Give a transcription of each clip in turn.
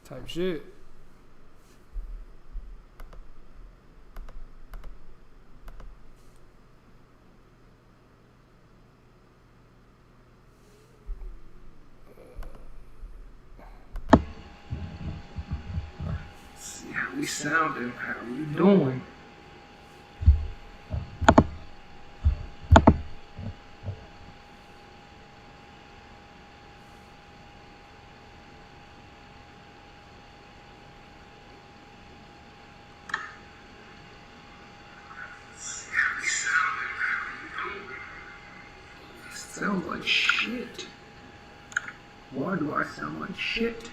type shit. See how we sounding, how we doing. Sound like shit. Why do I sound like shit?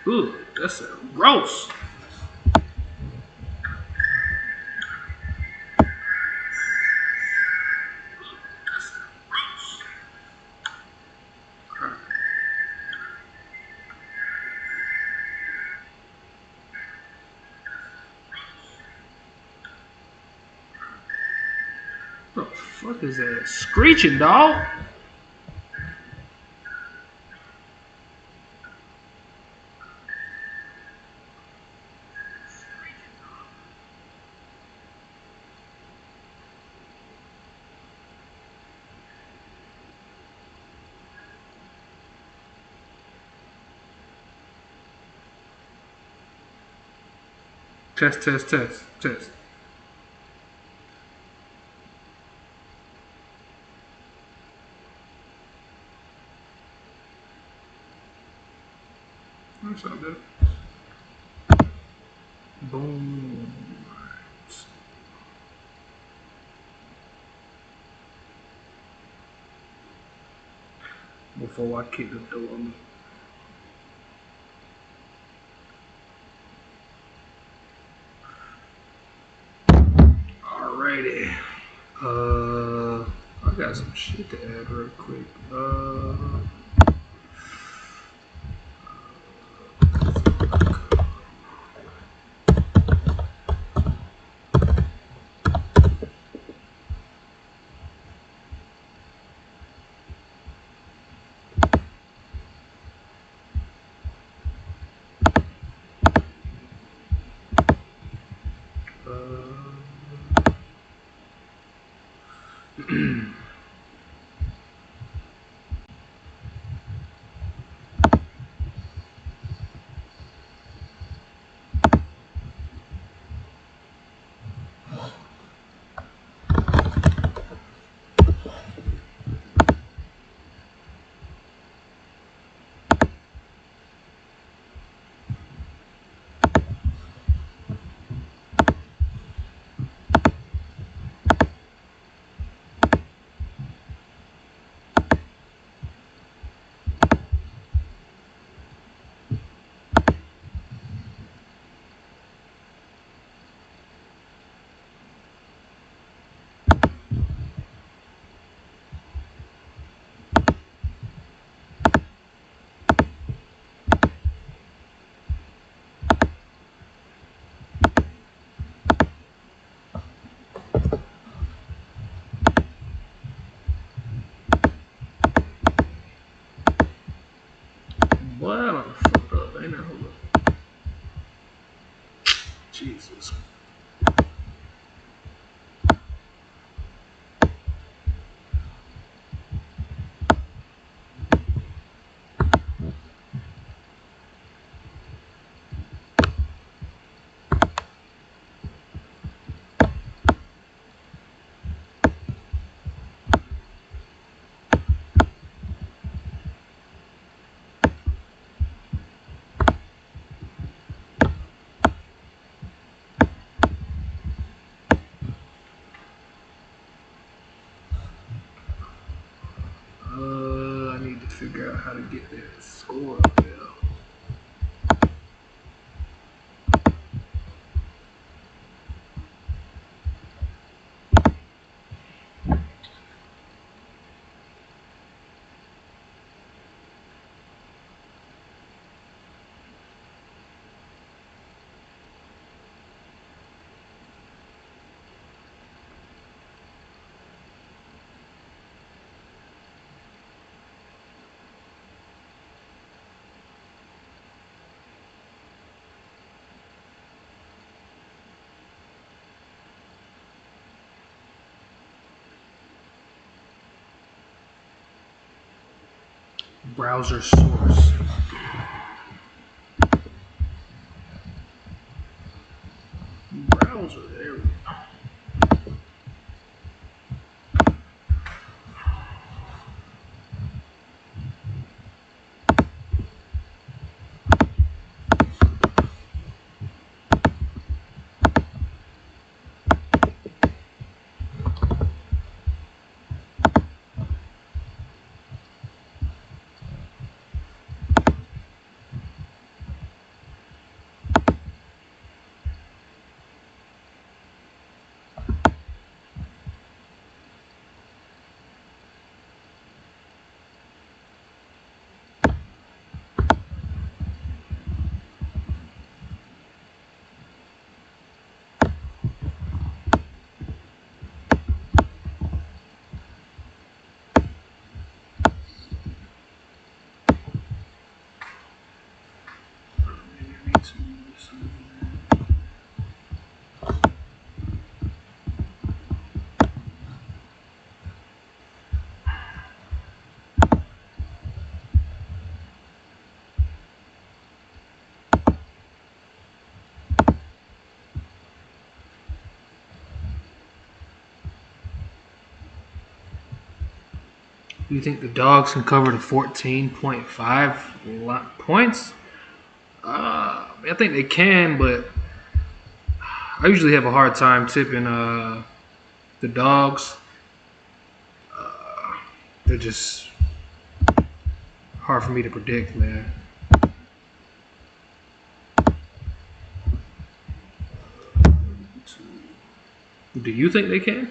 Ugh, that's gross. What the fuck is that? Screeching, dog? Test, test, test, test. That's not good. Boom. Before I kick the door on me. Alrighty. I got some shit to add real quick. Well, I'm fucked up, ain't I? Hold up. Jesus. I need to figure out how to get that score up there. Browser source. Browser, there we go. Do you think the Dogs can cover the 14.5 points? I think they can, but I usually have a hard time tipping the Dogs. They're just hard for me to predict, man. Do you think they can? I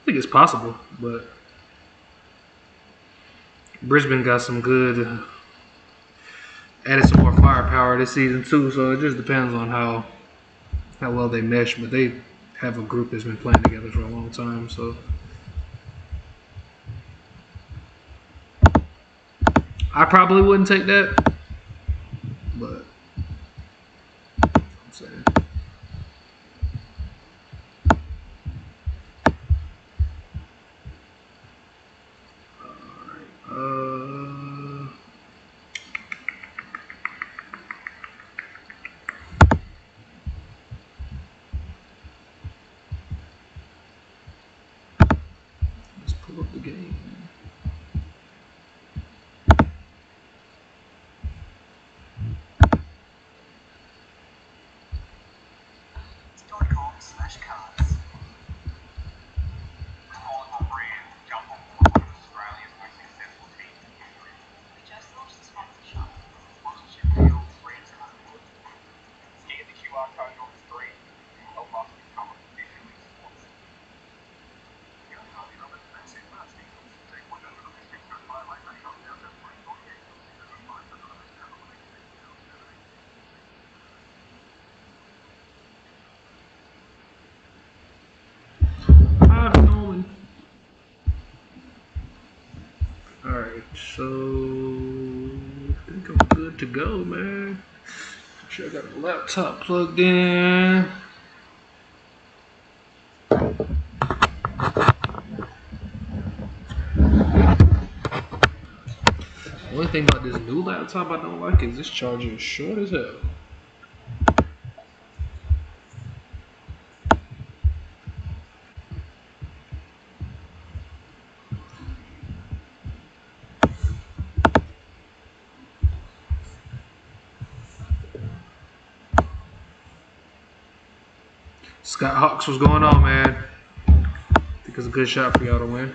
think it's possible, but Brisbane got some good, added some more firepower this season too. So it just depends on how well they mesh. But they have a group that's been playing together for a long time. So I probably wouldn't take that, but I'm saying. Let's pull up the game. TheDon.com/cards. Volleyball brand, jump on board one of Australia's most successful teams in history. We just launched a sponsorship. Sponsorship deals, brands customers. Scan the QR code on the screen. Help us become officially sponsored. Alright, so I think I'm good to go, man. Make sure I got the laptop plugged in. The only thing about this new laptop I don't like is this charger is short as hell. Scott Hawks, what's going on, man? I think it's a good shot for y'all to win.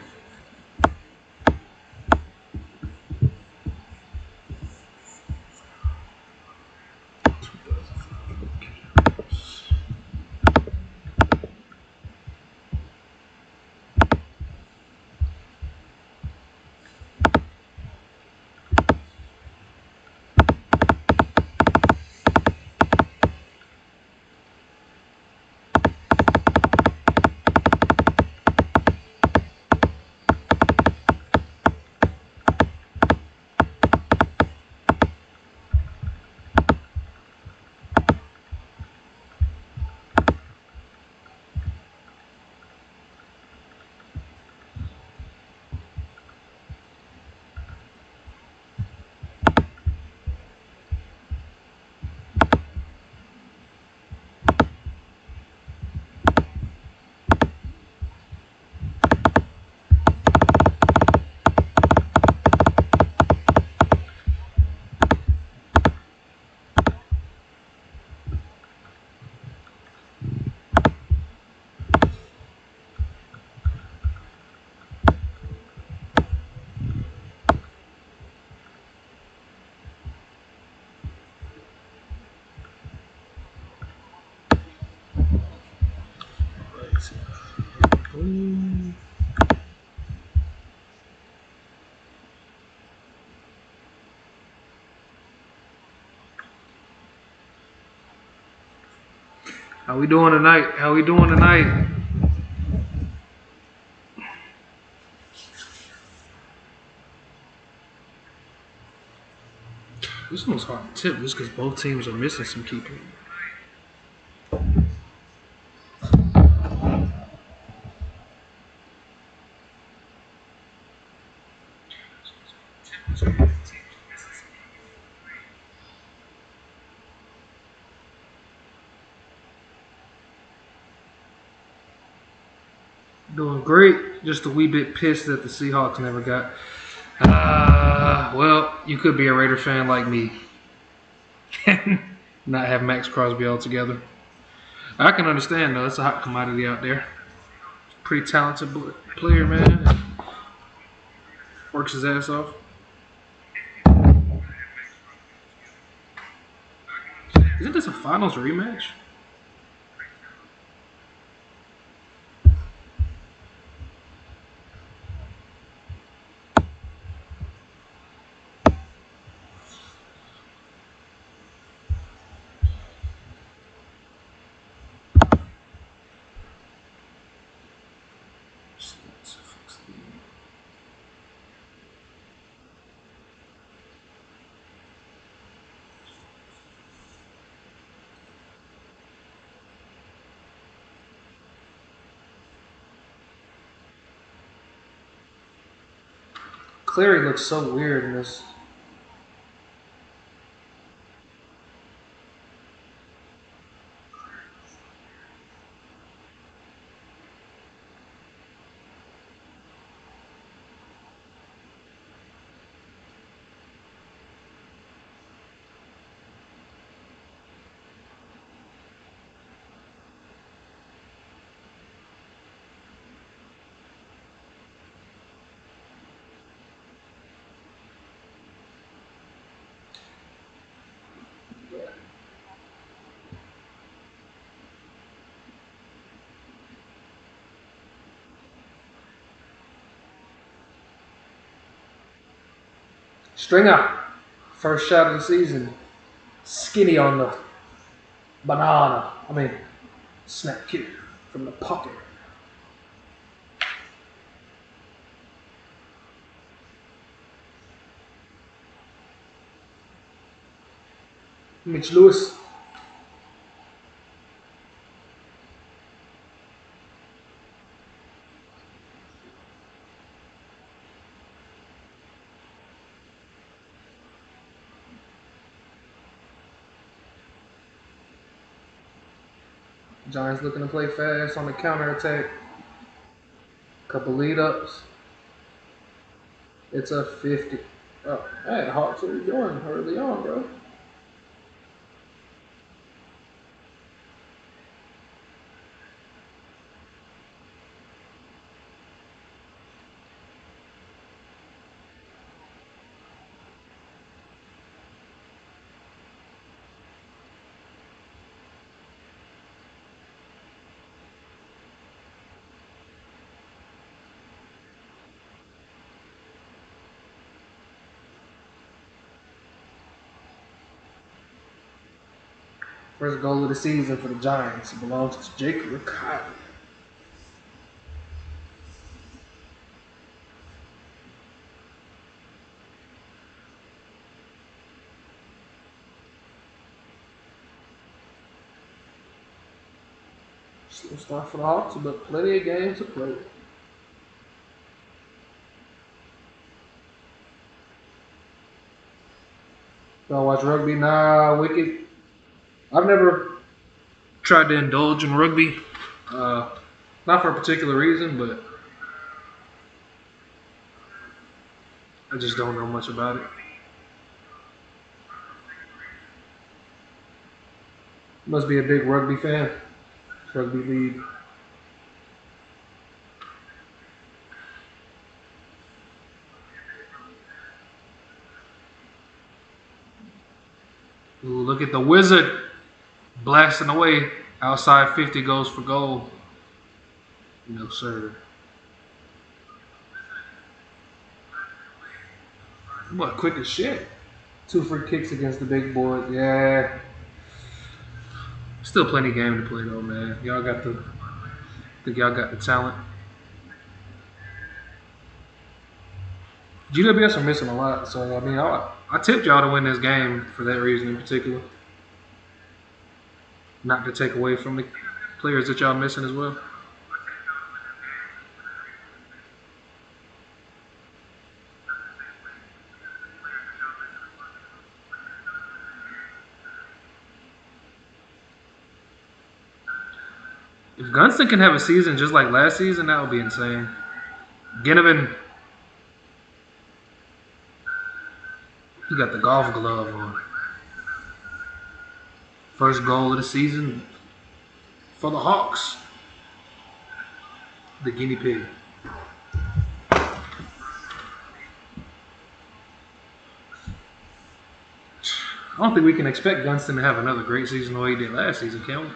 Ooh. How we doing tonight? How we doing tonight? This one's hard to tip just because both teams are missing some key players. Doing great. Just a wee bit pissed that the Seahawks never got. Well, you could be a Raider fan like me. Not have Max Crosby altogether. I can understand though. It's a hot commodity out there. Pretty talented player, man. Works his ass off. Isn't this a finals rematch? Clary looks so weird in this. Stringer, first shot of the season. Skinny on the banana. Snap kick from the pocket. Mitch Lewis. Giants looking to play fast on the counter attack. Couple lead ups. It's a 50. Oh, hey, Hawks are going early on, bro. First goal of the season for the Giants. It belongs to Jake Rickard. Slow start for the Hawks, but plenty of games to play. Y'all watch rugby? Nah, wicked. I've never tried to indulge in rugby. Not for a particular reason, but I just don't know much about it. Must be a big rugby fan. Rugby league. Ooh, look at the wizard blasting away. Outside 50 goes for goal. No, sir. What, quick as shit? 2 free kicks against the big boys. Yeah. Still plenty of game to play, though, man. Think y'all got the talent. GWS are missing a lot, so I mean, I tipped y'all to win this game for that reason in particular. Not to take away from the players that y'all missing as well. If Gunston can have a season just like last season, that would be insane. Ginnivan, he got the golf glove on. First goal of the season for the Hawks. The guinea pig. I don't think we can expect Gunston to have another great season the way he did last season, can we?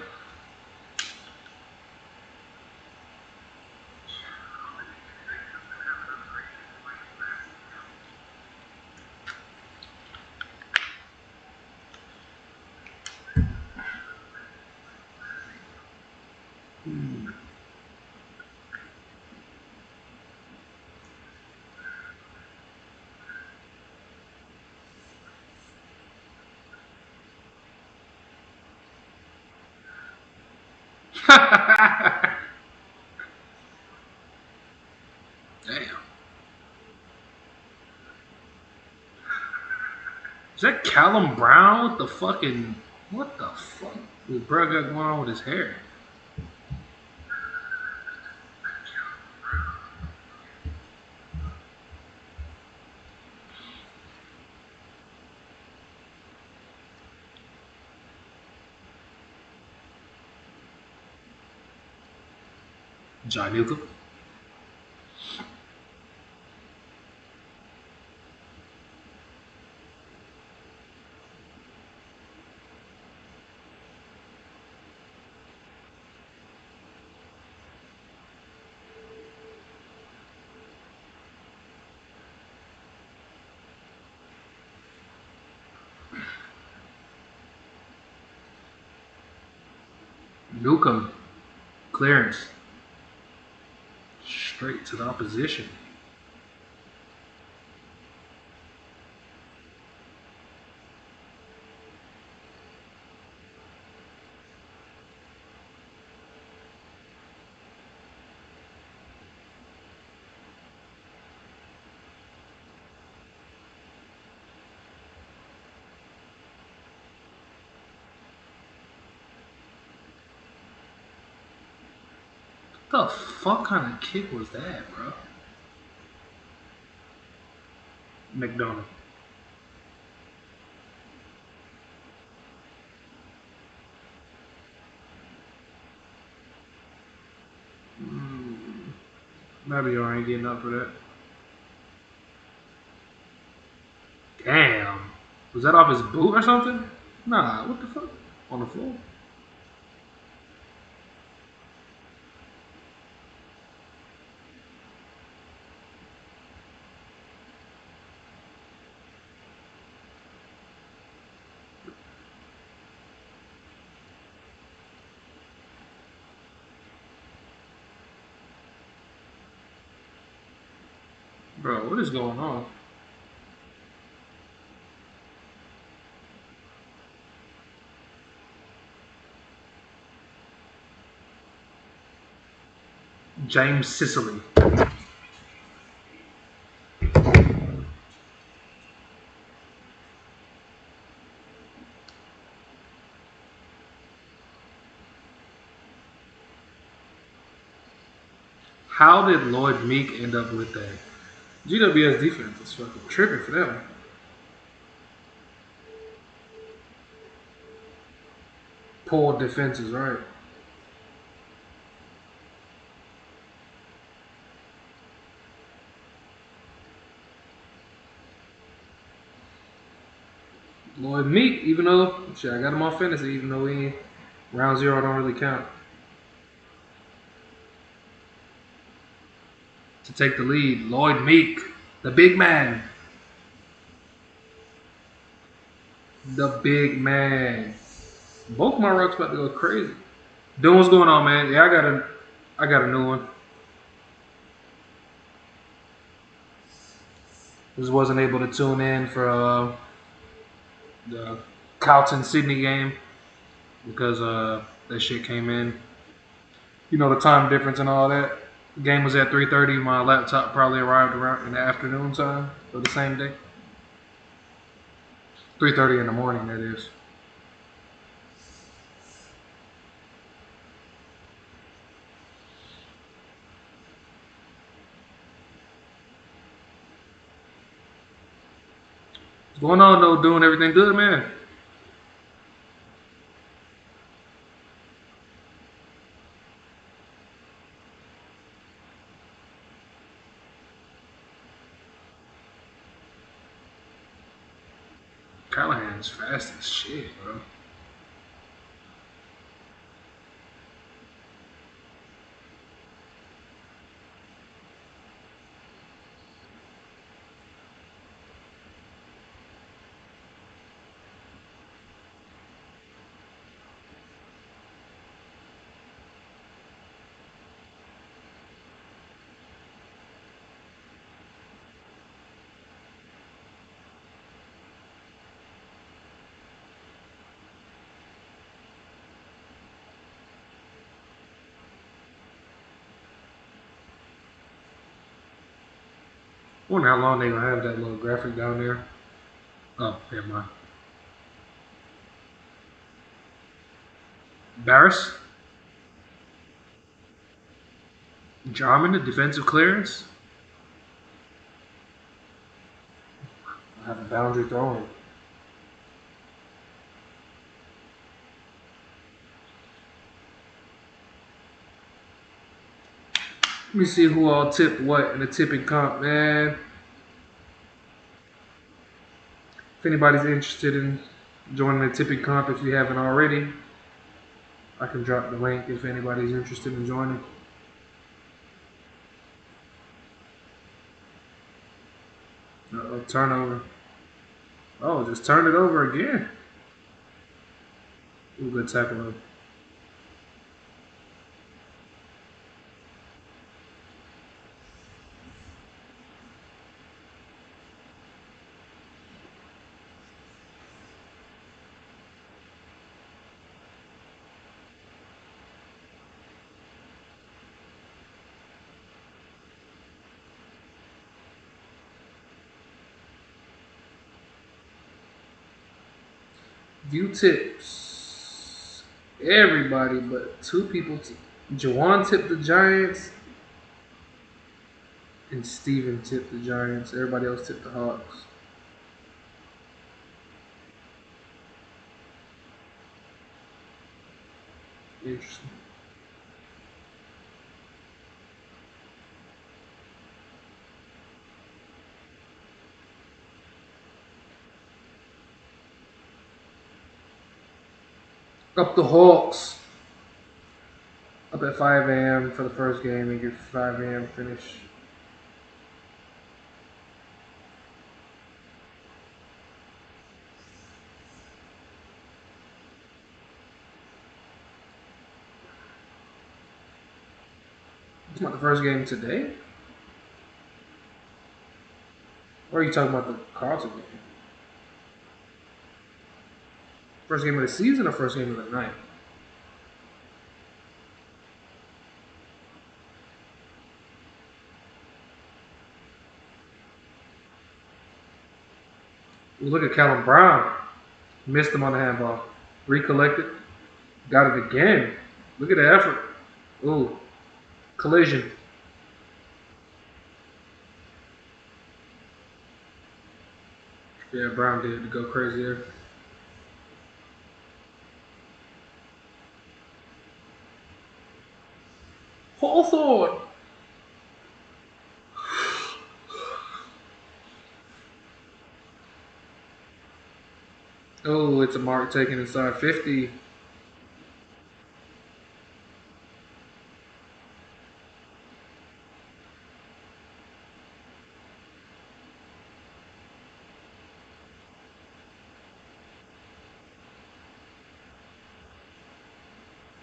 Damn. Is that Callum Brown with the fucking... What the fuck is bro got going on with his hair? John Newcomb. Newcomb. Clearance. Straight to the opposition. What the fuck kind of kick was that, bro? McDonald. Maybe you ain't getting up for that. Damn. Was that off his boot or something? Nah, what the fuck? On the floor? Bro, what is going on? James Sicily. How did Lloyd Meek end up with that? GWS defense is fucking tripping for them. Poor defenses, right? Lloyd Meek, even though shit, I got him on fantasy, even though he ain't round 0 don't really count. to take the lead. Lloyd Meek, the big man. The big man. Both my rucks about to go crazy. Doing what's going on, man? Yeah, I got a new one. Just wasn't able to tune in for the Carlton Sydney game because that shit came in. You know the time difference and all that. The game was at 3:30. My laptop probably arrived around in the afternoon time of the same day. 3:30 in the morning, that is. What's going on though? Doing everything good, man. Callahan's fast as shit, bro. Wonder how long they gonna have that little graphic down there. Oh, never mind. Barris, Jarman, the defensive clearance. I have a boundary throwing. Let me see who all tipped what in the tipping comp, man. If anybody's interested in joining the tipping comp, if you haven't already, I can drop the link if anybody's interested in joining. Uh-oh, turnover. Oh, just turn it over again. Ooh, good tackle though. View tips. Everybody but two people. Jawan tipped the Giants, and Steven tipped the Giants. Everybody else tipped the Hawks. Interesting. Up the Hawks. Up at 5 a.m. for the first game and get 5 a.m. finish. It's not the first game today? Or are you talking about the Carlton game? First game of the season or first game of the night? Ooh, look at Callum Brown. Missed him on the handball. Recollected. Got it again. Look at the effort. Ooh. Collision. Yeah, Brown did to go crazy there. Hawthorne. Oh, it's a mark taken inside 50.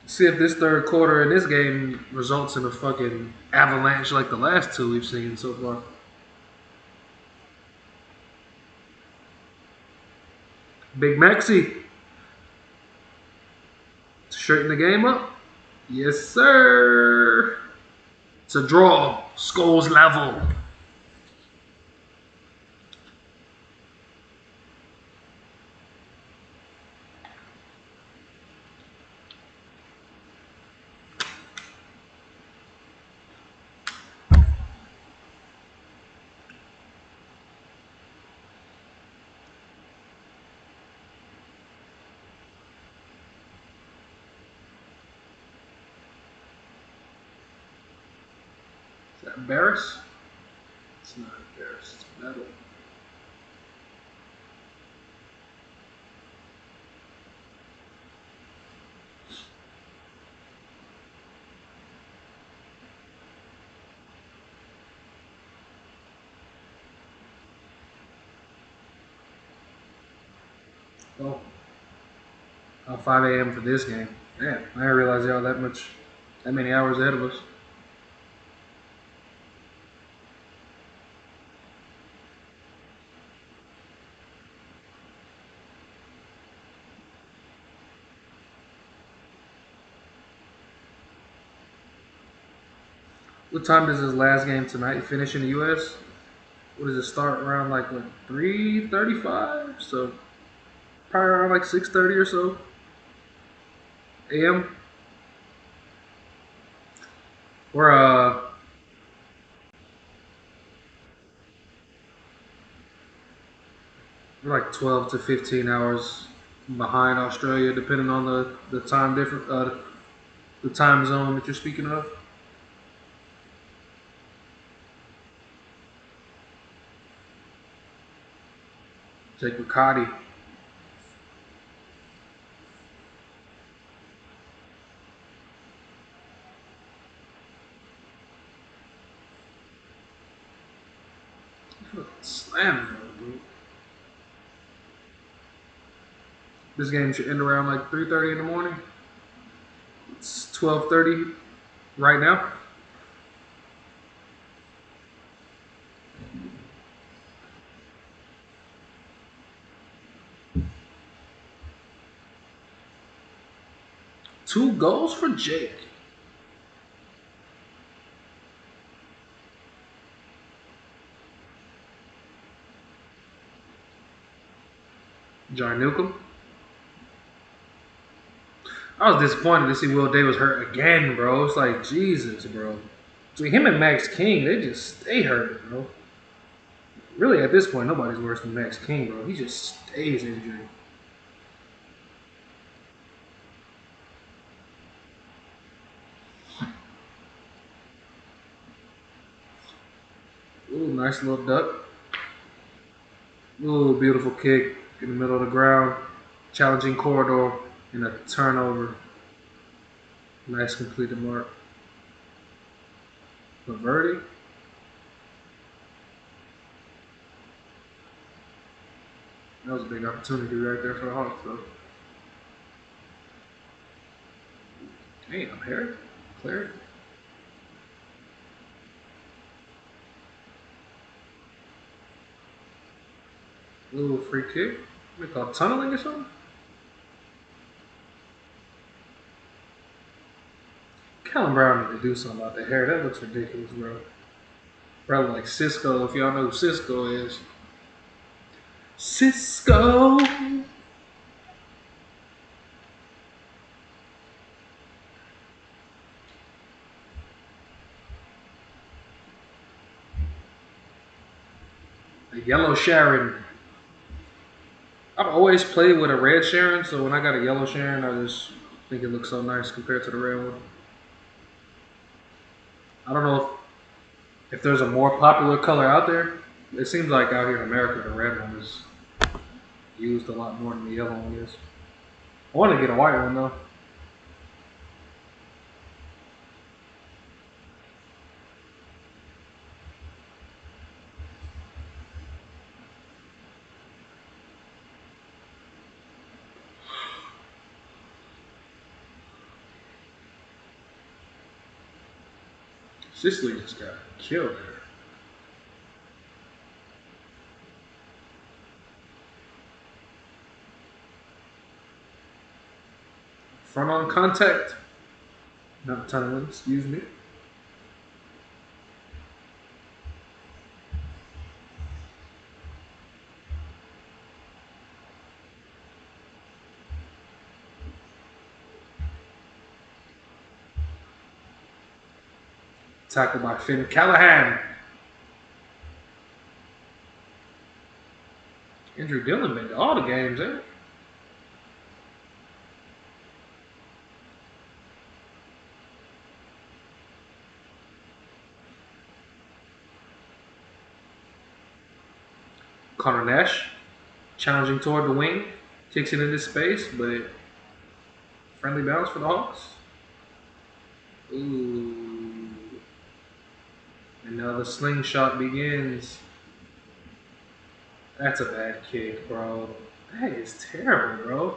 See if this third quarter in this game results in a fucking avalanche like the last two we've seen so far. Big Maxi, straighten the game up. Yes, sir. It's a draw. Skulls level. Is that Barris? It's not Barris. It's metal. Oh, 5 a.m. for this game. Man, I didn't realize y'all that many hours ahead of us. What time does this last game tonight finish in the U.S.? What does it start around like what 3:35? So probably around like 6:30 or so a.m. We're we're like 12 to 15 hours behind Australia, depending on the time different the time zone that you're speaking of. Jake Riccati. Slam, bro. This game should end around like 3:30 in the morning. It's 12:30 right now. Two goals for Jake. John Newcomb. I was disappointed to see Will Davis hurt again, bro. It's like Jesus, bro. Between him and Max King, they just stay hurt, bro. Really, at this point, nobody's worse than Max King, bro. He just stays injured. Ooh, nice little duck. Ooh, beautiful kick in the middle of the ground. Challenging corridor and a turnover. Nice completed mark. Laverty. That was a big opportunity right there for the Hawks, though. Damn, Harry. Clear. Ooh, free kick. What they call tunneling or something? Callum Brown need to do something about the hair. That looks ridiculous, bro. Probably like Cisco, if y'all know who Cisco is. Cisco! A yellow Sharon. I've always played with a red Sharon, so when I got a yellow Sharon, I just think it looks so nice compared to the red one. I don't know if there's a more popular color out there. It seems like out here in America, the red one is used a lot more than the yellow one is. I want to get a white one though. Sicily just got killed there. Front on contact. Not tunneling, excuse me. Tackled by Finn Callahan. Andrew Dillon made all the games, eh? Connor Nash challenging toward the wing. Kicks it into space, but friendly bounce for the Hawks. Ooh. And now the slingshot begins. That's a bad kick, bro. That is terrible, bro.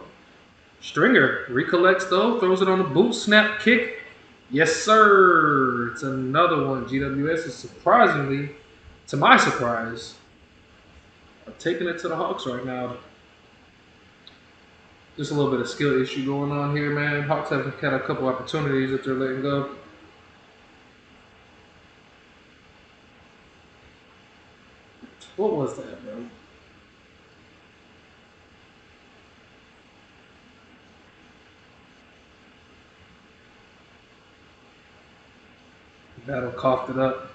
Stringer recollects though, throws it on the boot, snap kick. Yes, sir. It's another one. GWS is surprisingly, to my surprise, taking it to the Hawks right now. Just a little bit of skill issue going on here, man. Hawks have had a couple opportunities that they're letting go. What was that, bro? Battle coughed it up.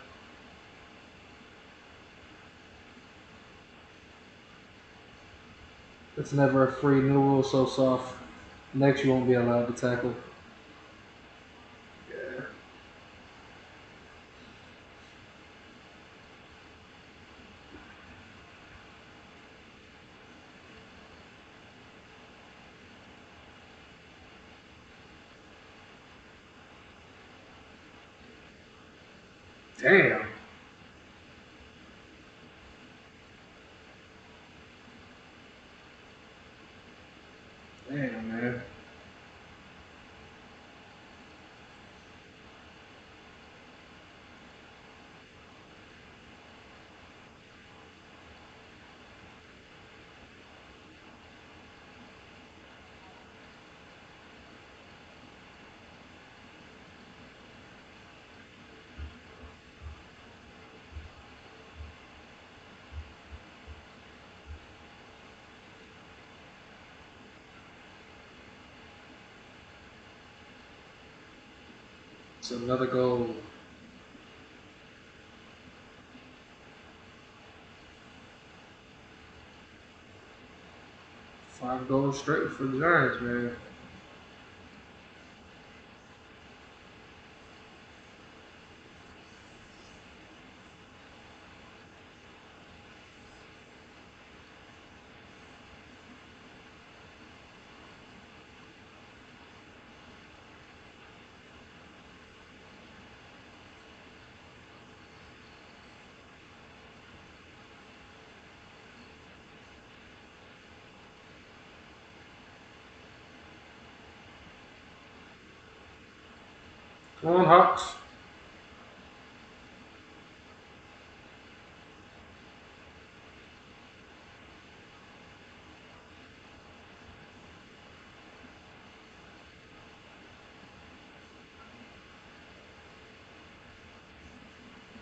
It's never a free. New rule so soft. Next, you won't be allowed to tackle. Yeah. Damn. Damn, man. It's another goal. Five goals straight for the Giants, man. Come on, Hawks.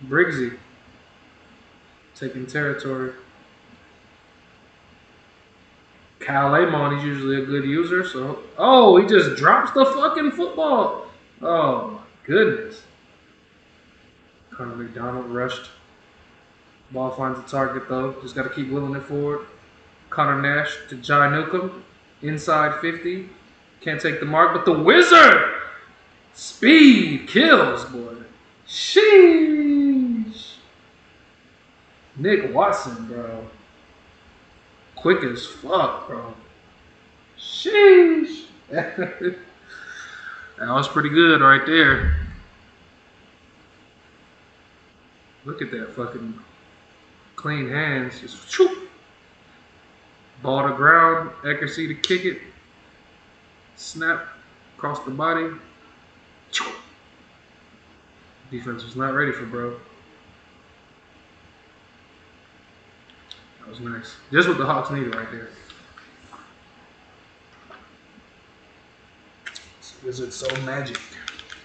Briggsy taking territory. Kyle Amon, he's usually a good user, so. Oh, he just drops the fucking football. Oh, my goodness. Connor McDonald rushed. Ball finds a target, though. Just got to keep willing it forward. Connor Nash to Jai Newcomb. Inside 50. Can't take the mark, but the Wizard! Speed kills, boy. Sheesh. Nick Watson, bro. Quick as fuck, bro. Sheesh. That was pretty good right there. Look at that fucking clean hands. Just choop. Ball to ground. Accuracy to kick it. Snap across the body. Choop. Defense was not ready for bro. That was nice. Just what the Hawks needed right there. Wizards so magic.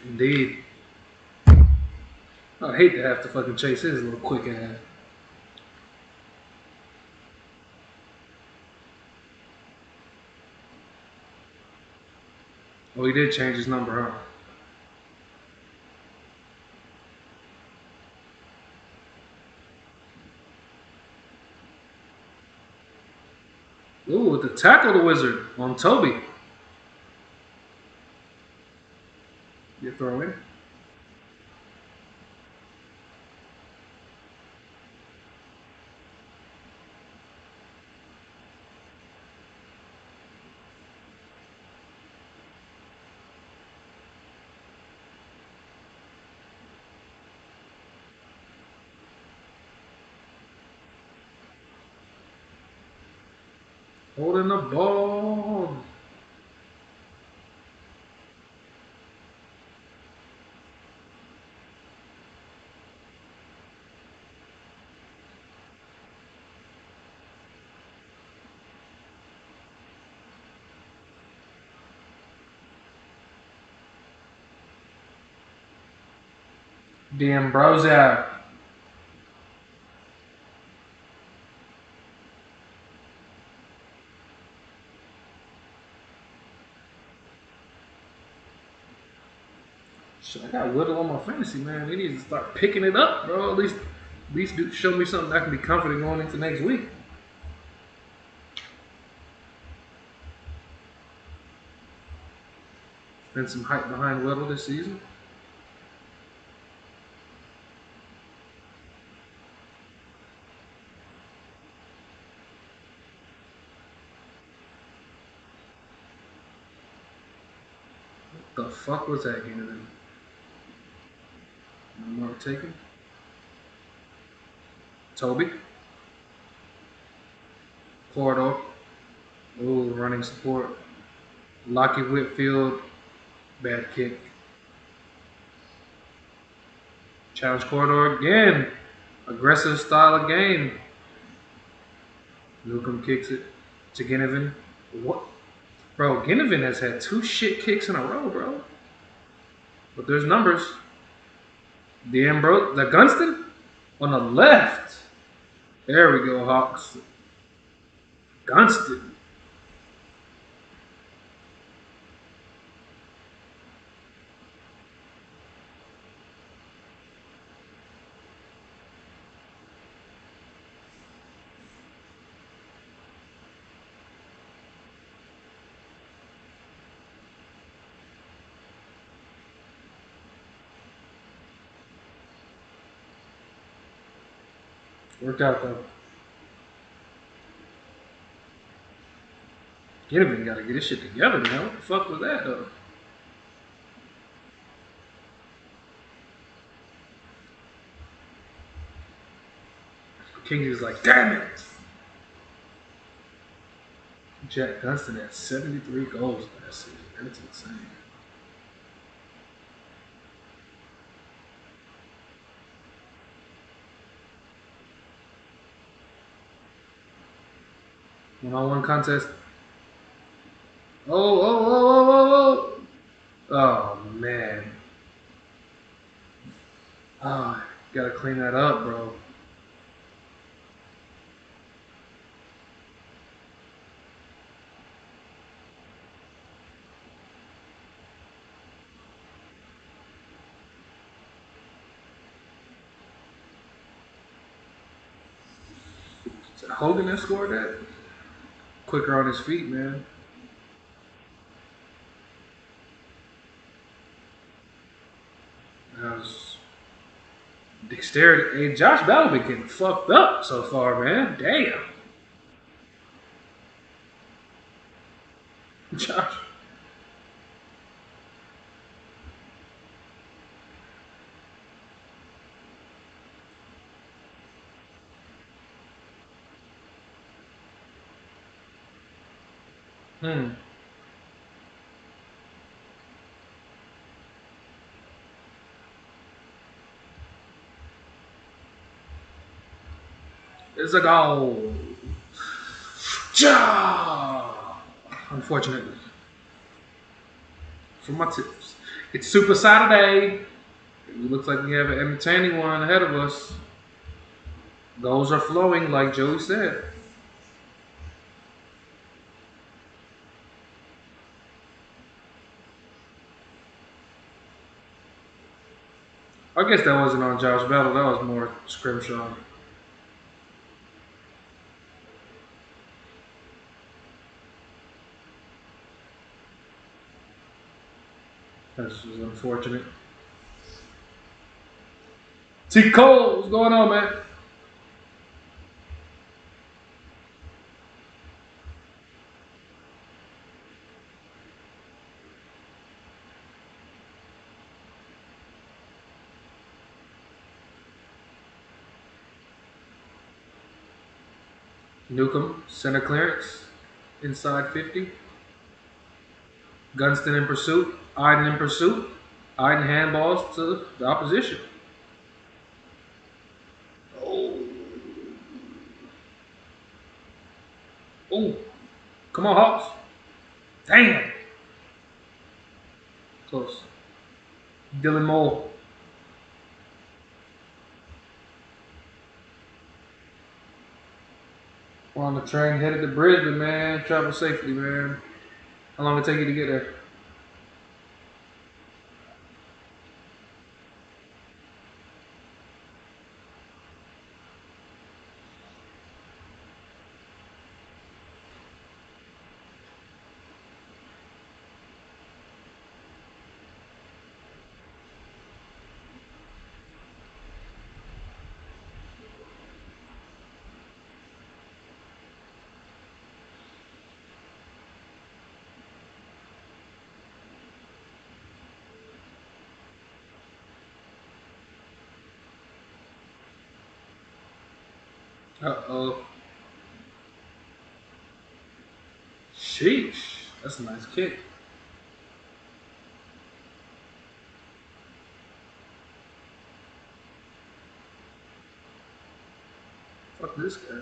Indeed. I'd hate to have to fucking chase his little quick ass. Oh, he did change his number, huh? Ooh, with the tackle the wizard on Toby. You throw in. Holding the ball. Damn, bro's out. Shit, I got Whittle on my fantasy, man. They need to start picking it up, bro. At least show me something I can be confident going into next week. Been some hype behind Whittle this season. What the fuck was that game? No more taken. Toby. Corridor. Ooh, running support. Lockie Whitfield. Bad kick. Challenge corridor again. Aggressive style of game. Newcomb kicks it to Ginnivan. What? Bro, Ginnivan has had 2 shit kicks in a row, bro. But there's numbers. The Gunston on the left. There we go, Hawks. Gunston. Worked out though. Ginnivan got to get his shit together, man. What the fuck was that though? Kingsley's like, damn it. Jack Gunston had 73 goals last season. That's insane. One-on-one contest. Oh. Oh, man. Oh, gotta clean that up, bro. Is that Hogan that scored that? Quicker on his feet, man. That was dexterity. Hey, Josh Battle been getting fucked up so far, man. Damn. Josh. It's a goal. Ja! Unfortunately. For my tips. It's Super Saturday. It looks like we have an entertaining one ahead of us. Goals are flowing, like Joey said. I guess that wasn't on Josh Battle. That was more Scrimshaw. That's just unfortunate. T. Cole, what's going on, man? Newcomb, center clearance, inside 50. Gunston in pursuit. Iden in pursuit. Iden handballs to the opposition. Oh, oh, come on, Hawks. Damn. Close. Dylan Mole. We're on the train headed to Brisbane, man. Travel safely, man. How long it take you to get there? Uh-oh. Sheesh. That's a nice kick. Fuck this guy.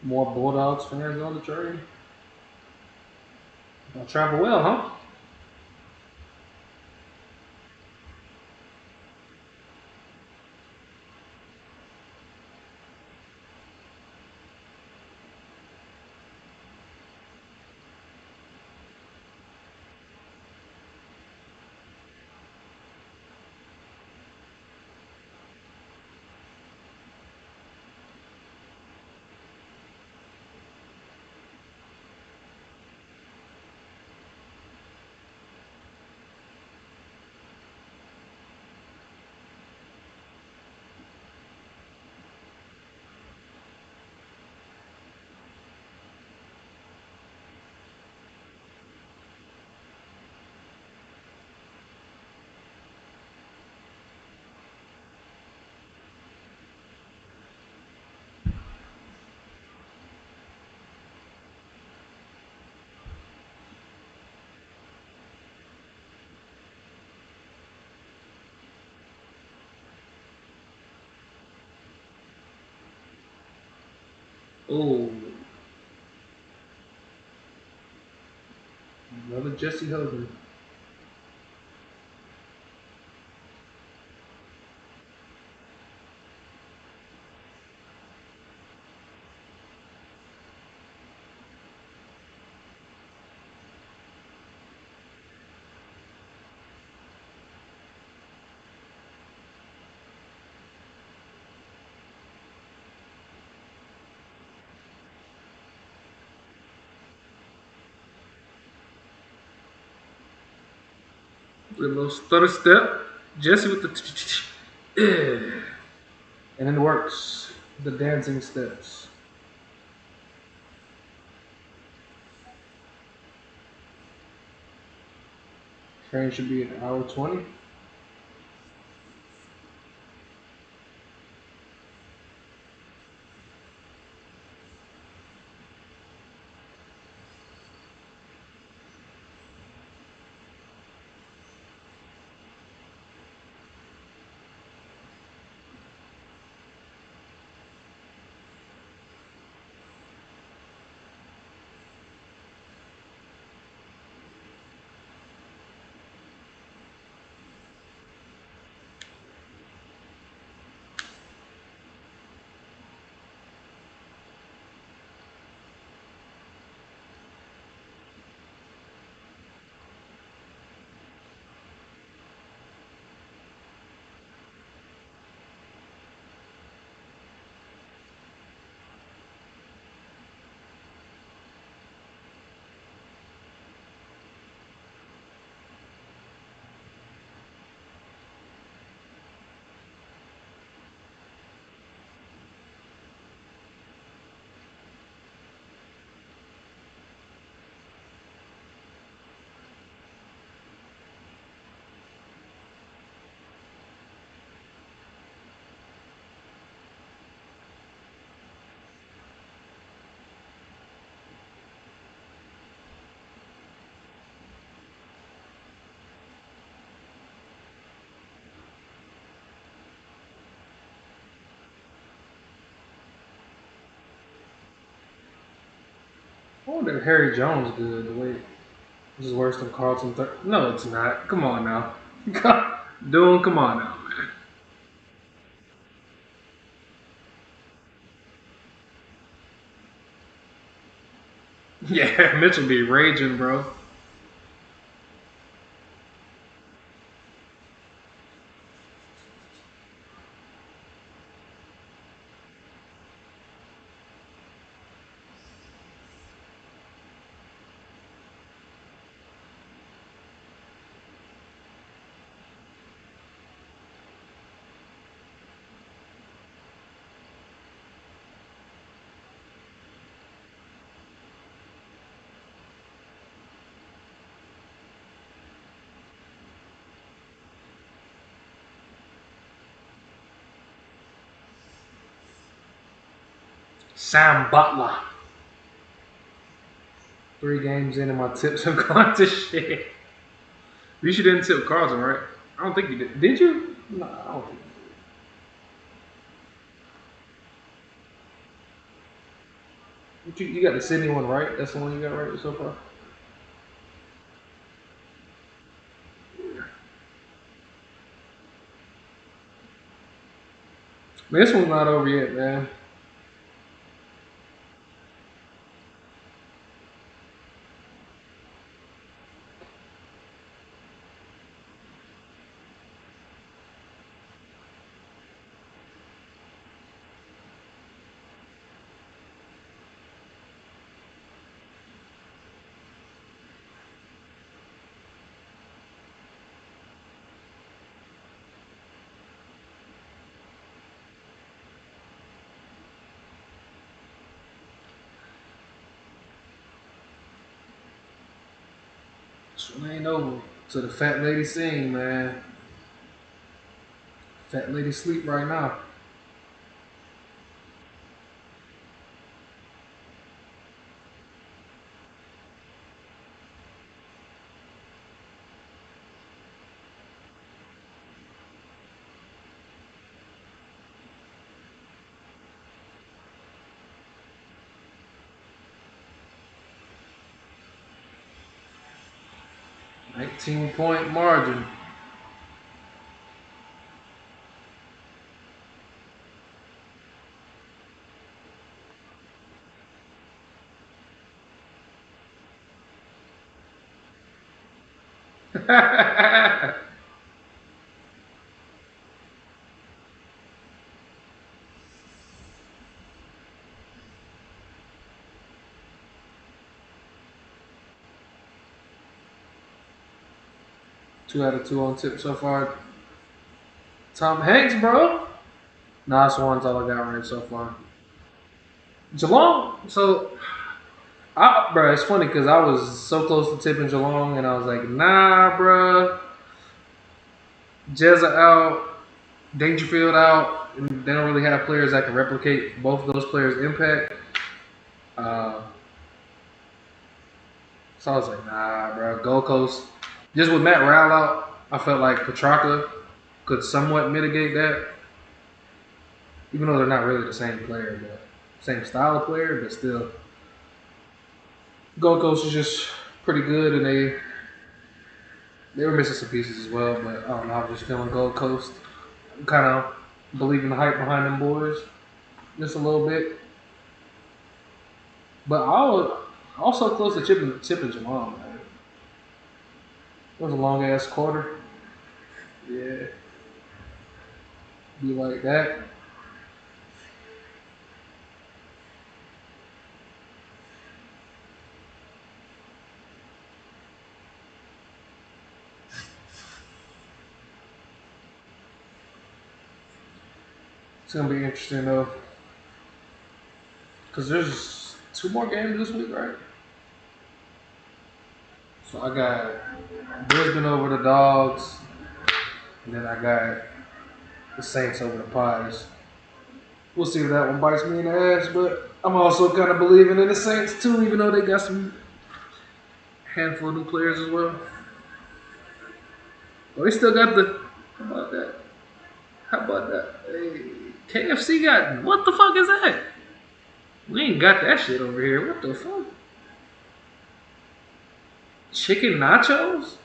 More Bulldogs fans on the train. I'll travel well, huh? Oh, another Jesse Hogan. With a little stutter step. Jesse with the and then it works. The dancing steps. Train should be an hour 20. I wonder if Harry Jones good. The way this is worse than Carlton. No, it's not. Come on now. Doom, come on now, man. Yeah, Mitchell be raging, bro. Sam Butler. 3 games in and my tips have gone to shit. You didn't tip Carlton, right? I don't think you did. Did you? No, I don't think you did. You got the Sydney one right? That's the one you got right so far? Man, this one's not over yet, man. This one ain't over. To the fat lady sing, man. Fat lady sleep right now. $19-point margin. Two out of two on tip so far. Tom Hanks, bro. Nah, that's one's all I got right so far. Geelong. So, bro, it's funny because I was so close to tipping Geelong, and I was like, nah, bro. Jezza out, Dangerfield out. And they don't really have players that can replicate both of those players' impact. Uh, so I was like, nah, bro. Gold Coast. Just with Matt Rowell out, I felt like Petrarca could somewhat mitigate that. Even though they're not really the same player, but same style of player, but still. Gold Coast is just pretty good, and they were missing some pieces as well. But I don't know, I'm just feeling Gold Coast. I'm kind of believing the hype behind them boys just a little bit. But I was also close to tipping Jamal, man. It was a long ass quarter. Yeah, be like that. It's gonna be interesting though, because there's 2 more games this week, right? So I got Brisbane over the Dogs, and then I got the Saints over the Pies. We'll see if that one bites me in the ass, but I'm also kind of believing in the Saints too, even though they got some handful of new players as well. But they still got the. How about that? How about that? Hey, KFC got. What the fuck is that? We ain't got that shit over here. What the fuck? Chicken nachos?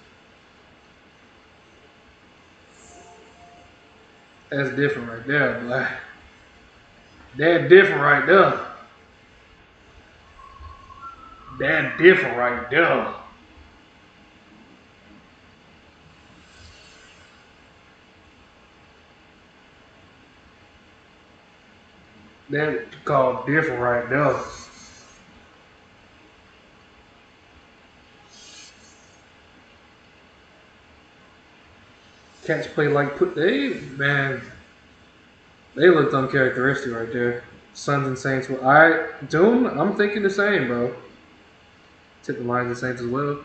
That's different right there, boy. That different right there. That different right there. That called different right there. Cats play like they looked uncharacteristic right there. Suns and Saints were alright. Doom, I'm thinking the same, bro. Tip the Lions and Saints as well.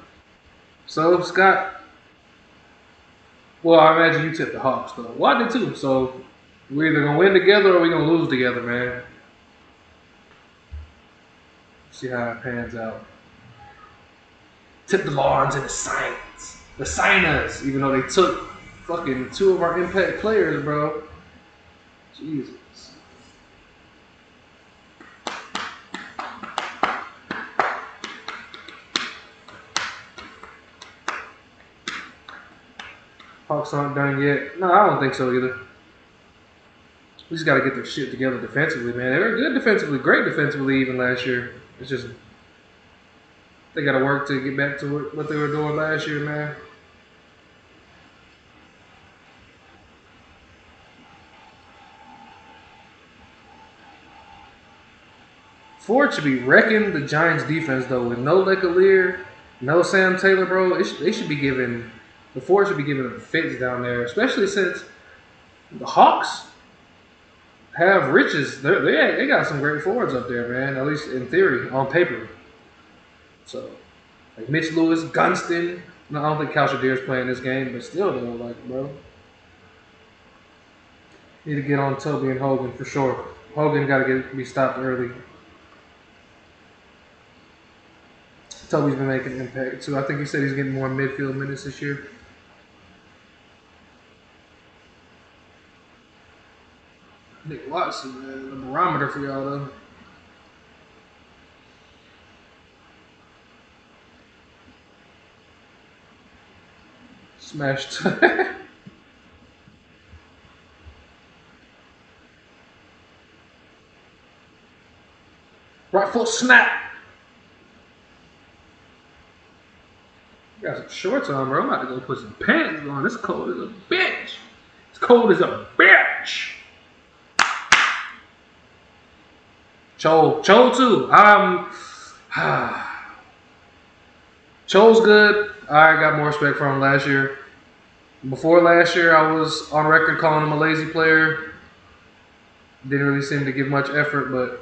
So Scott, well, I imagine you tipped the Hawks though. Well, I did too. So we're either gonna win together or we're gonna lose together, man. See how it pans out. Tip the Lions and the Saints. The Signers, even though they took fucking 2 of our impact players, bro. Jesus. Hawks aren't done yet. No, I don't think so either. We just got to get their shit together defensively, man. They were good defensively, great defensively even last year. It's just they got to work to get back to what they were doing last year, man. Ford should be wrecking the Giants' defense though with no Leclerc, no Sam Taylor, bro. They should be giving the Ford should be giving them fits down there, especially since the Hawks have riches. They got some great forwards up there, man. At least in theory, on paper. So, like Mitch Lewis, Gunston. No, I don't think Calshadier's playing this game, but still, though, like, bro, need to get on Toby and Hogan for sure. Hogan got to be stopped early. Toby's been making an impact too. I think he said he's getting more midfield minutes this year. Nick Watson, man, the barometer for y'all though. Smashed. Right foot snap. Got some shorts on, bro. I'm about to go put some pants on. It's cold as a bitch. It's cold as a bitch. Cho too. Cho's good. I got more respect for him last year. Before last year, I was on record calling him a lazy player. Didn't really seem to give much effort, but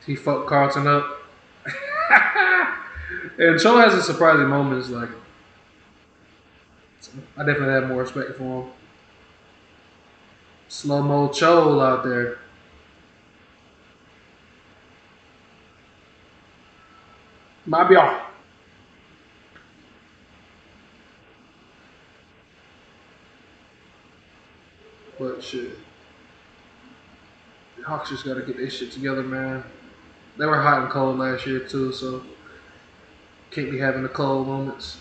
he fucked Carlton up. And Cho has a surprising moments. Like, I definitely have more respect for him. Slow mo Cho out there. Might be off. But shit. The Hawks just gotta get their shit together, man. They were hot and cold last year too, so can't be having the cold moments.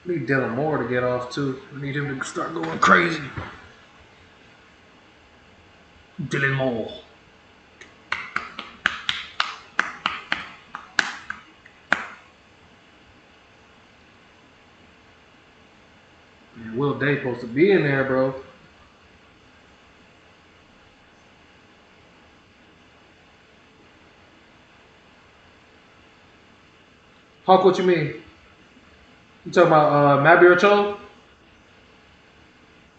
I need Dylan Moore to get off too. I need him to start going crazy. Dylan Moore. Man, Will Day supposed to be in there, bro. Hawk, what you mean? You talking about Mabir Cho?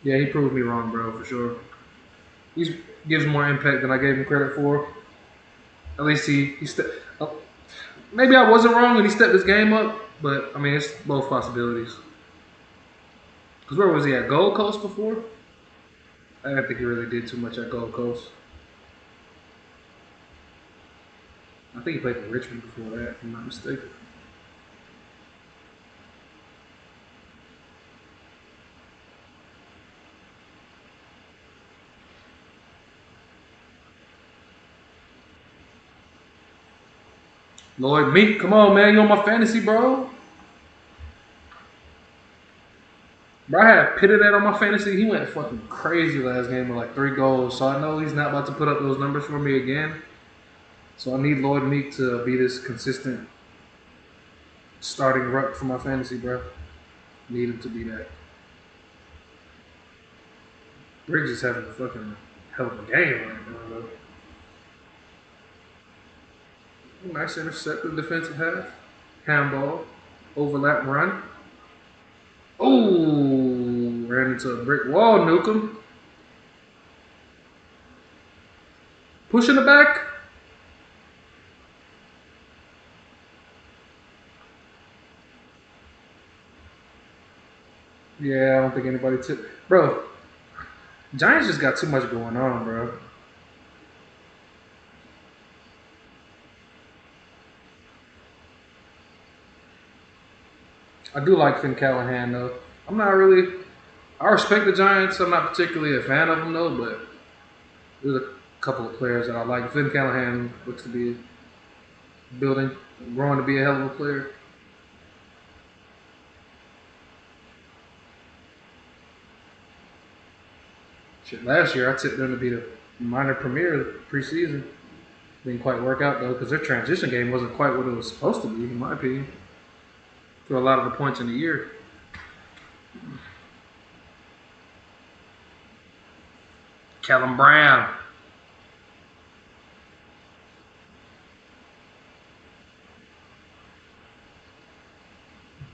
Yeah, he proved me wrong, bro, for sure. He gives more impact than I gave him credit for. At least he stepped. Maybe I wasn't wrong and he stepped his game up, but I mean it's both possibilities. Cause where was he at? Gold Coast before? I don't think he really did too much at Gold Coast. I think he played for Richmond before that, if I'm not mistaken. Lloyd Meek, come on, man. You on my fantasy, bro? Bro, I had pitted that on my fantasy. He went fucking crazy last game with like 3 goals. So I know he's not about to put up those numbers for me again. So I need Lloyd Meek to be this consistent starting ruck for my fantasy, bro. Need him to be that. Briggs is having a fucking hell of a game right now, though. Nice intercepted defensive half. Handball. Overlap run. Oh, ran into a brick wall, Newcomb. Pushing the back. Yeah, I don't think anybody took. Bro, Giants just got too much going on, bro. I do like Finn Callahan, though. I'm not really. I respect the Giants. I'm not particularly a fan of them, though, but there's a couple of players that I like. Finn Callahan looks to be building, growing to be a hell of a player. Shit, last year I tipped them to be the minor premier preseason. Didn't quite work out though, because their transition game wasn't quite what it was supposed to be, in my opinion. For a lot of the points in the year. Callum Brown.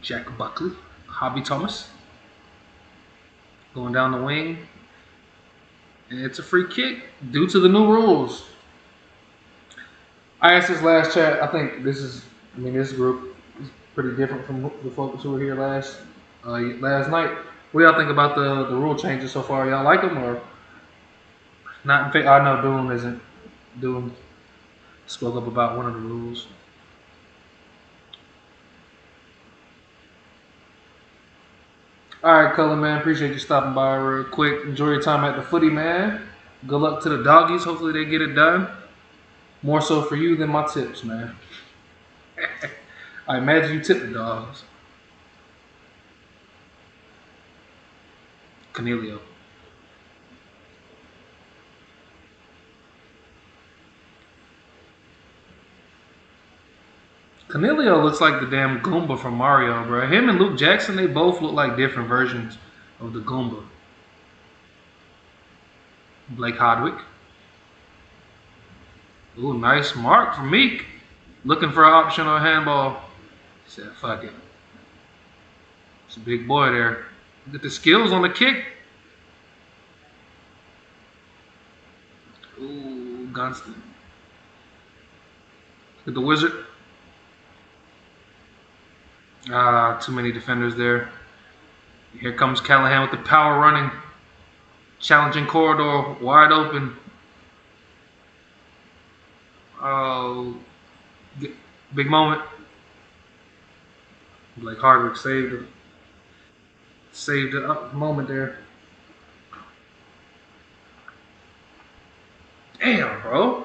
Jack Buckley. Hobby Thomas. Going down the wing. And it's a free kick due to the new rules. I asked this last chat. I think this group is pretty different from the folks who were here last night. What y'all think about the rule changes so far? Y'all like them or not? I know Doom isn't. Doom spoke up about one of the rules. All right, Color Man. Appreciate you stopping by real quick. Enjoy your time at the footy, man. Good luck to the doggies. Hopefully they get it done. More so for you than my tips, man. I imagine you tip the dogs. Canelio. Canelio looks like the damn Goomba from Mario, bro. Him and Luke Jackson, they both look like different versions of the Goomba. Blake Hodwick. Ooh, nice mark from Meek. Looking for an option on handball. He said, fuck it. It's a big boy there. Look at the skills on the kick. Ooh, Gunston. Look at the Wizard. Too many defenders there. Here comes Callahan with the power running. Challenging corridor, wide open. Oh, big moment. Blake Hardwick saved the up moment there. Damn, bro.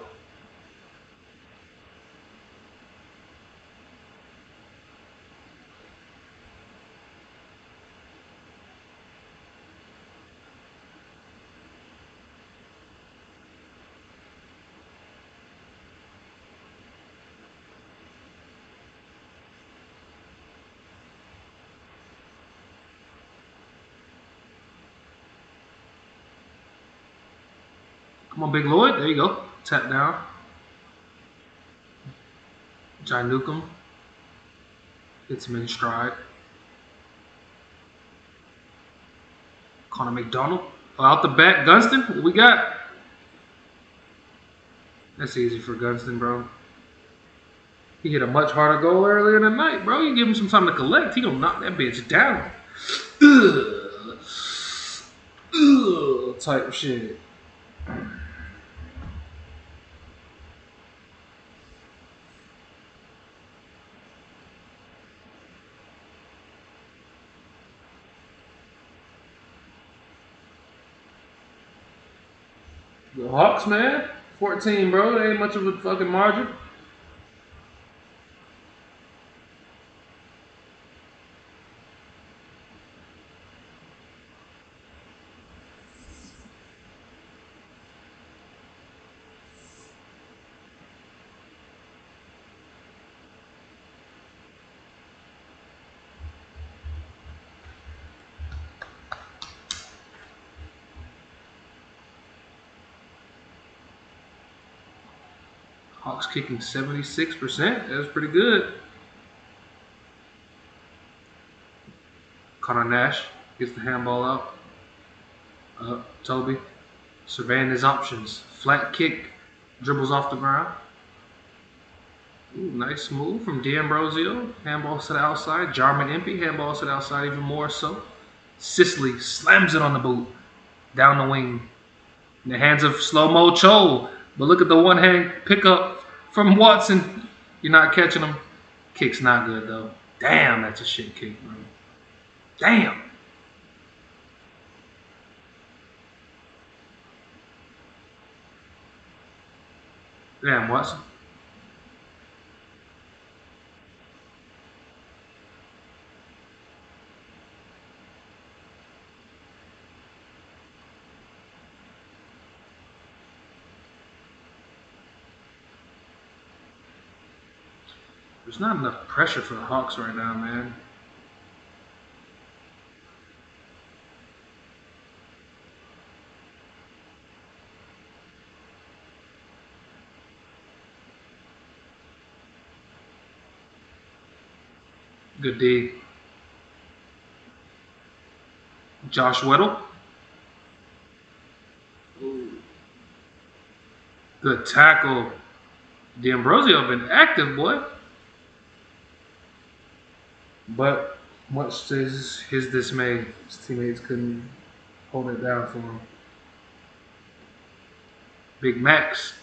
Come on, Big Lloyd. There you go. Tap down. John Newcomb. Gets him in stride. Connor McDonald. Out the back. Gunston. What we got? That's easy for Gunston, bro. He hit a much harder goal earlier in the night, bro. You give him some time to collect. He gonna knock that bitch down. Ugh, type shit. The Hawks, man. 14, bro. They ain't much of a fucking margin. Hawks kicking 76%. That's pretty good. Connor Nash gets the handball out. Toby surveying his options. Flat kick, dribbles off the ground. Ooh, nice move from D'Ambrosio. Handball to the outside. Jarman Impey, handball to the outside even more so. Sicily slams it on the boot. Down the wing. In the hands of slow-mo Cho. But look at the one-hand pickup from Watson. You're not catching him. Kick's not good, though. Damn, that's a shit kick, bro. Damn. Damn, Watson. There's not enough pressure for the Hawks right now, man. Good D. Josh Weddle. Good tackle. D'Ambrosio been active, boy. But much to his dismay, his teammates couldn't hold it down for him. Big Max.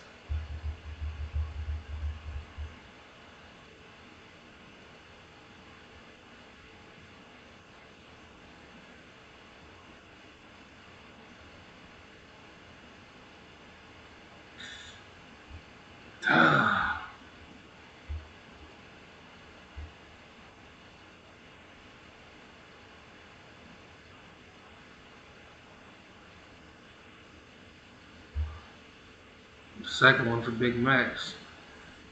Second one for Big Max.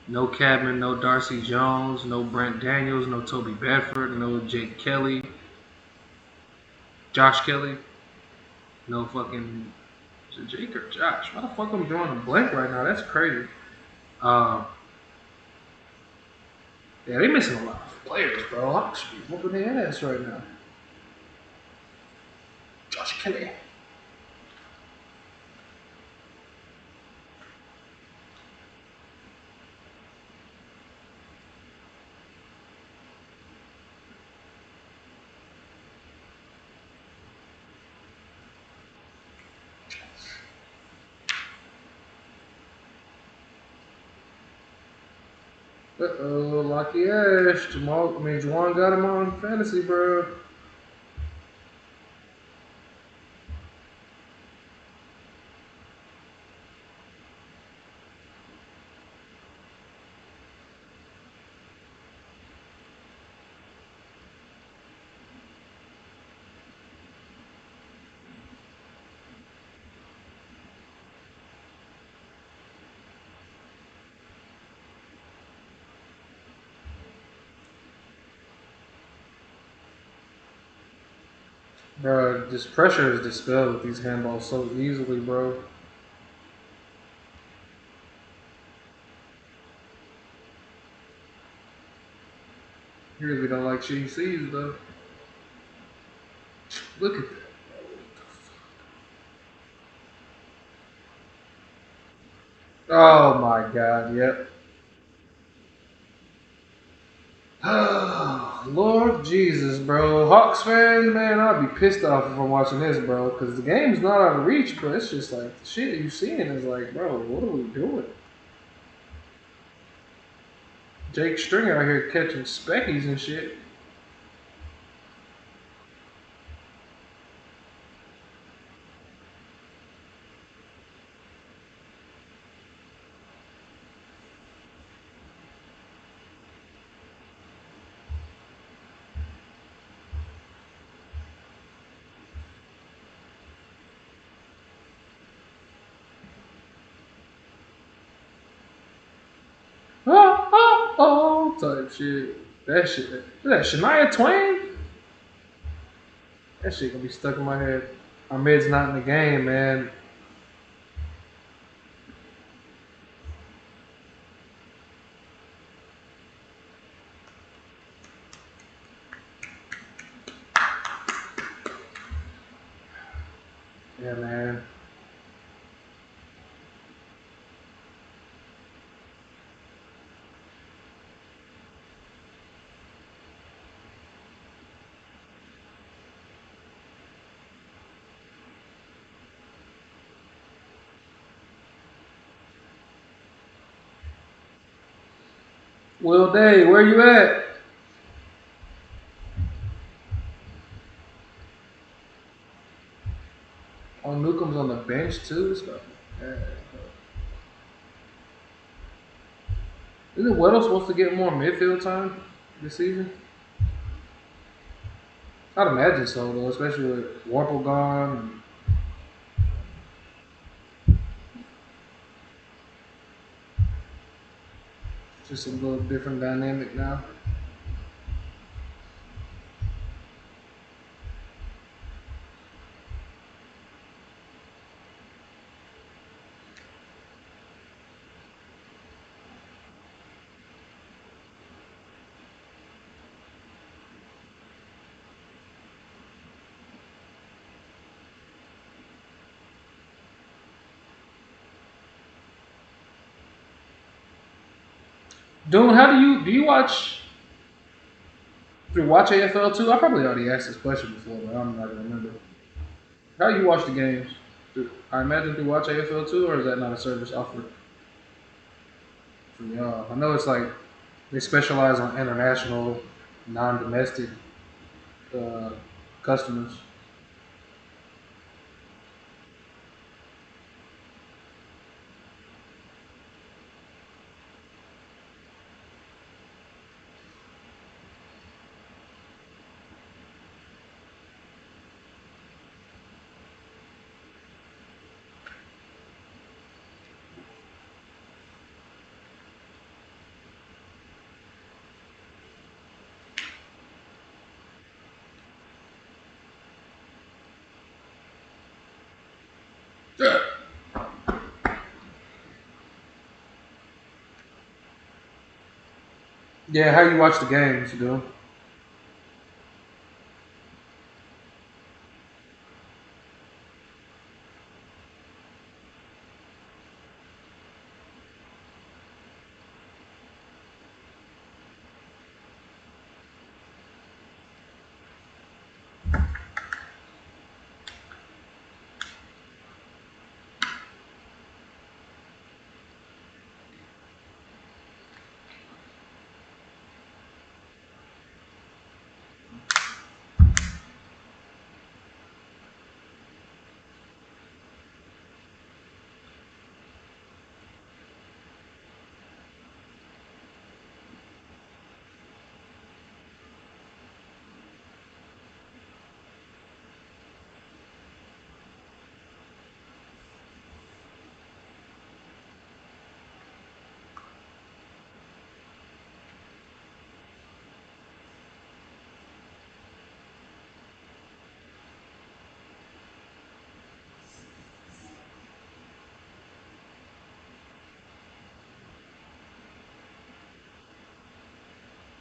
No Cadman, no Darcy Jones, no Brent Daniels, no Toby Bedford, no Jake Kelly, Josh Kelly, no fucking is it Jake or Josh? Why the fuck I'm drawing a blank right now? That's crazy. Uh, yeah, they missing a lot of players, bro. Hawks should be whooping their ass right now. Josh Kelly. Uh-oh, lucky ass. Juwan got him on fantasy, bro. Bro, this pressure is dispelled with these handballs so easily, bro. You really don't like shitty C's, though. Look at that. Oh my god, yep. Lord Jesus, bro. Hawks fans, man, I'd be pissed off if I'm watching this, bro. Because the game's not out of reach, but it's just like, the shit you seeing is like, bro, what are we doing? Jake Stringer out here catching speckies and shit. Type shit. That shit. Is that Shania Twain? That shit gonna be stuck in my head. Ahmed's not in the game, man. Yeah, man. Will Day, where you at? Oh, Newcomb's on the bench too. Isn't Weddle supposed to get more midfield time this season? I'd imagine so, though, especially with Warple gone. And just a little different dynamic now. Dune, how do you watch watch AFL too? I probably already asked this question before, but I'm not gonna remember. How do you watch the games? I imagine through watch AFL too, or is that not a service offered for y'all? I know it's like they specialize on international, non-domestic uh, customers. Yeah, how you watch the games, you do?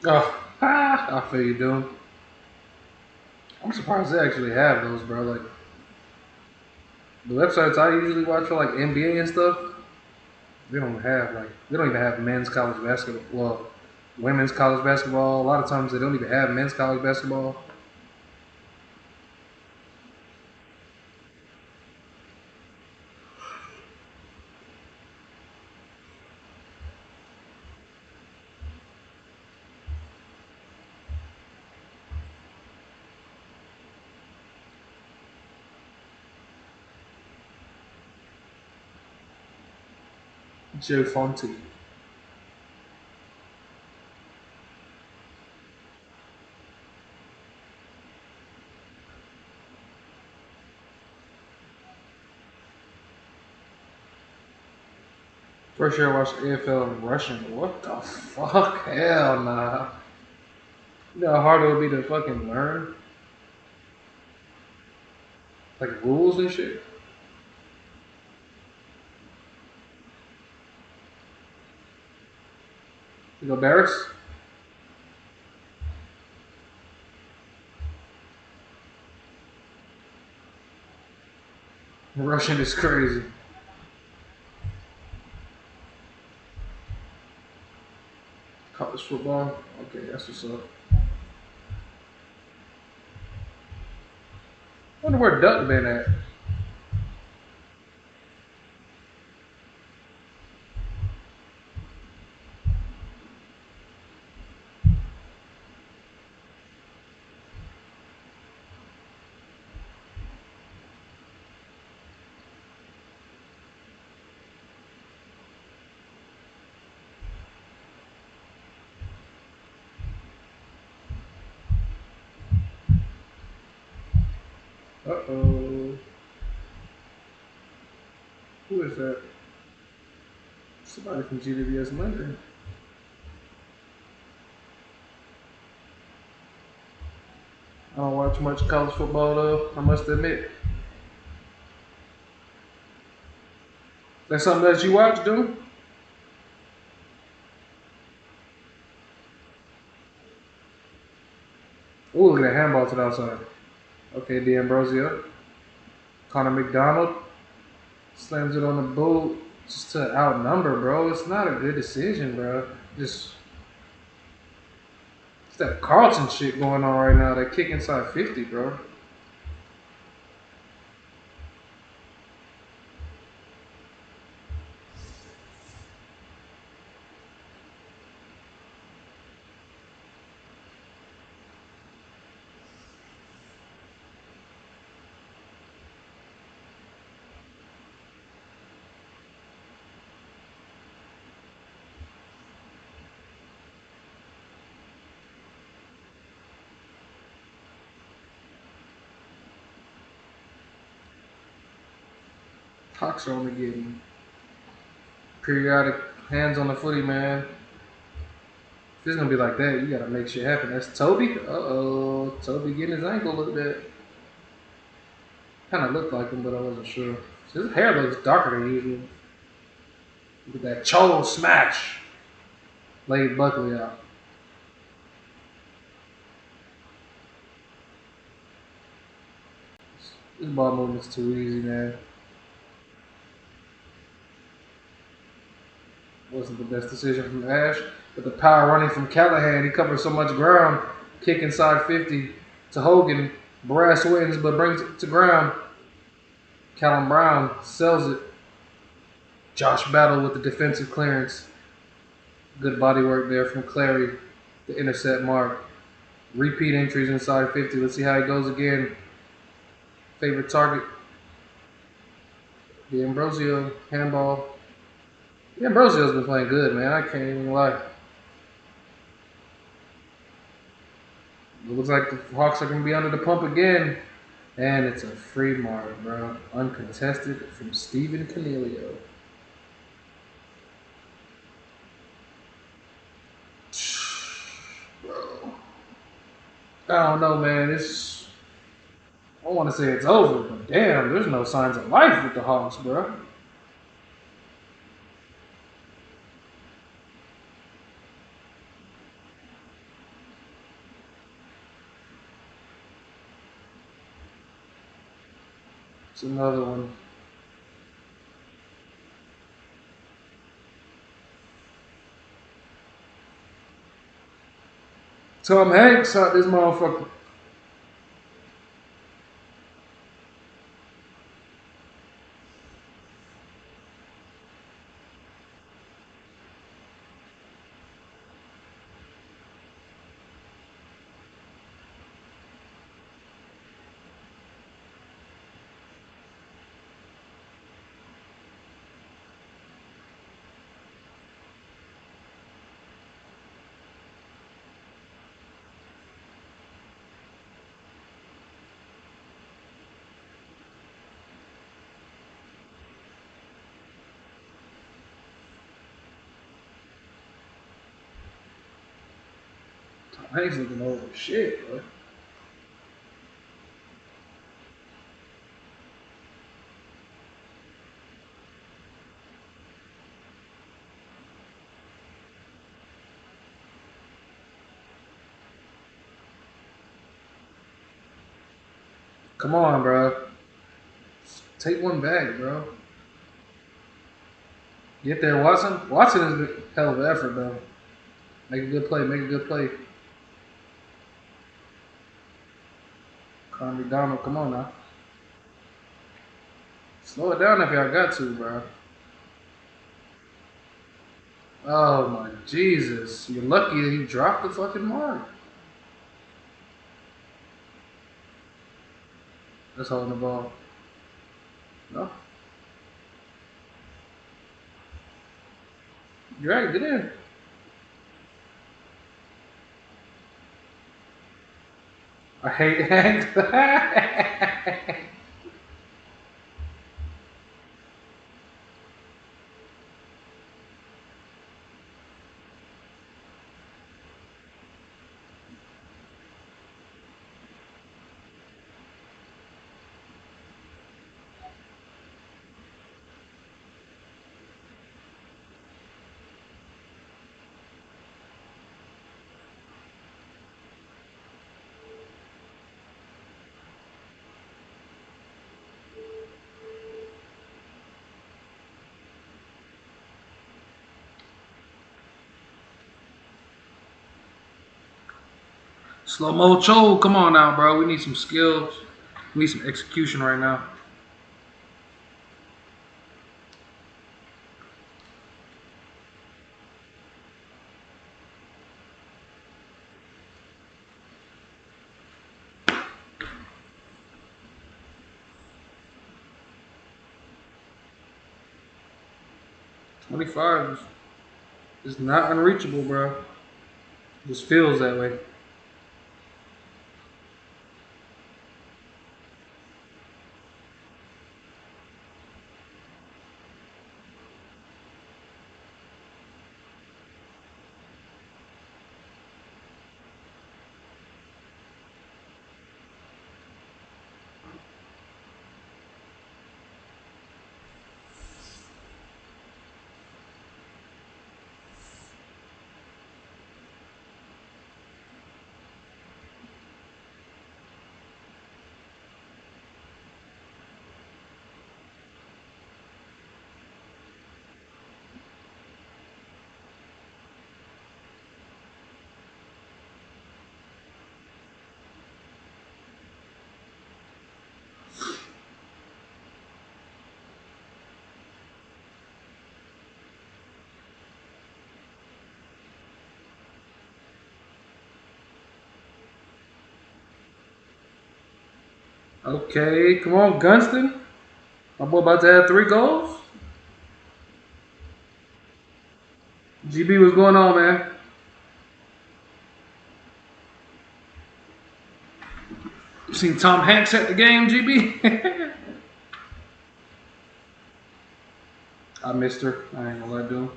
Oh, I feel you, doing. I'm surprised they actually have those, bro. Like the websites I usually watch for, like NBA and stuff, they don't even have men's college basketball. Well, women's college basketball. A lot of times they don't even have men's college basketball. Joe Fonte. First year I watched AFL in Russian. What the fuck? Hell nah. You know how hard it would be to fucking learn? Like rules and shit? You go Barris? Rushing is crazy. College football. Okay, that's what's up. Wonder where Duck been at. Uh-oh. Who is that? Somebody from GWS Monday. I don't watch much college football though, I must admit. That's something that you watch, dude? Ooh, look at that handball to the outside. Okay, D'Ambrosio. Connor McDonald slams it on the boot just to outnumber, bro. It's not a good decision, bro. Just it's that Carlton shit going on right now. That kick inside 50, bro. Hawks are only getting periodic hands on the footy, man. If it's gonna be like that, you gotta make shit happen. That's Toby. Uh-oh. Toby getting his ankle a little bit. Kind of looked like him, but I wasn't sure. His hair looks darker than usual. Look at that Cholo smash. Laid Buckley out. This ball movement's too easy, man. Wasn't the best decision from Ash. But the power running from Callahan, he covers so much ground. Kick inside 50 to Hogan. Brass wins, but brings it to ground. Callum Brown sells it. Josh Battle with the defensive clearance. Good body work there from Clary. The intercept mark. Repeat entries inside 50. Let's see how he goes again. Favorite target. The Ambrosio handball. The Ambrosio's been playing good, man. I can't even lie. It looks like the Hawks are going to be under the pump again. And it's a free mark, bro. Uncontested from Steven Cornelio. Bro. I don't know, man. I want to say it's over, but damn, there's no signs of life with the Hawks, bro. It's another one. Tom Hanks out this motherfucker. Tom Hanks looking old as shit, bro. Come on, bro. Take one back, bro. Get there, Watson. Watson is a hell of an effort, though. Make a good play. Make a good play. Donald, come on now. Slow it down if y'all got to, bro. Oh my Jesus. You're lucky that he dropped the fucking mark. That's holding the ball. No. Dragged it in. I hate Hank. Slow mo Cho, come on now, bro. We need some skills. We need some execution right now. "25 is not unreachable, bro. Just feels that way." Okay, come on, Gunston. My boy about to have 3 goals. GB, what's going on, man? You seen Tom Hanks at the game, GB? I missed her. I ain't gonna lie to him.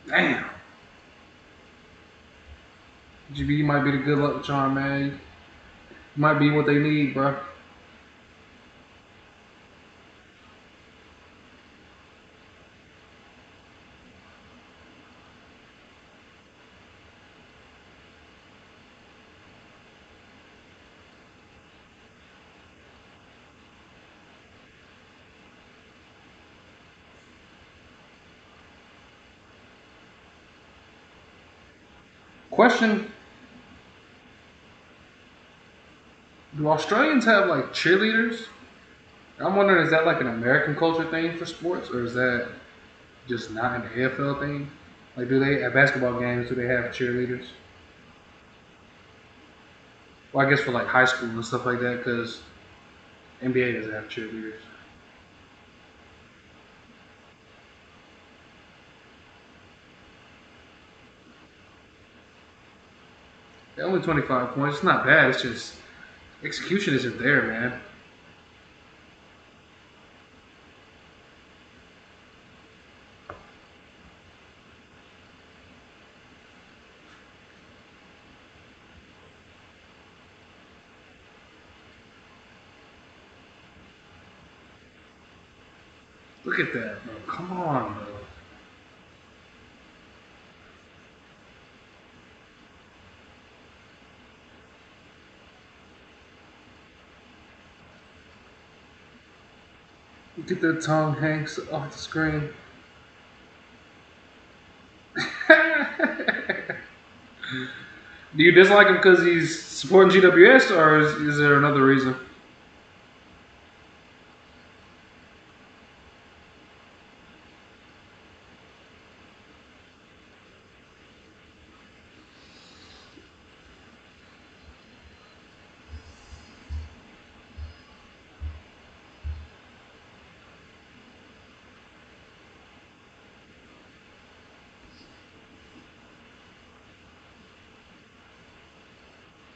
Damn. GB, you might be the good luck charm, man. You might be what they need, bro. Question: do Australians have like cheerleaders? I'm wondering, is that like an American culture thing for sports, or is that just not an AFL thing? Like, do they at basketball games do they have cheerleaders? Well, I guess for like high school and stuff like that, because NBA doesn't have cheerleaders. They're only 25 points. It's not bad. It's just execution isn't there, man. Look at that, bro. Come on, bro. Get that Tom Hanks off the screen. Do you dislike him because he's supporting GWS, or is there another reason?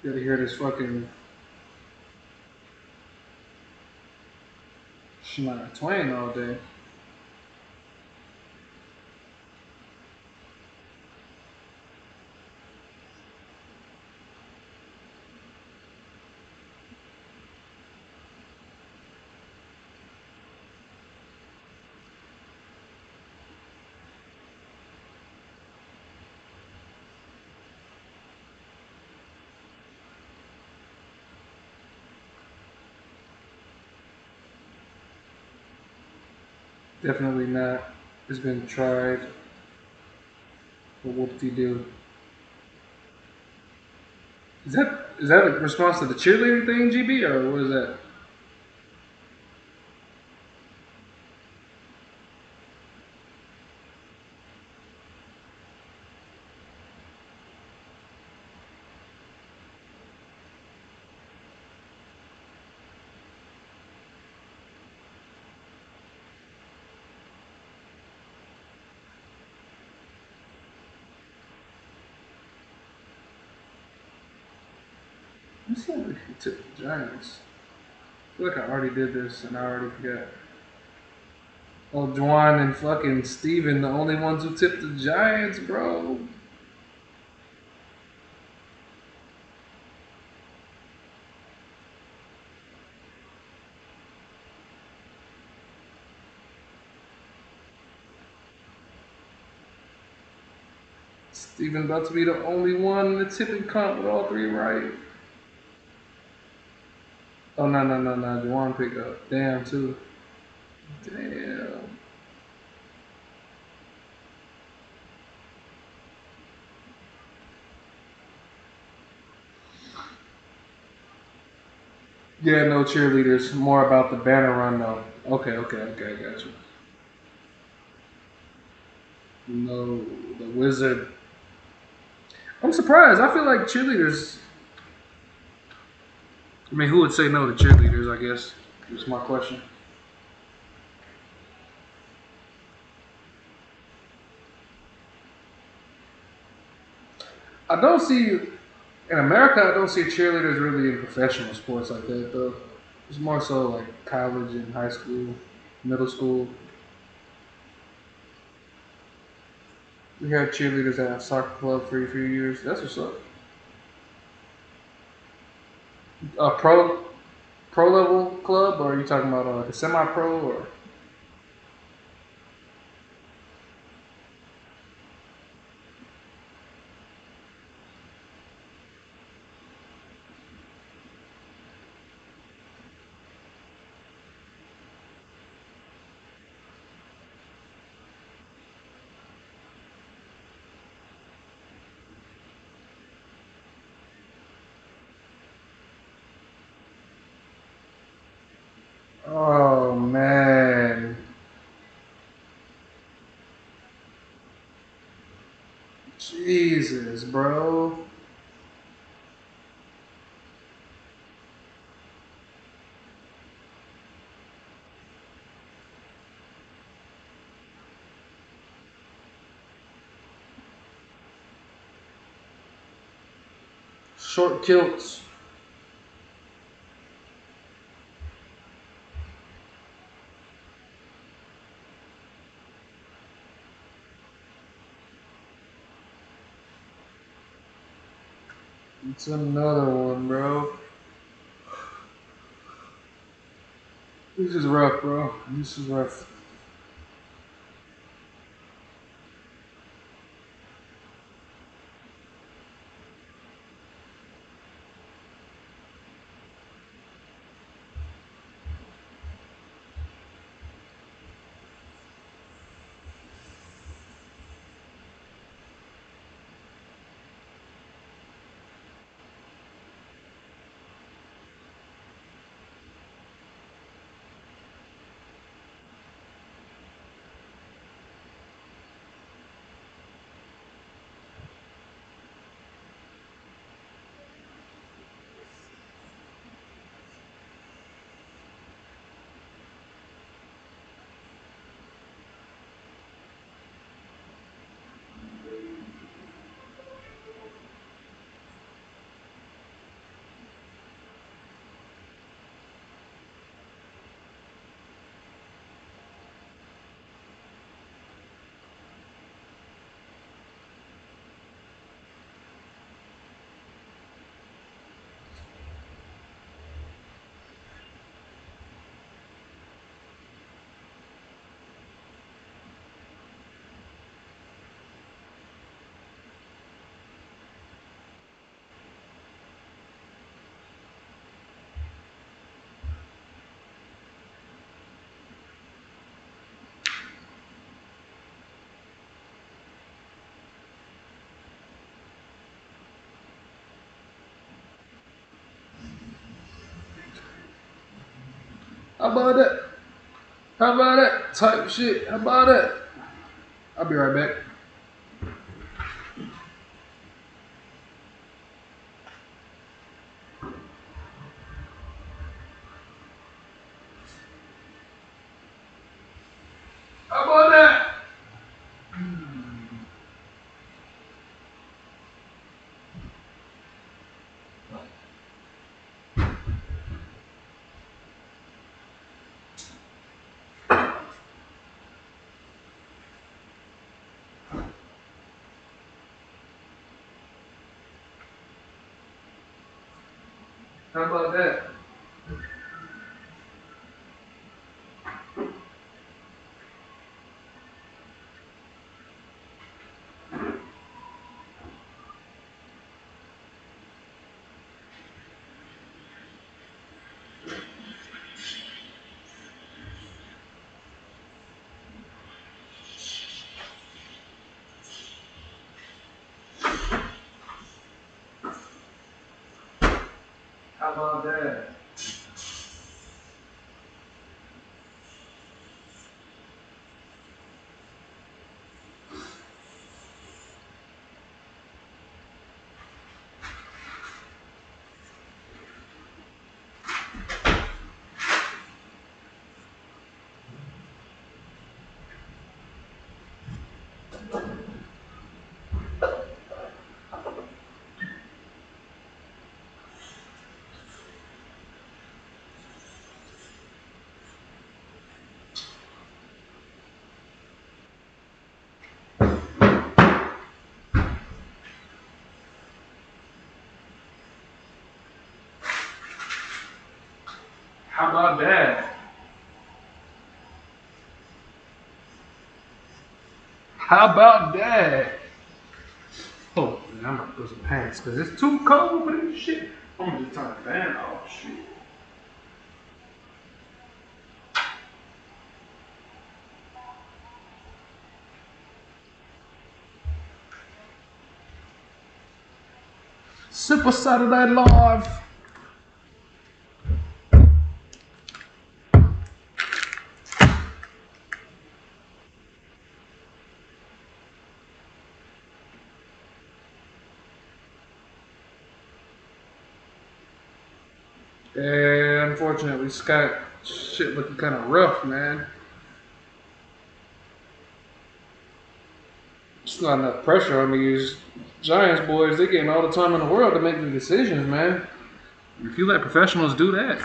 Gotta hear this fucking Shania Twain all day. Definitely not. It's been tried. But whoop-de-doo. Is that a response to the cheerleading thing, GB, or what is that? Let me see how they took the Giants. I feel like I already did this and I already forgot. Oh, Juwan and fucking Steven, the only ones who tipped the Giants, bro. Steven about to be the only one in the tipping comp with all three right. Oh, no. Juwan picked up. Damn, too. Damn. Yeah, no cheerleaders. More about the banner run, though. Okay, I got you. No, the Wizard. I'm surprised. I feel like cheerleaders. I mean, who would say no to cheerleaders, I guess? Is my question. I don't see, in America, I don't see cheerleaders really in professional sports like that, though. It's more so like college and high school, middle school. We had cheerleaders at a soccer club for a few years. That's what's up. A pro level club, or are you talking about like a semi pro or? Oh man, Jesus, bro. Short kilts. It's another one, bro. This is rough, bro. This is rough. How about that? How about that? Type shit. How about that? I'll be right back. How about that? How about that? How about that? How about that? How about that? Oh, man, I'm gonna put some pants because it's too cold for this shit. I'm gonna just turn the fan off. Shit. Super Saturday Live. Yeah, unfortunately, Scott, shit looking kind of rough, man. It's not enough pressure on these Giants boys. They getting all the time in the world to make the decisions, man. If you let professionals do that,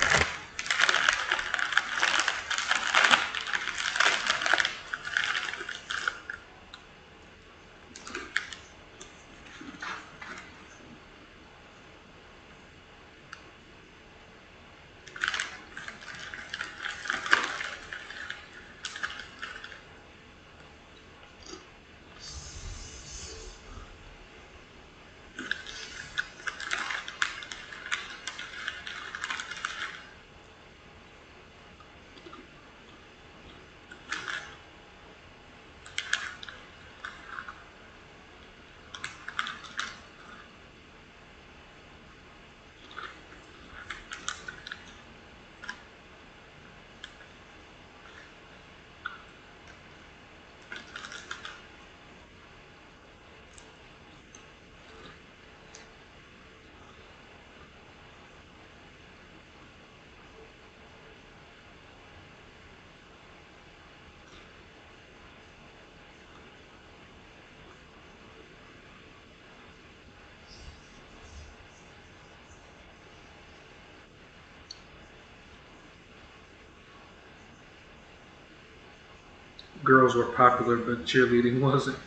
girls were popular, but cheerleading wasn't.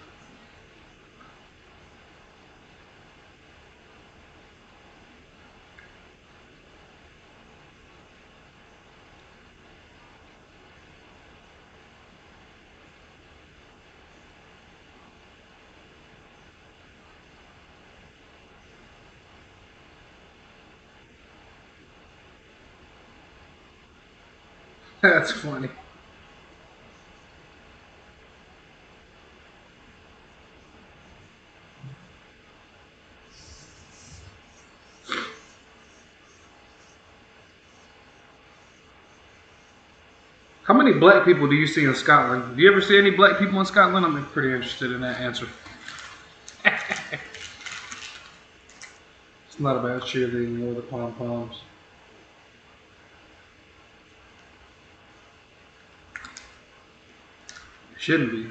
That's funny. How many black people do you see in Scotland? Do you ever see any black people in Scotland? I'm pretty interested in that answer. It's not about cheerleading or the pom-poms. It shouldn't be.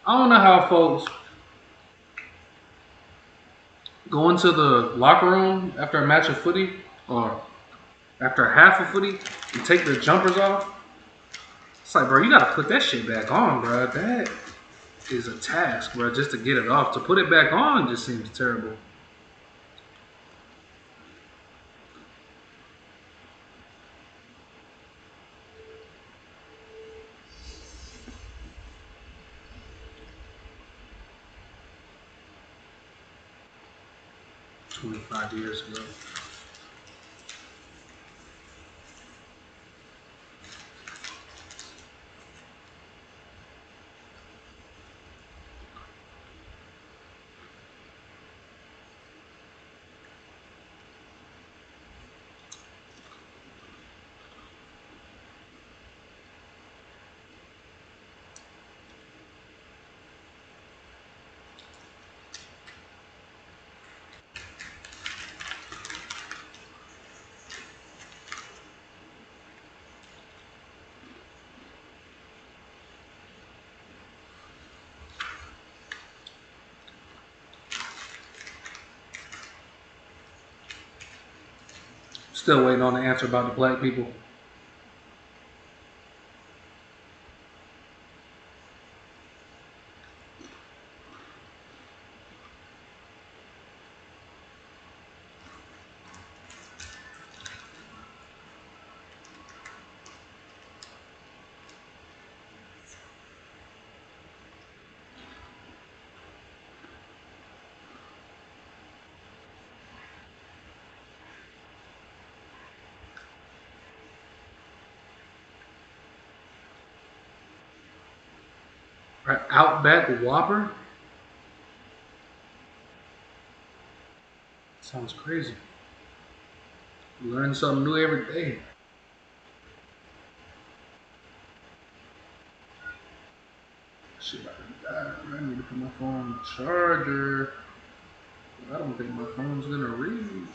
I don't know how folks go into the locker room after a match of footy or after a half of footy and take their jumpers off. It's like, bro, you gotta put that shit back on, bro. That is a task, bro, just to get it off. To put it back on just seems terrible. $25 ago. Still waiting on the answer about the black people. Right, Outback Whopper? Sounds crazy. Learn something new every day. Shit about to die. I need to put my phone on the charger. I don't think my phone's gonna reach.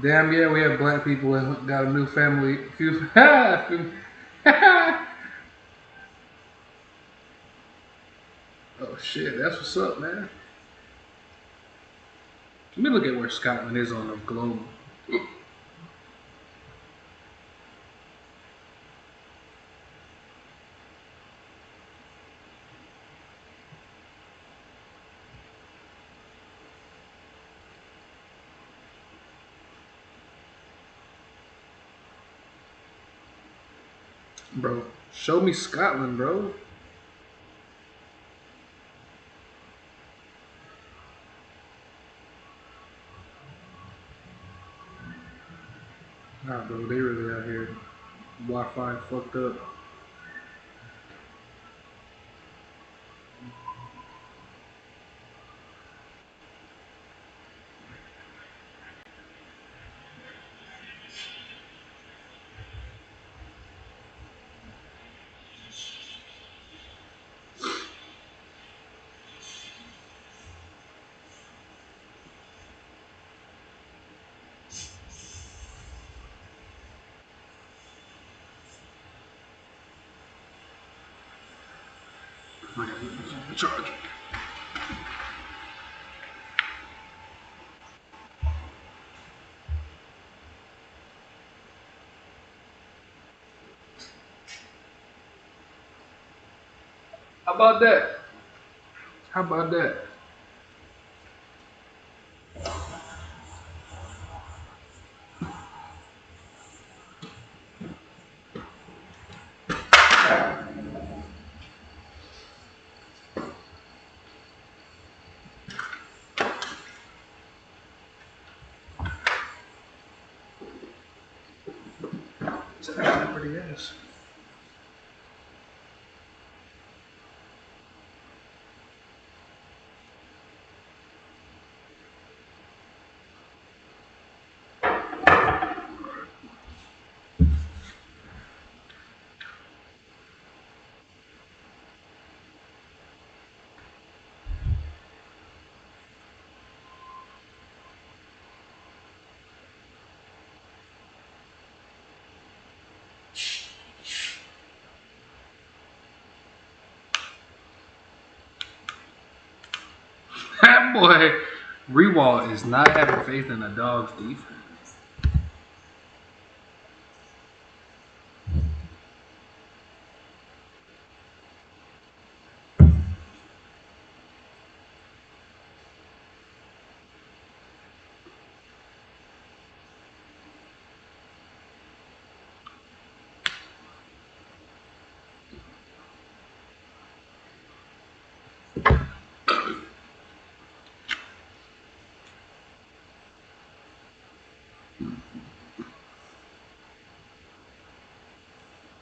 Damn, yeah, we have black people that got a new family. Oh shit, that's what's up, man. Let me look at where Scotland is on the globe. Bro, show me Scotland, bro. Nah, bro, they really out here. Wi-Fi fucked up. I gotta use the charger. How about that? How about that? It's actually pretty ass. boy Rewalt is not having faith in the Dogs defense.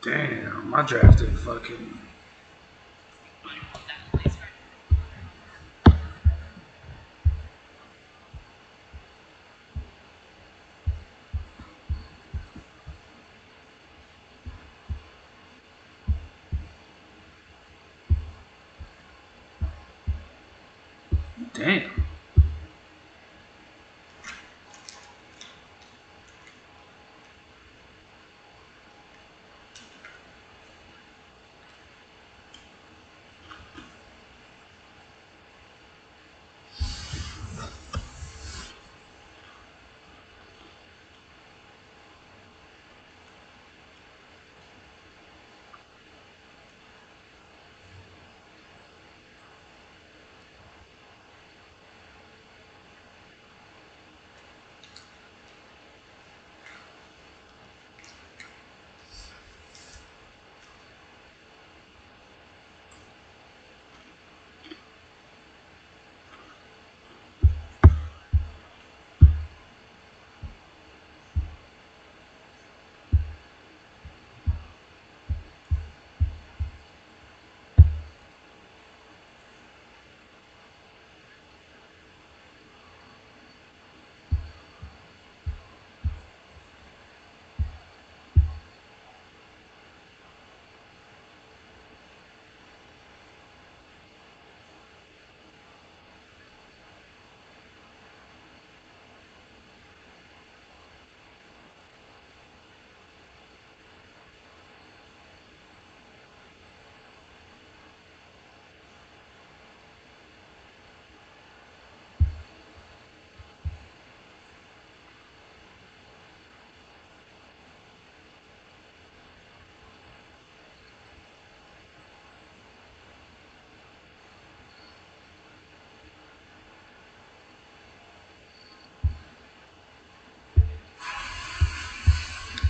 Damn, I drafted fucking. Damn.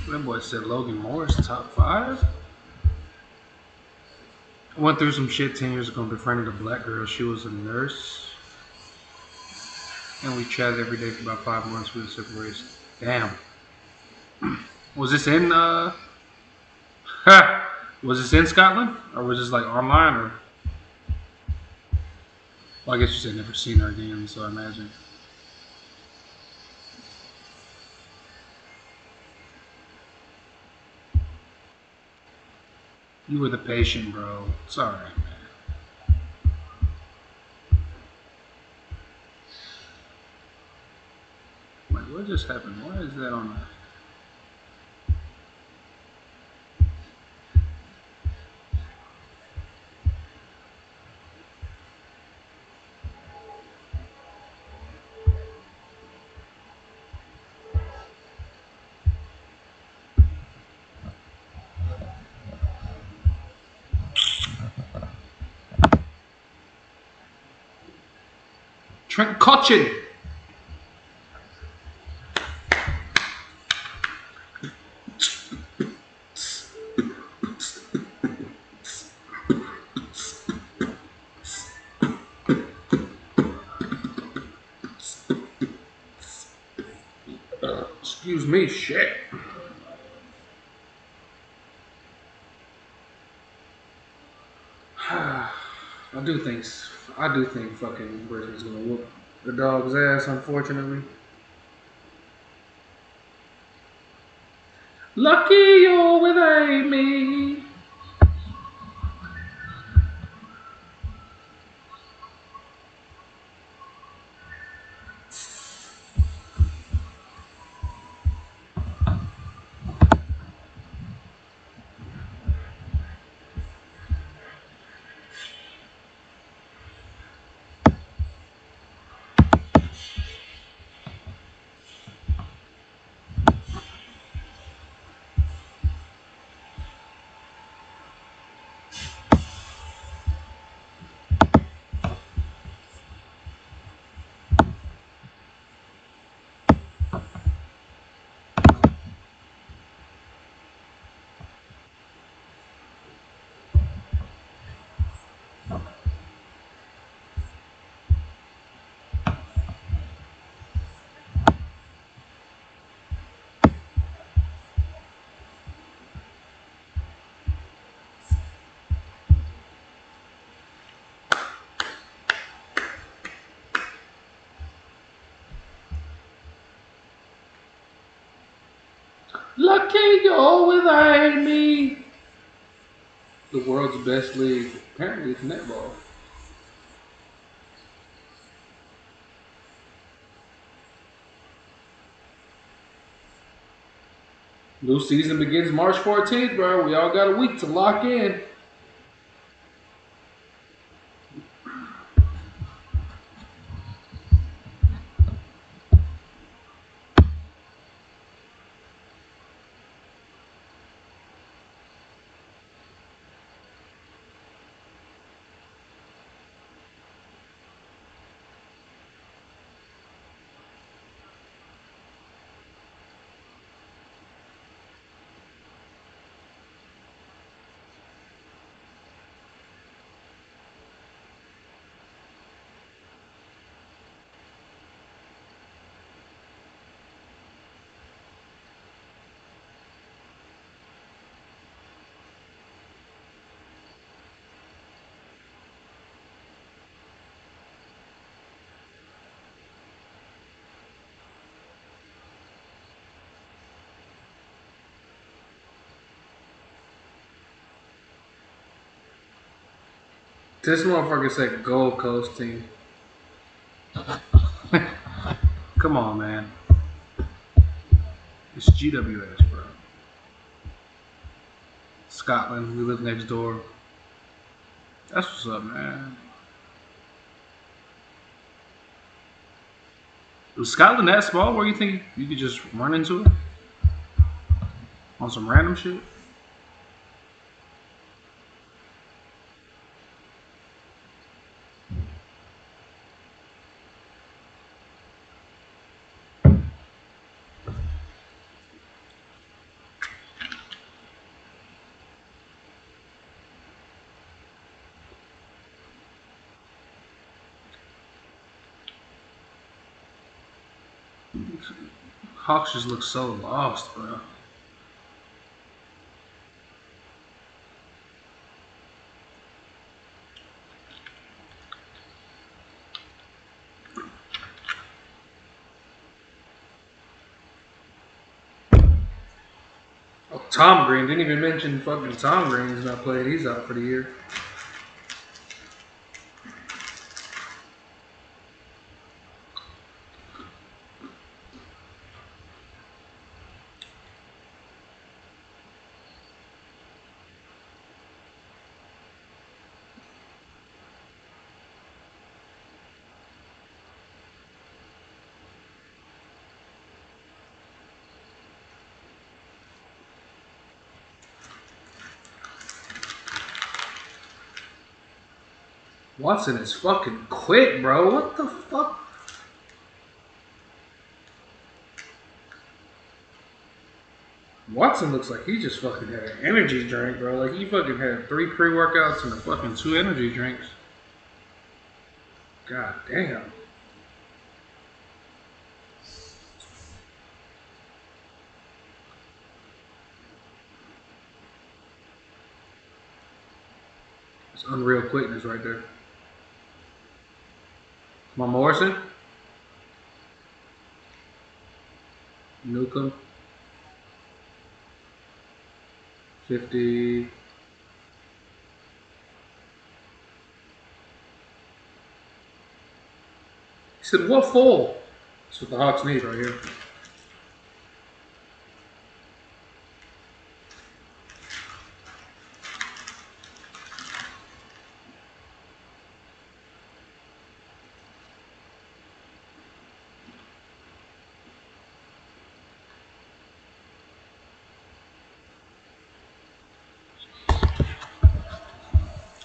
That boy said Logan Morris top 5. I went through some shit 10 years ago, befriended a black girl. She was a nurse. And we chatted every day for about 5 months. We were separated. Damn. Was this in was this in Scotland? Or was this like online or well, I guess you said never seen her again, so I imagine. You were the patient, bro. It's alright, man. Wait, what just happened? Why is that on the Trent Cotchin? Excuse me, shit. I do think fucking Brisbane's gonna whoop the Dogs' ass, unfortunately. Lucky you're with Amy. Lucky you're with Amy. The world's best league. Apparently, it's netball. New season begins March 14th, bro. We all got a week to lock in. This motherfucker said Gold Coast team. Come on, man. It's GWS, bro. Scotland. We live next door. That's what's up, man. Was Scotland that small where you think you could just run into it? On some random shit? Hawks just look so lost, bro. Oh, Tom Green. Didn't even mention fucking Tom Green's not playing. He's out for the year. Watson is fucking quick, bro. What the fuck? Watson looks like he just fucking had an energy drink, bro. Like he fucking had 3 pre-workouts and a fucking 2 energy drinks. God damn. It's unreal quickness right there. Come on, Morrison. Newcomb. 50. He said, what for? That's what the Hawks need right here.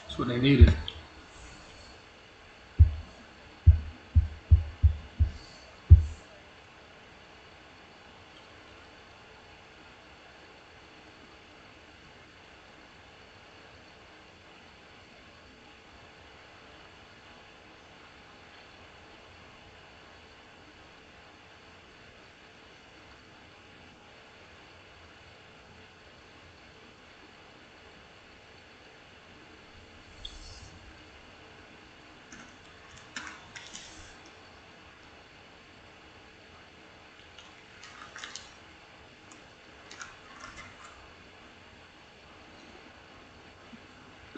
That's what they needed.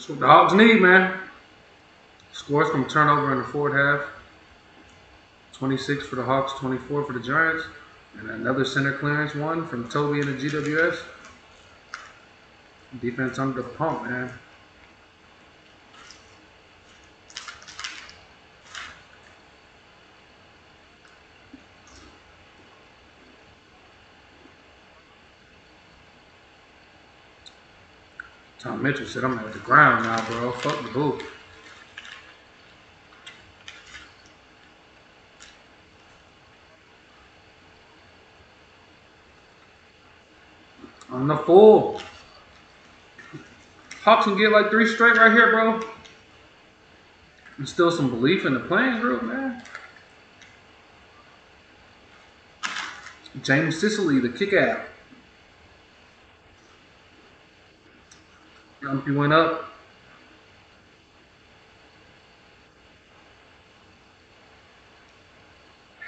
That's what the Hawks need, man. Scores from turnover in the fourth half. 26 for the Hawks, 24 for the Giants. And another center clearance one from Toby in the GWS. Defense under the pump, man. Tom Mitchell said, I'm at the ground now, bro. Fuck the hoop. On the full. Hawks can get like 3 straight right here, bro. And still some belief in the playing group, man. James Sicily, the kick out. He went up.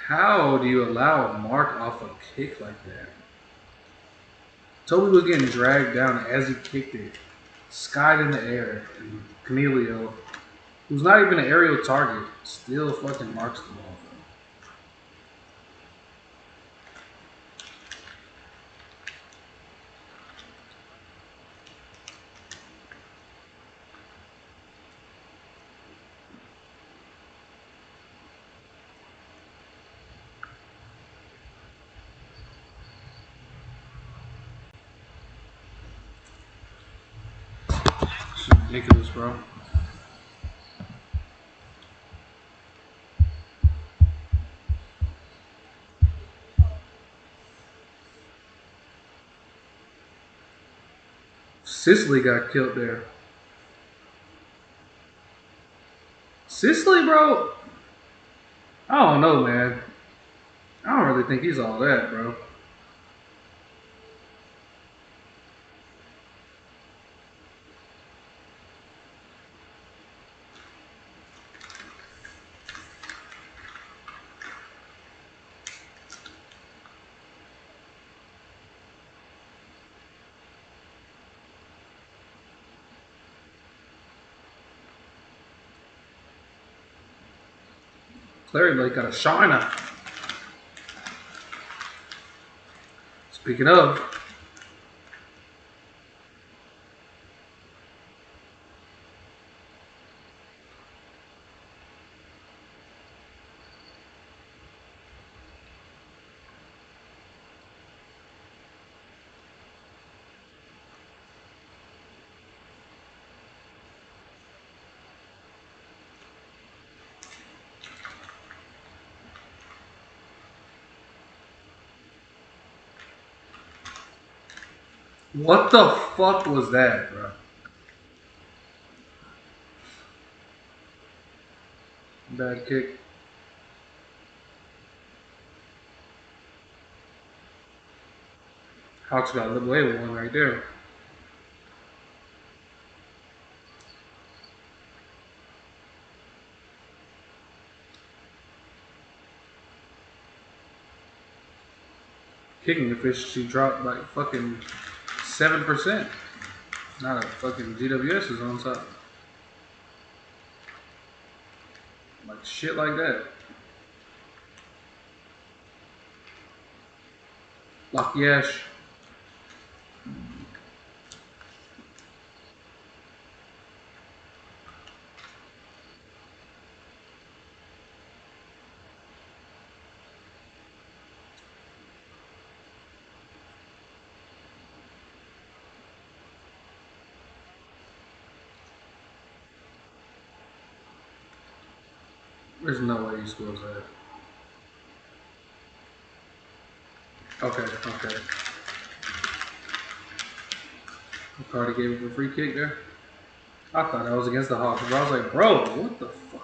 How do you allow a mark off a kick like that? Toby was getting dragged down as he kicked it. Skied in the air. And Cornelio, who's not even an aerial target, still fucking marks the ball. It's ridiculous, bro. Sicily got killed there. Sicily, bro. I don't know, man. I don't really think he's all that, bro. Clary Lake got a shiner. Speaking of, what the fuck was that, bro? Bad kick. Hawks got away with one right there. Kicking efficiency dropped like fucking 7%. Not a fucking GWS is on top. Like shit like that. Lakiash. There's no way he scores that. Okay. McCarty gave him a free kick there. I thought that was against the Hawks, but I was like, bro, what the fuck?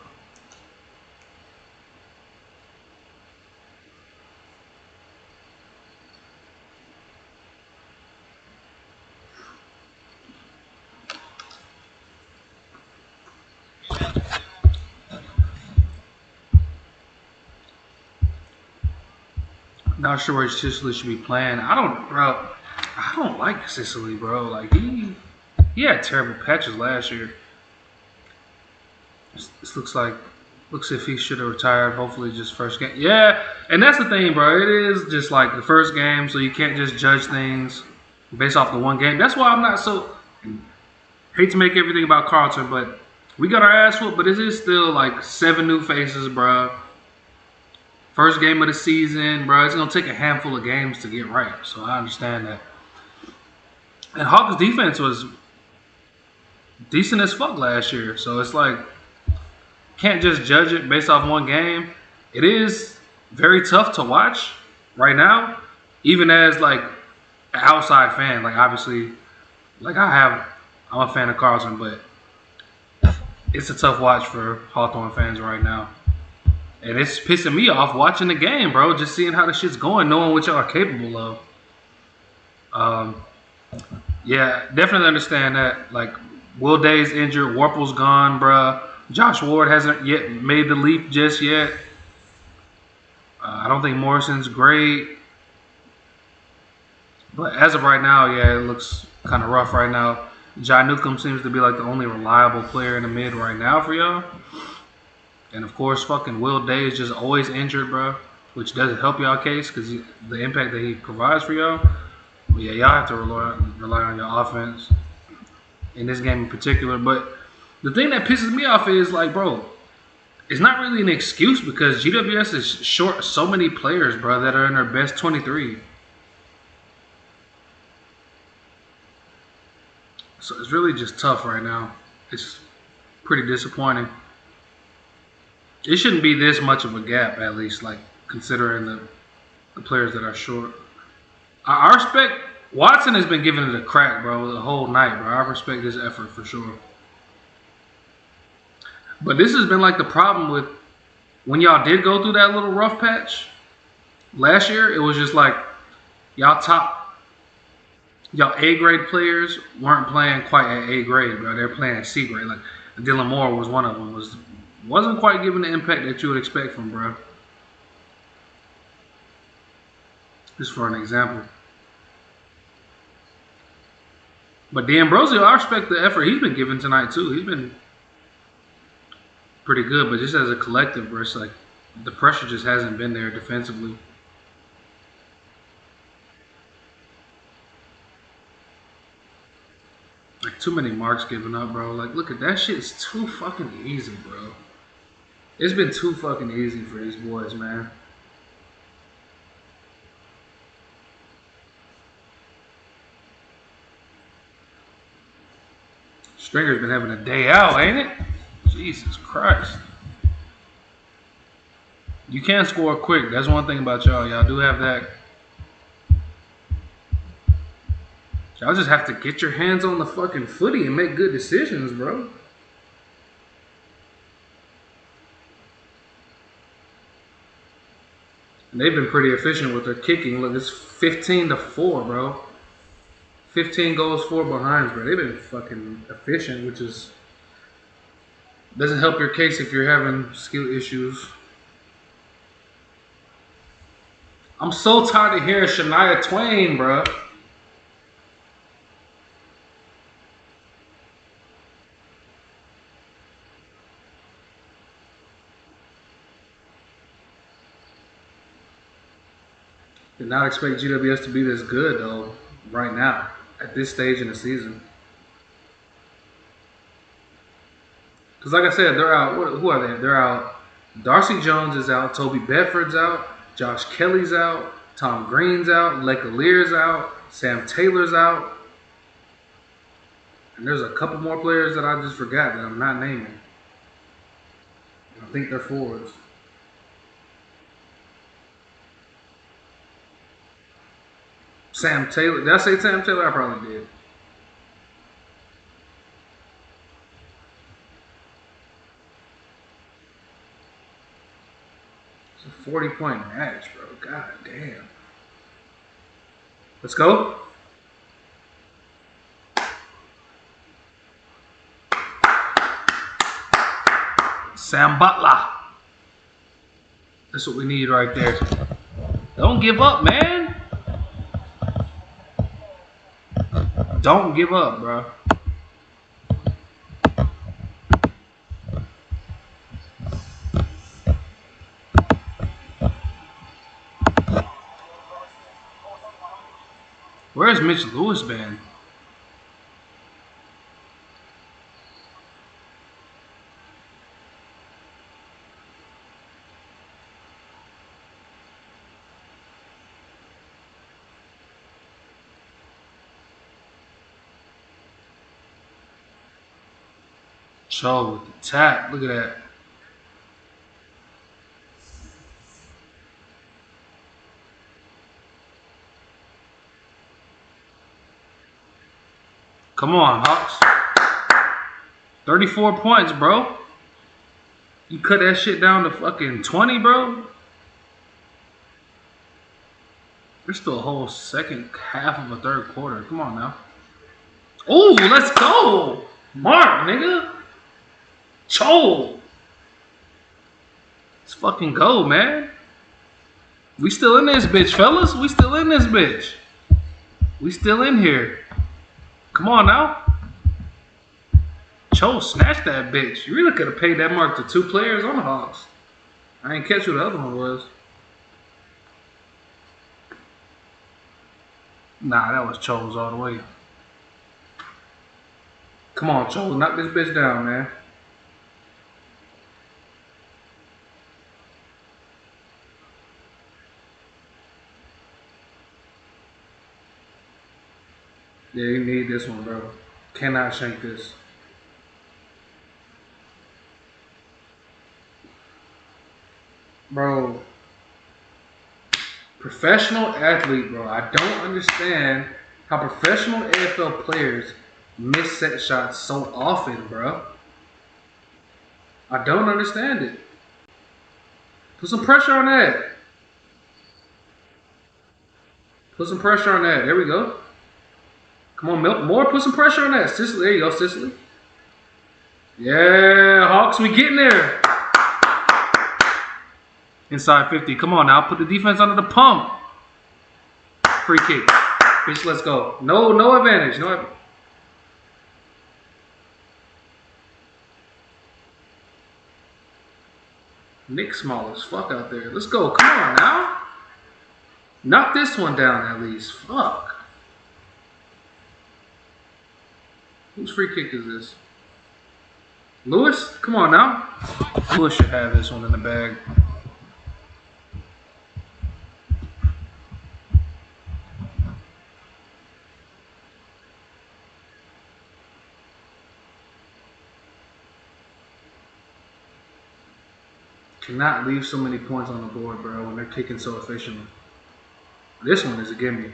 Not sure where Sicily should be playing. I don't like Sicily, bro. Like he had terrible patches last year. This looks if he should have retired. Hopefully, just first game. Yeah, and that's the thing, bro. It is just like the first game, so you can't just judge things based off the one game. That's why I'm not so hate to make everything about Carlton, but we got our ass whooped. But it is still like 7 new faces, bro. First game of the season, bro. It's gonna take a handful of games to get right, so I understand that. And Hawks' defense was decent as fuck last year, so it's like can't just judge it based off one game. It is very tough to watch right now, even as like an outside fan. Like obviously, like I'm a fan of Carlton, but it's a tough watch for Hawthorne fans right now. And it's pissing me off watching the game, bro. Just seeing how the shit's going, knowing what y'all are capable of. Yeah, definitely understand that. Like, Will Day's injured, Warple's gone, bro. Josh Ward hasn't yet made the leap just yet. I don't think Morrison's great. But as of right now, yeah, it looks kind of rough right now. Jai Newcomb seems to be like the only reliable player in the mid right now for y'all. And of course, fucking Will Day is just always injured, bro, which doesn't help y'all case because the impact that he provides for y'all. But yeah, y'all have to rely on your offense in this game in particular. But the thing that pisses me off is like, bro, it's not really an excuse because GWS is short so many players, bro, that are in their best 23. So it's really just tough right now. It's pretty disappointing. It shouldn't be this much of a gap, at least, like considering the players that are short. I respect Watson has been giving it a crack, bro, the whole night, bro. I respect his effort for sure. But this has been like the problem with when y'all did go through that little rough patch last year. It was just like y'all A grade players weren't playing quite at A grade, bro. They're playing at C grade. Like Dylan Moore was one of them. Wasn't quite giving the impact that you would expect from, bro. Just for an example. But D'Ambrosio, I respect the effort he's been giving tonight too. He's been pretty good, but just as a collective, bro, it's like the pressure just hasn't been there defensively. Like too many marks given up, bro. Like look at that shit. It's too fucking easy, bro. It's been too fucking easy for these boys, man. Stringer's been having a day out, ain't it? Jesus Christ. You can score quick. That's one thing about y'all. Y'all do have that. Y'all just have to get your hands on the fucking footy and make good decisions, bro. And they've been pretty efficient with their kicking. Look, it's 15-4, bro. 15 goals, 4 behinds, bro. They've been fucking efficient, which is doesn't help your case if you're having skill issues. I'm so tired of hearing Shania Twain, bro. Did not expect GWS to be this good, though, right now, at this stage in the season. Because, like I said, they're out. Who are they? They're out. Darcy Jones is out. Toby Bedford's out. Josh Kelly's out. Tom Green's out. Lecolier's out. Sam Taylor's out. And there's a couple more players that I just forgot that I'm not naming. I think they're forwards. Sam Taylor. Did I say Sam Taylor? I probably did. It's a 40-point match, bro. God damn. Let's go. Sam Butler. That's what we need right there. Don't give up, man. Don't give up, bro. Where's Mitch Lewis been? Cho with the tap. Look at that. Come on, Hawks. 34 points, bro. You cut that shit down to fucking 20, bro. There's still a whole second half of a third quarter. Come on now. Oh, let's go. Mark, nigga. Cho. Let's fucking go, man. We still in this bitch, fellas. We still in this bitch. We still in here. Come on now. Cho snatched that bitch. You really could have paid that mark to 2 players on the Hawks. I ain't catch who the other one was. Nah, that was Cho's all the way. Come on, Cho. Knock this bitch down, man. Yeah, you need this one, bro. Cannot shank this. Bro. Professional athlete, bro. I don't understand how professional AFL players miss set shots so often, bro. I don't understand it. Put some pressure on that. Put some pressure on that. There we go. Come on, Milk. More. Put some pressure on that. Sicily. There you go, Sicily. Yeah, Hawks, we getting there. Inside 50. Come on now. Put the defense under the pump. Free kick. Bitch, let's go. No advantage. No. Nick small as fuck out there. Let's go. Come on now. Knock this one down at least. Fuck. Whose free kick is this? Lewis? Come on now. Lewis should have this one in the bag. Cannot leave so many points on the board, bro, when they're kicking so efficiently. This one is a gimme.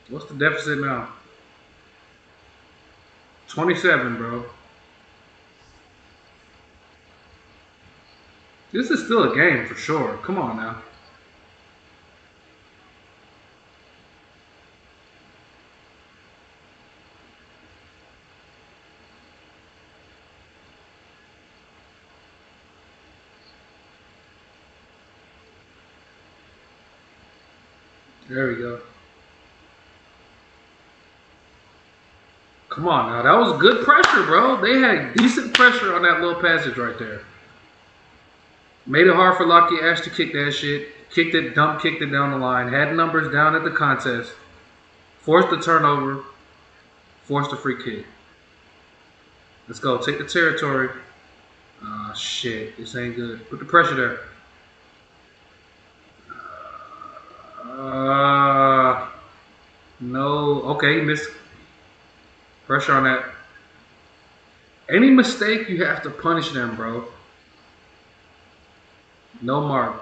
What's the deficit now? 27, bro. This is still a game for sure. Come on now. There we go. Come on now. That was good pressure, bro. They had decent pressure on that little passage right there. Made it hard for Lockie Ash to kick that shit. Kicked it down the line. Had numbers down at the contest. Forced the turnover. Forced the free kick. Let's go. Take the territory. Ah, shit. This ain't good. Put the pressure there. No. Okay, missed. Pressure on that. Any mistake, you have to punish them, bro. No mark.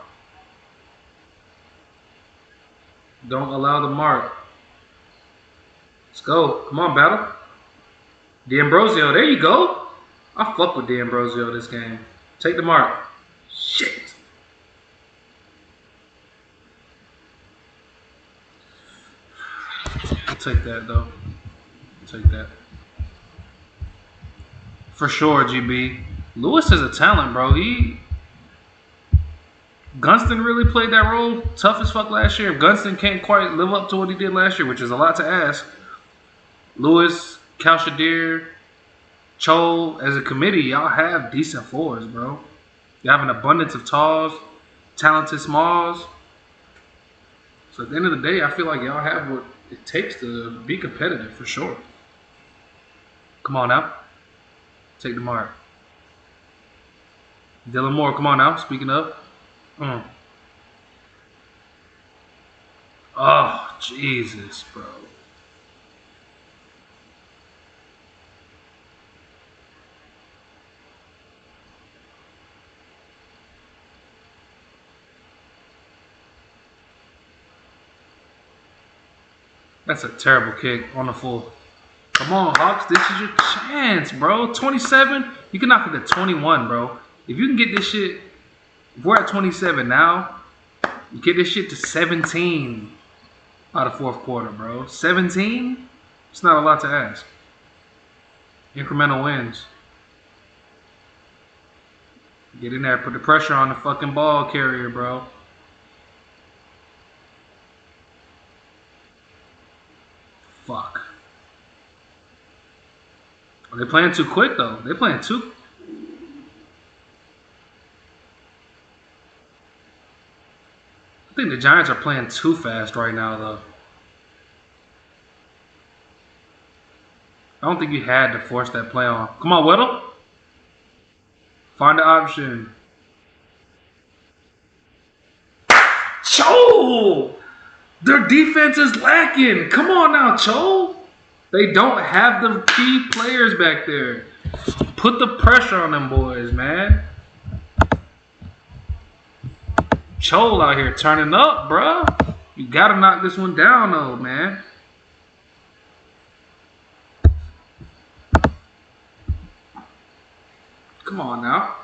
Don't allow the mark. Let's go. Come on, battle. D'Ambrosio. There you go. I fuck with D'Ambrosio this game. Take the mark. Shit. I'll take that, though. Take that. For sure, GB. Lewis is a talent, bro. Gunston really played that role tough as fuck last year. If Gunston can't quite live up to what he did last year, which is a lot to ask, Lewis, Calshadir, Cho, as a committee, y'all have decent fours, bro. You have an abundance of talls, talented smalls. So at the end of the day, I feel like y'all have what it takes to be competitive for sure. Come on now. Take the mark. Dylan Moore, come on now. Speaking of. Oh, Jesus, bro. That's a terrible kick on the full. Come on, Hawks. This is your chance, bro. 27. You can knock it to 21, bro. If you can get this shit, if we're at 27 now, you get this shit to 17 out of fourth quarter, bro. 17? It's not a lot to ask. Incremental wins. Get in there. Put the pressure on the fucking ball carrier, bro. Fuck. Are they playing too quick, though? They playing too... I think the Giants are playing too fast right now, though. I don't think you had to force that play on. Come on, Whittle. Find the option. Cho! Their defense is lacking. Come on now, Cho. They don't have the key players back there. Put the pressure on them boys, man. Cho out here turning up, bruh. You gotta knock this one down, though, man. Come on now.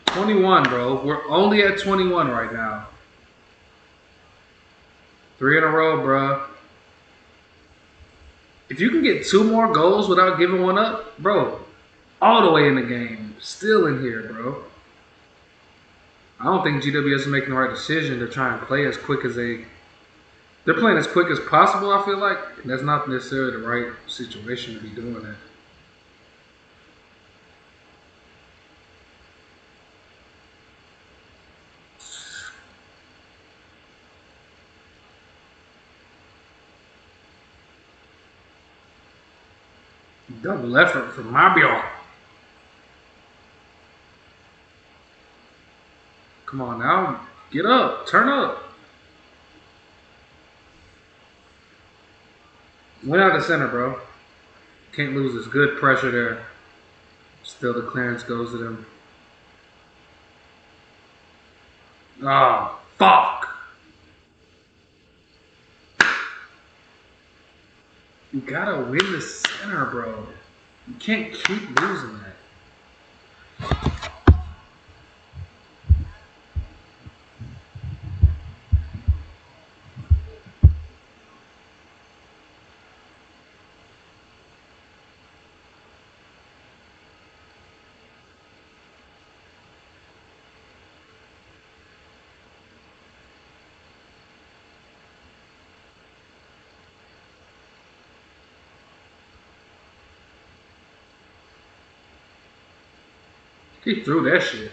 $21, bro. We're only at 21 right now. 3 in a row, bro. If you can get 2 more goals without giving one up, bro, all the way in the game. Still in here, bro. I don't think GWS is making the right decision to try and play as quick as they're playing as quick as possible, I feel like. And that's not necessarily the right situation to be doing that. Double effort from Mabio. Come on now. Get up. Turn up. Went out of center, bro. Can't lose this. Good pressure there. Still the clearance goes to them. Oh, fuck. You gotta win the center, bro. You can't keep losing that. He threw that shit.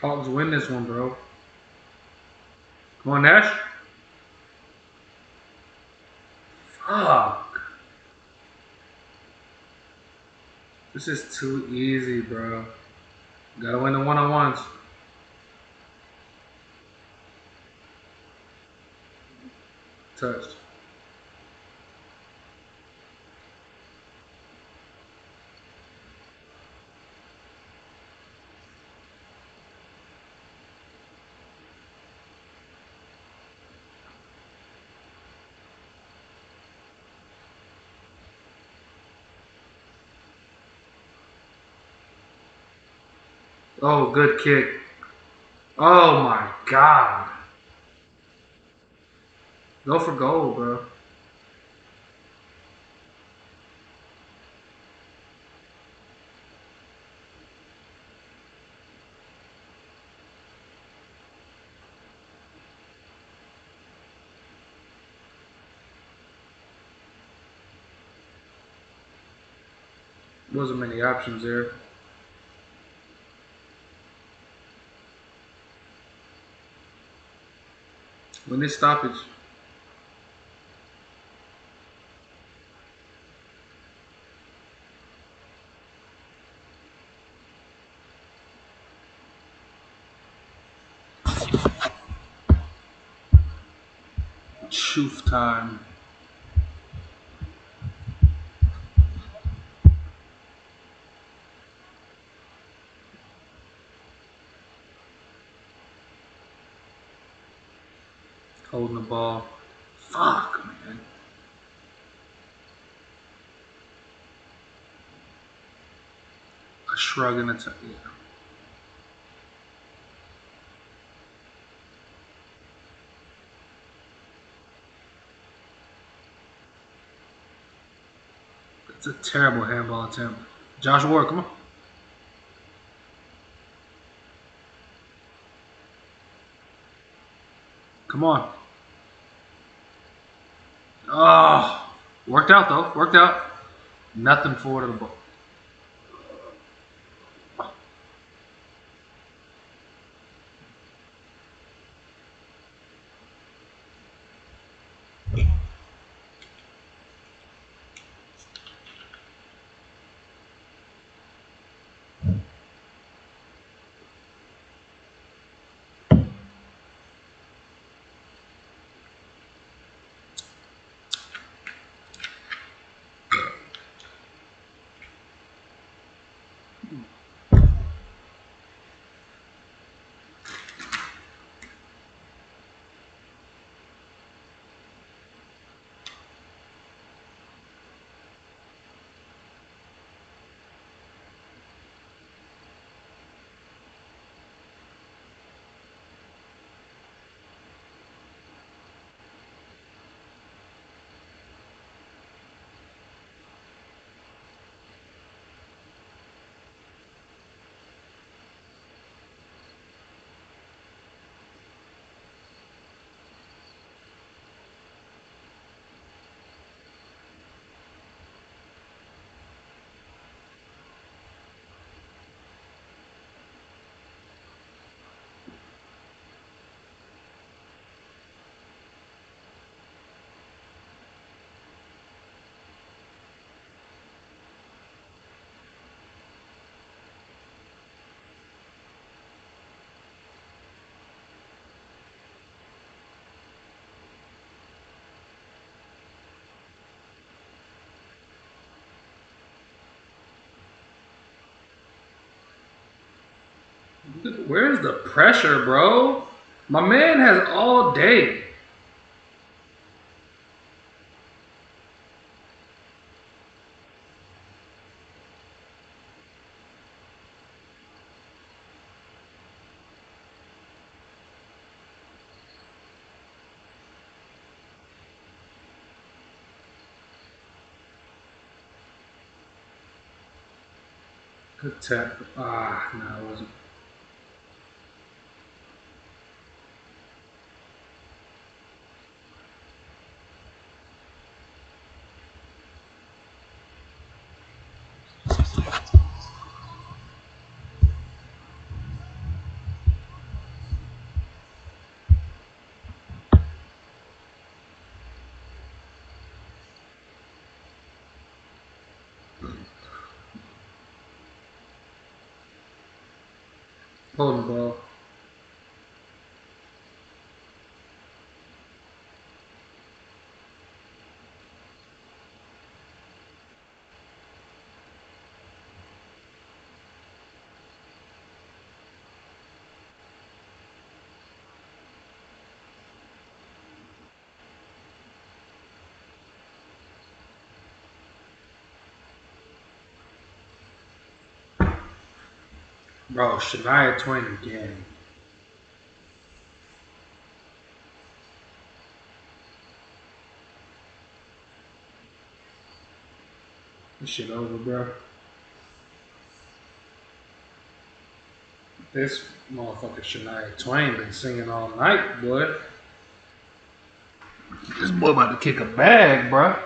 Hawks win this one, bro. Come on, Nash. Fuck. This is too easy, bro. Gotta win the one-on-ones. Touched. Oh, good kick. Oh my God. Go for goal, bro. Wasn't many options there. When this stoppage. Shoof time. Holding the ball. Fuck, man. A shrug and a yeah. It's a terrible handball attempt. Josh Ward, come on. Come on. Oh, worked out though. Worked out. Nothing forward of the ball. Where's the pressure, bro? My man has all day. Good tap. Ah, no, it wasn't. Holding the ball. Bro, Shania Twain again. This shit over, bro. This motherfucker Shania Twain been singing all night, boy. This boy about to kick a bag, bro.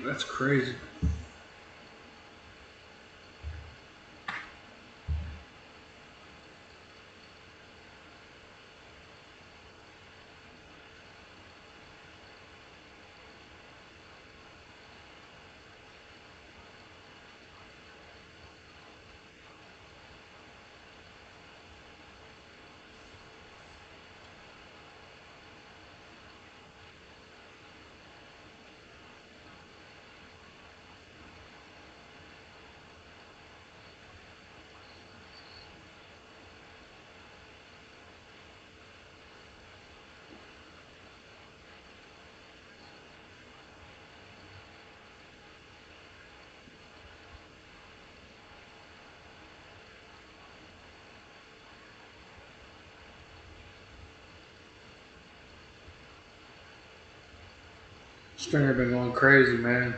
That's crazy. Stringer been going crazy, man.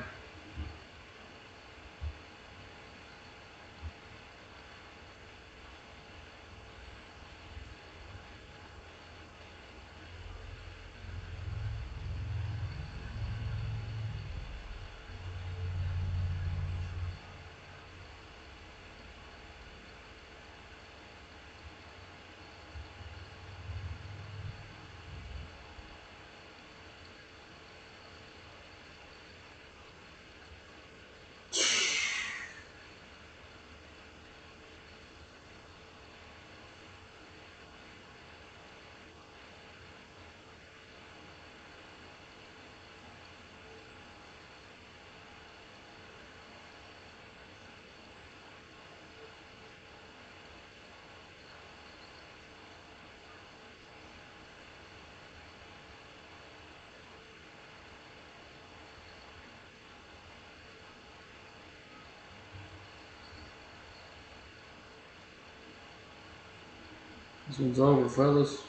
This one's over, fellas.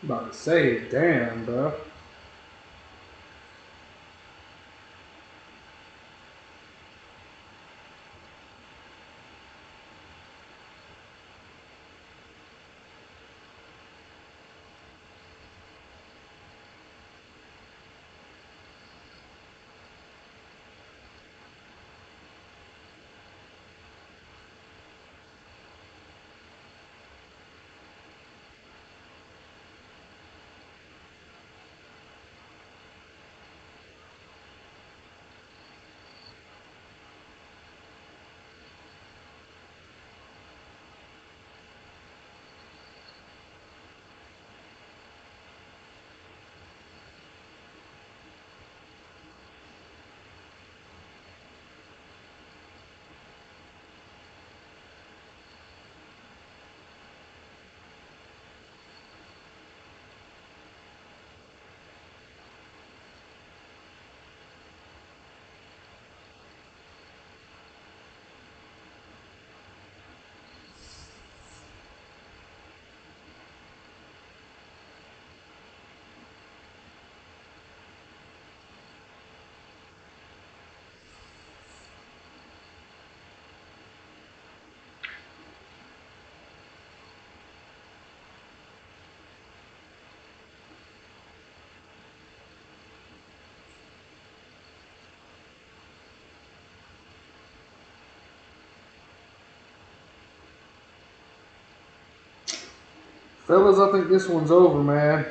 About to say, damn, bro. Fellas, I think this one's over, man.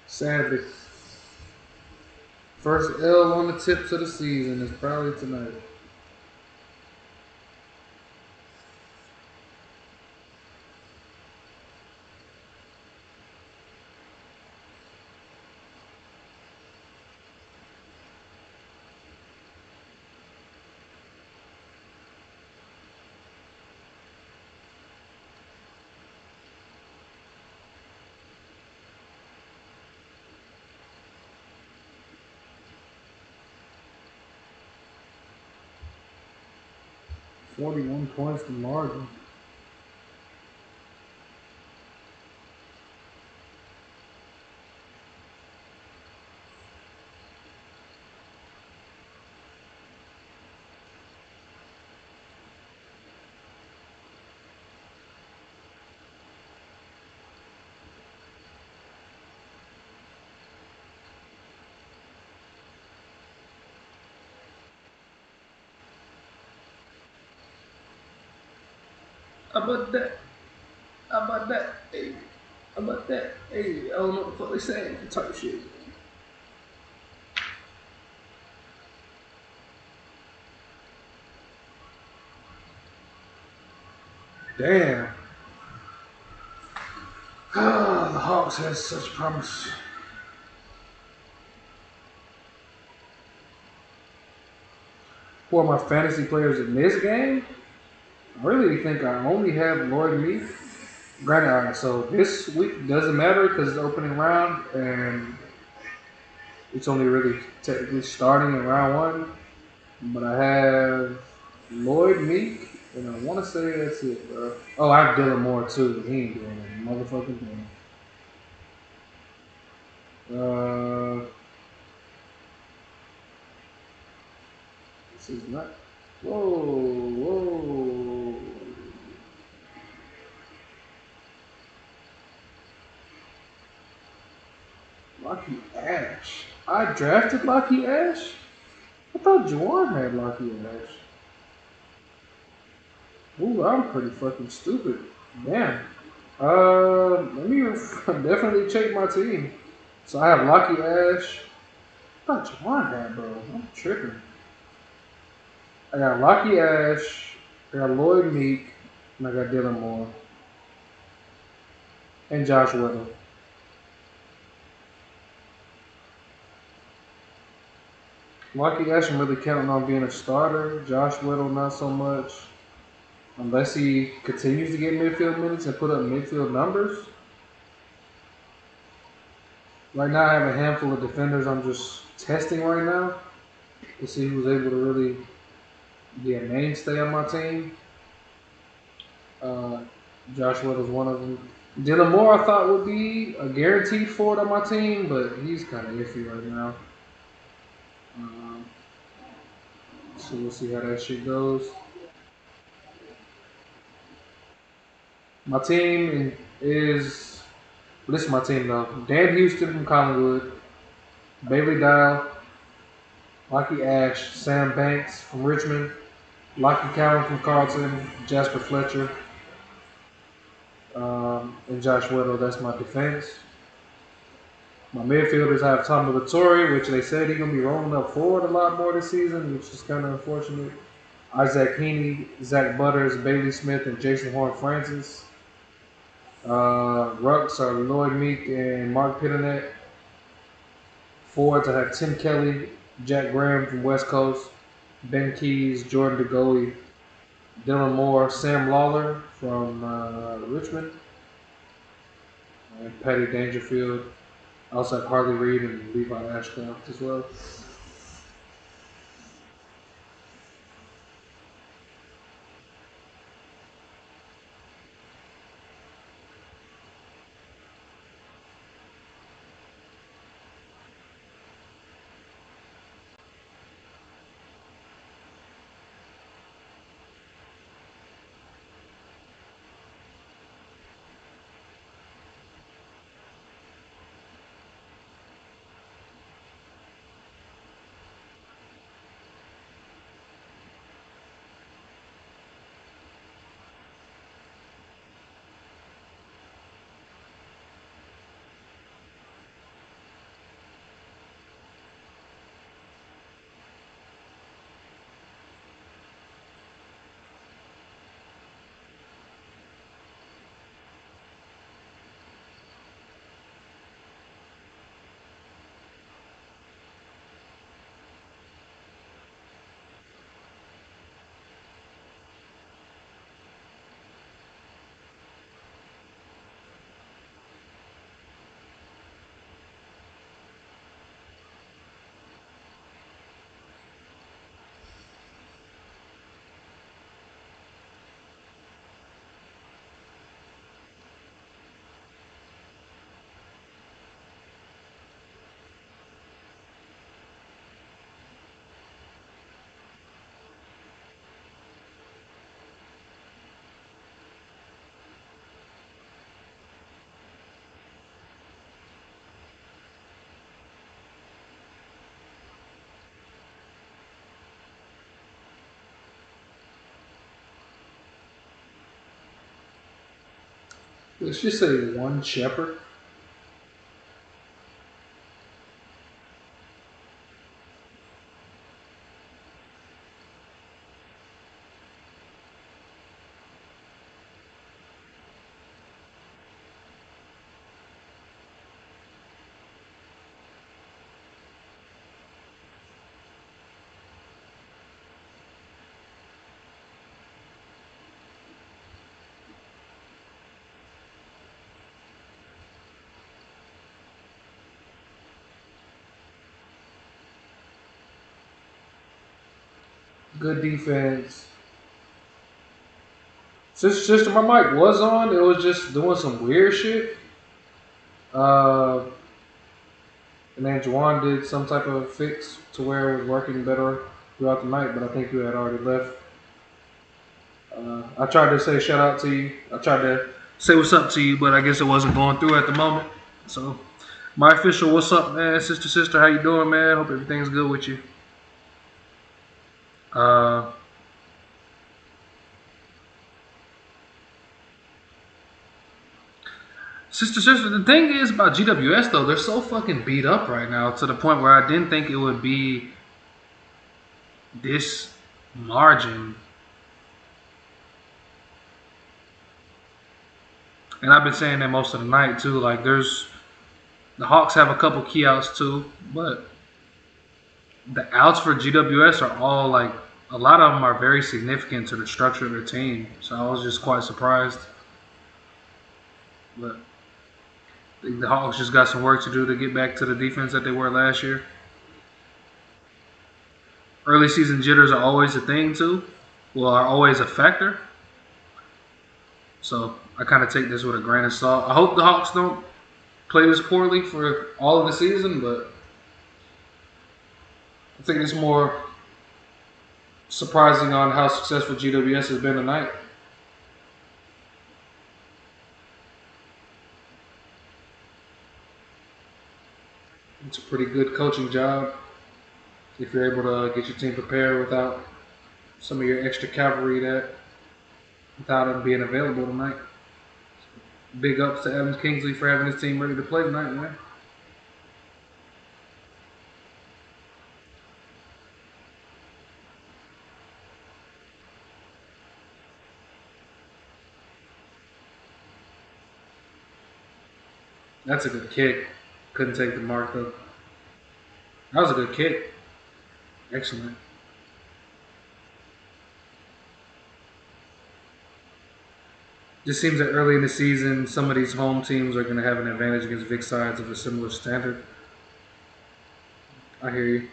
Sadly. First L on the tips of the season is probably tonight. $41 points to margin. How about that? How about that? Hey, how about that? Hey, I don't know what the fuck they saying. Type shit. Damn. The Hawks has such promise. Who are my fantasy players in this game? I really think I only have Lloyd Meek. Granted, all right, so this week doesn't matter because it's opening round and it's only really technically starting in round one. But I have Lloyd Meek, and I want to say that's it, bro. Oh, I have Dylan Moore too, but he ain't doing a motherfucking thing. This is not. Whoa, whoa. Lucky Ash. I drafted Lucky Ash? I thought Juwan had Lucky Ash. Ooh, I'm pretty fucking stupid. Damn. Let me definitely check my team. So I have Lucky Ash. I thought Juwan had, bro. I'm tripping. I got Lucky Ash. I got Lloyd Meek. And I got Dylan Moore. And Josh Weddle. Lucky Ash, I'm really counting on being a starter. Josh Weddle, not so much. Unless he continues to get midfield minutes and put up midfield numbers. Right now, I have a handful of defenders I'm just testing right now to see who's able to really be a mainstay on my team. Josh Weddle's one of them. Dylan Moore, I thought would be a guaranteed forward on my team, but he's kind of iffy right now. So we'll see how that shit goes. My team is this is my team though. Dan Houston from Collingwood, Bailey Dial, Lockie Ash, Sam Banks from Richmond, Lockie Cowan from Carlton, Jasper Fletcher, and Josh Weddle. That's my defense. My midfielders have Tommy Latorre, which they said he's gonna be rolling up forward a lot more this season, which is kind of unfortunate. Isaac Heaney, Zach Butters, Bailey Smith, and Jason Horn Francis. Rucks are Lloyd Meek and Mark Pitternet. Forwards, I have Tim Kelly, Jack Graham from West Coast, Ben Keys, Jordan DeGoey, Dylan Moore, Sam Lawler from Richmond, and Patty Dangerfield. I also have Harley Reid and Levi Ashcroft as well. Let's just say one shepherd. Good defense. Sister, my mic was on. It was just doing some weird shit. Uh, and then Juwan did some type of fix to where it was working better throughout the night, but I think you had already left. I tried to say shout out to you. I tried to say what's up to you, but I guess it wasn't going through at the moment. So, my official, what's up, man? Sister, how you doing, man? Hope everything's good with you. Uh, sister, the thing is about GWS though, they're so fucking beat up right now to the point where I didn't think it would be this margin. And I've been saying that most of the night too. Like, the Hawks have a couple key outs too, but the outs for GWS are all like, a lot of them are very significant to the structure of their team. So I was just quite surprised. But the Hawks just got some work to do to get back to the defense that they were last year. Early season jitters are always a thing too. Well, are always a factor. So I kind of take this with a grain of salt. I hope the Hawks don't play this poorly for all of the season, but I think it's more surprising on how successful GWS has been tonight. It's a pretty good coaching job if you're able to get your team prepared without some of your extra cavalry without them being available tonight. Big ups to Evans Kingsley for having his team ready to play tonight, man. That's a good kick. Couldn't take the mark though. That was a good kick. Excellent. Just seems that early in the season, some of these home teams are going to have an advantage against Vic sides of a similar standard. I hear you.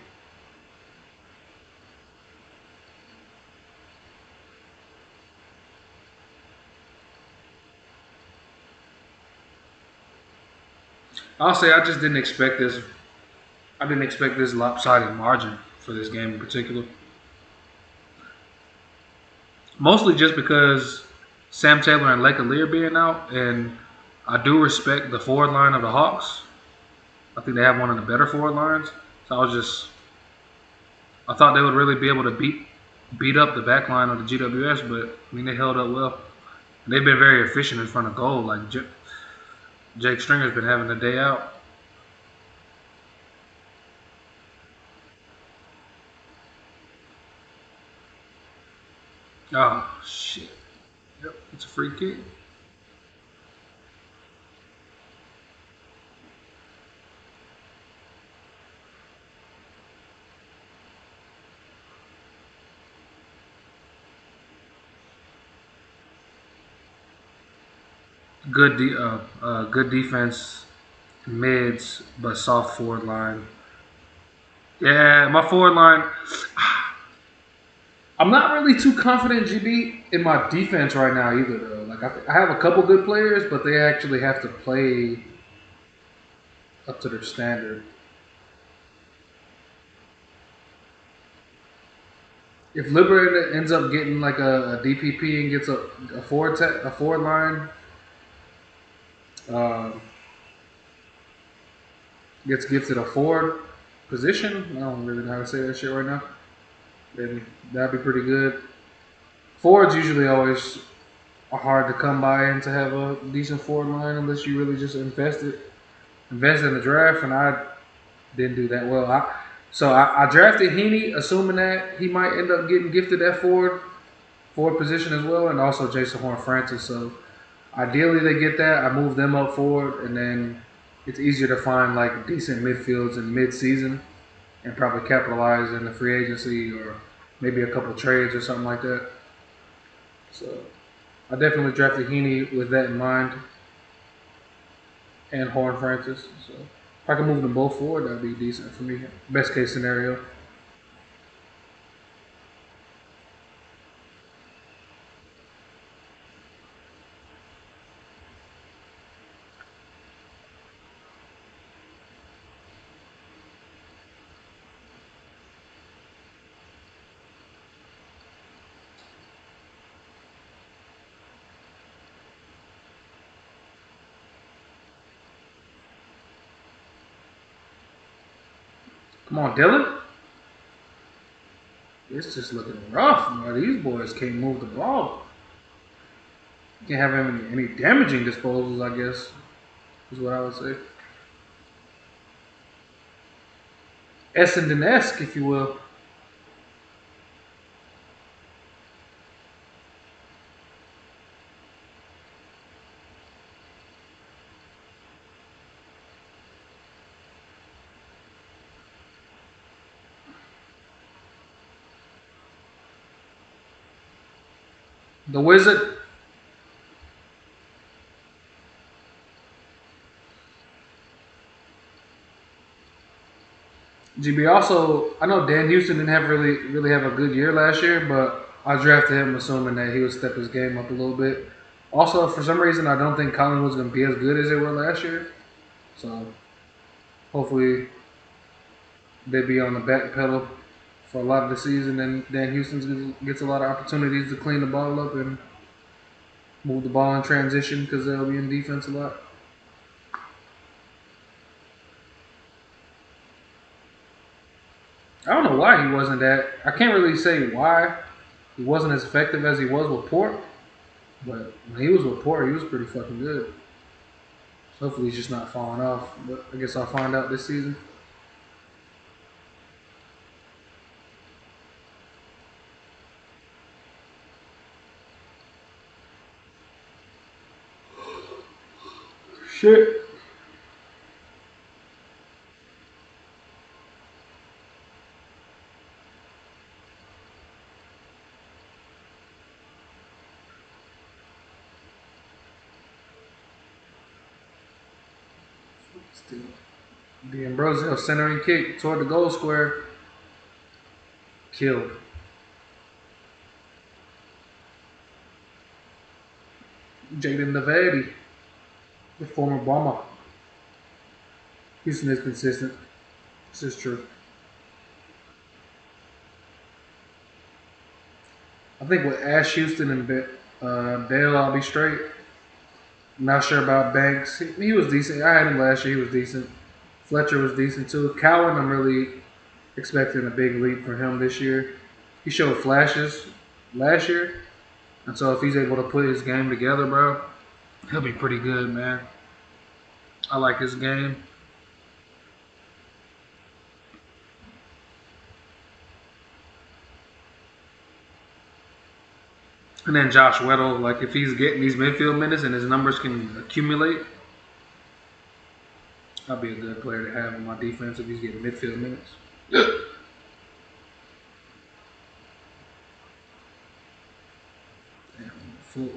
I'll say I just didn't expect this. I didn't expect this lopsided margin for this game in particular. Mostly just because Sam Taylor and Lake Lear being out, and I do respect the forward line of the Hawks. I think they have one of the better forward lines. So I thought they would really be able to beat up the back line of the GWS, but I mean they held up well. And they've been very efficient in front of goal. Like Jake Stringer's been having a day out. Oh shit! Yep, it's a free kick. Good defense, mids, but soft forward line. Yeah, my forward line. I'm not really too confident, GB, in my defense right now either. Though, like I have a couple good players, but they actually have to play up to their standard. If Liberator ends up getting like a DPP and gets a forward line, um, gets gifted a forward position. I don't really know how to say that shit right now. Then that'd be pretty good. Forwards usually always are hard to come by and to have a decent forward line unless you really just invest in the draft, and I didn't do that well. I drafted Heaney, assuming that he might end up getting gifted that forward position as well, and also Jason Horn-Francis. So ideally they get that. I move them up forward, and then it's easier to find like decent midfields in mid-season and probably capitalize in the free agency or maybe a couple trades or something like that. So I definitely drafted Heaney with that in mind and Horn-Francis. So if I can move them both forward, that'd be decent for me. Best case scenario. Come on, Dylan. It's just looking rough, man. These boys can't move the ball. Can't have any damaging disposals, I guess, is what I would say. Essendon-esque, if you will. The Wizard. GB also, I know Dan Houston didn't have really have a good year last year, but I drafted him assuming that he would step his game up a little bit. Also, for some reason, I don't think Collingwood's going to be as good as they were last year. So hopefully they be on the back pedal for a lot of the season, and Dan Houston gets a lot of opportunities to clean the ball up and move the ball in transition because they'll be in defense a lot. I don't know why he wasn't that. I can't really say why he wasn't as effective as he was with Port, but when he was with Port, he was pretty fucking good. So hopefully he's just not falling off. But I guess I'll find out this season. Shit. Still. D'Ambrosio centering kick toward the goal square. Killed. Jaden Navedi, the former bomber. Houston is consistent. This is true. I think with Ash Houston and Bale, I'll be straight. Not sure about Banks. He was decent. I had him last year. He was decent. Fletcher was decent too. Cowan, I'm really expecting a big leap from him this year. He showed flashes last year, and so if he's able to put his game together, bro, he'll be pretty good, man. I like his game. And then Josh Weddle, like if he's getting these midfield minutes and his numbers can accumulate, I'll be a good player to have in my defense if he's getting midfield minutes. Damn, full.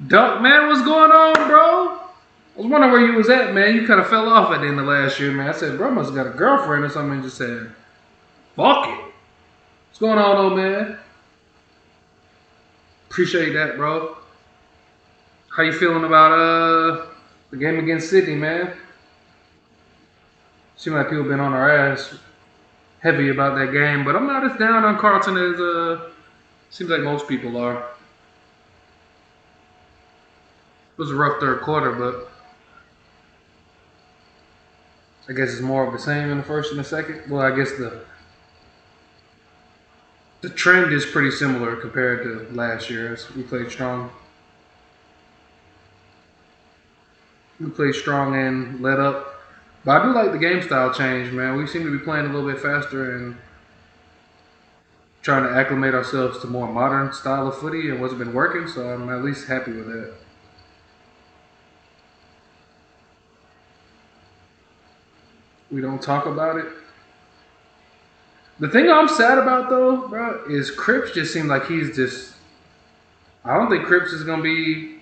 Duck, man, what's going on, bro? I was wondering where you was at, man. You kind of fell off at the end of last year, man. I said, bro must have got a girlfriend or something and just said, fuck it. What's going on, old man? Appreciate that, bro. How you feeling about the game against Sydney, man? Seems like people been on our ass heavy about that game, but I'm not as down on Carlton as seems like most people are. It was a rough third quarter, but I guess it's more of the same in the first and the second. Well, I guess the trend is pretty similar compared to last year as we played strong. We played strong and let up. But I do like the game style change, man. We seem to be playing a little bit faster and trying to acclimate ourselves to more modern style of footy and what's been working, so I'm at least happy with that. We don't talk about it. The thing I'm sad about though, bro, is Cripps just seemed like he's just. I don't think Cripps is gonna be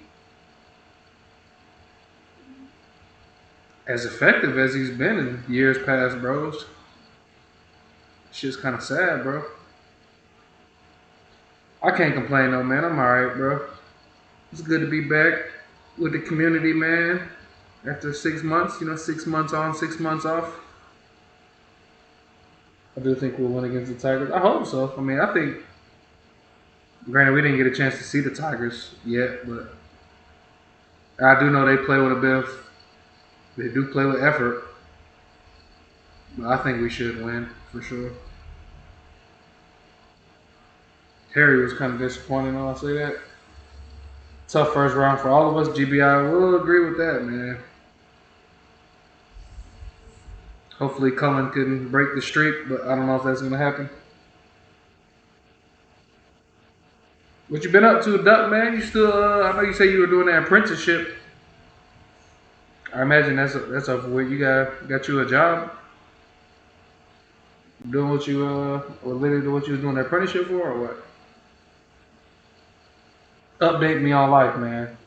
as effective as he's been in years past, bros. Shit's kind of sad, bro. I can't complain though, man. I'm alright, bro. It's good to be back with the community, man. After 6 months, 6 months on, 6 months off. I do think we'll win against the Tigers. I hope so. I mean, I think. Granted, we didn't get a chance to see the Tigers yet, but I do know they play with a bit of. They do play with effort. But I think we should win for sure. Harry was kind of disappointing, I'll say that. Tough first round for all of us. GBI will agree with that, man. Hopefully Cullen can break the streak, but I don't know if that's going to happen. What you been up to, Duck, man? You still, I know you say you were doing that apprenticeship. I imagine that's over with. You got you a job? Doing what you, related to what you was doing the apprenticeship for, or what? Update me on life, man.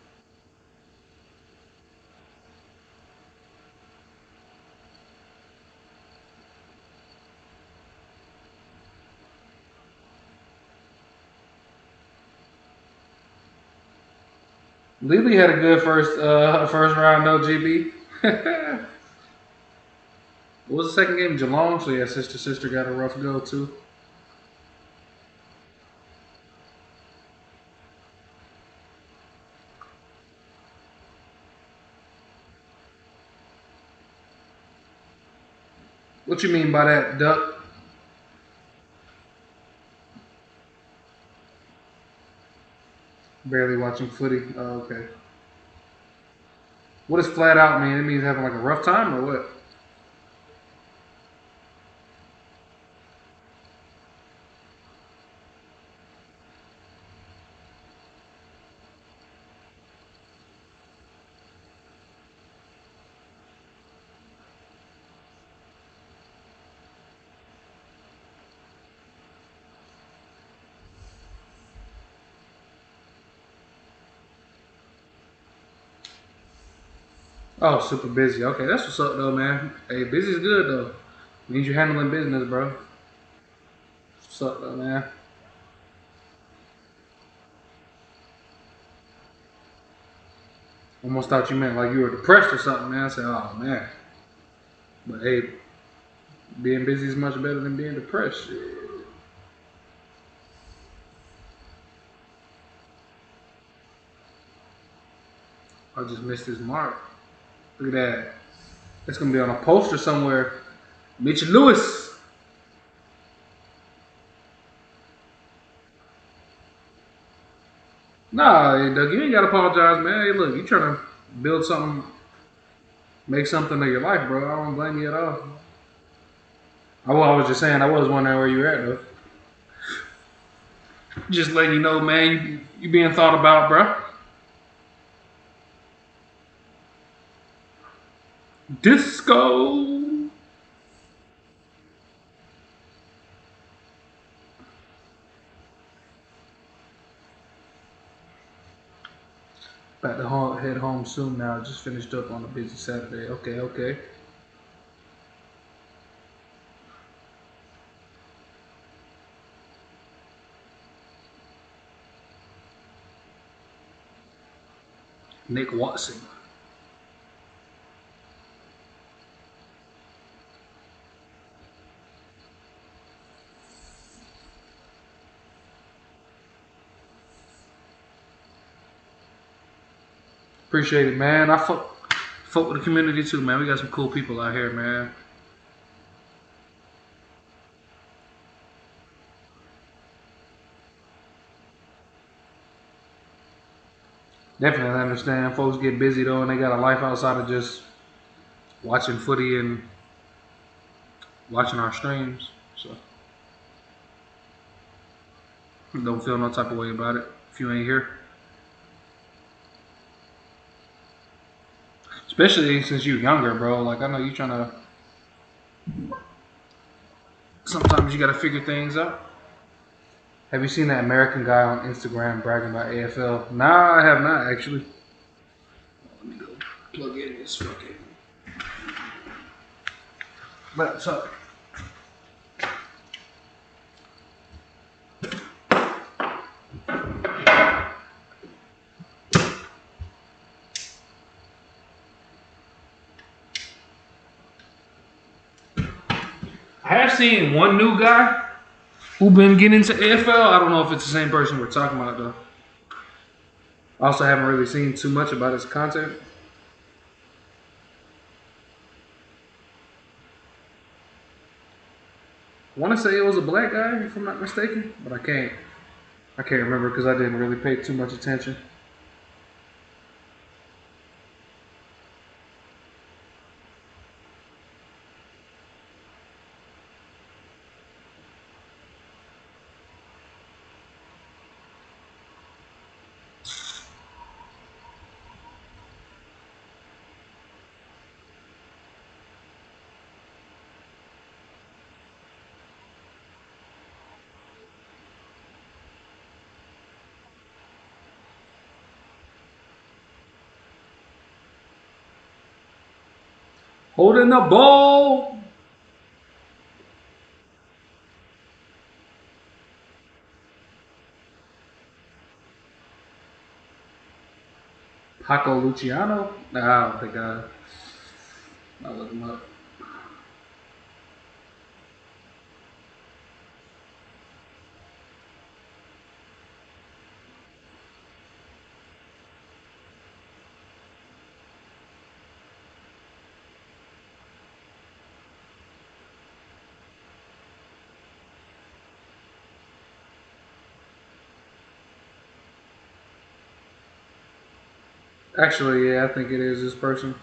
Lily had a good first round, no GB. What was the second game? Geelong. So yeah, sister got a rough go too. What you mean by that, Duck? Barely watching footy. Oh, okay. What does flat out mean? It means having like a rough time or what? Oh, super busy. Okay, that's what's up though, man. Hey, busy's good though. Means you're handling business, bro. What's up though, man? Almost thought you meant like you were depressed or something, man. I said, oh man. But hey, being busy is much better than being depressed. Shit. I just missed his mark. Look at that. It's gonna be on a poster somewhere. Mitch Lewis. Nah, hey, Doug, you ain't gotta apologize, man. Hey, look, you trying to build something, make something of your life, bro. I don't blame you at all. I was just saying, I was wondering where you were at, though. Just letting you know, man, you being thought about, bro. Disco. About to head home soon now. Just finished up on a busy Saturday. Okay. Nick Watson. Appreciate it, man. I fuck with the community too, man. We got some cool people out here, man. Definitely understand. Folks get busy though, and they got a life outside of just watching footy and watching our streams. So don't feel no type of way about it if you ain't here. Especially since you younger, bro. Like I know you trying to. Sometimes you got to figure things out. Have you seen that American guy on Instagram bragging about AFL? Nah, I have not actually. Let me go plug in this fucking laptop. I have seen one new guy who been getting into AFL. I don't know if it's the same person we're talking about though. I also haven't really seen too much about his content. I want to say it was a black guy, if I'm not mistaken, but I can't remember because I didn't really pay too much attention. Holding the ball. Paco Luciano? Nah, I don't think I'll look him up. Actually, yeah, I think it is this person.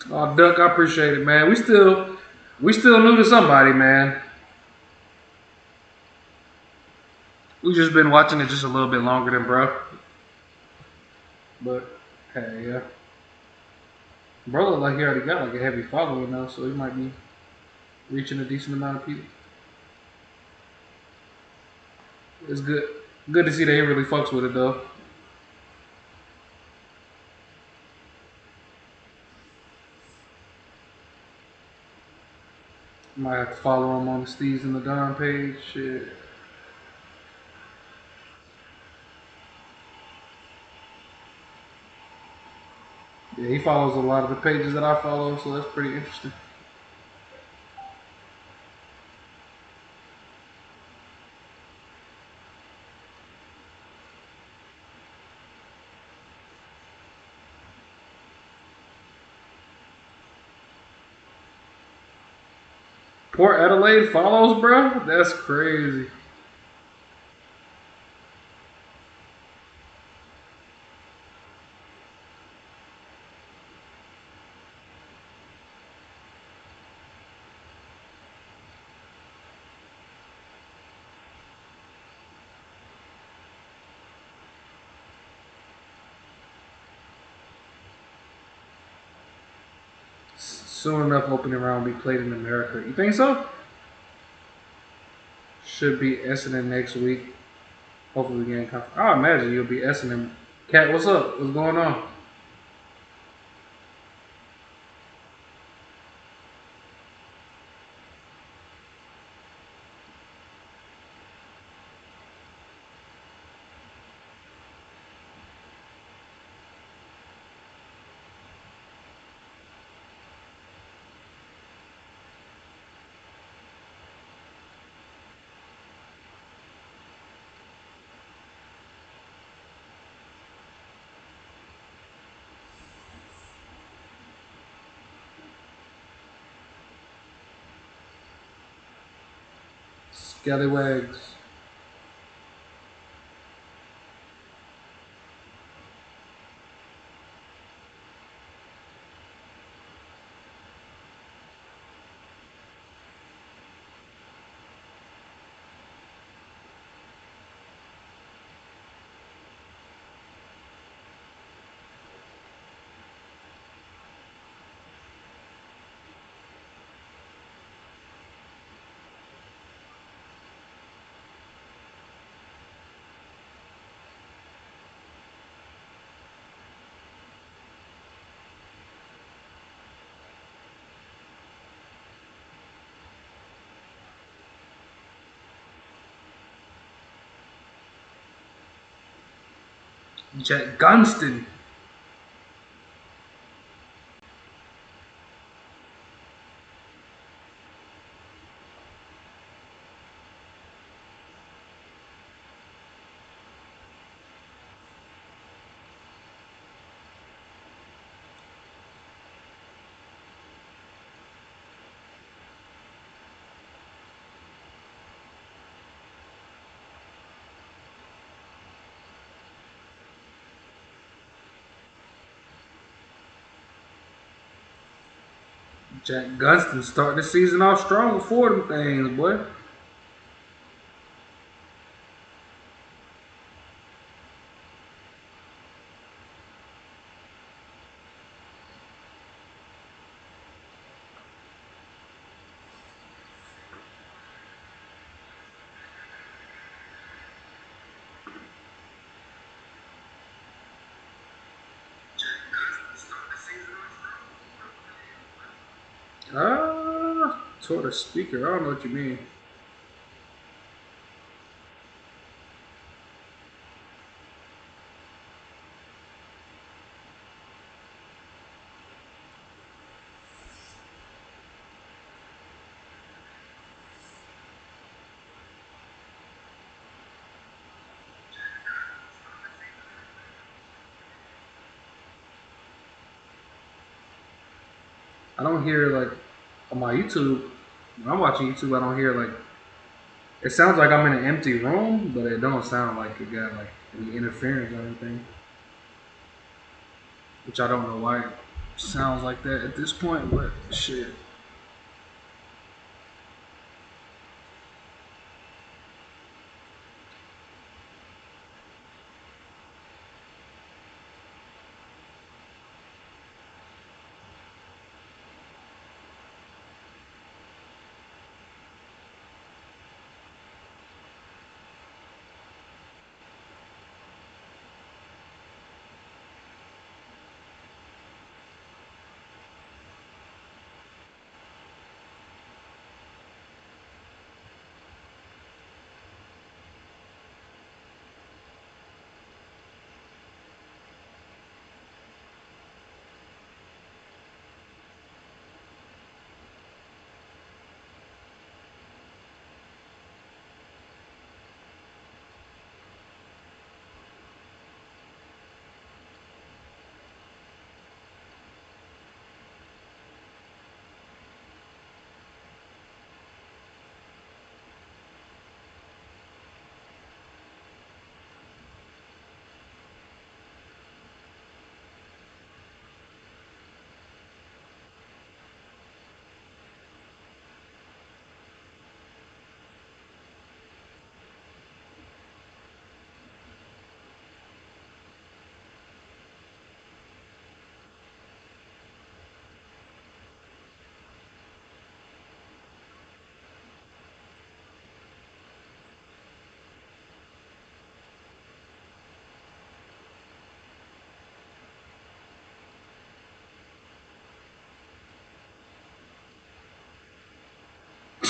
Oh, Duck, I appreciate it, man. We still new to somebody, man. We just been watching it just a little bit longer than bro. But hey, yeah. Bro look like he already got like a heavy following now, so he might be reaching a decent amount of people. It's good. Good to see that he really fucks with it though. Might have to follow him on the STEEZ and TheDon page. Shit. Yeah, he follows a lot of the pages that I follow, so that's pretty interesting. Port Adelaide follows, bro? That's crazy. Soon enough, opening round will be played in America. You think so? Should be Essendon next week. Hopefully, we get in conference. I imagine you'll be Essendon. Cat, what's up? What's going on? Scallywags. Jack Gunston. Jack Gunston starting the season off strong with 4 of them things, boy. Toward a speaker. I don't know what you mean. I don't hear like on my YouTube. When I'm watching YouTube, I don't hear like. It sounds like I'm in an empty room, but it don't sound like it got like any interference or anything. Which I don't know why it sounds like that at this point, but shit.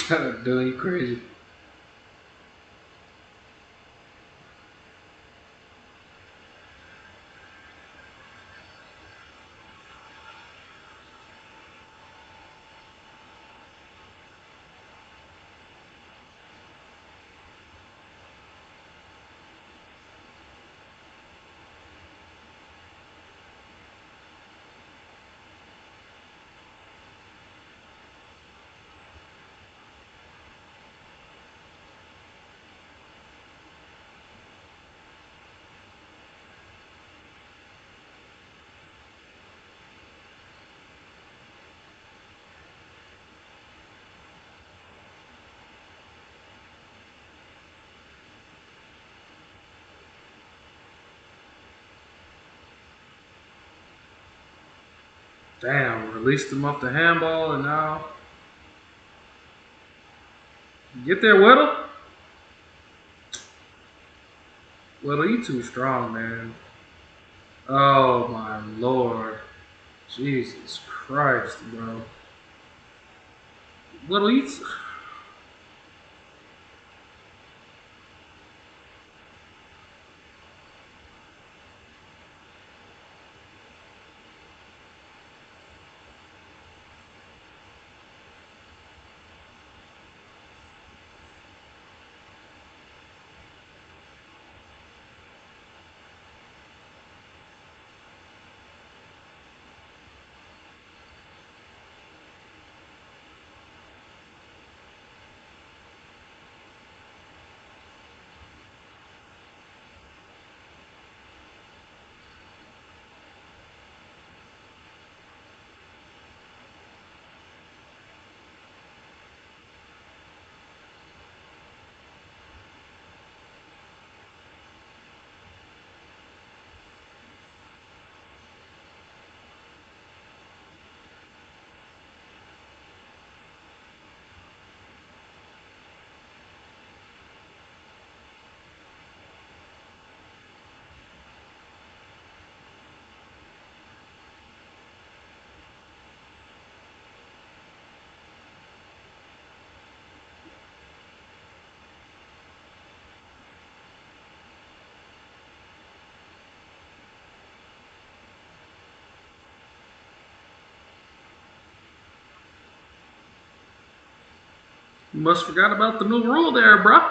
Shut up, Dylan. You crazy. Damn, released him off the handball and now. Get there, Whittle. Whittle, you too strong, man. Oh my lord. Jesus Christ, bro. Whittle, you. You must forgot about the new rule there, bro.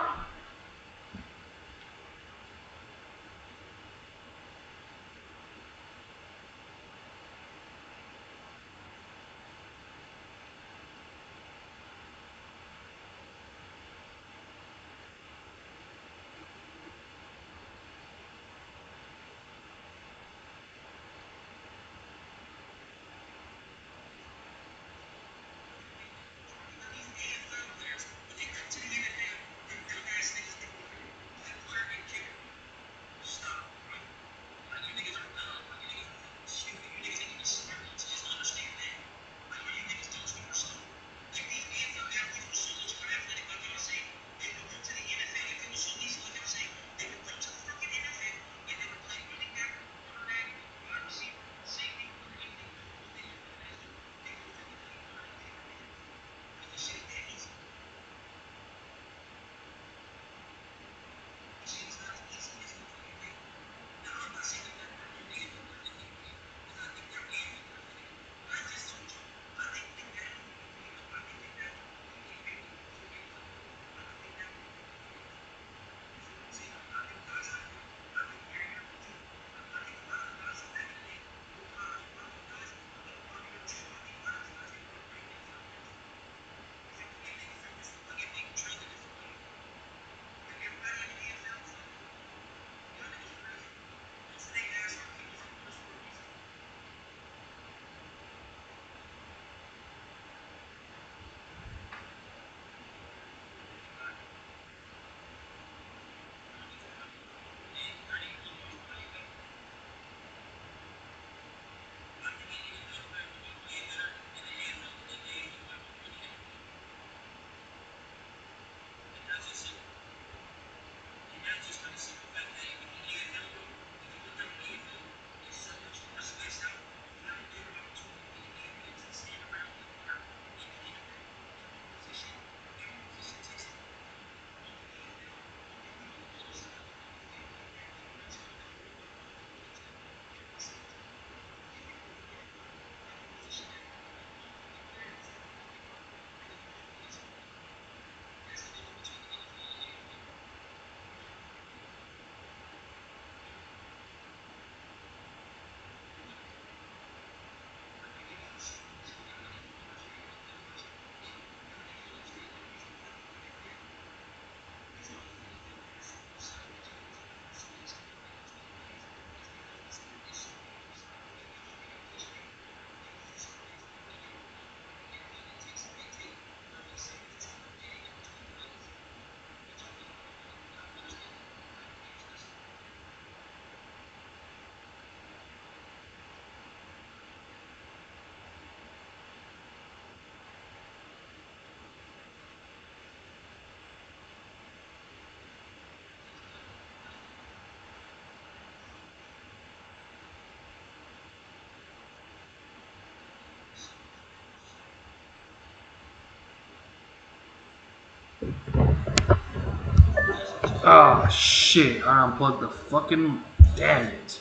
Oh shit! I unplugged the fucking. Damn it!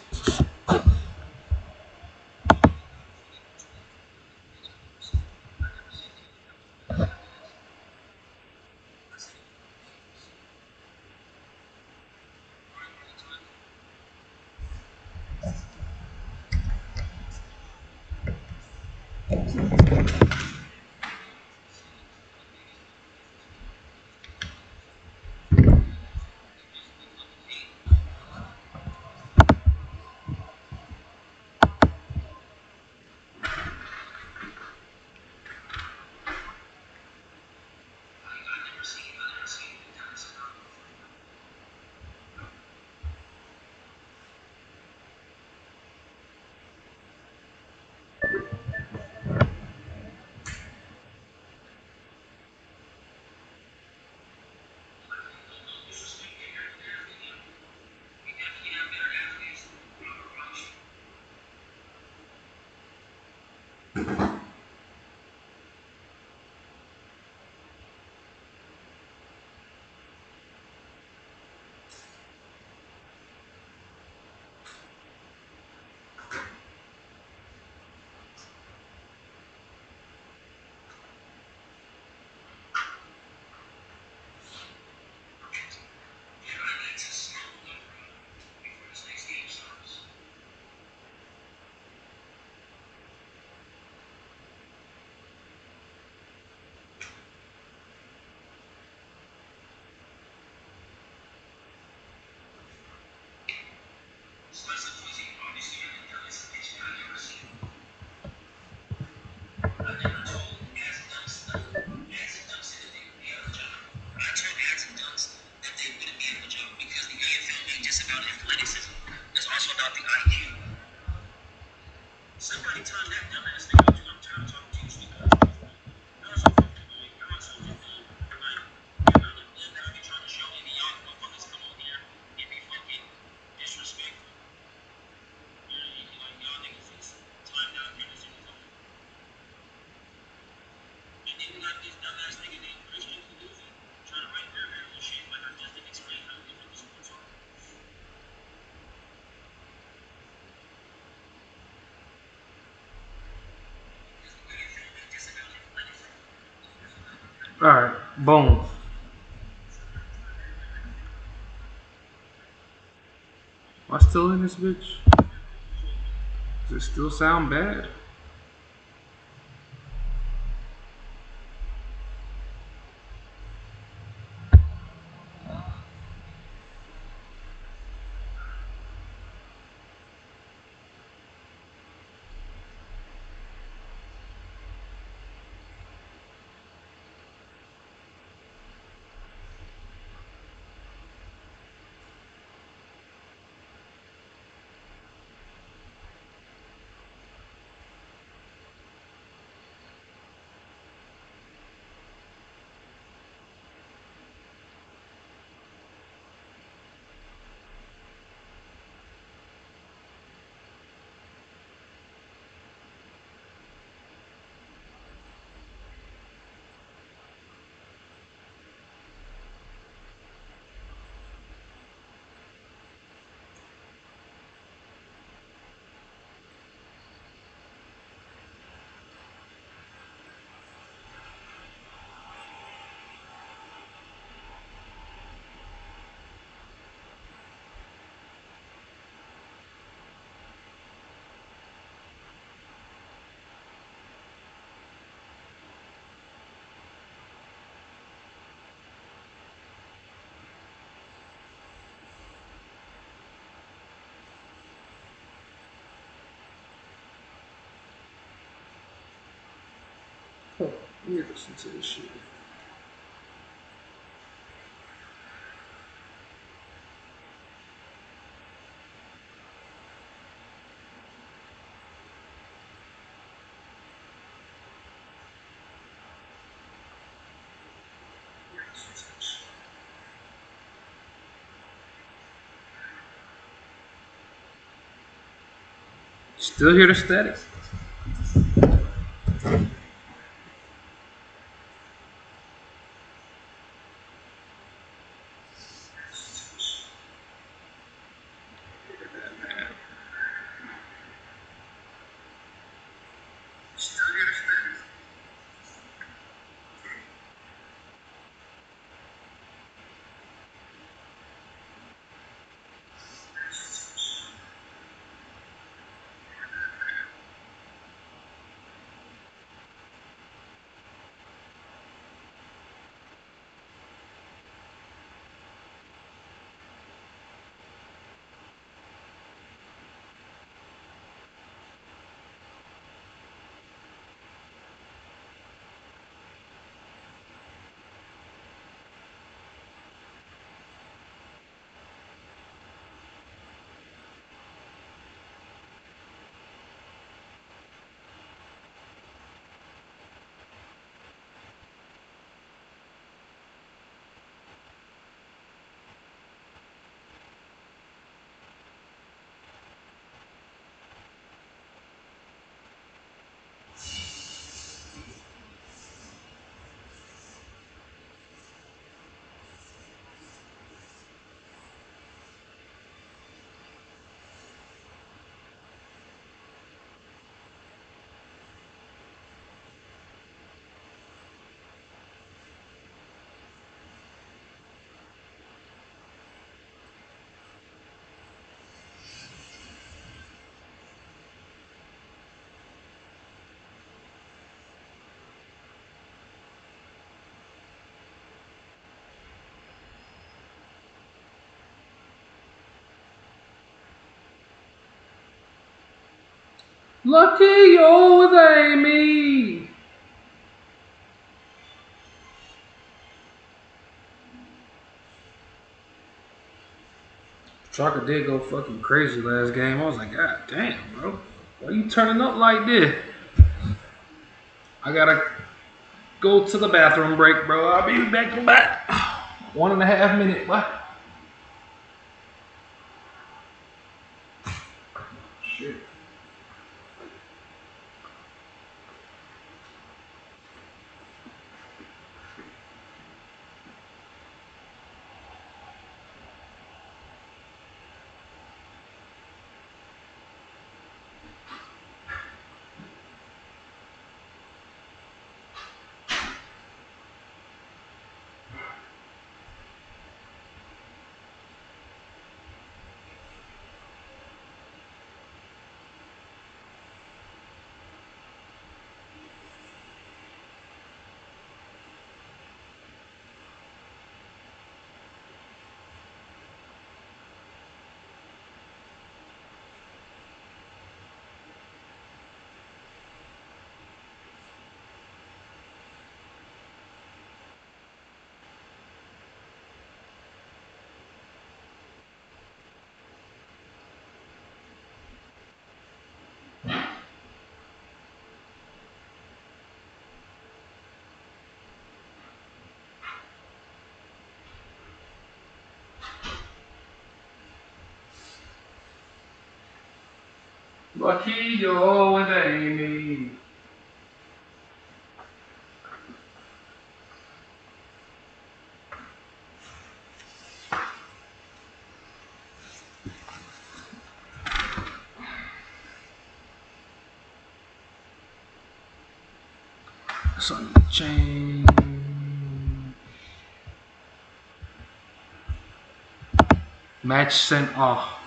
All right, boom. Am I still in this bitch? Does it still sound bad? Hold on, let me listen to this shit. Still hear the static? Lucky you're with Amy. Chalker did go fucking crazy last game. I was like, God damn, bro. Why you turning up like this? I gotta go to the bathroom break, bro. I'll be back in about 1.5 minutes, bye. Shit. Lucky you're with Amy. Something to change. Match sent off.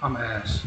I'm ass.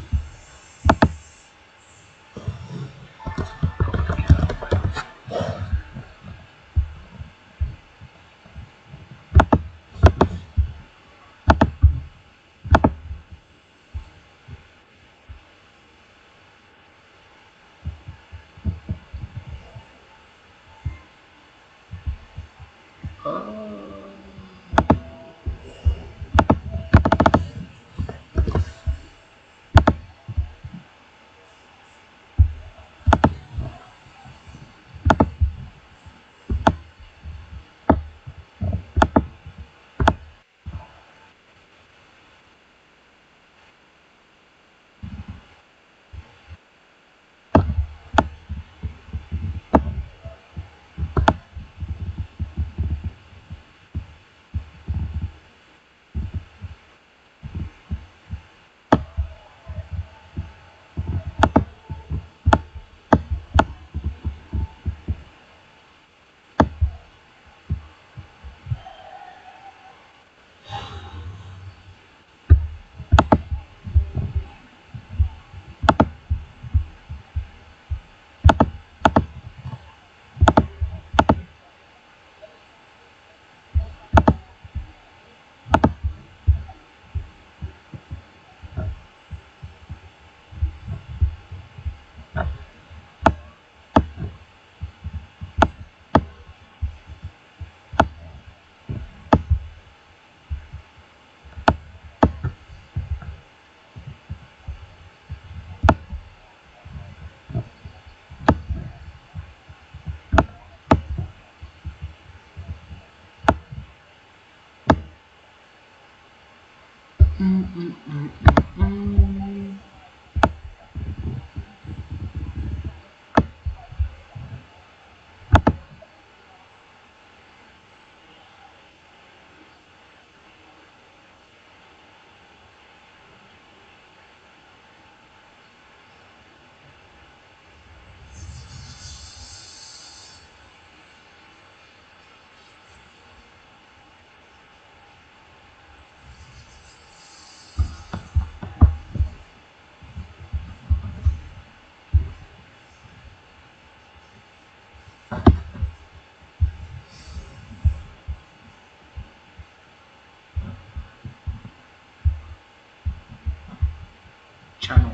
Channel.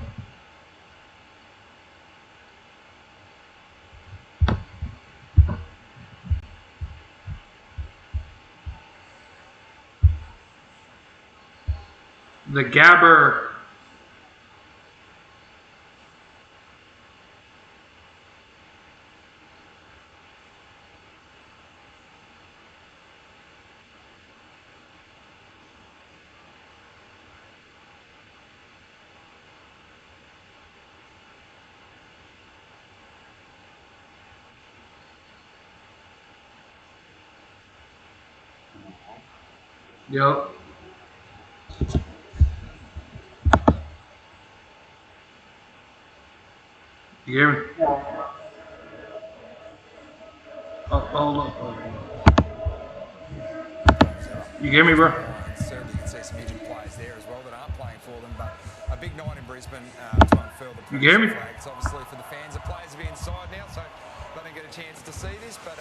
The Gabber. Yup. You hear me? Oh, hold up. You hear me, bro? Certainly, you can see some injured players there as well that aren't playing for them. But a big night in Brisbane to unfurl the You hear me? flag. It's obviously for the fans. The players will be inside now, so they don't get a chance to see this. But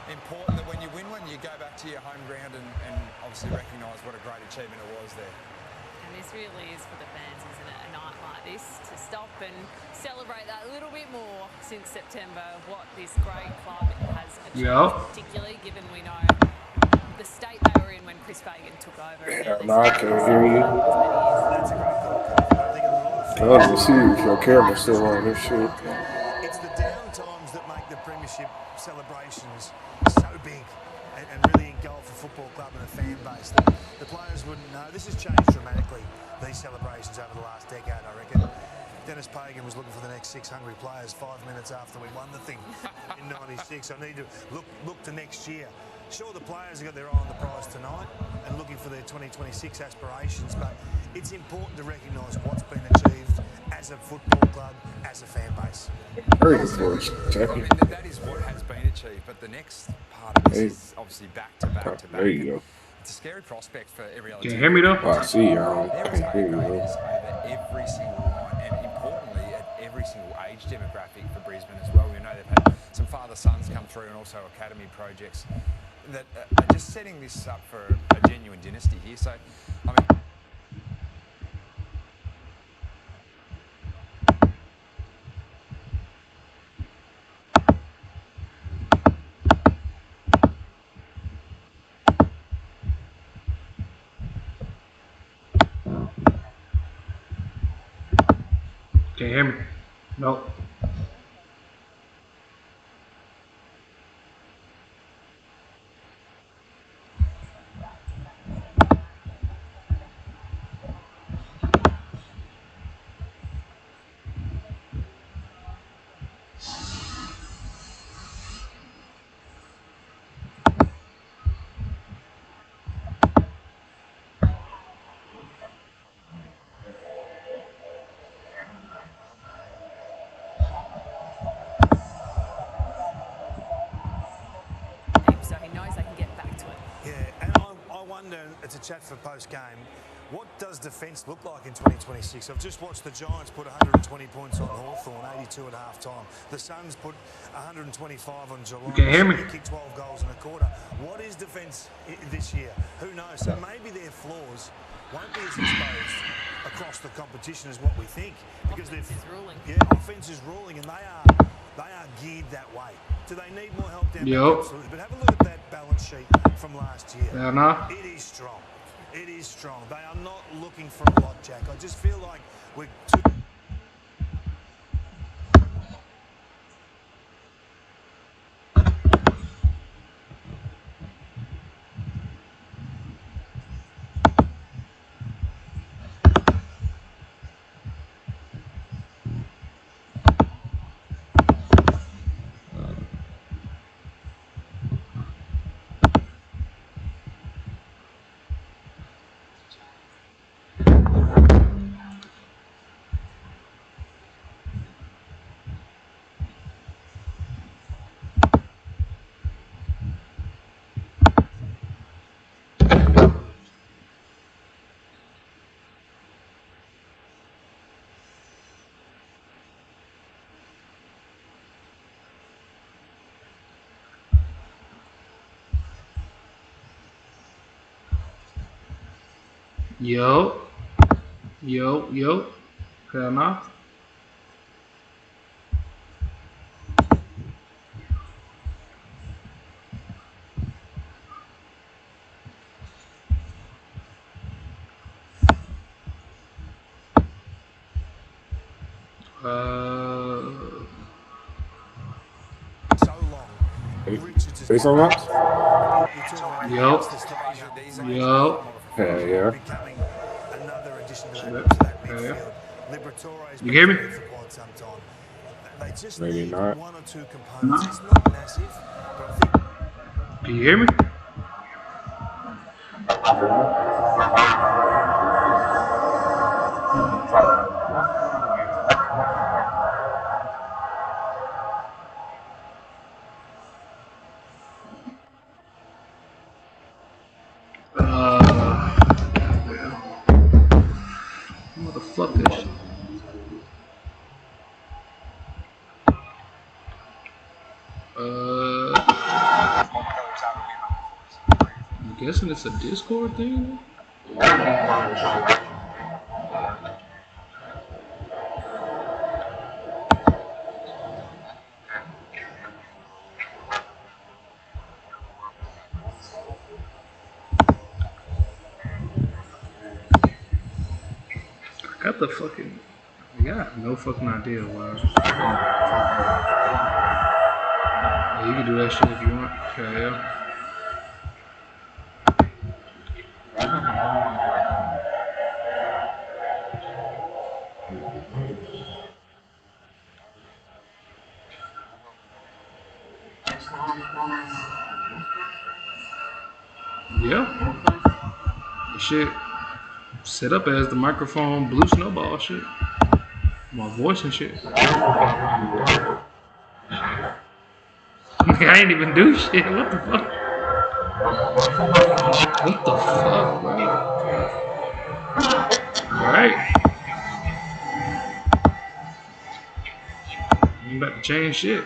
important that when you win one, you go back to your home ground and obviously recognise what a great achievement it was there. And this really is for the fans, isn't it? A night like this to stop and celebrate that a little bit more since September, what this great club has achieved, particularly given we know the state they were in when Chris Fagan took over. No, I can't hear you. That's a great call, Coach. I think a lot of I don't see if your camera's still on this shit. It's the down times that make the premiership celebrations so big and really engulf a football club and a fan base. The players wouldn't know. This has changed dramatically, these celebrations over the last decade, I reckon. Dennis Pagan was looking for the next 6 hungry players 5 minutes after we won the thing in '96. I need to look to next year. Sure, the players have got their eye on the prize tonight and looking for their 2026 aspirations, but it's important to recognise what's been achieved as a football club, as a fan base. Very good for us, I mean, that is what has been achieved, but the next part of this is obviously back to back to back. There you go. It's a scary prospect for every other Can you team. hear me though? Oh, I see y'all. There I is can hear you, bro. over every single line, and importantly, at every single age demographic for Brisbane as well. We know they've had some father-sons come through and also academy projects that are just setting this up for a genuine dynasty here. So, I mean... Can you hear me? Nope. So he knows they can get back to it. Yeah, and I wonder, it's a chat for post-game, what does defence look like in 2026? I've just watched the Giants put 120 points on Hawthorn, 82 at half-time. The Suns put 125 on Geelong. You can hear me? They kicked 12 goals in a quarter. What is defence this year? Who knows? So maybe their flaws won't be as exposed across the competition as what we think. Because Offense is ruling. Yeah, offence is ruling, and they are geared that way. Do they need more help down there? Absolutely. But have a look at that balance sheet from last year. Yeah, nah. It is strong. It is strong. They are not looking for a lot, Jack. I just feel like we're too... Yo. Yo. Hell no. So long. Richards is Face on ups? Yo. Hell yeah. becoming another addition to Shit. that Hell yeah. midfield. Liberatore's You hear me? been for quite some time. They just Maybe need not. one or two components. It's not massive, but I think Can you hear me? Motherfucker. I'm guessing it's a Discord thing. I got the fucking. I got no fucking idea why. Yeah, you can do that shit if you want. Okay, yeah. Yeah. The shit set up as the microphone blue snowball shit. My voice and shit. I ain't even do shit. What the fuck? What the fuck, bro? Alright. I'm about to change shit.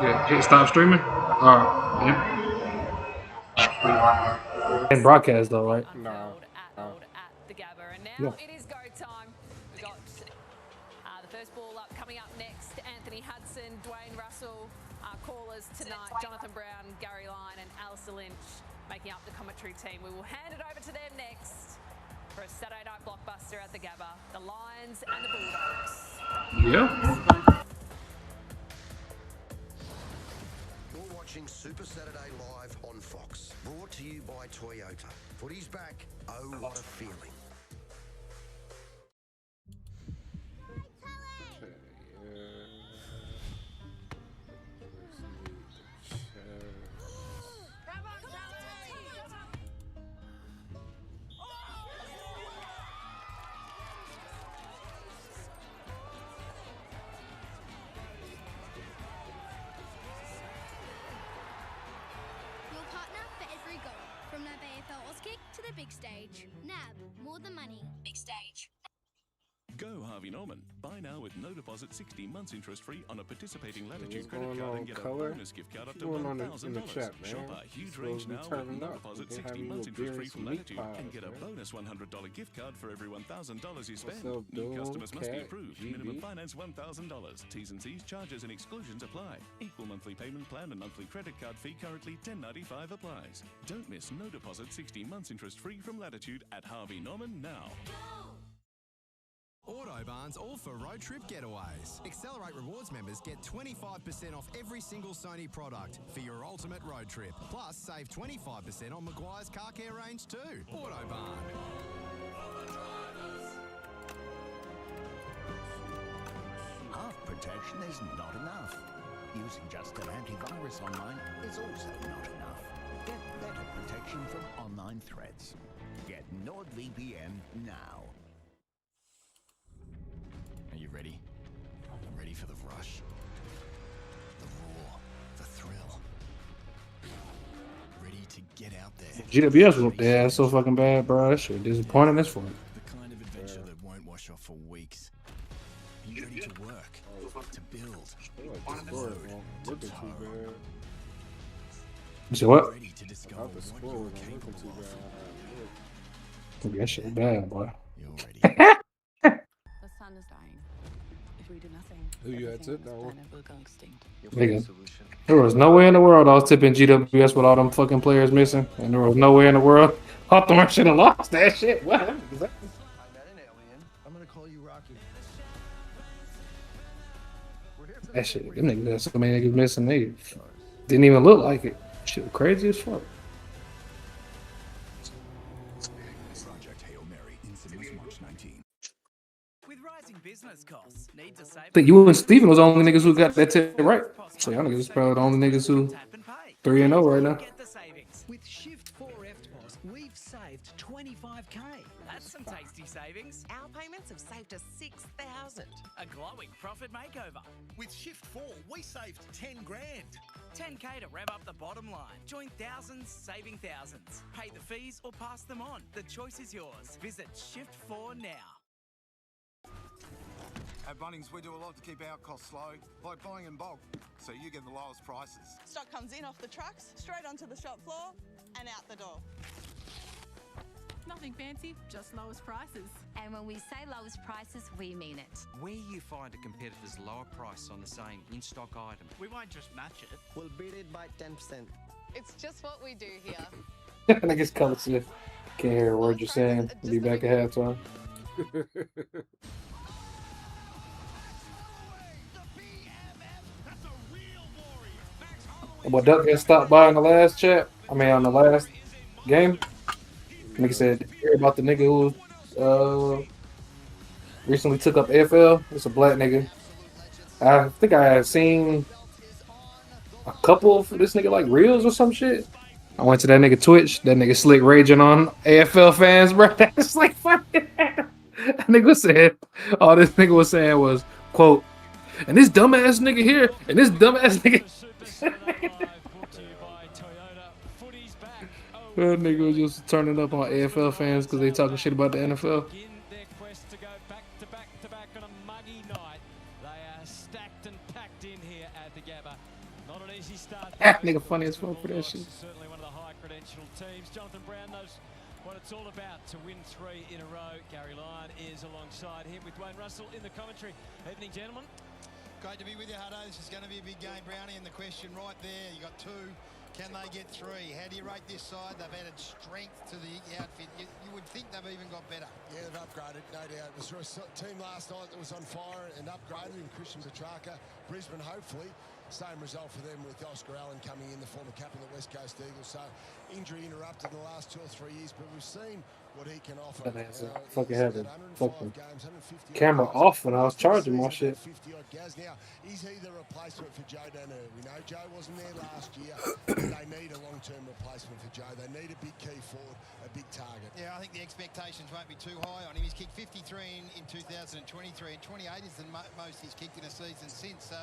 Yeah, hit stop streaming. Yeah. And broadcast though, right? Unfurled at the Gabba. And now it is go time. We've got the first ball up coming up next. Anthony Hudson, Dwayne Russell, our callers tonight, Jonathan Brown, Gary Lyon and Alistair Lynch making up the commentary team. We will hand it over to them next for a Saturday night blockbuster at the Gabba. The Lions and the Bulldogs. Yeah. You're watching Super Saturday Live on Fox. Brought to you by Toyota. Footy's back. Oh, what a feeling. Your partner for every goal. From NAB AFL Auskick to the big stage. NAB, more than money. Big stage. Go Harvey Norman. Buy now with no deposit, 16 months interest free on a participating Latitude What's credit going card on, and get color? a bonus gift card up to What's going on in the $1,000. chat, man? Shop our huge Supposed range to be now with turning no up. deposit, We can have 16 you months little interest beer free and from some meat Latitude and pies, get a man. bonus $100 gift card for every $1,000 you spend. up, New dude? customers must be Cat, approved. GB. Minimum finance $1,000. T's and C's, charges and exclusions apply. Equal monthly payment plan and monthly credit card fee currently $10.95 applies. Don't miss no deposit, 16 months interest free from Latitude at Harvey Norman now. Autobarn's all for road trip getaways. Accelerate Rewards members get 25% off every single Sony product for your ultimate road trip. Plus, save 25% on Maguire's car care range too. Autobarn. Half protection is not enough. Using just an antivirus online is also not enough. Get better protection from online threats. Get NordVPN now. Are you ready? Ready for the rush? The roar, the thrill. Ready to get out there. GWS whooped their ass so fucking bad, bro. That shit disappointing as fuck. The kind of adventure that won't wash off for weeks. Are you ready to work, to build, to load, to tow? You say what? Ready to I discover thought the what score you're wasn't looking too capable bad. That shit bad, boy. You're ready. The sun is dying. If we do nothing, Who you had everything on took this on? planet will go extinct. Nigga, there was nowhere in the world I was tipping GWS with all them fucking players missing, and there was nowhere in the world Hawthorne should have lost that shit. What? I met an alien. I'm gonna call you Rocky. That shit, them niggas had so many niggas missing. They didn't even look like it. Shit was crazy as fuck. Project Hail Mary in cinemas March 19. With rising business costs, need to save. I think you and Steven was the only niggas who got that tip right. So y'all niggas probably the only niggas who 3-0 right now. Get the savings. With Shift 4 FTPOS, we've saved 25k. That's some tasty savings. Our payments have saved us 6,000. A glowing profit makeover. With Shift 4, we saved 10 grand. 10k to rev up the bottom line. Join thousands, saving thousands. Pay the fees or pass them on. The choice is yours. Visit Shift 4 now. At Bunnings, we do a lot to keep our costs low, like buying in bulk, so you get the lowest prices. Stock comes in off the trucks, straight onto the shop floor, and out the door. Nothing fancy, just lowest prices. And when we say lowest prices, we mean it. Where you find a competitor's lower price on the same in-stock item, We won't just match it. We'll beat it by 10%. It's just what we do here. Niggas color shift. Can't hear a word you're saying. Be back at halftime. But Duck had stopped by in the last chat. I mean, on the last game. Nigga said, hear about the nigga who recently took up AFL. It's a black nigga. I think I had seen a couple of this nigga like reels or some shit. I went to that nigga Twitch. That nigga slick raging on AFL fans, bro. That's like fucking. That nigga said, all this nigga was saying was, quote, and this dumbass nigga here, and this dumbass nigga. That nigga was just turning up on AFL fans because they talking shit about the NFL. Their quest to go back on a muggy night. They are stacked and packed in here at the Gabba. Not an easy start. That nigga funny as fuck for that shit. Certainly one of the high-credentialed teams. Jonathan Brown knows what it's all about to win 3 in a row. Gary Lyon is alongside him with Wayne Russell in the commentary. Evening, gentlemen. Great to be with you, Hutto. This is going to be a big game, Brownie, and the question right there, you got 2. Can they get 3? How do you rate this side? They've added strength to the outfit. You would think they've even got better. Yeah, they've upgraded, no doubt. It was a team last night that was on fire and upgraded in Christian Petrarca. Brisbane, hopefully, same result for them with Oscar Allen coming in, the former captain of the West Coast Eagles. So injury interrupted in the last 2 or 3 years, but we've seen what he can offer. Fucking having fucking camera off when I was charging my shit. 50-odd gas. Now, is he the replacement for Joe Daniher? We know Joe wasn't there last year. They need a long-term replacement for Joe. They need a big key forward, a big target. Yeah, I think the expectations won't be too high on him. He's kicked 53 in 2023, and 28 is the most he's kicked in a season since. So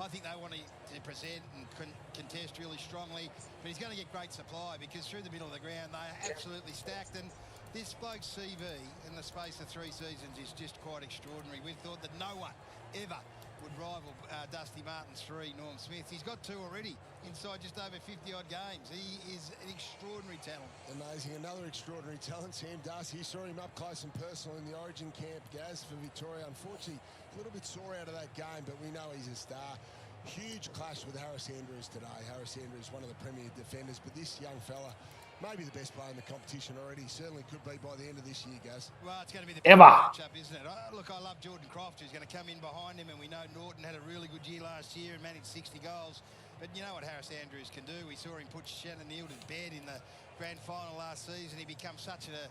I think they want to present and contest really strongly, but he's going to get great supply because through the middle of the ground they are absolutely stacked. And this bloke's CV in the space of 3 seasons is just quite extraordinary. We thought that no one ever would rival Dusty Martin's 3, Norm Smith. He's got 2 already inside just over 50-odd games. He is an extraordinary talent. Amazing. Another extraordinary talent, Sam Darcy. You saw him up close and personal in the Origin camp, Gaz, for Victoria. Unfortunately, a little bit sore out of that game, but we know he's a star. Huge clash with Harris Andrews today. Harris Andrews, one of the premier defenders, but this young fella, maybe the best player in the competition already. Certainly could be by the end of this year, Gaz. Well, it's going to be the matchup, isn't it? Look, I love Jordan Croft, who's going to come in behind him, and we know Norton had a really good year last year and managed 60 goals. But you know what Harris Andrews can do. We saw him put Shannon Neal to bed in the grand final last season. He becomes such a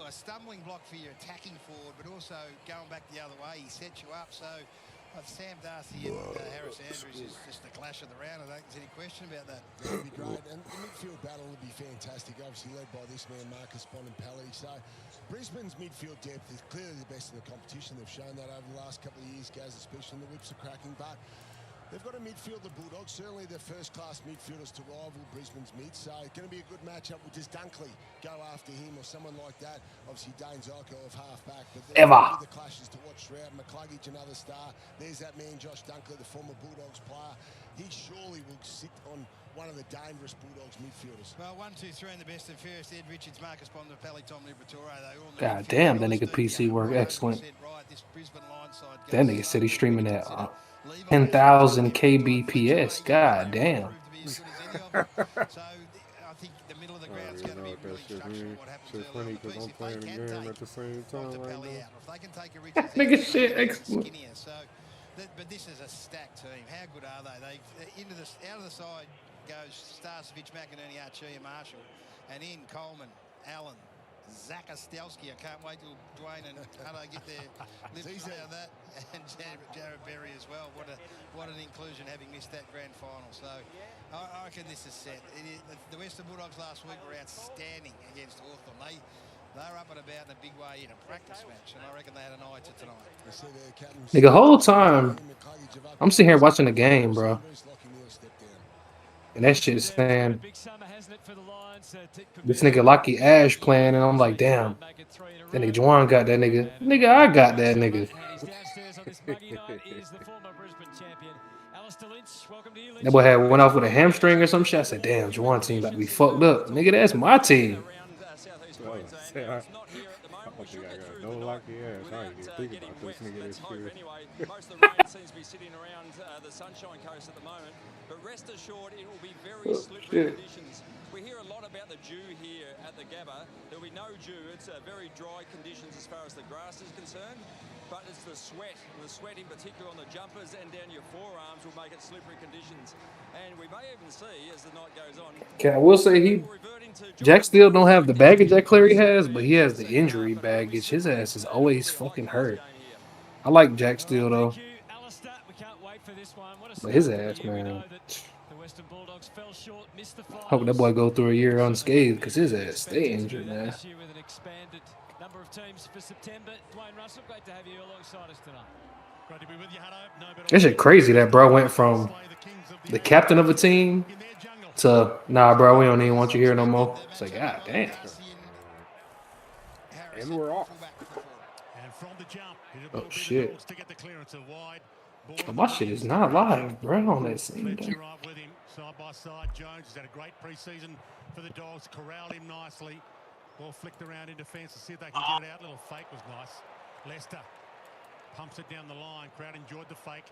stumbling block for your attacking forward, but also going back the other way, he sets you up. So Sam Darcy and Harris Andrews is just the clash of the round. I don't think there's any question about that. That'd be great. And the midfield battle would be fantastic, obviously led by this man, Marcus Bonampelli. So Brisbane's midfield depth is clearly the best in the competition. They've shown that over the last couple of years, Gaz, especially when the whips are cracking. But they've got a midfield, the Bulldogs, certainly the first-class midfielders to rival Brisbane's mid. So it's going to be a good matchup. Does Dunkley go after him or someone like that? Obviously, Dane Zyko of half-back. But the clashes to watch throughout. McCluggage, another star. There's that man, Josh Dunkley, the former Bulldogs player. he surely will sit on one of the dangerous Bulldogs midfielders. Well, 1, 2, 3 in the best and fairest. Ed Richards, Marcus Bontempelli, Tom Liberatore. They all in the God midfield. damn, They that all nigga stood PC together. work 100% excellent. right. This Brisbane line side That goes nigga so said he's good streaming when you at consider Levi 10,000 Stewart, Kevin Todd, Fletcher kbps. May, God they all damn. proved to be as good as any of them. So I think the middle of the ground is going to be really instructional what happens early on the piece. If they can take Bontempelli out, or if they can take a Richards out, Nigga they shit get even excellent. skinnier. So, but this is a stacked team. How good are they? Out of the side goes Starcevich, McInerney, Archie, and Marshall, and in Coleman, Allen, Zach Ostelski. I can't wait till Dwayne and Hutto get their lips around that, and Jared Berry as well. What an inclusion, having missed that grand final. So I reckon this is set. The Western Bulldogs last week were outstanding against Hawthorn. They're up and about in a big way in a practice match, and I reckon they had an eye to tonight. Nigga, whole time I'm sitting here watching the game, bro. And that shit is saying this nigga Lucky Ash playing, and I'm like, damn. That nigga Juwan got that nigga. Nigga, I got that nigga. That boy had went off with a hamstring or some shit. I said, damn, Juwan team about to be fucked up. Nigga, that's my team. I think I got no lucky ass. I ain't even think about this nigga this year. Most of the rain seems to be sitting around the Sunshine Coast at the moment, but rest assured it will be very slippery conditions. We hear a lot about the dew here at the Gabba. There will be no dew. It's very dry conditions as far as the grass is concerned, but it's the sweat, and the sweat in particular on the jumpers and down your forearms will make it slippery conditions. And we may even see, as the night goes on... Okay, I will say Jack still don't have the baggage that Clary has, but he has the injury baggage. His ass is always fucking hurt. I like Jack Steele though. But his ass, man. Hope that boy go through a year unscathed because his ass stay injured, man. That shit crazy that bro went from the captain of a team to, nah, bro, we don't even want you here no more. It's like, god damn. And we're off. Oh shit. Oh, my shit is not live, bro, on that same thing. Side by side, Jones has had a great pre-season for the Dogs, corralled him nicely. Ball flicked around in defence to see if they can get it out. Little fake was nice. Lester pumps it down the line. Crowd enjoyed the fake.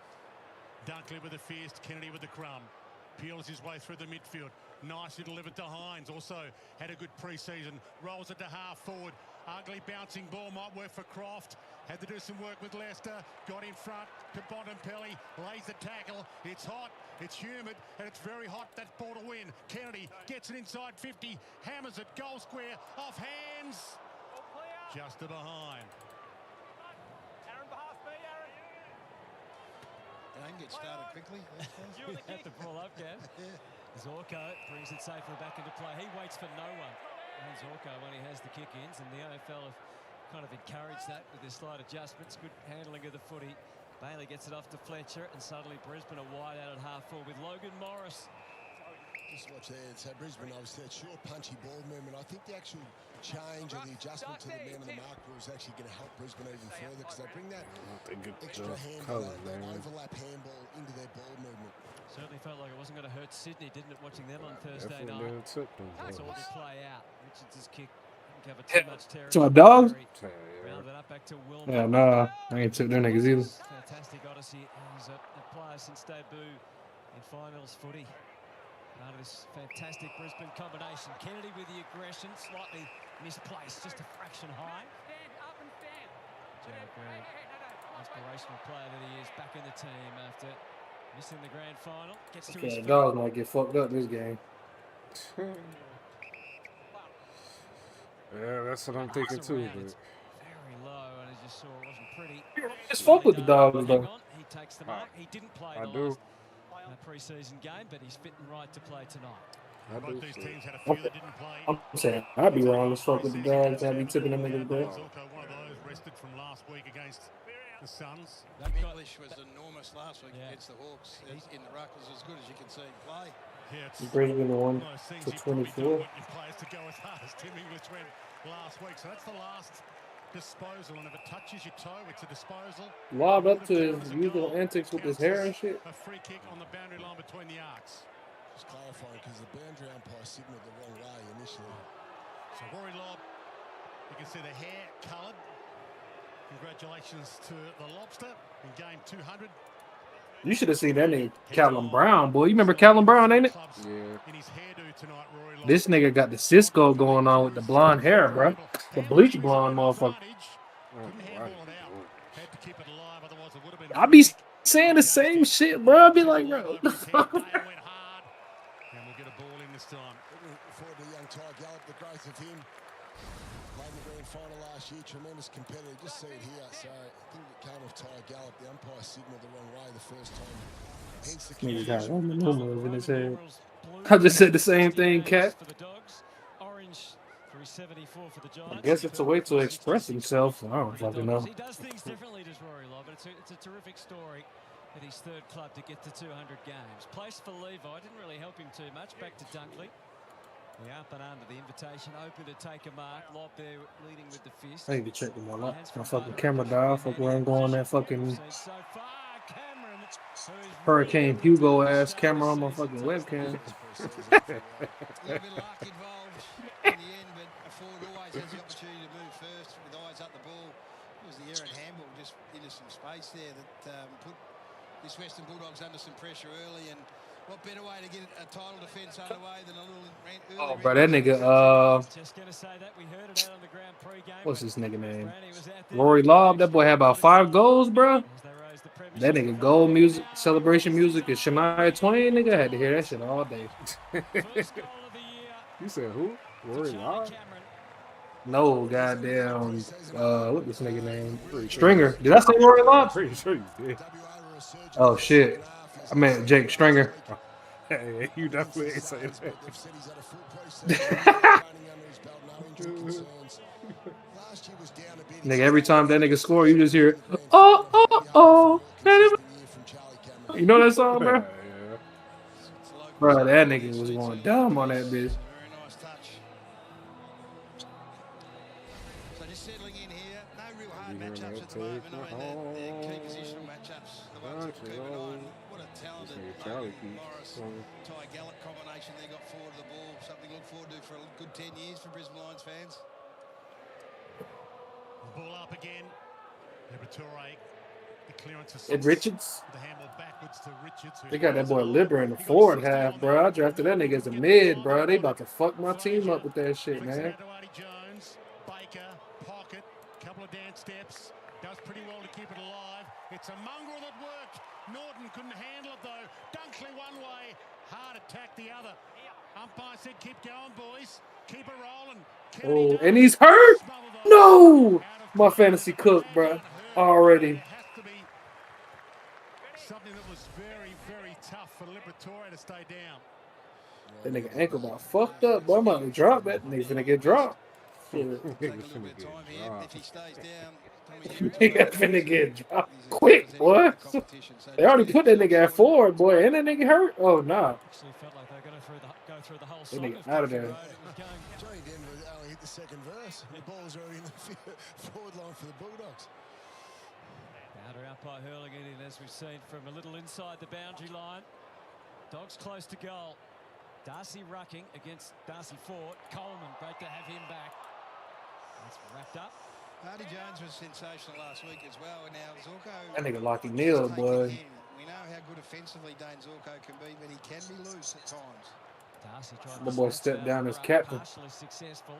Dunkley with the fist, Kennedy with the crumb. Peels his way through the midfield. Nicely delivered to Hines. Also had a good pre-season. Rolls it to half forward. Ugly bouncing ball might work for Croft. Had to do some work with Leicester. Got in front to Bontempelli. Lays the tackle. It's hot. It's humid. And it's very hot. That ball to win. Kennedy gets it inside 50. Hammers it. Goal square. Off hands. Just to behind. Don't get started quickly. You have the ball up, Gav. Zorko brings it safely back into play. He waits for no one. And Zorko when he has the kick-ins, and the AFL have kind of encouraged that with their slight adjustments. Good handling of the footy. Bailey gets it off to Fletcher, and suddenly Brisbane are wide out at half full with Logan Morris. Just watch there. So Brisbane, obviously, that short, punchy ball movement. I think the actual change or the adjustment to the man in the mark rule is actually going to help Brisbane even further because they bring that extra handball, that overlap handball into their ball movement. Certainly felt like it wasn't going to hurt Sydney, didn't it, watching them on Thursday night? Saw it play out. Richards' kick didn't cover too much territory. To my dogs? Rounded up back to Will. Yeah, nah, I ain't took their niggas either. Fantastic odyssey as a player since debut in finals footy. Part of this fantastic Brisbane combination. Kennedy with the aggression, slightly misplaced, just a fraction high. Jared Berry, inspirational player that he is, back in the team after missing the grand final. Gets to his feet. Dogs might get fucked up this game. Yeah, that's what I'm thinking too. But very low, and as you saw, it wasn't pretty. Just fuck with the dogs though. He takes the mark. He didn't play I the do. last pre-season game, but he's fit and right to play tonight. I do. These teams had a few that didn't play. I'm saying I'd be wrong as fuck with the dogs. I'd be tipping them niggas back. Zorko, one of those rested from last week against the Suns. English was enormous last week against the Hawks. In the ruck was as good as you can see him play. Yeah, it's Brisbane the one those things to you probably 24. don't want your players to go as hard as Tim English went last week. So that's the last disposal, and if it touches your toe, it's a disposal. Lobbed up to his usual antics with his hair and shit. A free kick on the boundary line between the arcs. Just clarifying, because the boundary umpire signalled the wrong way initially. So Rory Lobb, you can see the hair coloured. Congratulations to the Lobster in game 200. You should have seen that nigga Callum Brown, boy. You remember Callum Brown, ain't it? Yeah. This nigga got the Cisco going on with the blonde hair, bro. The bleach blonde motherfucker. I be saying the same shit, bro. I be like, bro. And we'll get a ball in this time. Looking forward to young Ty Gallop, the growth of him. Played in the grand final last year, tremendous competitor. Just see it here. So I think it came off Ty Gallop. The umpire signalled the wrong way the first time. Hence the Nigga got Roman numerals in his head. I just said the same thing, Cat. I guess it's a way to express himself. I don't fucking know. He does things differently, does Rory Lobb, but it's a terrific story at his third club to get to 200 games. Placed for Levi, didn't really help him too much. Back to Dunkley. The up and under, the invitation open to take a mark. Lobb there leading with the fist. I need to check them all out. My fucking camera died. Fuck where I'm going. That fucking Hurricane Hugo ass camera on my fucking webcam. Ford always has the opportunity to move first with eyes up the ball. It was the errant handball just into some space there that put this Western Bulldogs under some pressure early. And what better way to get a title defence underway than a little early. Oh, bro, that nigga, just gonna say that we heard it out on the ground pre-game. what's his nigga name? Rory Lobb. That boy had about 5 goals, bro. That nigga goal music, celebration music is Shania Twain, nigga. I had to hear that shit all day. You said who? Rory Lobb? No, goddamn. What this nigga name? Stringer. Did I say Rory Lobb? Pretty sure you did. Oh shit. I meant Jake Stringer. Hey, you definitely ain't saying that. Nigga, every time that nigga score, you just hear, oh, oh, oh. You know that song, bro? Yeah. Bro, that nigga was going dumb on that bitch. Matchups at the moment. I mean, they're key positional matchups. The ones that keep an eye on. What a talented Morris, Ty Gallop combination they got forward of the ball. Something to look forward to for a good 10 years for Brisbane Lions fans. The ball up again. Liberatore. The clearance is Ed Richards. The handball backwards to Richards. They got that boy Libber in the forward half, bro. I drafted that nigga as a mid, bro. They about to fuck my team up with that shit, man. Jones, Baker, pocket. Couple of dance steps, does pretty well to keep it alive. It's a mongrel that worked. Norton couldn't handle it though. Dunkley one way, hard attack the other. Umpire said, "Keep going, boys. Keep it rolling." Oh, and he's hurt. No, my fantasy cook, bro. Already. Something that was very, very tough for Liberatore to stay down. That nigga ankle about fucked up, boy. I'm about to drop that. Nigga finna get dropped. If he stays down, Nigga finna get dropped quick, boy. They already put that nigga at forward, boy. Ain't that nigga hurt? Oh, nah. That nigga out of there. Johnny Denver only hit the second verse. The ball was already in the forward line for the Bulldogs. Boundary umpire hurling it in, as we've seen, from a little inside the boundary line. Dogs close to goal. Darcy rucking against Darcy Ford. Coleman, great to have him back. That's wrapped up. Hardy Jones was sensational last week as well. Now Zorko. That nigga Lockie Neal, boy. We know how good offensively Dane Zorko can be, but he can be loose at times. Darcy tried The boy stepped down as captain. Partially successful.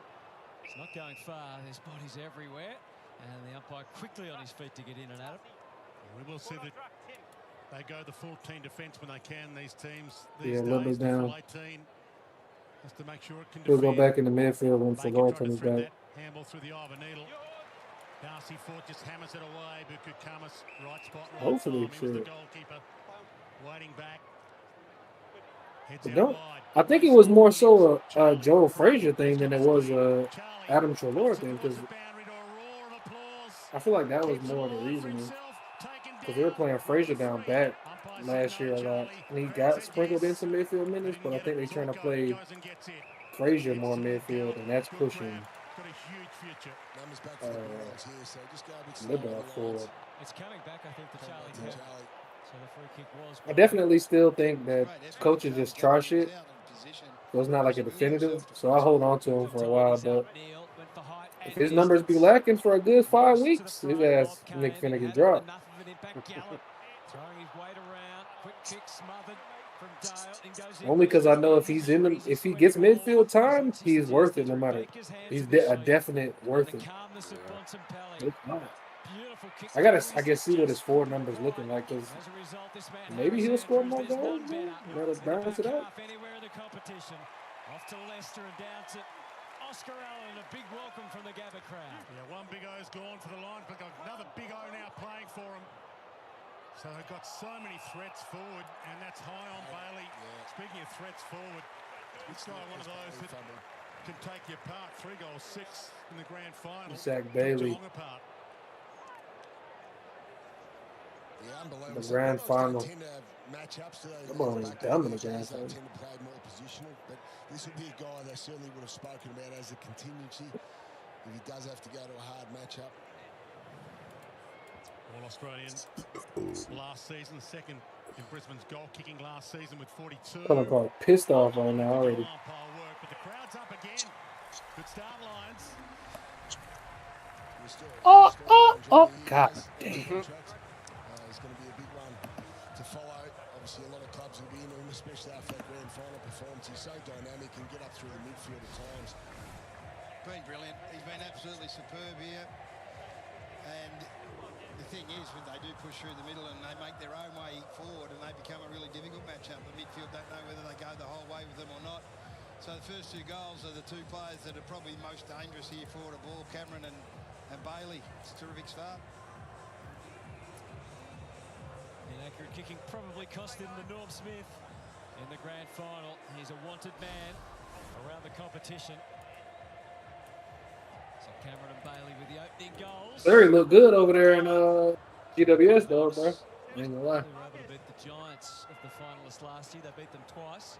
It's not going far. There's bodies everywhere, and the umpire quickly on his feet to get in and out of it. We will see that they go the full team defence when they can. These teams. Yeah, a little bit down. 18, just to make sure it can He'll defend. go back in the midfield when Fedor comes back. Handball through the eye of a needle. Darcy Ford just hammers it away. Buku Kamas, right spot, right Hopefully, time. He was the shit. goalkeeper. Waiting back. Heads I out don't. wide. I think it was more so a Joel Frazier thing than it was a Adam Treloar thing, because I feel like that was more the reasoning. Because they were playing Frazier down back last year a lot, and he got sprinkled in some midfield minutes, but I think they're trying to play Frazier more midfield, and that's pushing got a huge future. Numbers back for the Bulldogs here, so just go a bit slow Liberal on the forward. lines. It's coming back, I think, to Charlie. Charlie. So the free kick was. I definitely still think that coaches just try shit. So it's not like a definitive. So I hold on to him for a while. But if his numbers be lacking for a good 5 weeks, his ass Nick finna get dropped. Throwing his weight around, quick kick smothered from Dale. Only because I know if he's in the, if he gets midfield time, he's worth it no matter. He's a definite worth it. I guess see what his forward numbers looking like, because maybe he'll score more goals. Gotta balance it out. Off to Leicester and down to Oscar Allen. A big welcome from the Gabba crowd. Yeah, one big O's gone for the line, but another big O now playing for him. So they've got so many threats forward, and that's high on Bailey. Speaking of threats forward, it's not one of those that can take you apart. 3 goals, 6 in the grand final. Zach Bailey. The grand final. Come on, dumb in the grand final. Tend to play more positional, but this would be a guy they certainly would have spoken about as a contingency if he does have to go to a hard matchup. All Australian last season, second in Brisbane's goal kicking last season with 42. I'm quite pissed off right now already. But the crowd's up again. Good start lines. Oh, God damn. It's going to be a big one to follow. Obviously, a lot of clubs will be in him, especially after that grand final performance. He's so dynamic and get up through the midfield at times. Been brilliant. He's been absolutely superb here. And the thing is, when they do push through the middle and they make their own way forward and they become a really difficult matchup, the midfield don't know whether they go the whole way with them or not. So the first 2 goals are the 2 players that are probably most dangerous here forward of ball, Cameron and Bailey. It's a terrific start. Inaccurate kicking probably cost him the Norm Smith in the grand final. He's a wanted man around the competition. So Cameron and Bailey with the opening goals. Larry looked good over there in GWS though, bro. Ain't gonna lie. They were able to beat the Giants of the finalists last year. They beat them twice.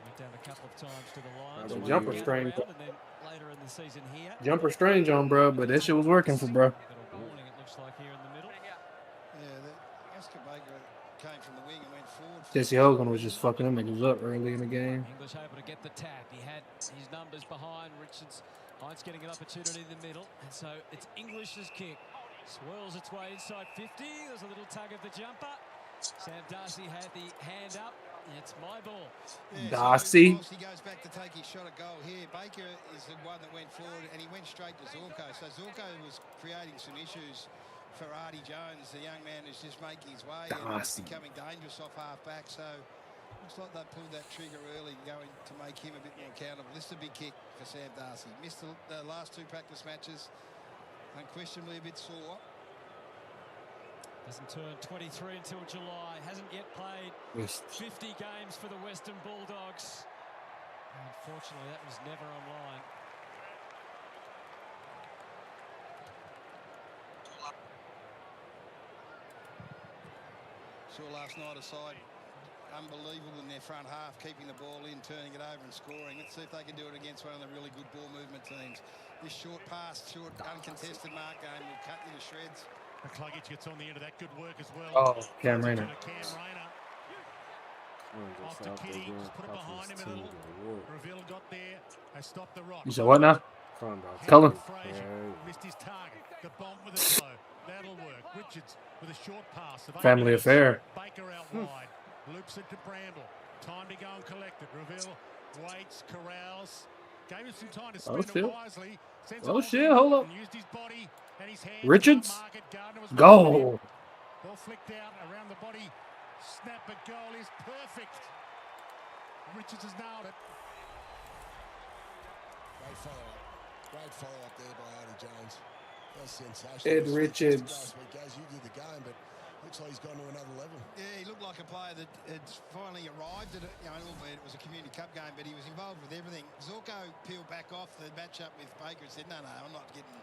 Went down a couple of times to the Lions. The jumper strange. And then later in the season here. Jumper strange on, bro, but that shit was working for bro. Warning, it looks like here in the middle. Yeah, Oscar Baker came from the wing and went forward. Jesse Hogan was just fucking them niggas up early in the game. English able to get the tap. He had his numbers behind Richards. Hines getting an opportunity in the middle, and so it's English's kick. Swirls its way inside 50. There's a little tug of the jumper. Sam Darcy had the hand up. It's my ball. Yeah, Darcy. So he goes back to take his shot at goal here. Baker is the one that went forward, and he went straight to Zorko. So Zorko was creating some issues for Artie Jones. The young man is just making his way and becoming dangerous off half-back. So looks like they pulled that trigger early, going to make him a bit more accountable. This is a big kick for Sam Darcy. Missed the last 2 practice matches. Unquestionably a bit sore. Doesn't turn 23 until July. Hasn't yet played 50 games for the Western Bulldogs. Unfortunately, that was never online. Saw last night a side unbelievable in their front half, keeping the ball in, turning it over and scoring. Let's see if they can do it against one of the really good ball movement teams. This short pass, short uncontested mark game will cut you to shreds. McCluggage gets on the end of that. Good work as well. Oh, Cam Rayner. Off to Kitty, just put it behind him a little. Reveal got there. They stopped the rock. You said what now? Cullen. Missed his target. The bomb with a throw. That'll work. Richards with a short pass. Family affair. Baker out wide. Loops it to Bramble. Time to go and collect it. Reveal waits, corrals. Gave him some time to spin it wisely. Oh shit, hold up. Used his body and his hands. Richards. Goal. Ball flicked out around the body. Snap at goal is perfect. Richards has nailed it. Great follow-up. Great follow-up there by Artie Jones. That's sensational. Ed Richards. Last week, guys, you did the game, but looks like he's gone to another level. Yeah, he looked like a player that had finally arrived at it. You know, albeit it was a community cup game, but he was involved with everything. Zorko peeled back off the matchup with Baker and said, no, I'm not getting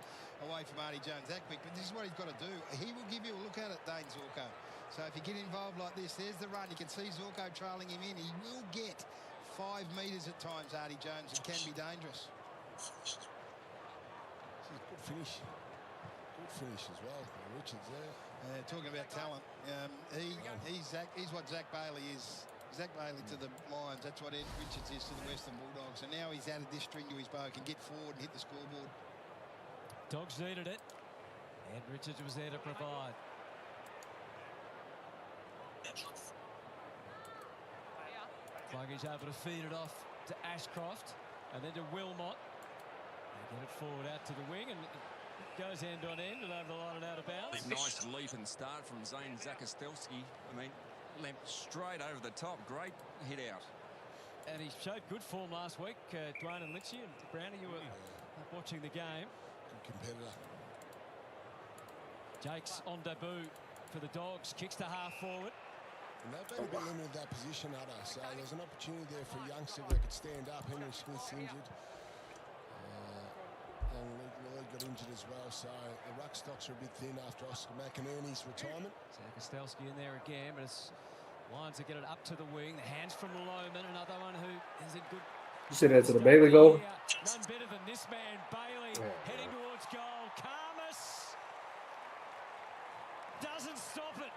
away from Artie Jones that quick. But this is what he's got to do. He will give you a look at it, Dane Zorko. So if you get involved like this, there's the run. You can see Zorko trailing him in. He will get 5 metres at times, Artie Jones. It can be dangerous. finish. Good finish as well. Richards there. Talking about talent, he's what Zach Bailey is. Zach Bailey to the Lions, that's what Ed Richards is to the Western Bulldogs. And now he's added this string to his bow, can get forward and hit the scoreboard. Dogs needed it. Ed Richards was there to provide. Fluggy's able to feed it off to Ashcroft and then to Wilmot. They get it forward out to the wing and it goes end on end and over the line and out of bounds. Nice leap and start from Zane Zakastelski. I mean, leapt straight over the top. Great hit out. And he showed good form last week. Dwayne and Lynchy and Brownie, you were watching the game. Good competitor. Jake's on debut for the Dogs. Kicks to half forward. And they've been a bit limited that position, Hutto. So there's an opportunity there for a youngster that could stand up. Henry Smith's injured. And Lloyd got injured as well. So the ruck stocks are a bit thin after Oscar McInerney's retirement. Zakastelski in there again, but it's Lions to get it up to the wing. The hands from Loman, another one who is in good. You see that to the Bailey goal? None better than this man, Bailey, heading towards goal. Karmas doesn't stop it.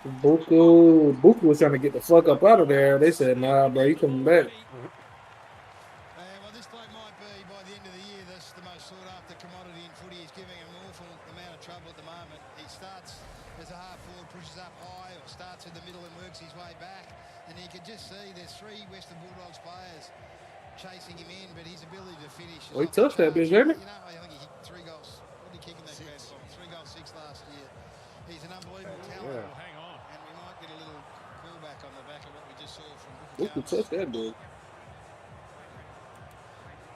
Buku was trying to get the fuck up out of there. They said, nah, bro, you coming back. Well, this bloke might be, by the end of the year, this the most sought-after commodity in footy. He's giving an awful amount of trouble at the moment. He starts as a half forward, pushes up high, or starts in the middle and works his way back. And you can just see there's 3 Western Bulldogs players chasing him in, but his ability to finish. Oh, he touched that bitch, didn't he? You know, I think he hit 3 goals. What did he kick in that grand final? 3 goals, 6 last year. He's an unbelievable talent. Yeah. Well, hang on. And we might get a little callback on the back of what we just saw from Buku touched that dude. If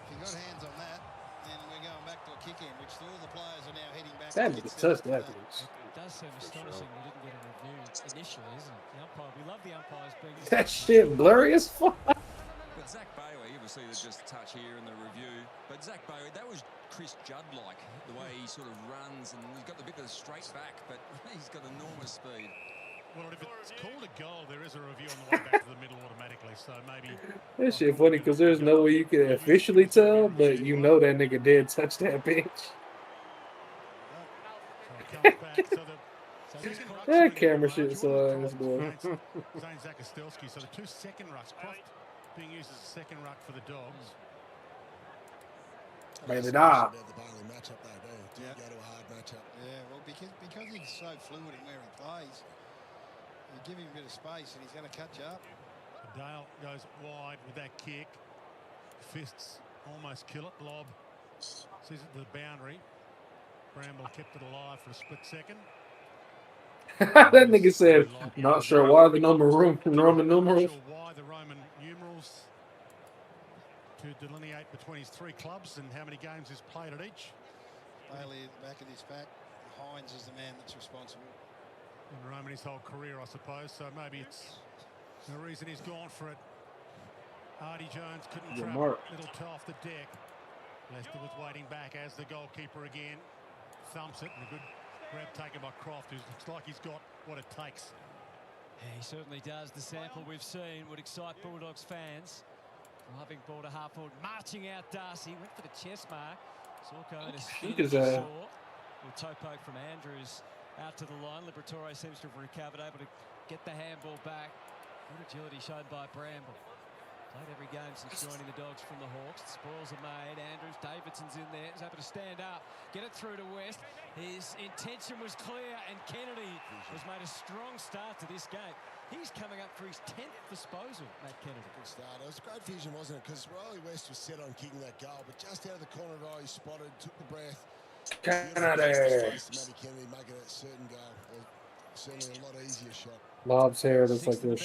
you got hands on that, then we're going back to a kick in, which all the players are now heading back. That nigga touched that bitch. It does seem astonishing we didn't get a review initially, isn't it? The umpire, we love the umpires being. That shit blurry as fuck. But Zach Bailey, obviously there's just a touch here in the review. But Zach Bailey, that was Chris Judd-like, the way he sort of runs, and he's got the bit of the straight back, but he's got enormous speed. Well, if it's called a goal, there is a review on the way back to the middle automatically, so maybe... That shit funny, because there's no way you can officially tell, but you know that nigga did touch that bitch. That camera shit so ass, boy. Zane Zakastelski, so the 2 second rucks, Croft being used as a second ruck for the Dogs. Baby, nah. The Bailey matchup, though, do you go to a hard matchup? Yeah, well, because he's so fluid in where he plays, you give him a bit of space and he's going to catch up. Dale goes wide with that kick. Fists almost kill it. Lob sees it to the boundary. Bramble kept it alive for a split second. That nigga said, not sure why the Roman numerals. Why the Roman numerals to delineate between his 3 clubs and how many games he's played at each. Bailey at the back of this pack. Hines is the man that's responsible. And Roman his whole career, I suppose, so maybe it's the reason he's gone for it. Artie Jones couldn't trap little toe off the deck. Lester was waiting back as the goalkeeper again. Thumps it, and a good grab taken by Croft, who looks like he's got what it takes. Yeah, he certainly does. The sample we've seen would excite Bulldogs fans. Driving ball to half forward, marching out Darcy. Went for the chest mark. Sorko in a spin. Little toe poke from Andrews out to the line. Liberatore seems to have recovered, able to get the handball back. Good agility shown by Bramble. Played every game since joining the Dogs from the Hawks. The spoils are made. Andrews, Davidson's in there. He's able to stand up, get it through to West. His intention was clear, and Kennedy has made a strong start to this game. He's coming up for his 10th disposal, Matt Kennedy. Good start. It was great vision, wasn't it? Because Riley West was set on kicking that goal, but just out of the corner of the eye, he spotted, took the breath. Kennedy. Matty Kennedy making a certain goal. Certainly a lot easier shot. Bob's hair looks like this.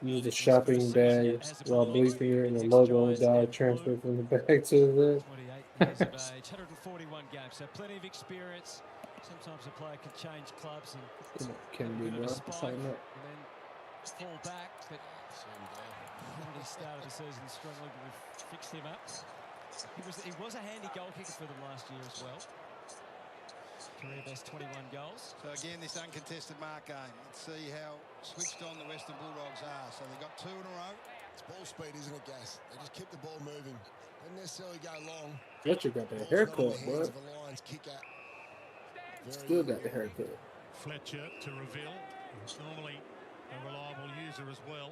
Used a shopping bag while bleeping it, and the logo died transferred from the bag to the. 28 years of age, 141 games, so plenty of experience. Sometimes a player can change clubs and Kennedy, bro. spike and then fall back. But Kennedy started the season strongly, but we've fixed him up. He was a handy goal kicker for them last year as well. Career best 21 goals. So again, this uncontested mark game. Let's see how switched on the Western Bulldogs are. So they've got 2 in a row. It's ball speed, isn't it, Gas? They just keep the ball moving. Don't necessarily go long, Fletcher got that haircut, bro. Still got the haircut. Fletcher to reveal. He's normally a reliable user as well.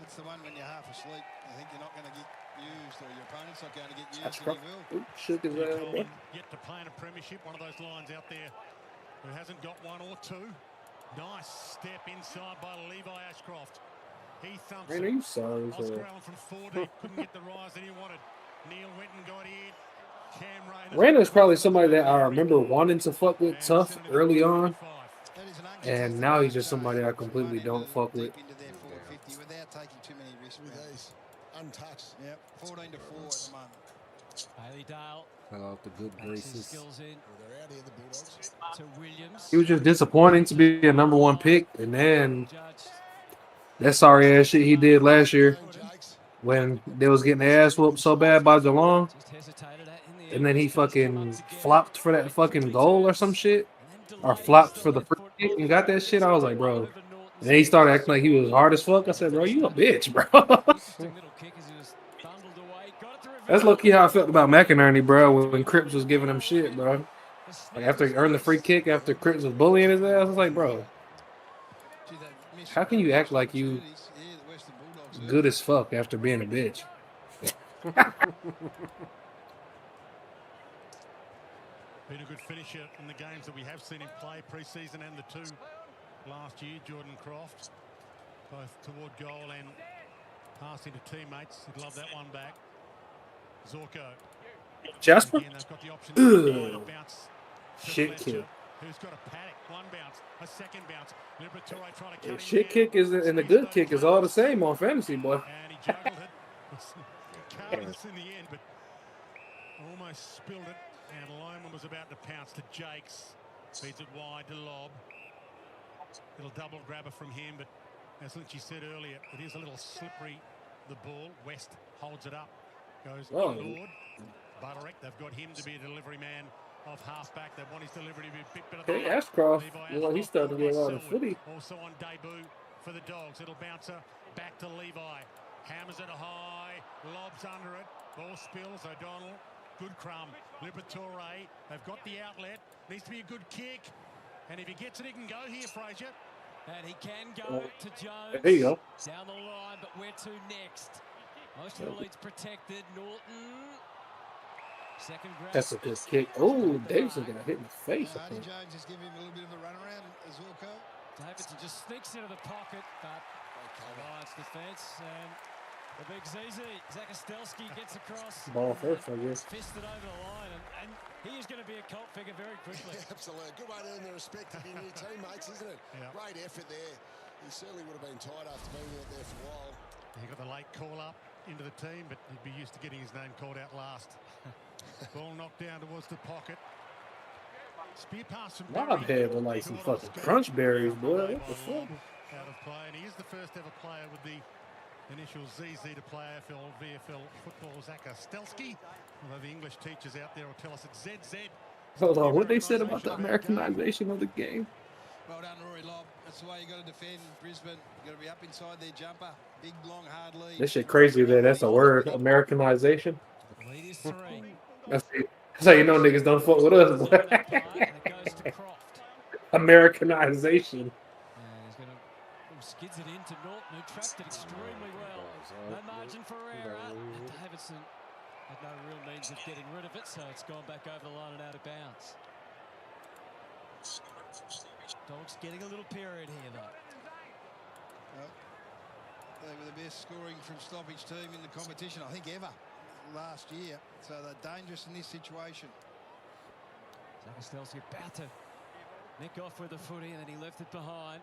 That's the one when you're half asleep. You think you're not going to get used, or your opponent's not going to get used, That's and he will. Ooh, shook his ass, bro. Yet to play in a premiership, one of those lines out there who hasn't got one or two. Nice step inside by Levi Ashcroft. He thumps Man, are you sorry? Oscar Allen from 40 couldn't get the rise that he wanted. Neil went and got in. Cam Rayner. Randall's probably somebody that I remember wanting to fuck with tough early on, and now he's just somebody I completely don't fuck with. Without taking too many risks. With these, untouched. Yep, 14-4 at the moment. Bailey Dale. Fell out the good graces. Skills in. They're out here, the Bulldogs. To Williams. He was just disappointing to be a #1 pick, and then that sorry ass shit he did last year when they was getting their ass whooped so bad by Geelong, and then he fucking flopped for that fucking goal or some shit, or flopped for the free kick and got that shit. I was like, bro. And then he started acting like he was hard as fuck. I said, bro, you a bitch, bro. That's low-key how I felt about McInerney, bro, when Cripps was giving him shit, bro. Like, after he earned the free kick, after Cripps was bullying his ass, I was like, bro, how can you act like you good as fuck after being a bitch? Been a good finisher in the games that we have seen him play pre-season and the two last year. Jordan Croft, both toward goal and passing to teammates. He'd love that one back. Zorko. Jasper? Again, they've got the option to bounce to Shit Fletcher, kick. who's got a paddock. One bounce, a second bounce. Liberatore trying to cut him Shit down. kick is and the good kick is all the same on fantasy, boy. And he juggled it. Careless in the end, but almost spilled it. And Loman was about to pounce to Jakes. Feeds it wide to Lob. Little double grabber from him, but as Lynchy said earlier, it is a little slippery, the ball. West holds it up. Goes inboard. Butterick, they've got him to be a delivery man of halfback. They want his delivery to be a bit better. Hey, Ashcroft, well, he's starting to get a lot of footy. Also on debut for the Dogs. It'll bounce back to Levi. Hammers it high. Lobs under it. Ball spills. O'Donnell. Good crumb. Liberatore. They've got the outlet. Needs to be a good kick. And if he gets it, he can go here, Frazier. And he can go to Jones. There you go. Down the line, but where to next? Most of the leads protected. Norton. Second grab. That's a good kick. Oh, Davidson got hit in the face. Hardy Jones is giving him a little bit of a runaround as Zorko. Davidson just sneaks into the pocket, but Lions defence and the big ZZ. Zakastelski gets across. Ball first, I guess. Fisted over the line, and he is going to be a cult figure very quickly. Absolutely. Good way to earn the respect of your new teammates, isn't it? Yeah. Great effort there. He certainly would have been tired after being out there for a while. He got the late call up into the team, but he'd be used to getting his name called out last. Ball knocked down towards the pocket. Spear pass from Lob head with like some fucking crunch berries, boy. What the fuck? Out of play, and he is the first ever player with the initial ZZ to play AFL, VFL football, Zakastelski. Although the English teachers out there will tell us it's ZZ. Hold on, what they said about the Americanization of the game? Well done, Rory Lobb. That's the way you got to defend Brisbane. You got to be up inside their jumper. Big, long, hard lead. This shit crazy that that's a word, Americanization. Lead is 3. That's how you know niggas don't fuck with us. And it goes to Croft. Americanization. And he's going to skids it into Norton, who trapped it extremely well. No margin for error. And Davidson had no real means of getting rid of it, so it's gone back over the line and out of bounds. Dogs getting a little period here, though. Well, they were the best scoring from stoppage team in the competition, I think, ever last year. So they're dangerous in this situation. Zakastelski about to nick off with the footy, and then he left it behind.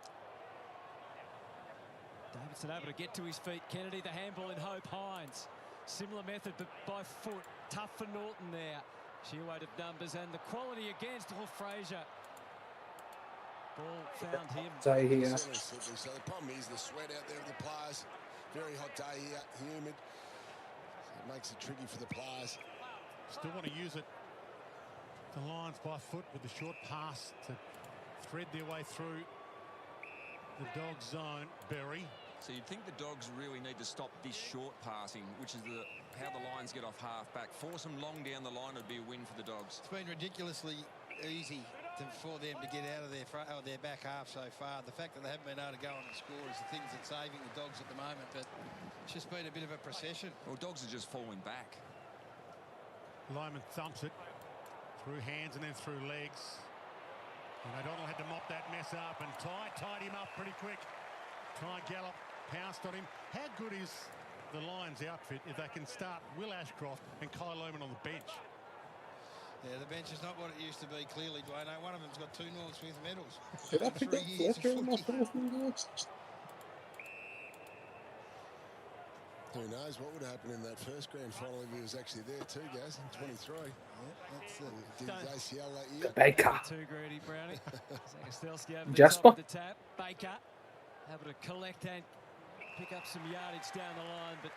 Davidson able to get to his feet. Kennedy, the handball in hope. Hines, similar method, but by foot. Tough for Norton there. Sheer weight of numbers and the quality against Frazier. Ball found him. So the problem is the sweat out there with the players. Very hot day here, humid. So it makes it tricky for the players. Still want to use it. The Lions by foot with the short pass to thread their way through the Dog zone. Berry So you'd think the Dogs really need to stop this short passing, which is how the Lions get off half-back. Force them long down the line would be a win for the Dogs. It's been ridiculously easy for them to get out of their back half so far. The fact that they haven't been able to go on and score is the things that's saving the Dogs at the moment, but it's just been a bit of a procession. Well, Dogs are just falling back. Lyman thumps it through hands and then through legs. And O'Donnell had to mop that mess up, and tied him up pretty quick. Gallop pounced on him. How good is the Lions outfit if they can start Will Ashcroft and Kyle Lohman on the bench? Yeah, the bench is not what it used to be, clearly, Dwayne. One of them's got 2 Norm Smith medals. Did I pick up my first Who knows what would happen in that first grand final if he was actually there too, Gaz, in 23. Did his ACL that year? Baker. Too greedy, Brownie. Zakastelsky over the Jasper. top of the tap. Baker able to collect and pick up some yardage down the line, but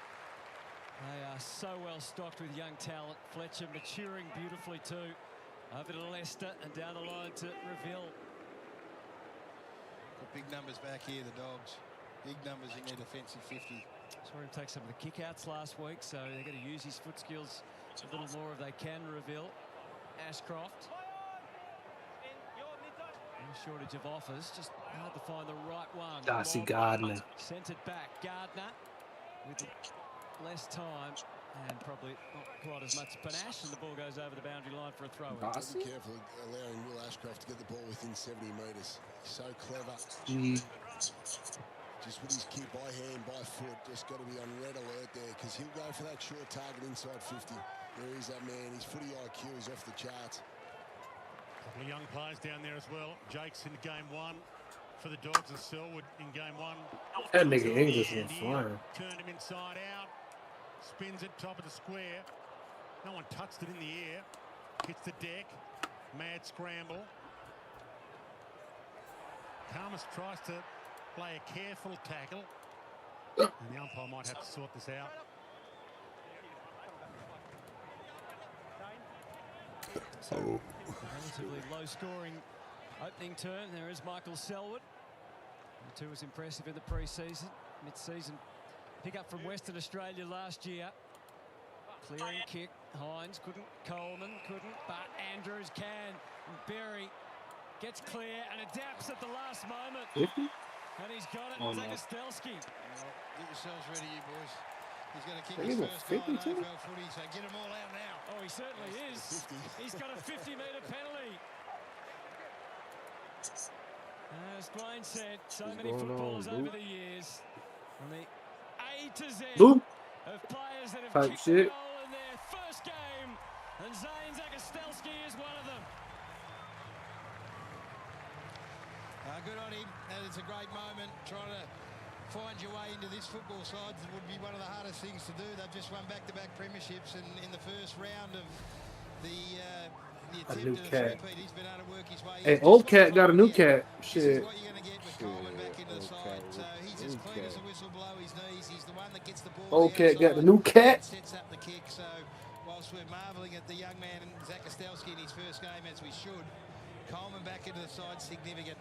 they are so well stocked with young talent. Fletcher maturing beautifully too. Over to Leicester and down the line to Reville. Got big numbers back here, the Dogs. Big numbers in their defensive 50. Saw him take some of the kickouts last week, so they're going to use his foot skills a little more if they can. Reville, Ashcroft. No shortage of offers, just hard to find the right one. Darcy Gardner. Sent it back. Gardner with less time and probably not quite as much panache, and the ball goes over the boundary line for a throw. Be careful allowing Will Ashcroft to get the ball within 70 metres. So clever. Just with his kick by hand, by foot, just got to be on red alert there, because he'll go for that short target inside 50. There is that man. His footy IQ is off the charts. Couple of young players down there as well. Jake's in game 1 for the Dogs, and Selwood in game 1. That nigga English is flying. Turned him inside out. Spins it top of the square. No one touched it in the air. Hits the deck. Mad scramble. Thomas tries to play a careful tackle. And the umpire might have to sort this out. Relatively low-scoring opening turn. There is Michael Selwood, who was impressive in the pre-season, mid-season pick-up from Western Australia last year. Clearing kick. Hines couldn't. Coleman couldn't. But Andrews can. And Berry gets clear and adapts at the last moment. 50? And he's got it. Oh, no. Zakastelsky. Get yourselves ready, you boys. He's going to kick He's his a first goal in 52? AFL footy, so get them all out now. Oh, he certainly is. 50. He's got a 50-metre penalty. As Dwayne said, so many footballers over the years. On the A to Z Boop. of players that have Type kicked shit. a goal in their first game, and Zane Zakastelsky is one of them. Good on him, and it's a great moment. Trying to find your way into this football side would be one of the hardest things to do. They've just won back-to-back premierships, and in the first round of the attempt at a three-peat, he's been able to work his way. Hey, old cat got a new cat. This Shit. is what you're going to get with Coleman back into the side. So he's as clean as a whistle below his knees. He's the one that gets the ball. Old cat got the new cat. Sets up the kick. So whilst we're marvelling at the young man Zakastelsky in his first game, as we should, Coleman back into the side, significant.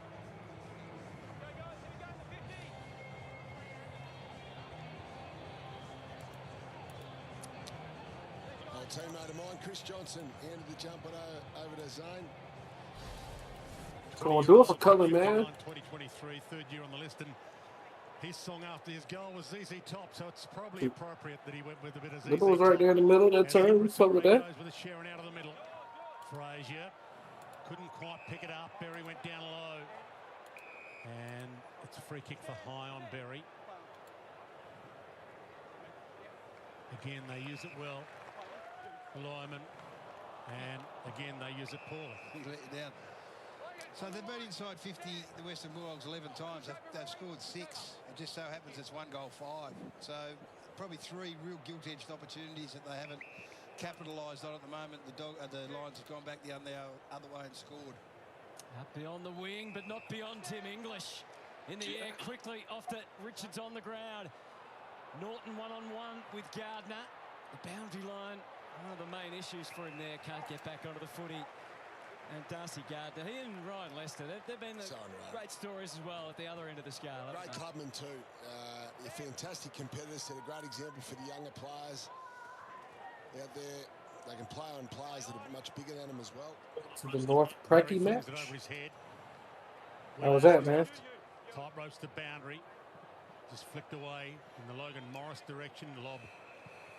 Teammate of mine, Chris Johnson, handed the jump over to Zane. Come on, do it for colour, man. 2023, third year on the list, and his song after his goal was ZZ Top, so it's probably appropriate that he went with a bit of ZZ The ball was right there in the middle. That turn, we fuck with that. With a sharing out of the middle. Frazier couldn't quite pick it up. Berry went down low, and it's a free kick for High on Berry. Again, they use it well. Lyman, and again they use it poorly. He let you down. So they've been inside 50, the Western Bulldogs, 11 times. They've scored 6. It just so happens it's 1 goal 5. So probably 3 real gilt-edged opportunities that they haven't capitalised on at the moment. The Lions have gone back the other way and scored. Up beyond the wing, but not beyond Tim English. In the air quickly off to Richards on the ground. Norton one-on-one with Gardner. The boundary line. One of the main issues for him there, can't get back onto the footy. And Darcy Gardner, he and Ryan Lester, they've been great stories as well at the other end of the scale. Great clubmen too. They're fantastic competitors. Set a great example for the younger players out there. They can play on players that are much bigger than them as well. To the North Precky match. How was that, man? Top ropes the boundary. Just flicked away in the Logan Morris direction. Lob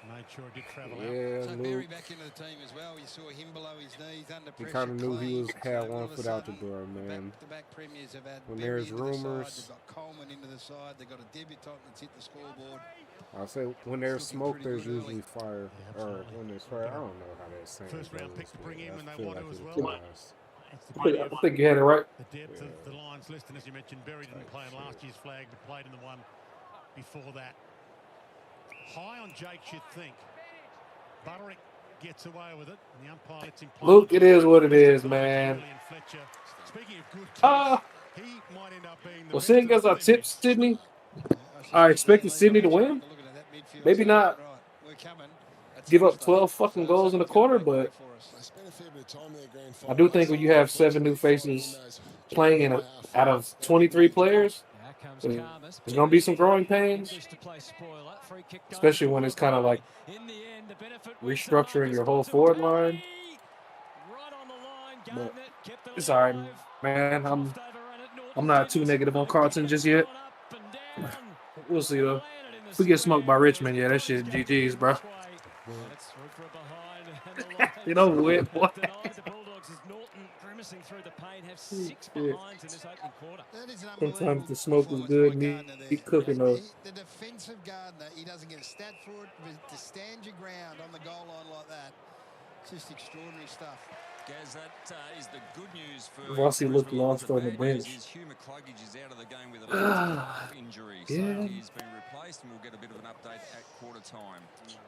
made sure it did travel out. So Berry back into the team as well. You saw him below his knees under pressure. He kind of knew he had one foot out the door, man. Back-to-back premiers have had when Berry there's into the rumors, side. They've got Coleman into the side. They've got a debutant that's hit the scoreboard. I'll say when there's smoke, there's usually fire. Or when there's fire, I don't know how that saying First round pick to bring in when they want to as well. I think you had it right. The depth of the Lions list, and as you mentioned, Berry didn't play in last year's flag, but played in the one before that. High on Jake, you'd think. Butterick gets away with it, and the umpire lets him play. Luke, it is what it is, man. Speaking of good he might end up being the well, seeing as I tipped Sydney, I expected Sydney to win. Maybe not give up 12 fucking goals in the quarter, but I do think when you have 7 new faces playing out of 23 players, there's going to be some growing pains, especially when it's kind of like restructuring your whole forward line. But it's all right, man. I'm not too negative on Carlton just yet. We'll see, though. If we get smoked by Richmond, yeah, that shit GG's, bro. You know, with what? The Bulldogs is Norton grimacing through the pain, have 6 behinds in this opening quarter. Sometimes the smoke is good and he cooking those. The defensive Gardner, he doesn't get a stat for it, but to stand your ground on the goal line like that, it's just extraordinary stuff. Gaz, that is the good news for Rossi looked lost on the bench. Hugh McCluggage is out of the game with a calf injury, so Yeah. he's been replaced, and we'll get a bit of an update at quarter time.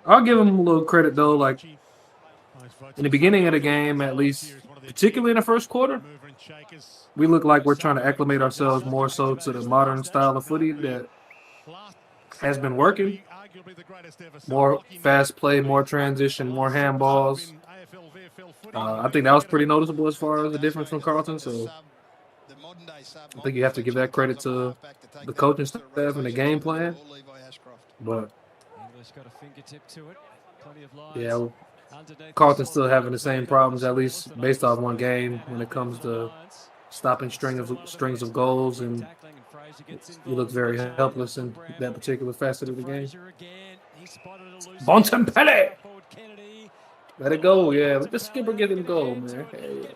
I'll give him a little credit, though. Like, in the beginning of the game, at least, particularly in the first quarter, we look like we're trying to acclimate ourselves more so to the modern style of footy that has been working. More fast play, more transition, more handballs. I think that was pretty noticeable as far as the difference from Carlton. So I think you have to give that credit to the coaching staff and the game plan. But yeah, Carlton's still having the same problems, at least based off one game, when it comes to stopping strings of goals, and he looks very helpless in that particular facet of the game. Bontempelli! Let it go, yeah. Let the skipper get him goal, man. Hey.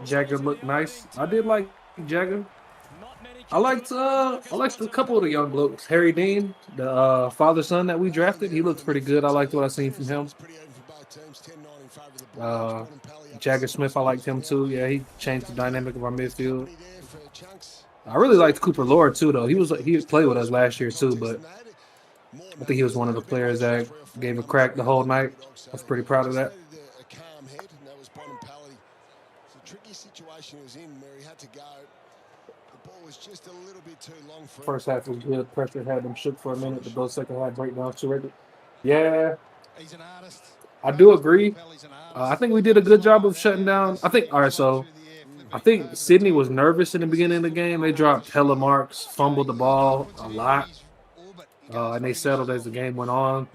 Jagger looked nice. I did like Jagger. I liked a couple of the young blokes. Harry Dean, the father-son that we drafted, he looked pretty good. I liked what I seen from him. Jagger Smith, I liked him too. Yeah, he changed the dynamic of our midfield. I really liked Cooper Lord too, though. He played with us last year too, but I think he was one of the players that gave a crack the whole night. I was pretty proud of that. First half was good. Pressure had them shook for a minute, but those second half breakdowns too ready. Yeah, I do agree. I think we did a good job of shutting down. I think Sydney was nervous in the beginning of the game. They dropped hella marks, fumbled the ball a lot, and they settled as the game went on.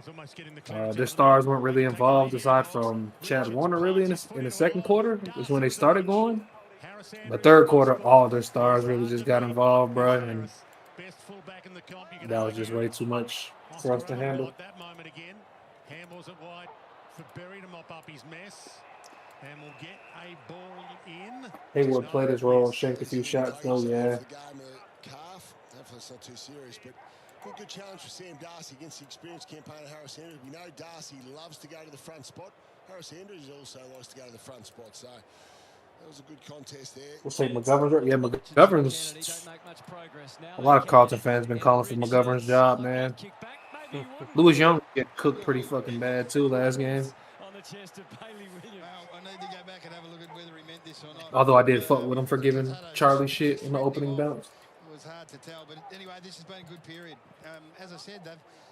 Their stars weren't really involved aside from Chad Warner really in the second quarter is when they started going. The third quarter, all their stars really just got involved, bro, and that was just way too much for us to handle. Handballs it wide for Berry to mop up his mess, and we'll get a ball in. Hayward played his role, shanked a few shots, though, yeah. Hopefully it's not too serious, but good challenge for Sam Darcy against the experienced campaigner Harris Andrews. We know Darcy loves to go to the front spot. Harris Andrews also likes to go to the front spot, so that was a good contest there. We'll say McGovern's. Yeah, McGovern's. A lot of Carlton fans been calling for McGovern's job, man. Lewis Young get cooked pretty fucking bad too last game. Although I did fuck with him for giving Charlie shit in the opening bounce. was hard to tell. But anyway, this has been a good period. As I said,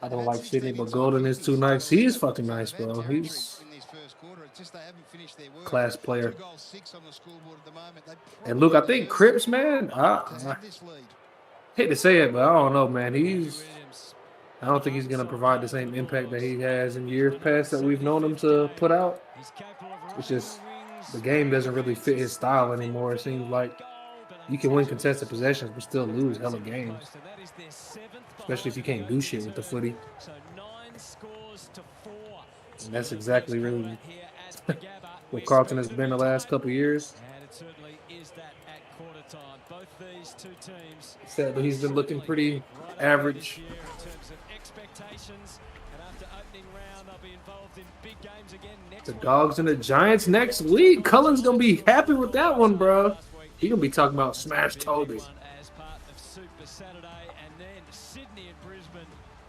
I don't like Sydney, but Golden is too nice. He is fucking nice, bro. He's in this first quarter. It's just they haven't finished their work. class player. 2 goals, 6 on the scoreboard at the moment. And Luke, I think Cripps, man. I hate to say it, but I don't know, man. I don't think he's gonna provide the same impact that he has in years past that we've known him to put out. It's just the game doesn't really fit his style anymore. It seems like you can win contested possessions but still lose hella games, especially if you can't do shit with the footy. And that's exactly really what Carlton has been the last couple of years. Sadly, he's been looking pretty average. The Dogs and the Giants next week. Cullen's gonna be happy with that one, bro. He gonna be talking about smash Toby. As part of Super Saturday, and then Sydney and Brisbane.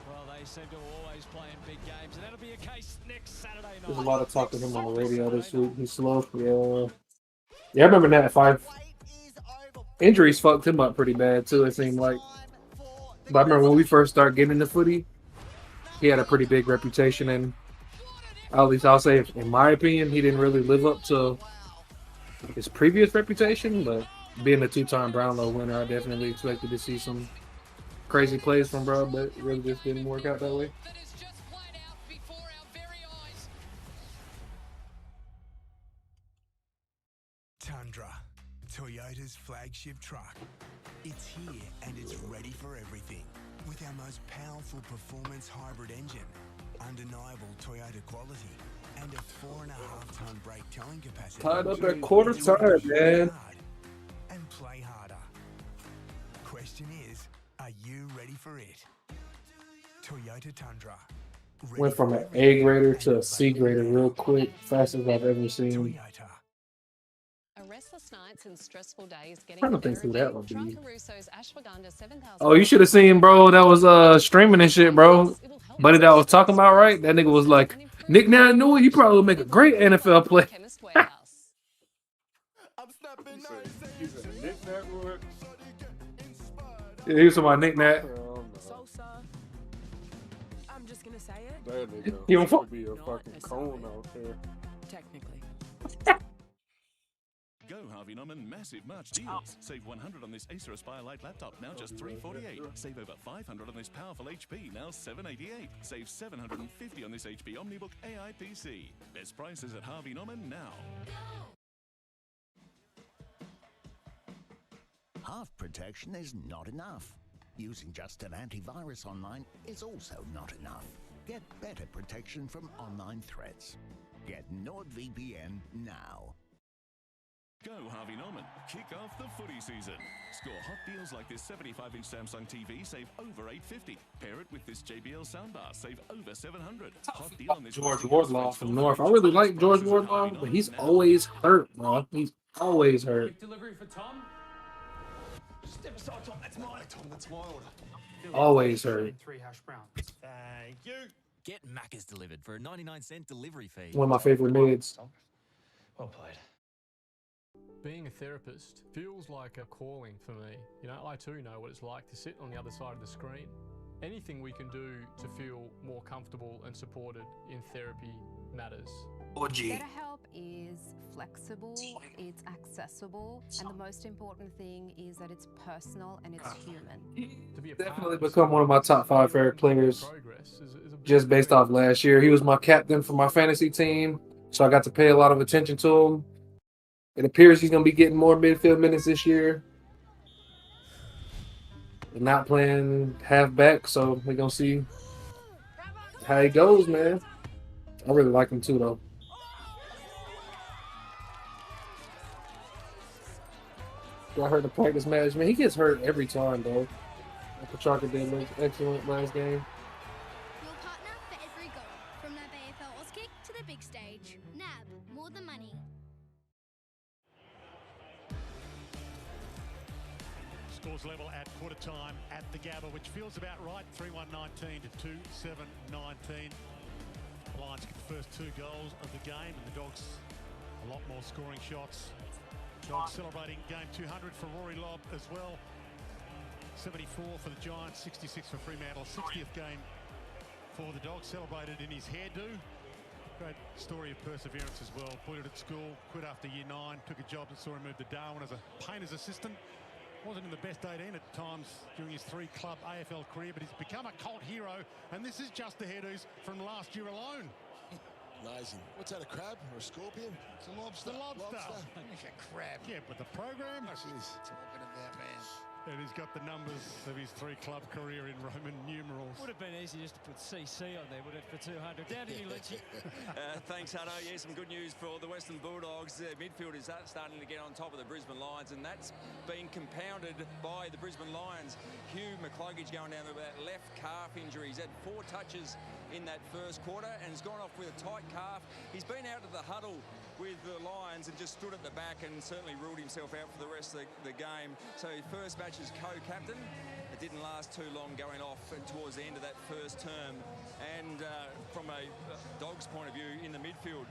Well, they seem to always play in big games, and that'll be a case next Saturday night. There's a lot of talk of him on the radio this week. He's slow. Yeah, I remember Nat 5. Injuries fucked him up pretty bad too, it seemed like. But I remember when we first started getting into footy, he had a pretty big reputation, and at least I'll say, in my opinion, he didn't really live up to his previous reputation. But being a 2-time Brownlow winner, I definitely expected to see some crazy plays from bro, but it really just didn't work out that way. Tundra, Toyota's flagship truck. It's here and it's ready for everything. With our most powerful performance hybrid engine, undeniable Toyota quality, and a 4.5-ton brake towing capacity. Tied up at quarter time, man. And play harder. Question is, are you ready for it? Toyota Tundra. Went from an A grader to a C grader real quick, fastest I've ever seen. A restless nights and stressful days getting I don't think who that would be. Caruso's ashwagandha 7,000. Oh, you should have seen, bro. That was streaming and shit, bro. Buddy that I was talking about, right? That nigga was like, Nick now knew it. He probably would make a great NFL player. Yeah, he was my nickname. I'm just gonna say it. That nigga You don't fuck. be a fucking cone out there. Technically. Go Harvey Norman massive March deals. Save 100 on this Acer Aspire Lite laptop, now just $348. Save over 500 on this powerful HP, now $788. Save 750 on this HP OmniBook AI PC. Best prices at Harvey Norman now. Half protection is not enough. Using just an antivirus online is also not enough. Get better protection from online threats. Get NordVPN now. Go Harvey Norman. Kick off the footy season. Score hot deals like this 75-inch Samsung TV, save over $850. Pair it with this JBL soundbar, save over $700. Hot deal on this George Wardlaw from North. I really like George Wardlaw, but he's always hurt, bro. He's always hurt. Delivery for Tom. Step aside, Tom. That's mine. Tom, that's my order. Always hurt. 3 hash browns. Thank you. Get Macca's delivered for a 99-cent delivery fee. One of my favorite mids. Well played. Being a therapist feels like a calling for me. You know, I too know what it's like to sit on the other side of the screen. Anything we can do to feel more comfortable and supported in therapy matters. BetterHelp is flexible, it's accessible, and the most important thing is that it's personal and it's human. Definitely become one of my top 5 favorite players just based off last year. He was my captain for my fantasy team, so I got to pay a lot of attention to him. It appears he's going to be getting more midfield minutes this year. Not playing halfback, so we're going to see how he goes, man. I really like him too, though. Got hurt in the practice match, man. He gets hurt every time, though. Petrarca did look excellent last game. Your partner for every goal. From NAB AFL Auskick to the big stage. NAB, more than money. Scores level at quarter time at the Gabba, which feels about right. 3-1-19 to 2-7-19. The Lions get the first 2 goals of the game, and the Dogs a lot more scoring shots. Dogs celebrating game 200 for Rory Lobb as well. 74 for the Giants, 66 for Fremantle. 60th game for the Dogs, celebrated in his hairdo. Great story of perseverance as well. Bullied at school, quit after year 9, took a job that saw him move to Darwin as a painter's assistant. Wasn't in the best 18 at times during his 3-club AFL career, but he's become a cult hero, and this is just the hairdos from last year alone. Amazing. What's that, a crab or a scorpion? It's a lobster. The lobster. It's a crab. Yeah, but the program. Jeez. Talking about, man. And he's got the numbers of his 3-club career in Roman numerals. Would have been easy just to put CC on there, would it, for 200? Down to you, Lynchy. Thanks, Hutto. Yeah, some good news for the Western Bulldogs. Their midfield is starting to get on top of the Brisbane Lions, and that's been compounded by the Brisbane Lions. Hugh McCluggage going down with that left calf injury. He's had 4 touches in that first quarter and has gone off with a tight calf. He's been out of the huddle with the Lions and just stood at the back and certainly ruled himself out for the rest of the game. So his first match as co-captain. It didn't last too long going off towards the end of that first term. And from a Dogs point of view in the midfield,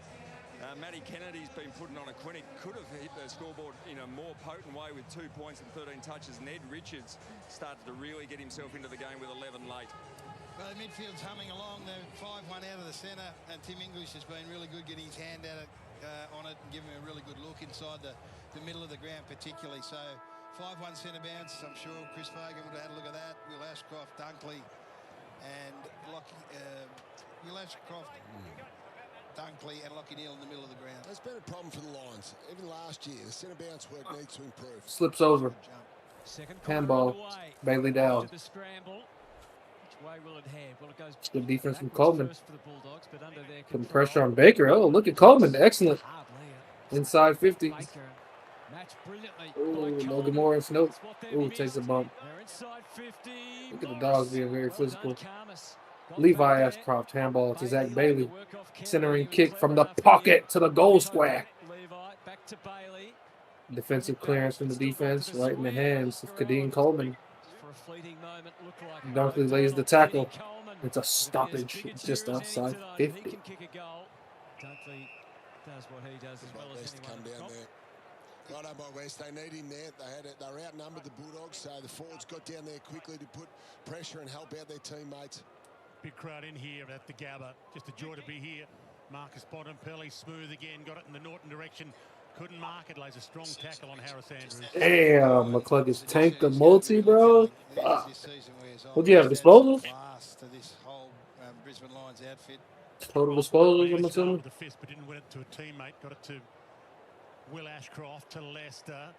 Matty Kennedy's been putting on a clinic. Could have hit the scoreboard in a more potent way with 2 points and 13 touches. Ned Richards started to really get himself into the game with 11 late. Well, the midfield's humming along. They're 5-1 out of the centre, and Tim English has been really good getting his hand out on it and giving a really good look inside the middle of the ground particularly. So 5-1 centre bounce. I'm sure Chris Fagan would have had a look at that. Will Ashcroft, Dunkley, and Will Ashcroft, Dunkley, and Lockie Neal in the middle of the ground. That's been a problem for the Lions. Even last year, the centre bounce work needs to improve. Slips over. Second Handball. Bailey down. The scramble. Which way will it head? Well, it goes Good defense from Coleman. for the Bulldogs, but under their Putting pressure on Baker. Oh, look at Coleman. Excellent. Inside 50. Match brilliantly. Oh, Logan Morris. Nope. Oh, takes a bump. Look at the Dogs being very physical. Levi Ashcroft. Handball to Zach Bailey. Centering kick from the pocket to the goal square. Back to Bailey. Defensive clearance from the defense. Right in the hands of Kadeem Coleman. Dunkley lays the tackle. It's a stoppage just outside 50. Dunkley does what he does as well as anyone. Right on by West. They need him there. They were outnumbered, the Bulldogs, so the forwards got down there quickly to put pressure and help out their teammates. Big crowd in here at the Gabba. Just a joy to be here. Marcus Bontempelli smooth again. Got it in the Norton direction. Couldn't mark it. Lays a strong tackle on Harris Andrews. Damn, McCluggage tanked the multi, bro. What'd you have, disposals? Total disposals, I'm assuming. The fist, but didn't win it to a teammate. Got it to Will Ashcroft, to Leicester,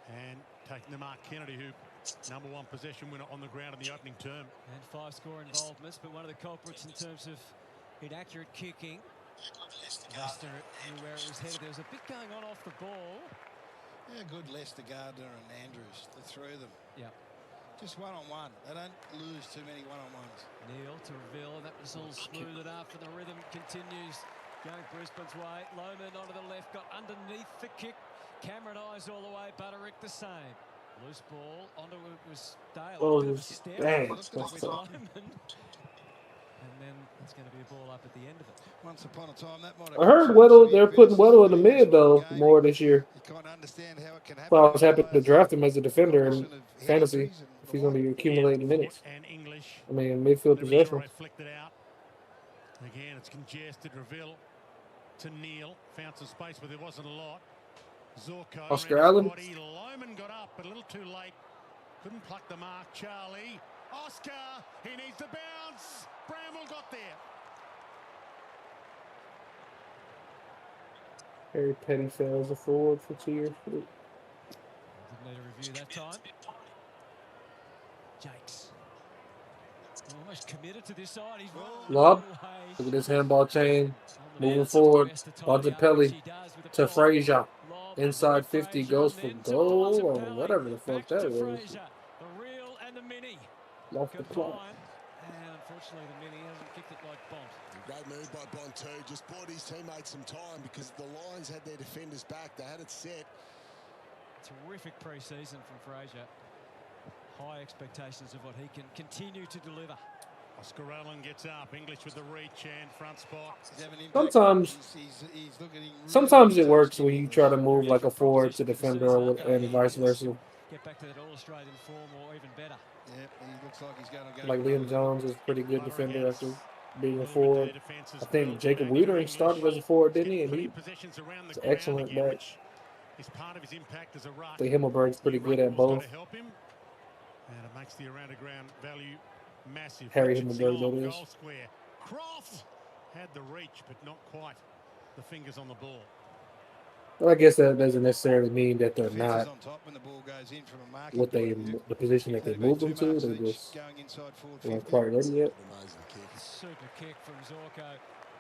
and taking the Mark Kennedy, who #1 possession winner on the ground in the opening term. And 5 score involvements, but one of the culprits in terms of inaccurate kicking. Leicester knew where it was headed. There was a bit going on off the ball. Yeah, good Leicester, Gardner and Andrews, the 3 of them. Yeah. Just one-on-one. They don't lose too many one-on-ones. Neal to reveal, and that was all smooth enough, and the rhythm continues going Brisbane's way. Lohman onto the left, got underneath the kick. Cameron Eyes all the way, Butterick the same. Loose ball, onto it was Dale. Oh, Step dang. with Lohman. And then it's going to be a ball up at the end of it. Once upon a time, that might have I heard Weddle, they're putting Weddle in the mid, though, more this year. You can't understand how it can happen. Well, I was happy to draft him as a defender in fantasy if he's going to be accumulating minutes. I mean, midfield possession. Again, it's congested. Reveal to Neal. Found some space, but there wasn't a lot. Zorko. Oscar Allen. Lohman got up, but a little too late. Couldn't pluck the mark. Charlie. Oscar. He needs to bounce. Bramwell got there. Harry Petty fails a forward for 2 years. Didn't need a review that time. Jakes. Almost committed to this side. He's Lob. Look at this handball chain. Moving forward. Bontempelli to Frazier. Inside 50 goes for goal or whatever the fuck that was. The real and the mini. Lost the clock. And unfortunately, the mini hasn't kicked it like Bont. Great move by Bont too. Just bought his teammates some time because the Lions had their defenders back. They had it set. Terrific pre-season from Frazier. High expectations of what he can continue to deliver. Oscar Allen gets up. English with the reach and front spot. Sometimes it works when you try to move like a forward to defender and vice versa. get back to that All-Australian form or even better. Yeah, he looks like he's going to go. Like Liam Jones is a pretty good defender after being a forward. I think Jacob Wiedering started as a forward, didn't he? And he's excellent back. Is part of his impact as a ruck. The Himmelberg's pretty good at both. Help him. And it makes the around-the-ground value massive. Harry Himmelberg, that is. Goal square. Croft had the reach, but not quite the fingers on the ball. Well, I guess that doesn't necessarily mean that they're not what the position that they moved them to. They just weren't quite ready yet. Super kick from Zorko.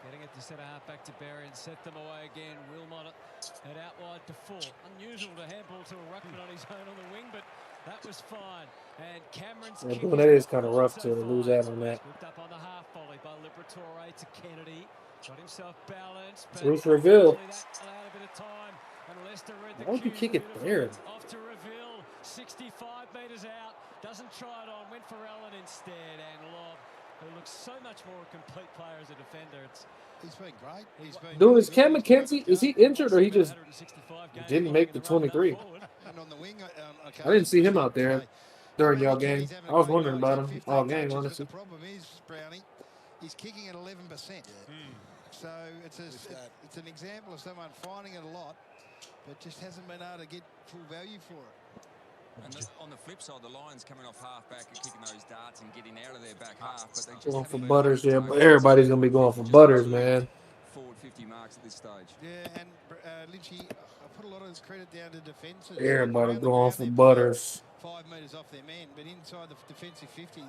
Getting it to centre half back to Berry and set them away again. Wilmot head out wide to Full. Unusual to handball to a ruckman on his own on the wing, but that was fine. And Cameron's kick. Well, that is kind of rough to lose out on that. Scooped up on the half volley by Liberatore to Kennedy. Got himself balanced. Bruce Reville. Allowed a bit of time. And Leicester read the Why would you kick it there? Off to Reville. 65 metres out. Doesn't try it on. Went for Allen instead. And Lobb, who looks so much more a complete player as a defender. He's been great. He's been Dude, is Cam McKenzie, is he injured or he just didn't make the 23? I didn't see him out there during y'all game. I was wondering about him all game, honestly. The problem is, Brownie, he's kicking at 11%. So it's an example of someone finding it a lot, but just hasn't been able to get full value for it. And on the flip side, the Lions coming off half back and kicking those darts and getting out of their back half, but they just Going for Butters, yeah. But everybody's gonna be going for Butters, man. Forward 50 marks at this stage. Yeah, and Lynchy, I put a lot of this credit down to defences. Everybody going for Butters. 5 metres off their man, but inside the defensive 50,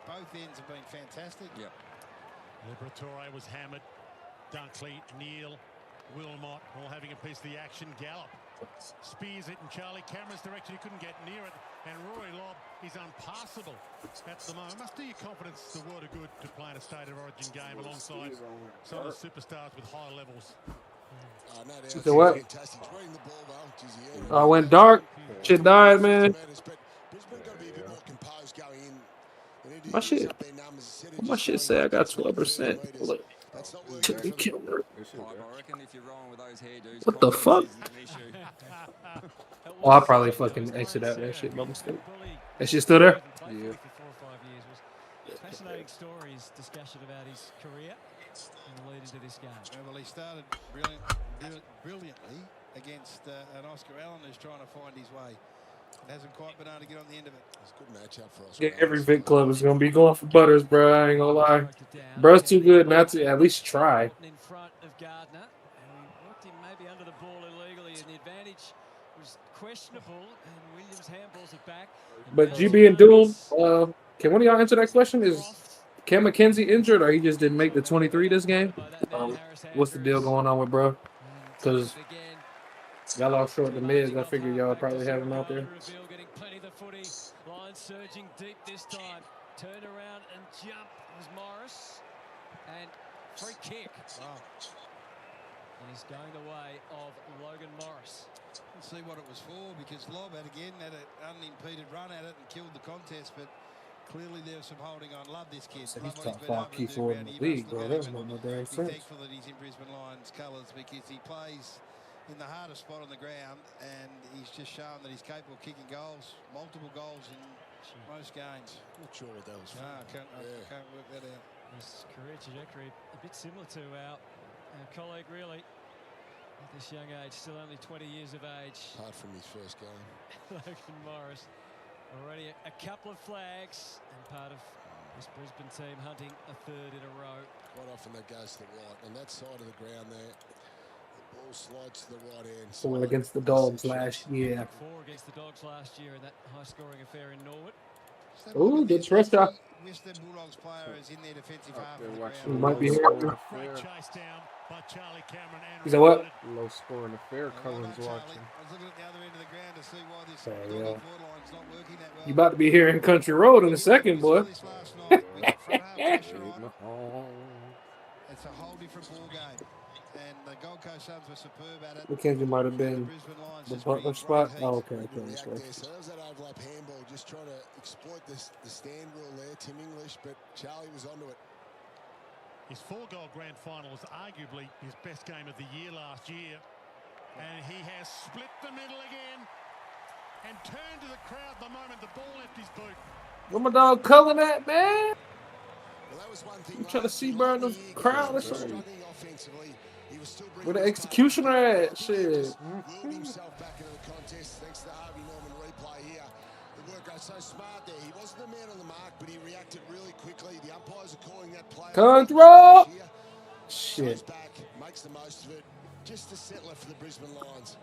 both ends have been fantastic. Yep. Liberatore was hammered. Dunkley, Neal, Wilmot, all having a piece of the action. Gallop spears it in Charlie Cameron's direction. He couldn't get near it. And Rory Lobb is unpassable at the moment. Must do your confidence the world of good to play in a state of origin game alongside some of the superstars with high levels. So what? I went dark. Shit died, man. My shit say I got 12%. Look. What the fuck? Oh, I'll probably fucking exit out that shit by mistake. That shit still there? Yeah. Fascinating stories, discussion about his career and the lead into this game. Well, he started brilliantly against an Oscar Allen who's trying to find his way. And hasn't quite been able to get on the end of it. It's a good matchup for us. Yeah, every Vic club is gonna be going for Butters, bro. I ain't gonna lie. Bro's too good not to at least try. In front of Gardner, and he worked him maybe under the ball illegally, and the advantage was questionable. And Williams handballs it back. But GB and Doom, can one of y'all answer that question? Is Cam McKenzie injured, or he just didn't make the 23 this game? What's the deal going on with bro? Because y'all lost short the mids. I figured y'all would probably have him out there. Getting plenty of the footy. Line surging deep this time. Turn around and jump was Morris. And free kick. Wow. And he's going the way of Logan Morris. Let's see what it was for, because Lobb had an unimpeded run at it and killed the contest, but clearly there was some holding on. Love this kid. So he's top 5 key forward in the league, bro. That's not no damn sense. Thankful that he's in Brisbane Lions colours, because he plays in the hardest spot on the ground, and he's just shown that he's capable of kicking goals, multiple goals in most games. Not sure what that was for. No, I can't work that out. His career trajectory a bit similar to our colleague, really. At this young age, still only 20 years of age. Apart from his first game. Logan Morris. Already a couple of flags, and part of this Brisbane team hunting a third in a row. Quite often that goes to the right. On that side of the ground there, the ball slides to the right hand. So against the Dogs last year. 4 against the Dogs last year in that high-scoring affair in Norwood. Ooh, good pressure. Western Bulldogs player is in their defensive half. He might be here. Chase down by Charlie Cameron and He said what? Low scoring affair. Colin's watching. I was looking at the other end of the ground to see why this forward line's not working that well. You about to be here in Country Road in a second, boy. It's a whole different ball game. And the Gold Coast Suns were superb at it. McKenzie might have been the Butler spot. Oh, okay. So that was that overlap handball, just trying to exploit the stand rule there, Tim English, but Charlie was onto it. His 4-goal grand final was arguably his best game of the year last year. And he has split the middle again. and turned to the crowd the moment the ball left his boot. Where my dog Cullen at, man? Well, that was one thing. I'm trying to see Last bro in the year, crowd or he was something. struggling offensively. He was still Where bringing the his executioner at? Shit. Willed himself back into the contest thanks to the Harvey Norman replay here. The work rate so smart there. He wasn't the man on the mark, but he reacted really quickly. The umpires are calling that play. Control. Shit. Goes back, makes the most of it. Just a settler for the Brisbane Lions.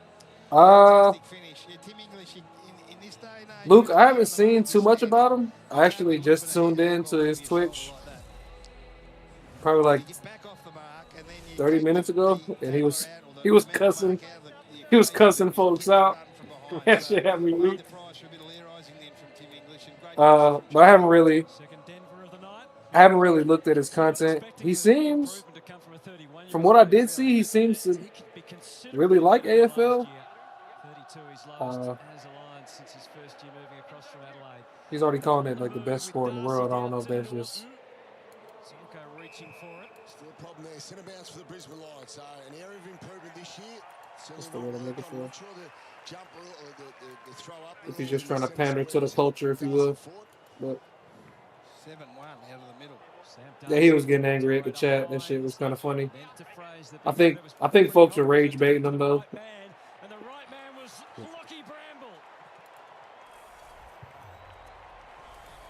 Luke, I haven't seen too much about him. I actually just tuned in to his Twitch probably like 30 minutes ago, and he was cussing folks out. That shit had me weak. But I haven't really looked at his content. He seems, from what I did see, he seems to really like AFL. He's already calling it like the best sport in the world. I don't know if that's just. Still a problem there. Centre bounce for the Brisbane Lions. So an area of improvement this year. That's the word I'm looking for. Sure the jump or the throw up. If he's just trying to pander to the culture, if you will. But 7-1 out of the middle. yeah, he was getting angry at the chat. That shit was kind of funny. I think folks are rage baiting him though.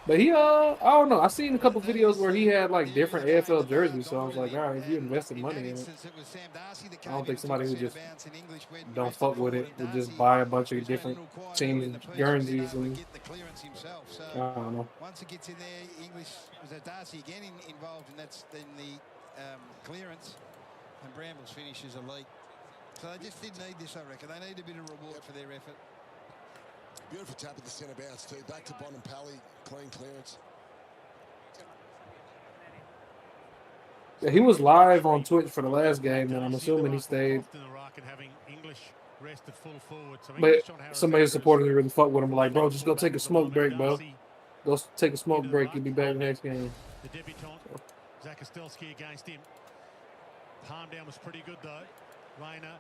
But he, I don't know. I seen a couple videos where he had like different AFL jerseys, so I was like, all right, if you invested money in it, I don't think somebody who just don't fuck with it would just buy a bunch of different teams jerseys and I don't know. Once it gets in there, English was Darcy again involved, and that's then the clearance, and Brambles finishes a leak. So they just didn't need this, I reckon. They need a bit of reward for their effort. Beautiful tap at the centre bounce too. Back to Bonampally, clean clearance. Yeah, he was live on Twitch for the last game, and I'm assuming he stayed. But some of his supporters really fuck with him, like, bro, just go take a smoke break, bro. Go take a smoke break. You'll be back next game. The debutant, Zach Kostelski against him. Palm down was pretty good though. Rayner,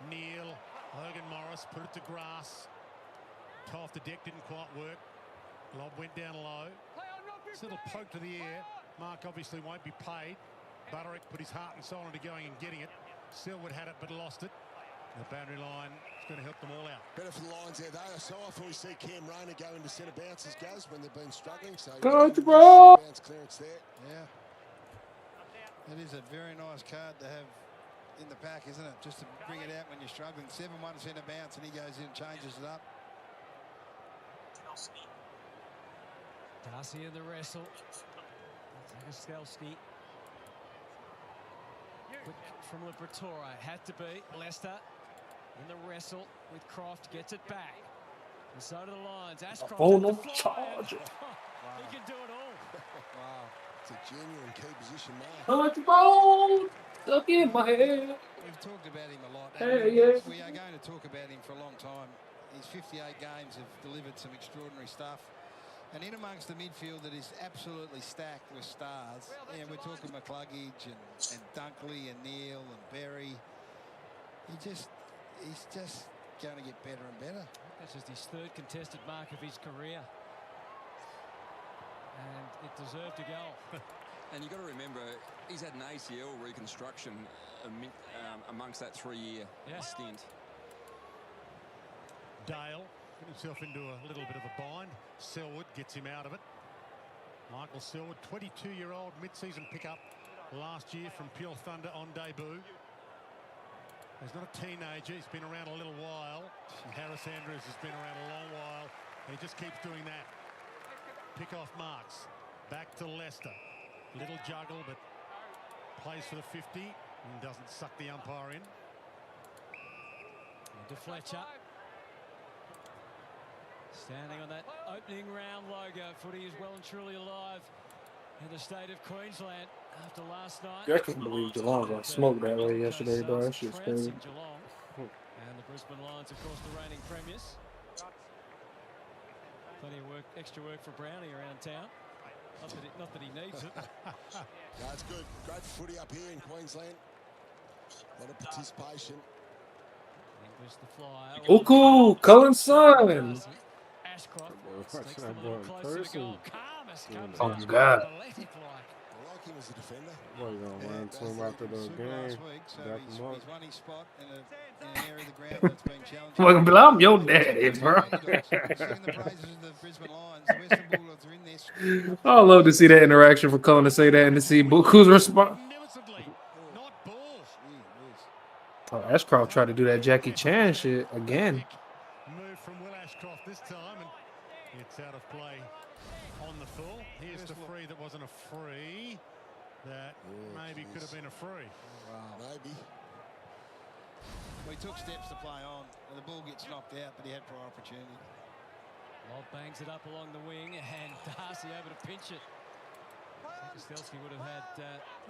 Neal, Logan Morris put it to grass. Off the deck didn't quite work. Lob went down low. This little poke to the air. Mark obviously won't be paid. Butterick put his heart and soul into going and getting it. Selwood had it but lost it. The boundary line is going to help them all out. Better for the Lions there though. So often we see Cam Rayner go into centre bounces, guys, when they've been struggling. So bro. Bounce clearance there. Yeah. It is a very nice card to have in the pack, isn't it? Just to bring it out when you're struggling. 7-1 centre bounce, and he goes in and changes it up. Darcy in the wrestle. Kostelski. From Liberatore. Had to be. Leicester in the wrestle with Croft. Gets it back. And so do the Lions. Ashcroft on the charge. He can do it all. Wow. It's a genuine key position now. Control. Stuck in my head. We've talked about him a lot. Hey, yeah. We are going to talk about him for a long time. His 58 games have delivered some extraordinary stuff. And in amongst the midfield that is absolutely stacked with stars, we're talking McCluggage and Dunkley and Neal and Berry. He's just going to get better and better. That's just his third contested mark of his career. And it deserved a goal. And you've got to remember, he's had an ACL reconstruction amongst that 3-year stint. Dale got himself into a little bit of a bind. Selwood gets him out of it. Michael Selwood, 22-year-old mid-season pickup last year from Pure Thunder on debut. He's not a teenager. He's been around a little while. Harris Andrews has been around a long while, and he just keeps doing that. Pick off marks. Back to Leicester. Little juggle, but plays for the 50 and doesn't suck the umpire in. To Fletcher. Standing on that opening round logo. Footy is well and truly alive in the state of Queensland after last night. I couldn't believe Geelong got smoked that way yesterday, bro. That shit's crazy. And the Brisbane Lions, of course, the reigning premiers. Plenty of work, extra work for Brownie around town. Not that he needs it. That's good. Great footy up here in Queensland. A lot of participation. Was the flyer. Oh, cool. Cullen's son. Ashcroft Watching sneaks them that a boy little in closer to person. goal. Karmas comes Oh, up. God. Athletic-like. I like him as a defender. Boy, gonna run to him after the game. So Dap he's him up. won his spot in an area of the ground that's been challenging. Well, but I'm your daddy, bro. Singing the praises of the Brisbane Lions. The Western Bulldogs are in this. I love to see that interaction for Cullen to say that and to see Buku's response. Oh, Ashcroft tried to do that Jackie Chan shit again. Move from Will Ashcroft this time, and it's out of play on the full. Here's the free that wasn't a free. That maybe could have been a free. Maybe. Well, he took steps to play on, and the ball gets knocked out, but he had prior opportunity. Lobb bangs it up along the wing, and Darcy over to pinch it. Kostelski would have had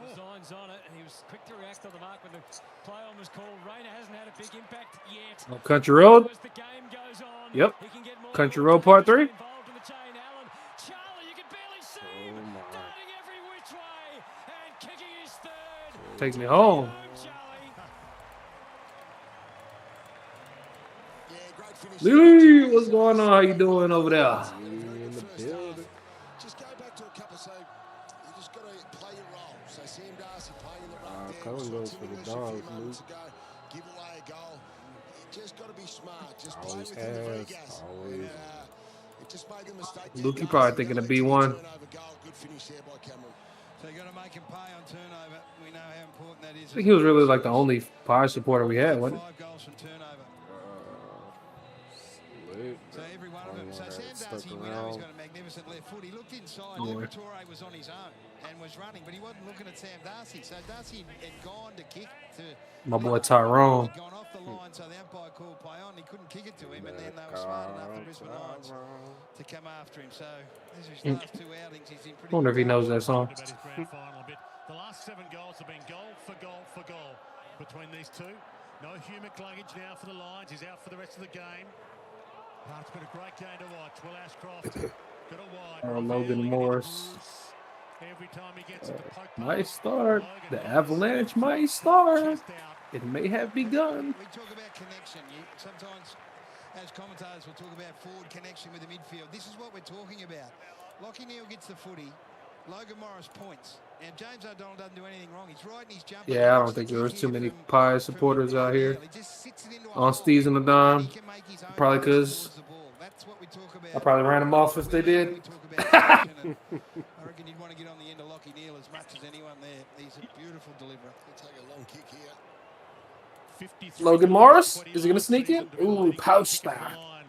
designs on it, and he was quick to react on the mark when the play-on was called. Rayner hasn't had a big impact yet. Oh, Country Road. As the game goes on, Yep. he can get more Country Road Part 3. involved in the chain. Allen, Charlie, you can barely see him, darting every which way and kicking his third. Takes me home. Lily, what's going on? How you doing over there? In the building. Just go back to a couple. So you just got to play your role. So Sam Darcy playing the role there. Cullen goes for the dogs, Luke. Give away a goal. You just got to be smart. Just play Always within the has. gas. Always. It just made the mistake. Luke, you probably thinking of B1. Good finish there by Cameron. So you got to make him pay on turnover. We know how important that is. I think he was really like the only power supporter we had, wasn't he? 5 goals from turnover. Lit. So every one of them. So Sam Darcy, we know he's got a magnificent left foot. He looked inside. Yeah. Torre was on his own and was running, but he wasn't looking at Sam Darcy. So Darcy had gone to kick to My boy Tyrone. He'd gone off the line, so the umpire called play on. He couldn't kick it to him, and then they were smart enough, the Brisbane Lions, to come after him. So this is his last 2 outings. He's in pretty. I wonder if he knows that song. The last 7 goals have been goal for goal for goal between these two. No Hugh McCluggage now for the Lions. He's out for the rest of the game. It's been a great game to watch. Will Ashcroft got a wide. Logan Morris. Every time he gets it to poke Might start. The Avalanche might start. It may have begun. We talk about connection. Sometimes, as commentators, we'll talk about forward connection with the midfield. This is what we're talking about. Lockie Neal gets the footy. Logan Morris points. And James O'Donnell doesn't do anything wrong. He's right in his jump. Yeah, I don't think there was too many Pie supporters out here on STEEZ and TheDon. Probably because I probably ran them off if they did. I reckon you'd want to get on the end of Lockie Neal as much as anyone there. He's a beautiful deliverer. He'll take a long kick here. Logan Morris, is he going to sneak in? Ooh, pouch style.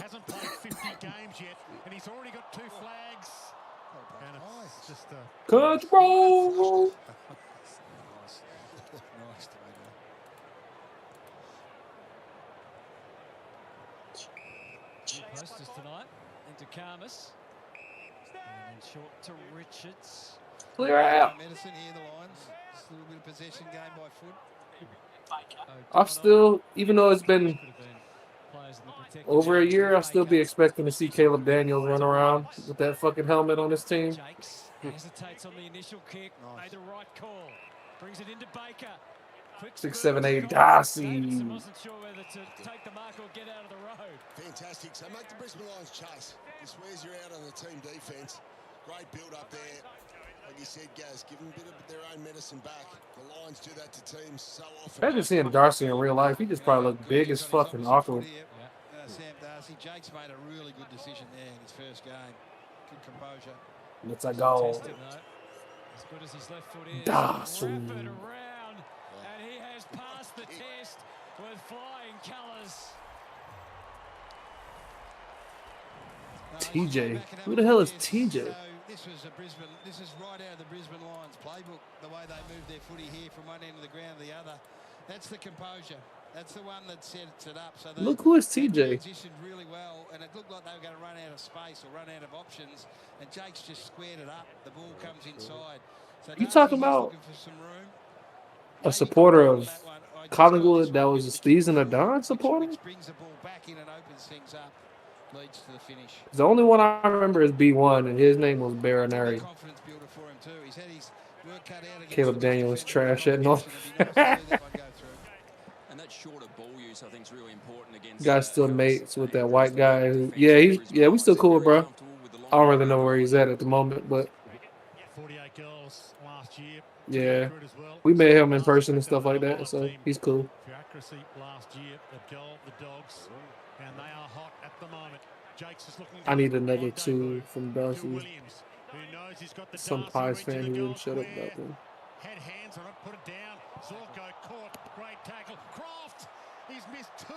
Hasn't played 50 games yet, and he's already got 2 flags. And it's just a control. Nice to Posters tonight into Karmas. And then short to Richards. Clear out. Medicine here, the Lions. Just a little bit of possession game by foot. I'll still, even though it's been over a year, I'll still be expecting to see Caleb Daniels run around with that fucking helmet on his team. Hesitates on the initial kick. Made the right call. Brings it into Baker. 6, 7, 8, Darcy. Wasn't sure whether to take the mark or get out of the road. Fantastic. So make the Brisbane Lions chase. This wears you out on the team defence. Great build up there. Like you said, Gaz, give them a bit of their own medicine back. The Lions do that to teams so often. Imagine seeing Darcy in real life. He just probably looked big as fucking awkward. Sam Darcy. Jake's made a really good decision there in his first game. Good composure. Let's go. As good as his left foot is. Darcy. Wrap it around, and he has passed the test with flying colours. TJ. Who the hell is TJ? This was Brisbane. This is right out of the Brisbane Lions playbook. The way they move their footy here from one end of the ground to the other. That's the composure. That's the one that sets it up. So Look who is TJ. Positioned really well, and it looked like they were going to run out of space or run out of options. And Jake's just squared it up. The ball comes inside. So You talking about looking for some room. a supporter of Collingwood that was a STEEZ and TheDon supporter? Brings the ball back in and opens things up. Leads to the finish. The only one I remember is B1, and his name was Baronari. Confidence builder for him too. He's had his work cut out against Caleb Daniels was trash at North. And that shorter ball use which I think is really important against. Guy's still mates with that white guy. We still cool, bro. I don't really know where he's at the moment, but 48 goals last year. yeah, we met him in person and stuff like that, so he's cool. For accuracy last year, the Dogs, and they are hot at the moment. Jakes is looking. I need another 2 from Darcy. Williams, who knows he's got the Some Darcy Pies reach fan in who the wouldn't shut goal up about them. Had hands on it, put it down. Zorko caught, great tackle. Croft, he's missed 2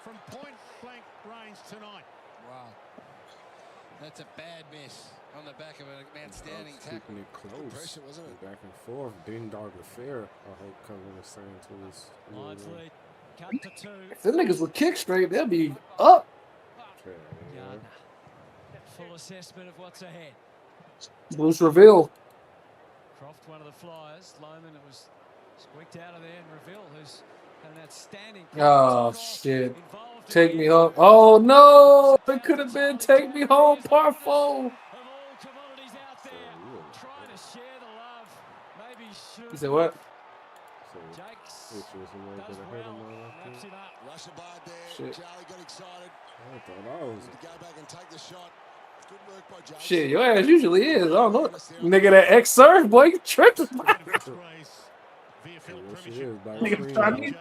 from point blank range tonight. Wow. That's a bad miss on the back of an outstanding tackle. Keeping it close. Pressure, wasn't it? Back and forth. Didn't dog the fair. I hope coming the same to his. Lions lead. Cut to 2. If them niggas would kick straight, they'll be up. Gardner. Full assessment of what's ahead. Bruce Reveal. Croft, one of the flyers. Loman, it was squeaked out of there, and Reveal, who's had an outstanding. Oh shit! Take me home. Oh no! It could have been take me home, par 4. You said what? Shit. Shit, your ass usually is. I don't know. Nigga, that ex-surf, boy, you tripping. Nigga, trying to.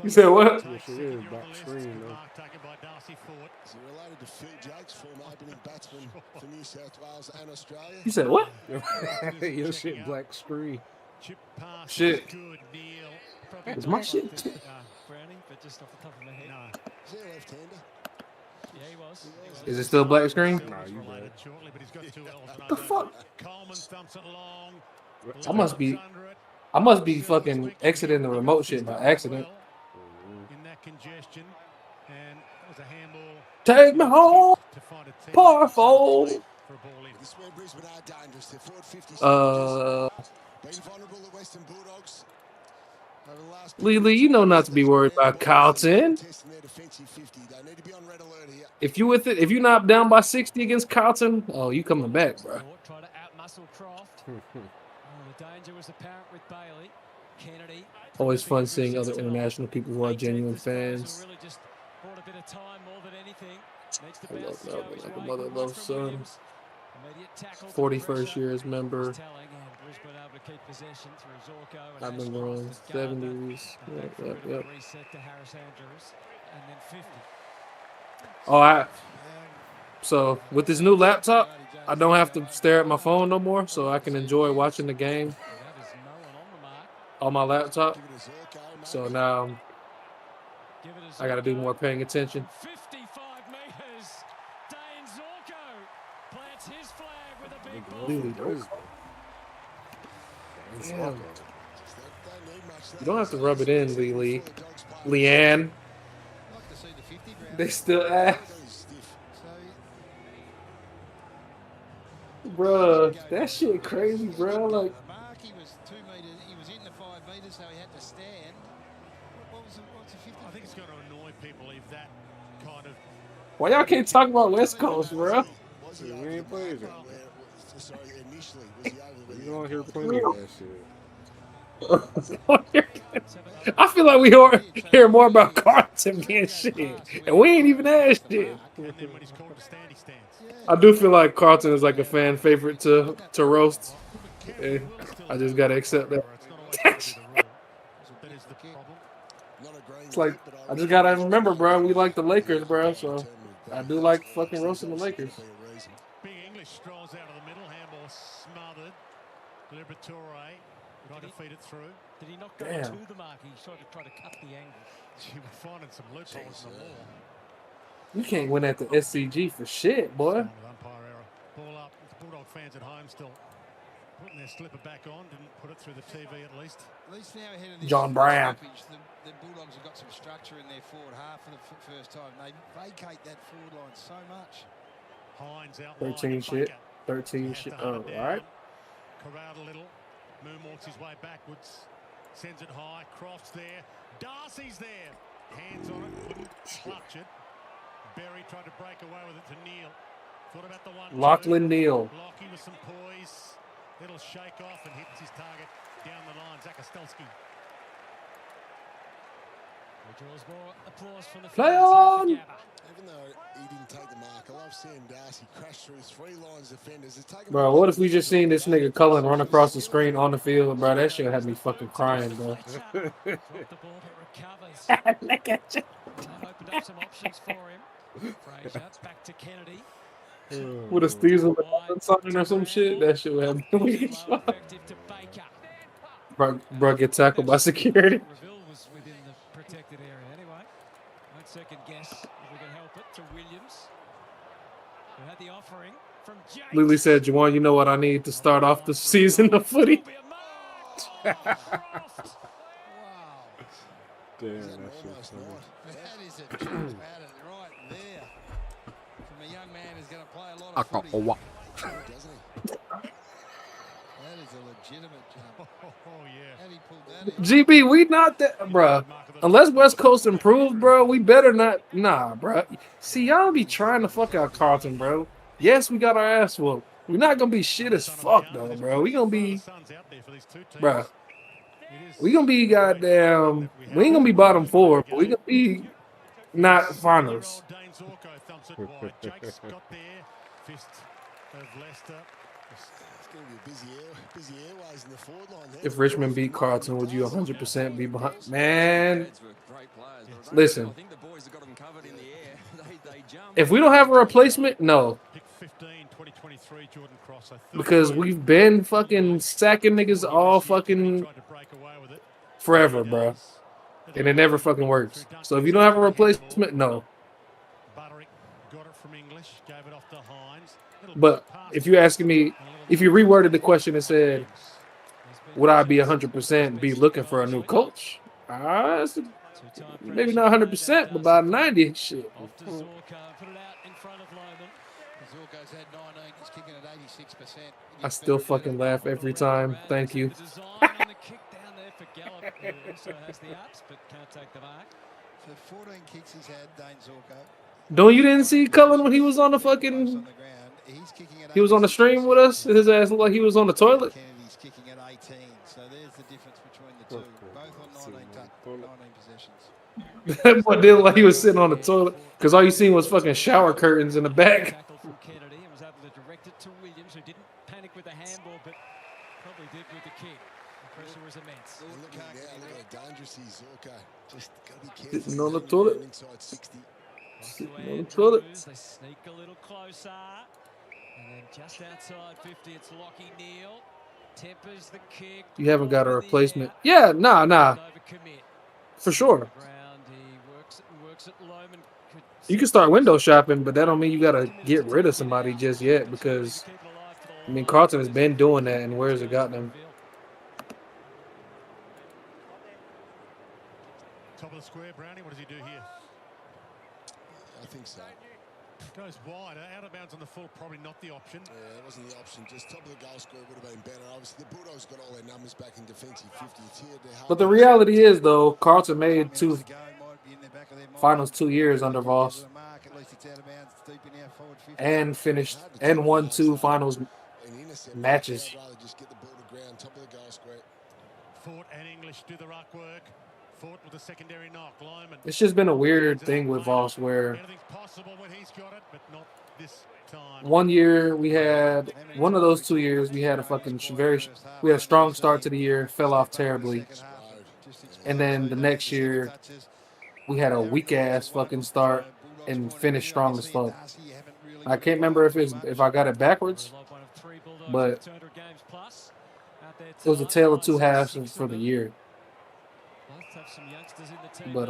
You said what? Yes, it is. Back screen, though. Is he related to Phil Jakes, former opening batsman for New South Wales and Australia? You said what? Your shit black screen. Shit. It's my shit. Browning, but just off the top of my head. No. Is he a left-hander? Yeah, he was. Is it still black screen? Nah, you bad. What the fuck? I must be fucking exiting the remote shit by accident. In that congestion, and it was a handball. Take me home, par 4. This is where Brisbane are dangerous. They're forward 50. Been vulnerable to Western Bulldogs. Lily, you know not to be worried about Carlton. If you're not down by 60 against Carlton, oh, you coming back, bro. Try to outmuscle Croft. The danger was apparent with Bailey. Kennedy. Always fun seeing other international people who are genuine fans. Really just brought a bit of time more than anything. I love that like a mother loves son. 41st year's member. I've been growing 70s. Yep. So with this new laptop, I don't have to stare at my phone no more, so I can enjoy watching the game on my laptop. So now I got to do more paying attention. 55 meters. Dane Zorko plants his flag with a big ball. Damn. You don't have to rub it in, Lee. Leanne. They still ask. Bruh, that shit crazy, bro. Like, Mark, he was 2 meters. He was in the 5 meters, so he had to stand. What's the 50? I think it's going to annoy people if that kind of. why y'all can't talk about West Coast, bro? We ain't played it. You don't hear plenty of that shit. I feel like we hear more about Carlton being shit, and we ain't even that shit. I do feel like Carlton is like a fan favorite to roast. Yeah, I just gotta accept that. It's like I just gotta remember, bro. We like the Lakers, bro. So I do like fucking roasting the Lakers. Big English strolls out of the middle. Handball smothered. Liberatore trying to feed it through. Did he not go to the mark? He tried to cut the angle. He was finding some loopholes in the law. You can't win at the SCG for shit, boy. Umpire error. Ball up. The Bulldog fans at home still putting their slipper back on. Didn't put it through the TV at least. At least now ahead of this John Brown. The Bulldogs have got some structure in their forward half for the first time. They vacate that forward line so much. Hines out 13 shit. 13 shit. Oh, all right. Corralled a little. Moonwalks his way backwards. Sends it high. Croft's there. Darcy's there. Hands on it. Couldn't clutch it. Berry tried to break away with it to Neal. Thought about the one. Lachlan Neal. Lockie with some poise. It'll shake off and hits his target down the line. Zakastelsky. Play on! Even though he didn't take the mark, I love seeing Darcy crash through 3 lines of defenders. Bro, what if we just seen this nigga Cullen run across the screen on the field, bro? That shit had me fucking crying, bro. Look at you. Opened up some options for him. Fraser back to Kennedy. With a STEEZ on the sign or some shit, that shit would have me weak as fuck. Bro, get tackled by security. Reville was within the protected area anyway. Won't second guess if we can help it to Williams, who had the offering from James. Lily said, Juwan, you know what I need to start off the season of footy? Damn, that shit's funny. That is a juice pattern right there. From a young man who's going to play a lot of footy. Doesn't he? That is a legitimate jump. Oh, yeah. How did he pull that in? GB, we not that, bro. Unless West Coast improves, bro, we better not. Nah, bro. See, y'all be trying to fuck out Carlton, bro. Yes, we got our ass whooped. We're not going to be shit as fuck, though, bro. We going to be, bro. We going to be goddamn, we ain't going to be bottom 4, but we going to be not finals. If Richmond beat Carlton, would you 100% be behind? Man, listen. If we don't have a replacement, no. Because we've been fucking sacking niggas all fucking forever, bro. And it never fucking works. So if you don't have a replacement, no. But if you're asking me, if you reworded the question and said, would I be 100% be looking for a new coach? Maybe not 100%, but about 90 shit. I still fucking laugh every time. Thank you. Don't you didn't see Cullen when he was on the fucking... He was on the stream with us. His ass looked like he was on the toilet. Kennedy's kicking at 18, so there's the difference between the two. Both on 19 possessions. That boy did look like he was sitting on the toilet because all you seen was fucking shower curtains in the back. Kennedy and was able to direct it to Williams, who didn't panic with the handball, but probably did with the kick. The pressure was immense. Look at how dangerous he is, Zorko. Just got to be careful. Sitting on the toilet. Inside 60. Sitting on the toilet. They sneak a little closer. And then just outside 50, it's Lockie Neal. Tempers the kick. You haven't got a replacement. Yeah, nah. For sure. You can start window shopping, but that don't mean you got to get rid of somebody just yet because, I mean, Carlton has been doing that, and where's it got them? Top of the square, Brownie. What does he do here? I think so. Goes wide, out of bounds on the full, probably not the option. Yeah, that wasn't the option. Just top of the goal square would have been better. Obviously, the Bulldogs got all their numbers back in defensive 50th here. But the reality is, though, Carlton made finals 2 years under Voss and finished and won 2 finals matches. Just get the ball to ground, top of the goal square. Fort and English do the ruck work. Fort with a secondary knock. Lyman. It's just been a weird thing with Voss where one year we had, one of those 2 years, we had a fucking we had a strong start to the year, fell off terribly. And then the next year we had a weak ass fucking start and finished strong as fuck. I can't remember if I got it backwards, but it was a tale of 2 halves for the year. But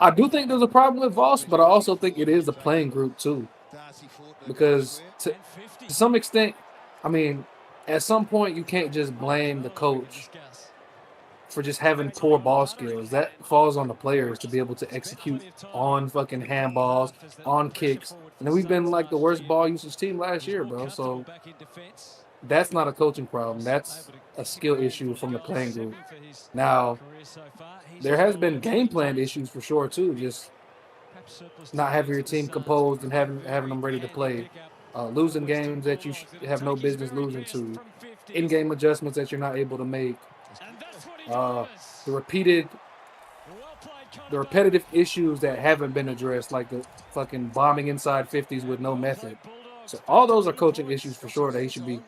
I do think there's a problem with Voss, but I also think it is the playing group too. Because to some extent, I mean, at some point you can't just blame the coach for just having poor ball skills. That falls on the players to be able to execute on fucking handballs, on kicks. And we've been like the worst ball usage team last year, bro. So that's not a coaching problem. That's a skill issue from the playing group. Now, there has been game plan issues for sure too. Just not having your team composed and having them ready to play. Losing games that you have no business losing to. In-game adjustments that you're not able to make. The repetitive issues that haven't been addressed, like the fucking bombing inside 50s with no method. So all those are coaching issues for sure that he should be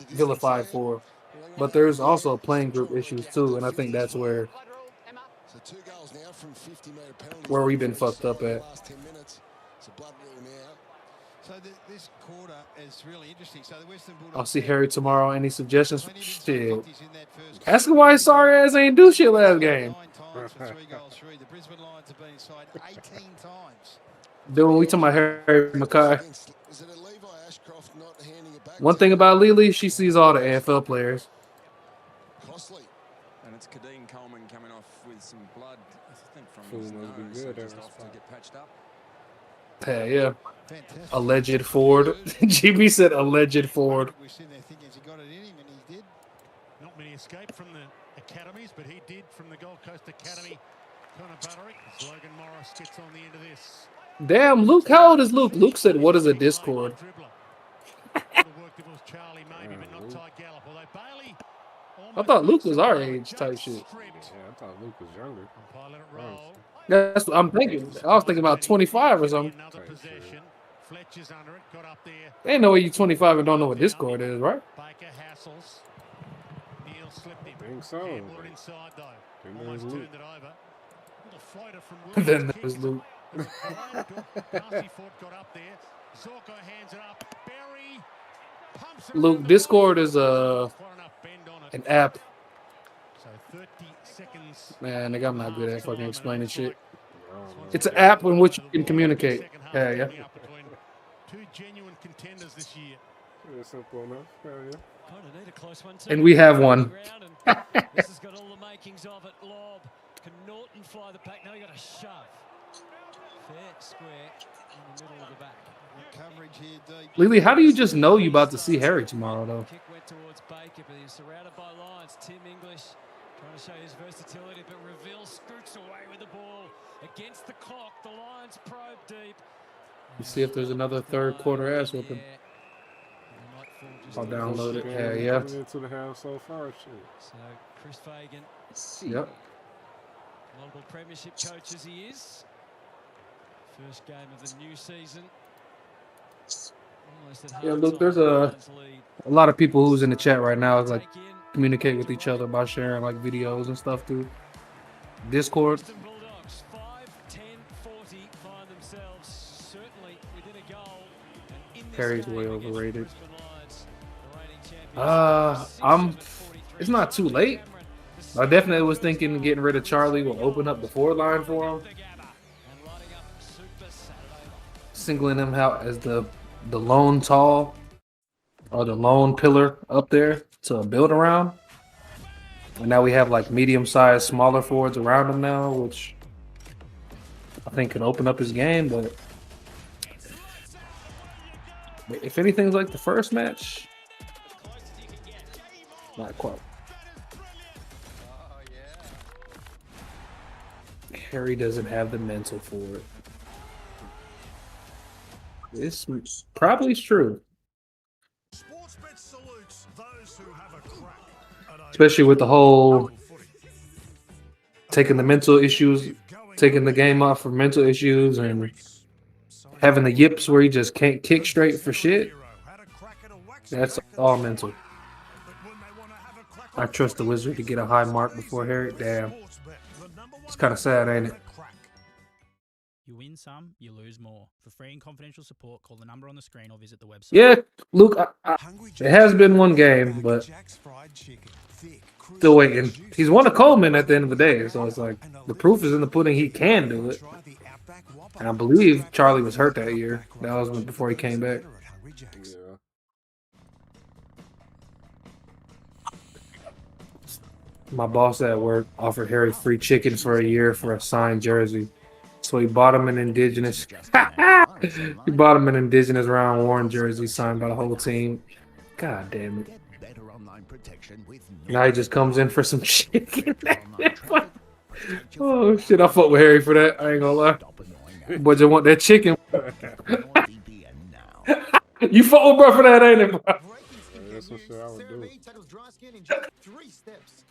vilified for. But there's also playing group issues too, and I think that's where we've been fucked up at. So this quarter is really interesting. So the Western Bulldogs. I'll see Harry tomorrow. Any suggestions? Shit. Ask him why his sorry ass ain't do shit last game. 9 times for 3 goals through. The Brisbane Lions have been inside 18 times. Dude, we talking about Harry Mackay. One thing about Lily, she sees all the AFL players. And it's Kadeen Coleman coming off with some blood, I think, from his nose, just off to get patched up. Yeah. Fantastic. Alleged Ford. GB said alleged Ford. We're sitting there thinking he got it in him, and he did. Not many escaped from the academies, but he did from the Gold Coast Academy. Connor Buttery. Logan Morris gets on the end of this. Damn, Luke. How old is Luke? Luke said, what is a Discord? I thought Luke was our age type shit. Yeah, I thought Luke was younger. That's what I'm thinking. I was thinking about 25 or something. They ain't no way you 25 and don't know what Discord is, right? I think so. Then there's Luke. Luke, Discord is an app. Man, nigga, I'm not good at fucking explaining shit. It's an app in which you can communicate. Yeah. Two genuine contenders this year. It's simple enough. Yeah. And we have one. This has got all the makings of it. Lob. Can Norton fly the pack? No, he got a shove. Fair square in the middle of the back. Coverage here deep. Lily, how do you just know you about to see Harry tomorrow, though? Kick went towards Baker, but he's surrounded by Lions. Tim English trying to show his versatility, but Reveal scoots away with the ball against the clock. The Lions probe deep. You see if there's another third quarter ass whooping. I'll download it. Yeah. Into the house so far, shit. So Chris Fagan. Yep. Multiple premiership coach as he is. First game of the new season. Yeah, look, there's a lot of people who's in the chat right now like communicate with each other by sharing like videos and stuff through Discord. Bulldogs 5, 10, 40 find themselves certainly within a goal. Harry's way overrated. It's not too late. I definitely was thinking getting rid of Charlie will open up the forward line for him. Singling him out as the lone tall or the lone pillar up there to build around. And now we have like medium-sized, smaller forwards around him now, which I think could open up his game. But if anything's like the first match, not quite. Harry doesn't have the mental for it. This probably is true. Especially with the whole taking the mental issues, taking the game off for mental issues, and having the yips where he just can't kick straight for shit. That's all mental. I trust the Wizard to get a high mark before Harry. Damn. It's kind of sad, ain't it? You win some, you lose more. For free and confidential support, call the number on the screen or visit the website. Yeah, Luke, it has been one game, but still waiting. He's won a Coleman at the end of the day, so it's like the proof is in the pudding he can do it. And I believe Charlie was hurt that year. That was before he came back. Yeah. My boss at work offered Harry free chicken for a year for a signed jersey. So he bought him an indigenous round worn jersey signed by the whole team. God damn it. Now he just comes in for some chicken. Oh shit, I fuck with Harry for that. I ain't gonna lie. But you want that chicken. You fuck with bro for that, ain't it, bro? That's some shit I would do. CeraVe tackles dry skin in just 3 steps.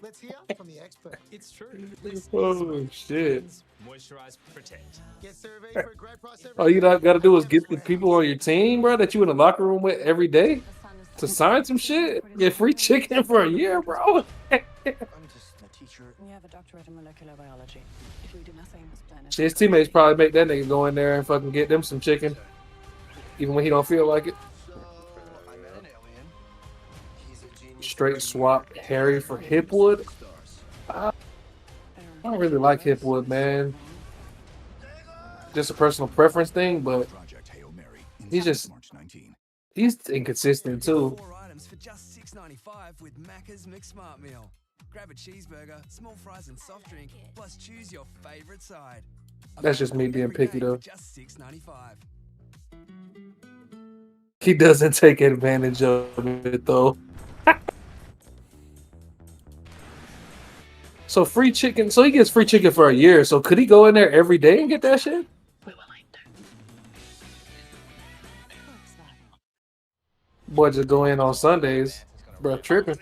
Let's hear from the expert. It's true. Oh shit! Moisturize, protect. Get CeraVe for a great price every All you gotta do is get the people on your team, bro, that you in the locker room with every day, to sign some shit. Get free chicken for a year, bro. I'm just a teacher. We have a doctorate in molecular biology. If we do nothing, this planet. His teammates probably make that nigga go in there and fucking get them some chicken, even when he don't feel like it. Straight swap Harry for Hipwood. I don't really like Hipwood, man. Just a personal preference thing, but he's inconsistent too. 4 items for just $6.95 with Macca's McSmart Meal. Grab a cheeseburger, small fries and soft drink, plus choose your favorite side. That's just me being picky though. Just $6.95. He doesn't take advantage of it though. So free chicken. So he gets free chicken for a year. So could he go in there every day and get that shit? Boy, just go in on Sundays, bro. Tripping.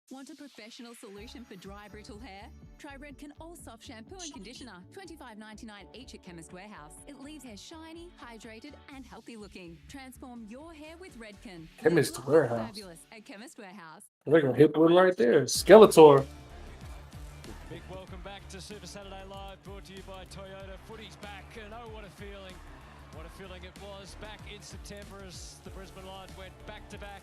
Want a professional solution for dry, brittle hair? Try Redken All Soft Shampoo and Conditioner, $25.99 each at Chemist Warehouse. It leaves hair shiny, hydrated, and healthy looking. Transform your hair with Redken. Chemist Warehouse. Fabulous at Chemist Warehouse. Look at Hipwood right there. Skeletor. Big welcome back to Super Saturday Live, brought to you by Toyota. Footy's back, and oh, what a feeling. What a feeling it was back in September as the Brisbane Lions went back-to-back.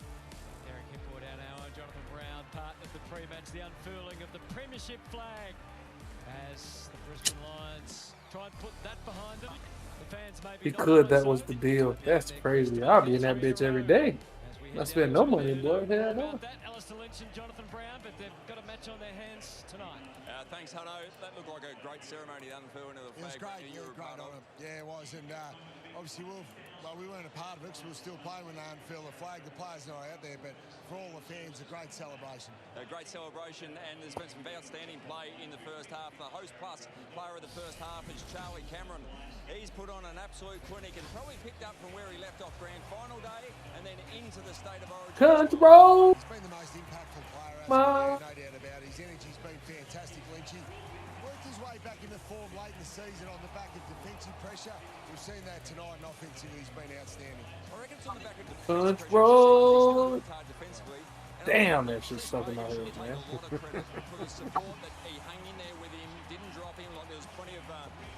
Derek Hipwood, our now own Jonathan Brown, part of the pre-match, the unfurling of the premiership flag as the Brisbane Lions try and put that behind them. The fans may be He could, that was the deal. That's crazy. I'll be in that bitch every day. I spend no money, boy. Hell no. Alistair Lynch and Jonathan Brown, but they've got a match on their hands tonight. Thanks, Hutto. That looked like a great ceremony, the unfurling of the flag. It was great. It was great on it. Yeah, it was. And obviously, we weren't a part of it, so we're still playing when they unfurl the flag. The players are not out there, but for all the fans, a great celebration. A great celebration, and there's been some outstanding play in the first half. The host plus player of the first half is Charlie Cameron. He's put on an absolute clinic and probably picked up from where he left off grand final day and then into the state of origin. Control. He's been the most impactful player, no doubt about it. His energy's been fantastic, Lynchy. Worked his way back into form late in the season on the back of defensive pressure. We've seen that tonight, and offensively he's been outstanding. I reckon it's on the back of Control. Damn, that shit's stuck in my head, man.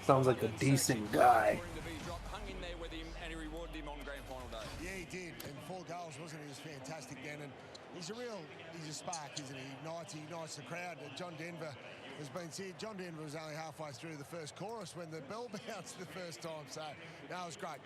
Sounds like a decent guy. Hung in there with him, and he rewarded him on grand final day. Yeah, he did, and 4 goals, wasn't he? He was fantastic then, and he's a spark, isn't he? He ignites the crowd. John Denver has been said. John Denver was only halfway through the first chorus when the bell bounced the first time, so no, it was great.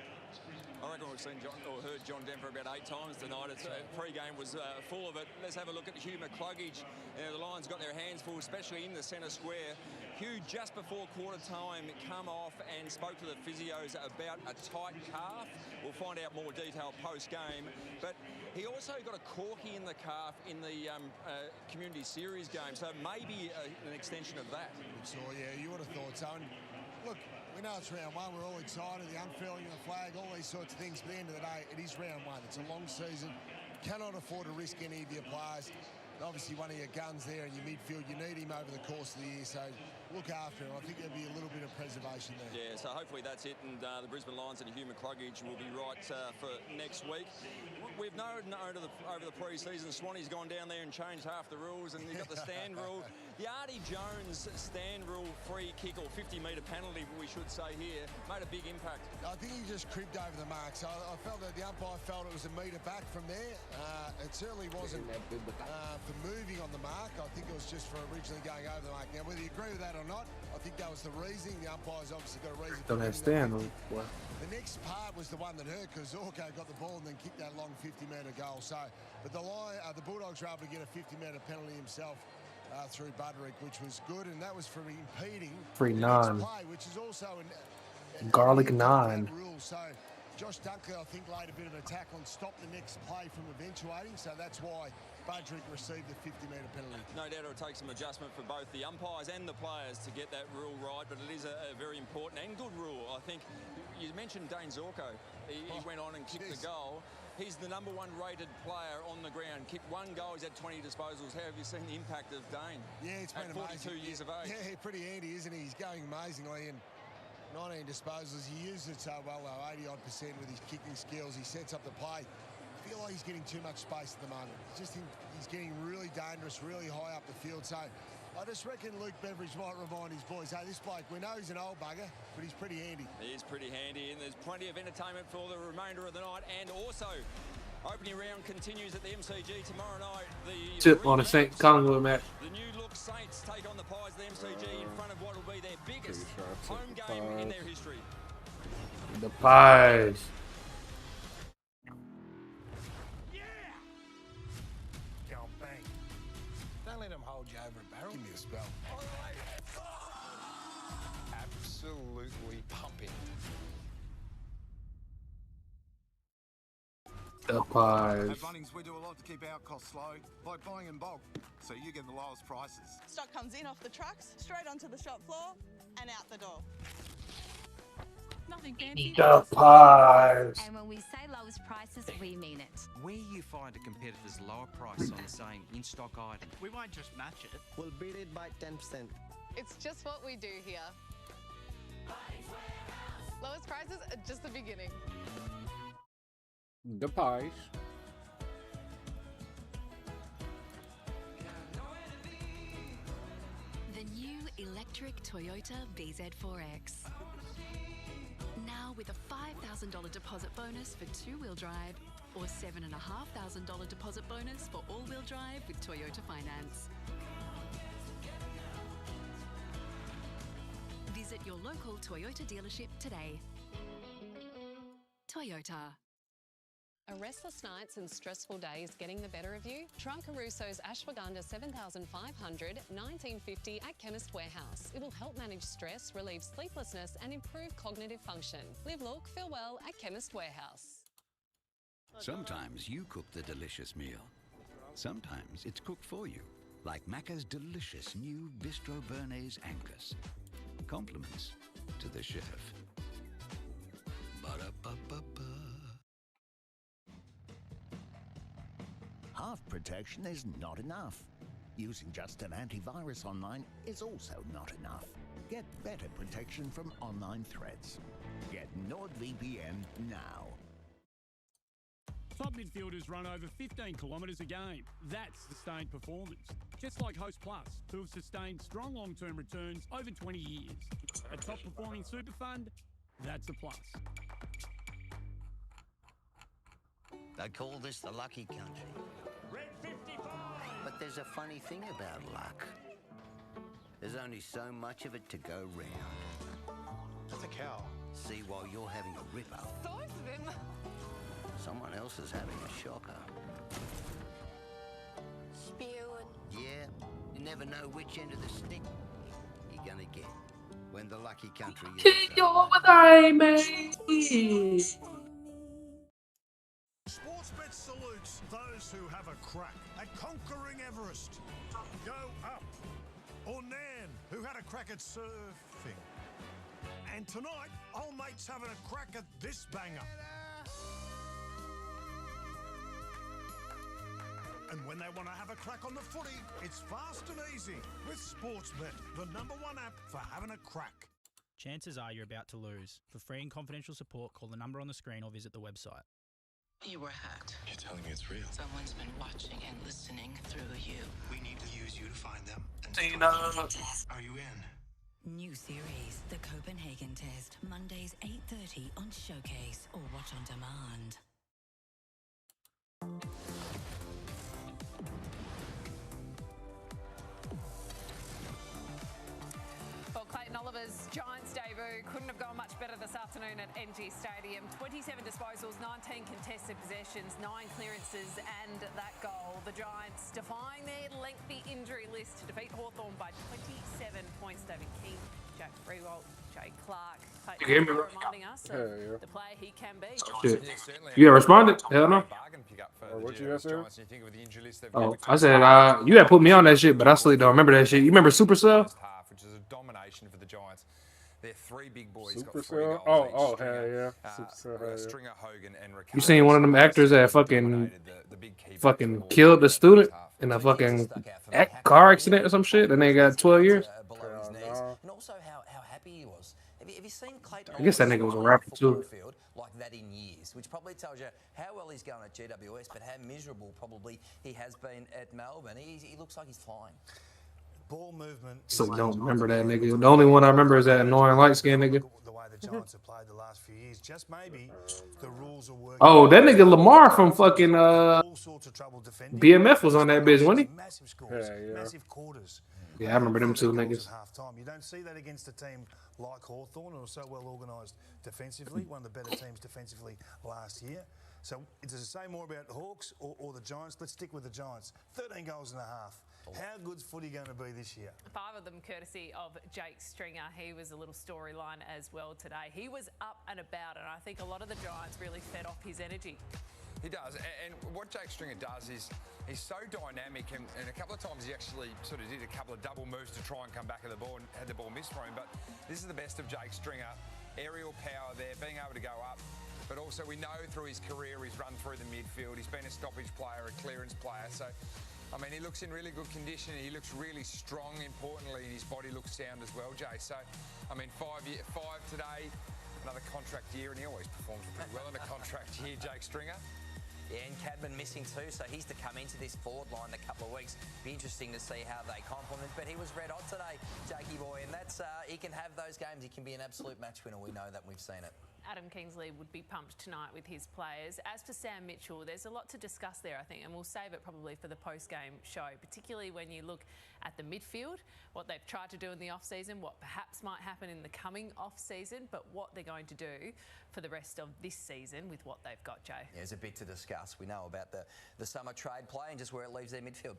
I reckon we've seen heard John Denver about 8 times tonight. Pre-game was full of it. Let's have a look at Hugh McCluggage. The Lions got their hands full, especially in the centre square. Hugh, just before quarter time, come off and spoke to the physios about a tight calf. We'll find out more detail post-game. But he also got a corky in the calf in the Community Series game, so maybe an extension of that. So, yeah, you would have thought so. And look, we know it's round 1. We're all excited, the unfurling of the flag, all these sorts of things. But at the end of the day, it is round 1. It's a long season. Cannot afford to risk any of your players. Obviously, one of your guns there in your midfield, you need him over the course of the year, so look after him. I think there'll be a little bit of preservation there. Yeah, so hopefully that's it, and the Brisbane Lions and Hugh McCluggage will be right for next week. We've known over the pre-season, Swanee's gone down there and changed half the rules, and you've got the stand rule. The Artie Jones stand rule free kick, or 50-metre penalty, we should say here, made a big impact. I think he just cribbed over the mark, so I felt that the umpire felt it was a metre back from there. It certainly wasn't for moving on the mark. I think it was just for originally going over the mark. Now, whether you agree with that or not, I think that was the reasoning. The umpire's obviously got a reason. Don't understand. The next part was the one that hurt because Zorko got the ball and then kicked that long 50-metre goal. So, but the Bulldogs were able to get a 50-metre penalty himself through Buderick, which was good, and that was for impeding Free the next nine. play, which is also Garlic nine. rule. So Josh Dunkley, I think, laid a bit of an attack on stop the next play from eventuating, so that's why Budrick received the 50-metre penalty. No doubt it'll take some adjustment for both the umpires and the players to get that rule right, but it is a very important and good rule. I think you mentioned Dane Zorko. He went on and kicked the goal. He's the #1 rated player on the ground. Kicked 1 goal, he's had 20 disposals. How have you seen the impact of Dane? Yeah, it's been amazing. 42 years of age. Yeah, pretty handy, isn't he? He's going amazingly, and 19 disposals. He uses it so well, though, 80-odd% with his kicking skills. He sets up the play. I feel like he's getting too much space at the moment. He's getting really dangerous, really high up the field. So I just reckon Luke Beveridge might remind his boys, hey, this bloke, we know he's an old bugger, but he's pretty handy. He is pretty handy, and there's plenty of entertainment for the remainder of the night. And also, opening round continues at the MCG tomorrow night. Tip on a St. Collingwood match. The new look Saints take on the Pies of the MCG in front of what will be their biggest home game in their history. The Pies. Don't let him hold you over a barrel. Give me a spell. Absolutely pumping. The Pies. At Bunnings, we do a lot to keep our costs low by buying in bulk, so you get the lowest prices. Stock comes in off the trucks, straight onto the shop floor, and out the door. Nothing fancy. The Pies. And when we say lowest prices, we mean it. Where you find a competitor's lower price on the same in-stock item, we won't just match it. We'll beat it by 10%. It's just what we do here. Lowest prices are just the beginning. The Pies. The new electric Toyota BZ4X. Now with a $5,000 deposit bonus for 2-wheel drive or $7,500 deposit bonus for all-wheel drive with Toyota Finance. Visit your local Toyota dealership today. Toyota. Are restless nights and stressful days getting the better of you? Try Caruso's Ashwagandha 7500 1950 at Chemist Warehouse. It will help manage stress, relieve sleeplessness and improve cognitive function. Live, look, feel well at Chemist Warehouse. Sometimes you cook the delicious meal. Sometimes it's cooked for you, like Macca's delicious new Bistro Bernays Angus. Compliments to the chef. Ba-da-ba-ba-ba. Half protection is not enough. Using just an antivirus online is also not enough. Get better protection from online threats. Get NordVPN now. Top midfielders run over 15 kilometres a game. That's sustained performance. Just like Host Plus, who have sustained strong long-term returns over 20 years. A top-performing super fund, that's a plus. They call this the lucky country. Red 55! But there's a funny thing about luck. There's only so much of it to go round. That's a cow. See, while you're having a ripper, Both of them. someone else is having a shocker. Spewing. Yeah, you never know which end of the stick you're gonna get when the lucky country is. Sportsbet salutes those who have a crack at conquering Everest. Go up. Or Nan, who had a crack at surfing. And tonight, old mate's having a crack at this banger. And when they want to have a crack on the footy, it's fast and easy with Sportsbet, the #1 app for having a crack. Chances are you're about to lose. For free and confidential support, call the number on the screen or visit the website. You were hacked. You're telling me it's real? Someone's been watching and listening through you. We need to use you to find them. Are you in? New series, The Copenhagen Test. Mondays 8:30 on Showcase or watch on demand. Well, Clayton Oliver's Giants debut couldn't have gone much better this afternoon at NG Stadium. 27 disposals, 19 contested possessions, 9 clearances and that goal. The Giants defying their lengthy injury list to defeat Hawthorn by 27 points. David King, Jack Rewalt, Jay Clark, You hear me? reminding us of Yeah. the player he can be. Shit. You got responded? Hell no. What you got, sir? Oh, I said, you had put me on that shit, but I still don't remember that shit. You remember Supercell? Which is a domination for the Giants. They're three big boys. Supercell? Got 3 goals Oh, each. hell yeah. Stringer, Hogan, and You seen one of them actors that fucking killed the student in a fucking car accident or some shit, and they got 12 years? And also how happy he was. Have you seen Clayton? I guess that nigga was a rapper too. Like that in years, which probably tells you how well he's going at GWS, but how miserable probably he has been at Melbourne. He looks like he's flying. Ball movement. So don't remember that nigga. The only one I remember is that annoying light skinned nigga. The way the Giants have played the last few years, just maybe the rules are working. Oh, that nigga Lamar from fucking BMF was on that bitch, wasn't he? Massive scores, massive quarters. Yeah, I remember them two niggas. You don't see that against a team like Hawthorn, who are so well organised defensively, one of the better teams defensively last year. So does it say more about the Hawks or the Giants? Let's stick with the Giants. 13 goals and a half. How good's footy going to be this year? 5 of them courtesy of Jake Stringer. He was a little storyline as well today. He was up and about, and I think a lot of the Giants really fed off his energy. He does, and what Jake Stringer does is he's so dynamic, and a couple of times he actually sort of did a couple of double moves to try and come back at the ball and had the ball missed for him. But this is the best of Jake Stringer. Aerial power there, being able to go up. But also we know through his career he's run through the midfield. He's been a stoppage player, a clearance player. So, I mean, he looks in really good condition. He looks really strong, importantly, and his body looks sound as well, Jay. So, I mean, 5 today, another contract year, and he always performs pretty well in a contract year, Jake Stringer. Yeah, and Cadman missing too, so he's to come into this forward line in a couple of weeks. Be interesting to see how they complement. But he was red hot today, Jakey boy, and that's he can have those games. He can be an absolute match winner. We know that, we've seen it. Adam Kingsley would be pumped tonight with his players. As for Sam Mitchell, there's a lot to discuss there, I think, and we'll save it probably for the post-game show, particularly when you look at the midfield, what they've tried to do in the off-season, what perhaps might happen in the coming off-season, but what they're going to do for the rest of this season with what they've got, Jay. Yeah, there's a bit to discuss. We know about the summer trade play and just where it leaves their midfield.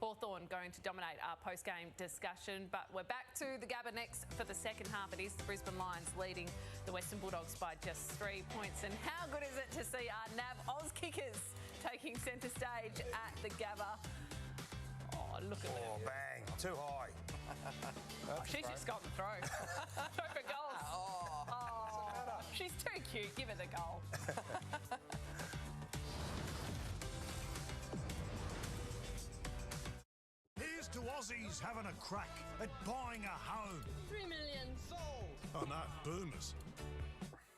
Hawthorn going to dominate our post-game discussion, but we're back to the Gabba next for the second half. It is the Brisbane Lions leading the Western Bulldogs by just 3 points. And how good is it to see our NAB Oz kickers taking centre stage at the Gabba? Oh, look at them. Oh, bang. Too high. She's just got the throw. Throw for goals. Oh, she's too cute. Give her the goal. Here's to Aussies having a crack at buying a home. 3 million sold. Oh no, boomers.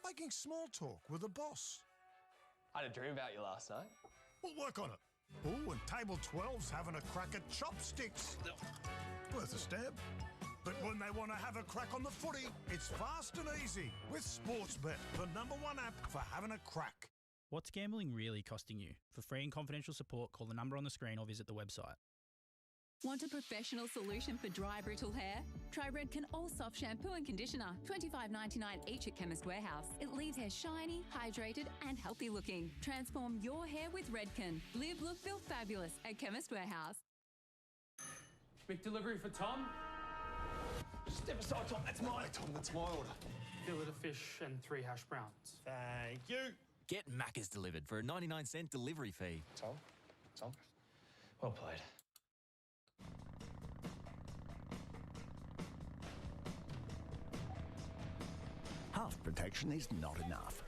Making small talk with the boss. I had a dream about you last night. We'll work on it. Oh, and Table 12's having a crack at chopsticks. Worth a stab. But when they want to have a crack on the footy, it's fast and easy with Sportsbet, the #1 app for having a crack. What's gambling really costing you? For free and confidential support, call the number on the screen or visit the website. Want a professional solution for dry, brittle hair? Try Redken All Soft Shampoo and Conditioner, $25.99 each at Chemist Warehouse. It leaves hair shiny, hydrated and healthy looking. Transform your hair with Redken. Live, look, feel fabulous at Chemist Warehouse. Big delivery for Tom. Step aside, Tom. That's mine. Tom, that's my order. Fillet of fish and 3 hash browns. Thank you. Get Macca's delivered for a 99-cent delivery fee. Tom. Well played. Half protection is not enough.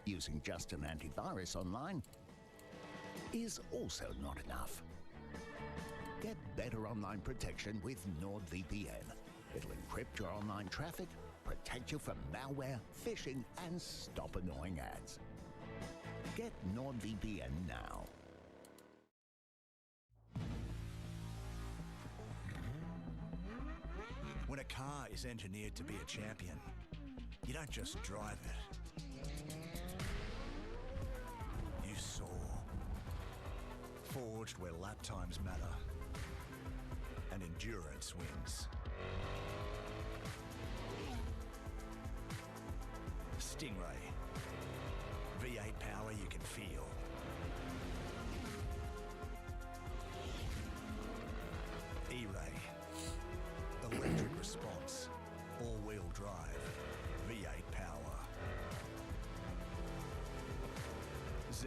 Using just an antivirus online is also not enough. Get better online protection with NordVPN. It'll encrypt your online traffic, protect you from malware, phishing, and stop annoying ads. Get NordVPN now. When a car is engineered to be a champion, you don't just drive it. You soar. Forged where lap times matter. And endurance wins. Stingray. V8 power you can feel. E-Ray. Electric response.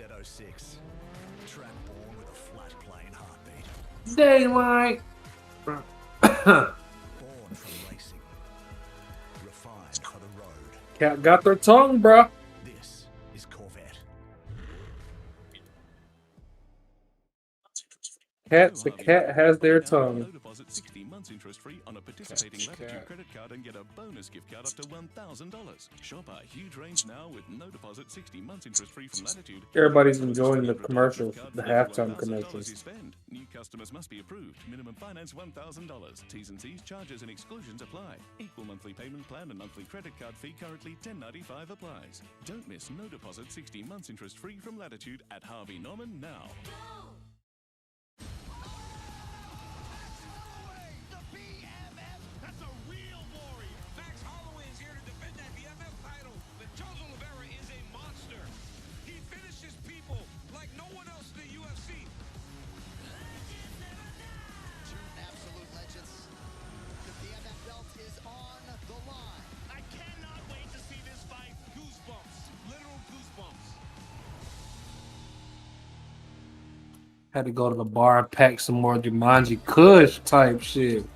Set 06. Track born with a flat plane heartbeat. Daylight. Born from racing. Refined for the road. Cat got their tongue, bruh. This is Corvette. The cat has their tongue. No deposit 60 months interest free on a participating Latitude credit card and get a bonus gift card up to $1,000. Shop our huge range now with no deposit 60 months interest free from Latitude. Everybody's enjoying the commercials, the halftime commercials. New customers must be approved. Minimum finance $1,000. T's and C's, charges and exclusions apply. Equal monthly payment plan and monthly credit card fee currently $10.95 applies. Don't miss no deposit 60 months interest free from Latitude at Harvey Norman now. Had to go to the bar and pack some more Jumanji Kush type shit.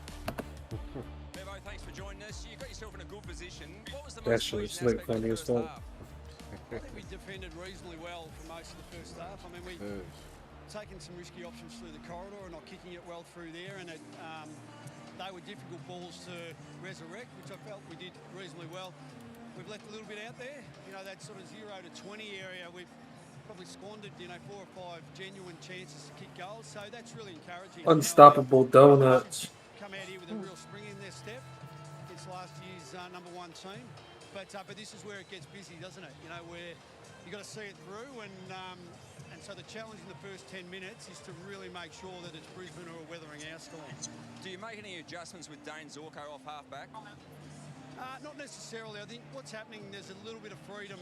That shit was slick, funny as fuck. I think we defended reasonably well for most of the first half. I mean, we taken some risky options through the corridor and not kicking it well through there, and they were difficult balls to resurrect, which I felt we did reasonably well. We've left a little bit out there, you know, that sort of 0 to 20 area. We've probably squandered, you know, 4 or 5 genuine chances to kick goals, so that's really encouraging. Unstoppable donuts. Come out here with a real spring in their step. It's last year's #1 team, but this is where it gets busy, doesn't it? You know, where you got to see it through, and so the challenge in the first 10 minutes is to really make sure that it's Brisbane who are weathering our storm. Do you make any adjustments with Dane Zorko off halfback? Not necessarily. I think what's happening, there's a little bit of freedom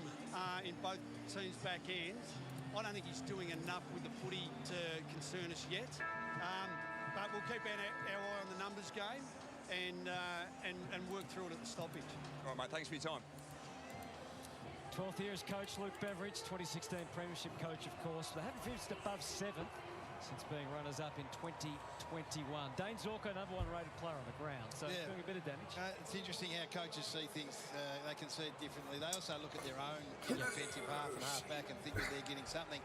in both teams' back ends. I don't think he's doing enough with the footy to concern us yet. But we'll keep our eye on the numbers game and work through it at the stoppage. All right, mate. Thanks for your time. 12th year as coach Luke Beveridge, 2016 Premiership coach, of course. They haven't finished above 7th since being runners-up in 2021. Dane Zorko, #1 rated player on the ground, so doing a bit of damage. It's interesting how coaches see things. They can see it differently. They also look at their own defensive half and half back and think that they're getting something.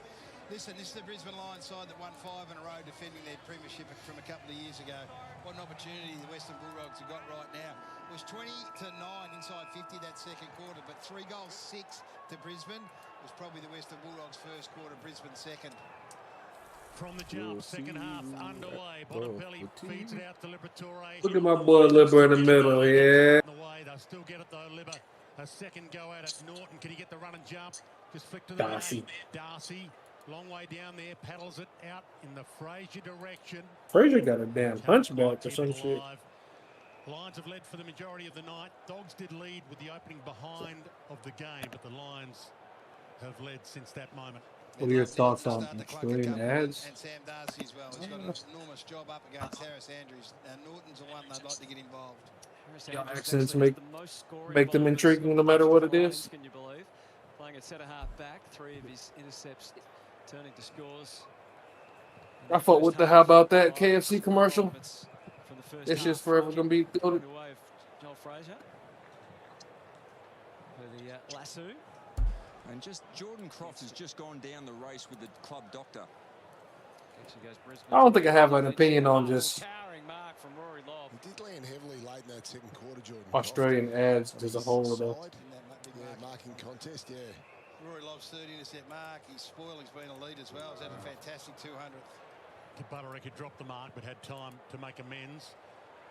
Listen, this is the Brisbane Lions side that won 5 in a row defending their premiership from a couple of years ago. What an opportunity the Western Bulldogs have got right now. It was 20-9 inside 50 that second quarter, but 3 goals 6 to Brisbane. It was probably the Western Bulldogs first quarter, Brisbane second. From the jump, second half underway. Bonapelli feeds it out to Liberatore. Look at my boy Libber in the middle, yeah. They'll still get it though, Libber. A second go at it. Norton, can he get the run and jump? Just flick to the Darcy. Darcy, long way down there, paddles it out in the Fraser direction. Fraser got a damn hunchback or some shit. Lions have led for the majority of the night. Dogs did lead with the opening behind of the game, but the Lions have led since that moment. What are your thoughts on Australian ads? And Sam Darcy as well. He's got an enormous job up against Harris Andrews. Norton's the one they'd like to get involved. Your accents make them intriguing no matter what it is. Can you believe? Playing a centre half back, 3 of his intercepts turning to scores. I thought, what the hell about that KFC commercial? It's just forever gonna be goated. Joel Fraser with the lasso. And just Jordan Croft has just gone down the race with the club doctor. I don't think I have an opinion on just He did land heavily late in that second quarter, Jordan. Australian ads as a whole, though. Marking contest, yeah. Rory Love's third intercept mark. His spoiling's been a lead as well. He's had a fantastic 200th. Butterick had dropped the mark but had time to make amends.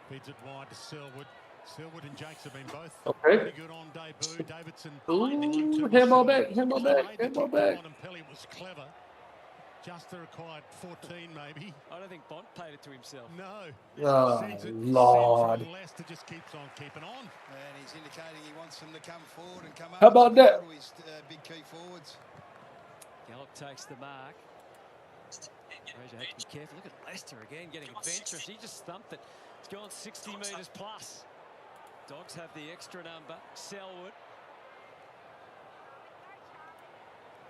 Feeds it wide to Selwood. Selwood and Jakes have been both pretty good on debut. Davidson. Ooh, handball back, handball back, handball back. Pelly was clever. Just the required 14, maybe. I don't think Bont paid it to himself. No. Oh, Lord. Leicester just keeps on keeping on. And he's indicating he wants them to come forward and come up. How about that? His big key forwards. Gallop takes the mark. Fraser had to be careful. Look at Leicester again getting adventurous. He just thumped it. It's gone 60 metres plus. Dogs have the extra number. Selwood.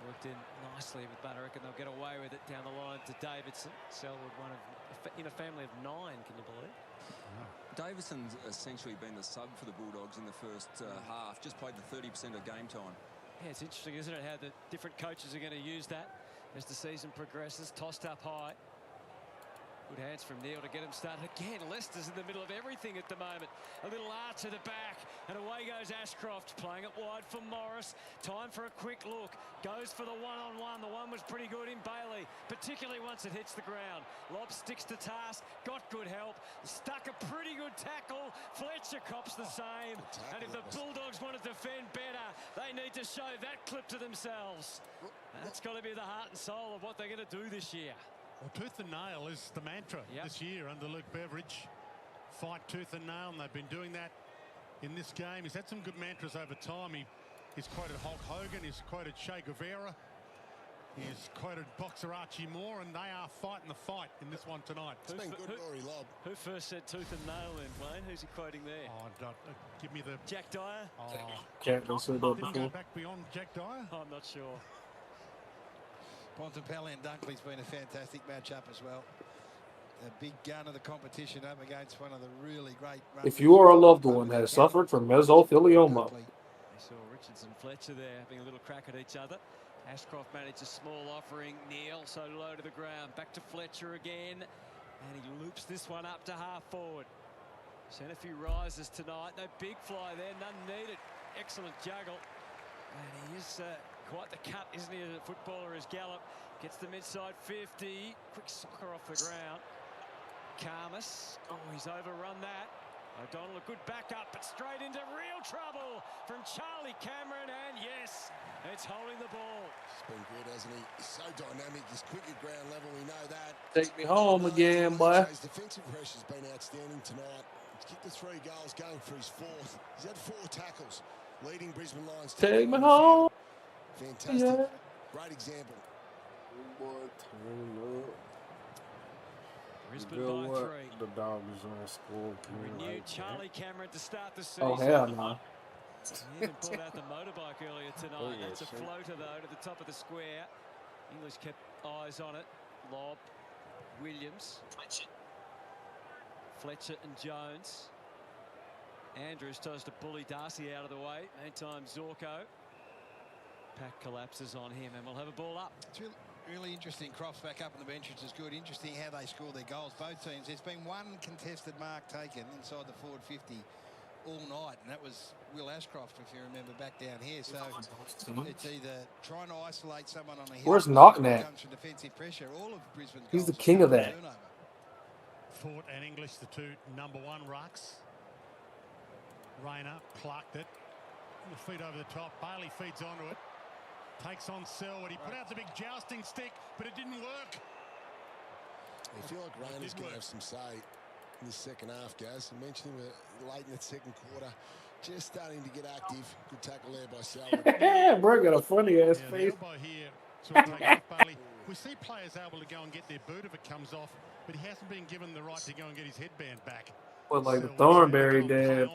Worked in nicely with Butter. And they'll get away with it down the line to Davidson. Selwood, in a family of 9, can you believe? Davidson's essentially been the sub for the Bulldogs in the first half. Just played the 30% of game time. Yeah, it's interesting, isn't it, how the different coaches are going to use that as the season progresses. Tossed up high. Good hands from Neil to get him started again. Leicester's in the middle of everything at the moment. A little arc to the back, and away goes Ashcroft, playing it wide for Morris. Time for a quick look. Goes for the one-on-one. The one was pretty good in Bailey, particularly once it hits the ground. Lobb sticks to task, got good help, stuck a pretty good tackle. Fletcher cops the same. And if the Bulldogs want to defend better, they need to show that clip to themselves. That's got to be the heart and soul of what they're going to do this year. Well, tooth and nail is the mantra this year under Luke Beveridge. Fight tooth and nail, and they've been doing that in this game. He's had some good mantras over time. He's quoted Hulk Hogan, he's quoted Che Guevara, he's quoted boxer Archie Moore, and they are fighting the fight in this one tonight. It's been good, Rory Lobb. Who first said tooth and nail in, Wayne? Who's he quoting there? Oh, give me the... Jack Dyer? Oh, Can't say that didn't go back beyond Jack Dyer? I'm not sure. Bontempelli and Dunkley's been a fantastic matchup as well. A big gun of the competition up against one of the really great runners. If you or a loved one has suffered from mesothelioma. We saw Richards and Fletcher there having a little crack at each other. Ashcroft managed a small offering. Neil so low to the ground. Back to Fletcher again. And he loops this one up to half forward. Sent a few rises tonight. No big fly there. None needed. Excellent juggle. And he is quite the cut, isn't he, as a footballer, as Gallup gets them inside 50. Quick soccer off the ground. Karmas. Oh, he's overrun that. O'Donnell, a good backup, but straight into real trouble from Charlie Cameron. And yes, it's holding the ball. He's been good, hasn't he? He's so dynamic. He's quick at ground level. We know that. Take me home again, boy. His defensive pressure's been outstanding tonight. He's kicked the 3 goals, going for his 4th. He's had 4 tackles, leading Brisbane Lions. Take me home. Fantastic. Yeah. Great example. Brisbane by 3. The Dogs on school. We knew Charlie Cameron to start the season. Oh, hell no. He even pulled out the motorbike earlier tonight. Oh, yeah, That's a floater, though, to the top of the square. English kept eyes on it. Lobb, Williams, Fletcher and Jones. Andrews tries to bully Darcy out of the way. Meantime, Zorko. Pack collapses on him, and we'll have a ball up. It's really interesting. Crofts back up on the bench, which is good. Interesting how they score their goals, both teams. There's been one contested mark taken inside the forward 50 all night, and that was Will Ashcroft, if you remember, back down here. So it's either trying to isolate someone on a hill. Where's Knockn at? Comes from defensive pressure. All of Brisbane's He's the goals king of that. Fort and English, the 2 number 1 rucks. Rayner plucked it. The feet over the top. Bailey feeds onto it. Takes on Selwood. He put out the big jousting stick, but it didn't work. I feel like Rayner's going to have some say in the second half, Gaz. I mentioned him late in the second quarter. Just starting to get active. Good tackle there by Selwood. Bro got a funny ass face. The elbow here sort of take off Bailey. We see players able to go and get their boot if it comes off, but he hasn't been given the right to go and get his headband back. Well, like the Thornberry dad.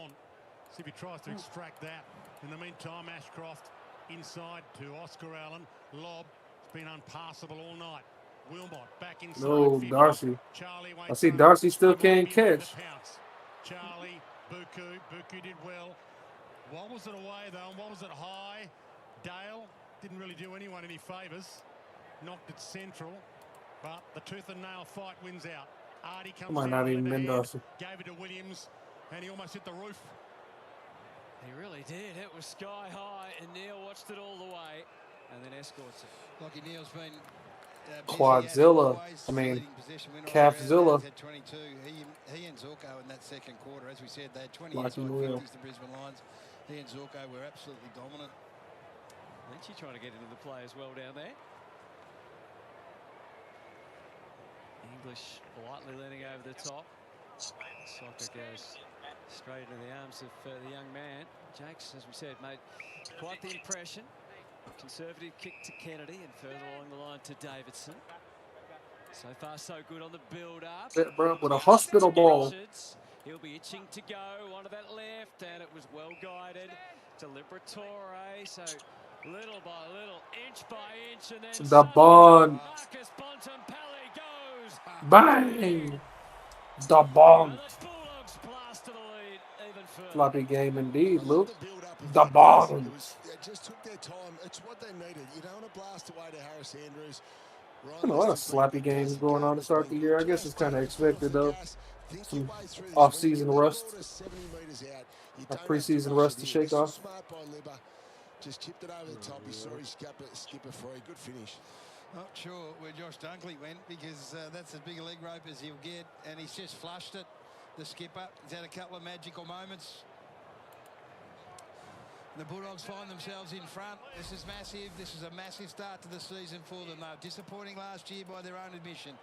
See if he tries to extract that. In the meantime, Ashcroft inside to Oscar Allen. Lobb has been unpassable all night. Wilmot back inside. No, 50. Darcy. Charlie I see Darcy still can't catch. Charlie, Buku did well. What was it away though? And what was it high? Dale didn't really do anyone any favours. Knocked it central, but the tooth and nail fight wins out. Artie comes Might not even been Darcy. Gave it to Williams, and he almost hit the roof. He really did. It was sky high, and Neil watched it all the way, and then escorts it. Lockie Neal's been Quadzilla. I mean, Calfzilla. 22. He and Zorko in that second quarter, as we said, they had 20 Lucky inside Will. 50s, the Brisbane Lions. He and Zorko were absolutely dominant. Lynchy trying to get into the play as well down there. English lightly leaning over the top. Soccer goes straight into the arms of the young man. Jakes, as we said, made quite the impression. Conservative kick to Kennedy and further along the line to Davidson. So far so good on the build-up. Bro, with a hospital ball. He'll be itching to go onto that left, and it was well guided to Liberatore. So Little by little, inch by inch, and then The bond. Marcus Bontempelli goes. Bang. The bond. The Bulldogs blast to the lead even further. Floppy game indeed, Luke. The bond. It just took their time. It's what they needed. You don't want to blast away to Harris Andrews. A lot of sloppy games going on to start the year. I guess it's kind of expected, though. Some off-season rust. A preseason rust to shake off. Just chipped it over the top. He saw his skipper free. Good finish. Not sure where Josh Dunkley went because that's as big a leg rope as he'll get, and he's just flushed it. The skipper. He's had a couple of magical moments. The Bulldogs find themselves in front. This is massive. This is a massive start to the season for them. They were disappointing last year by their own admission.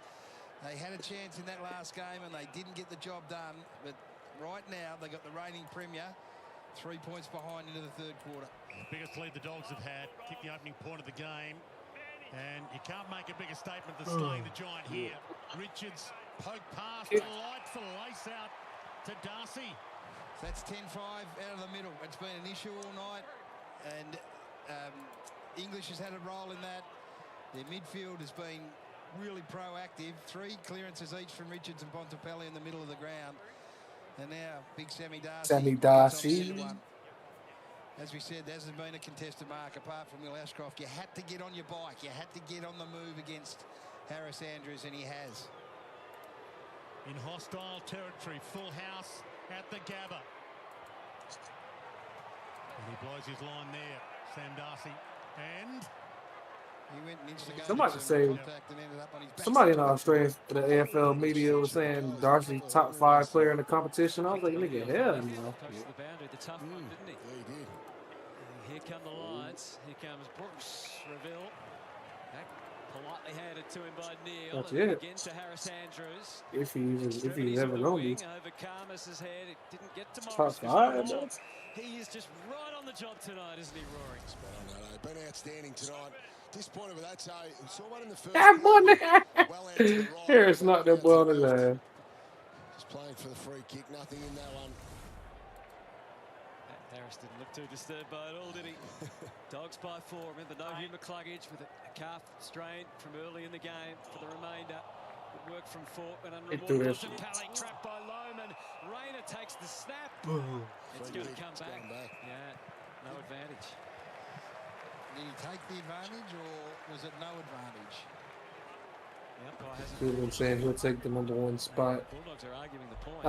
They had a chance in that last game and they didn't get the job done. But right now, they got the reigning premier 3 points behind into the third quarter. The biggest lead the Dogs have had. Kicked the opening point of the game. And you can't make a bigger statement than slaying the giant here. Richards poke past, delightful lace out to Darcy. That's 10-5 out of the middle. It's been an issue all night, and English has had a role in that. Their midfield has been really proactive. 3 clearances each from Richards and Bontempelli in the middle of the ground. And now, big Sammy Darcy. As we said, there hasn't been a contested mark apart from Will Ashcroft. You had to get on your bike. You had to get on the move against Harris Andrews, and he has. In hostile territory, full house at the Gabba. And he blows his line there, Sam Darcy. And he went and instigated somebody in Australia, the AFL media was saying Darcy top 5 player in the competition. I was like, nigga, hell no. Touched the boundary, the tough one, didn't he? Yeah, he did. Here come the Lions. Here comes Brooks. Reveal. Back politely handed to him by Neil. That's and it. again to Harris Andrews. If he's ever gonna be. Over Karmas's head. It didn't get to Top Morris. 5. He is just right on the job tonight, isn't he, Rory? Spot on, mate. Been outstanding tonight. Disappointed with that, so saw one in the first. That one there. Well out to the right. Harris knocked that ball in his ass. Just playing for the free kick. Nothing in that one. Harris didn't look too disturbed by it all, did he? Dogs by 4. Remember, no Hugh McCluggage with a calf strain from early in the game for the remainder. Good work from Fortman and rewarded Bontempelli, trapped by Lohman. Rayner takes the snap. It's going to come back. Yeah, no advantage. Did he take the advantage or was it no advantage? People saying he'll take the #1 spot. Bulldogs are arguing the point.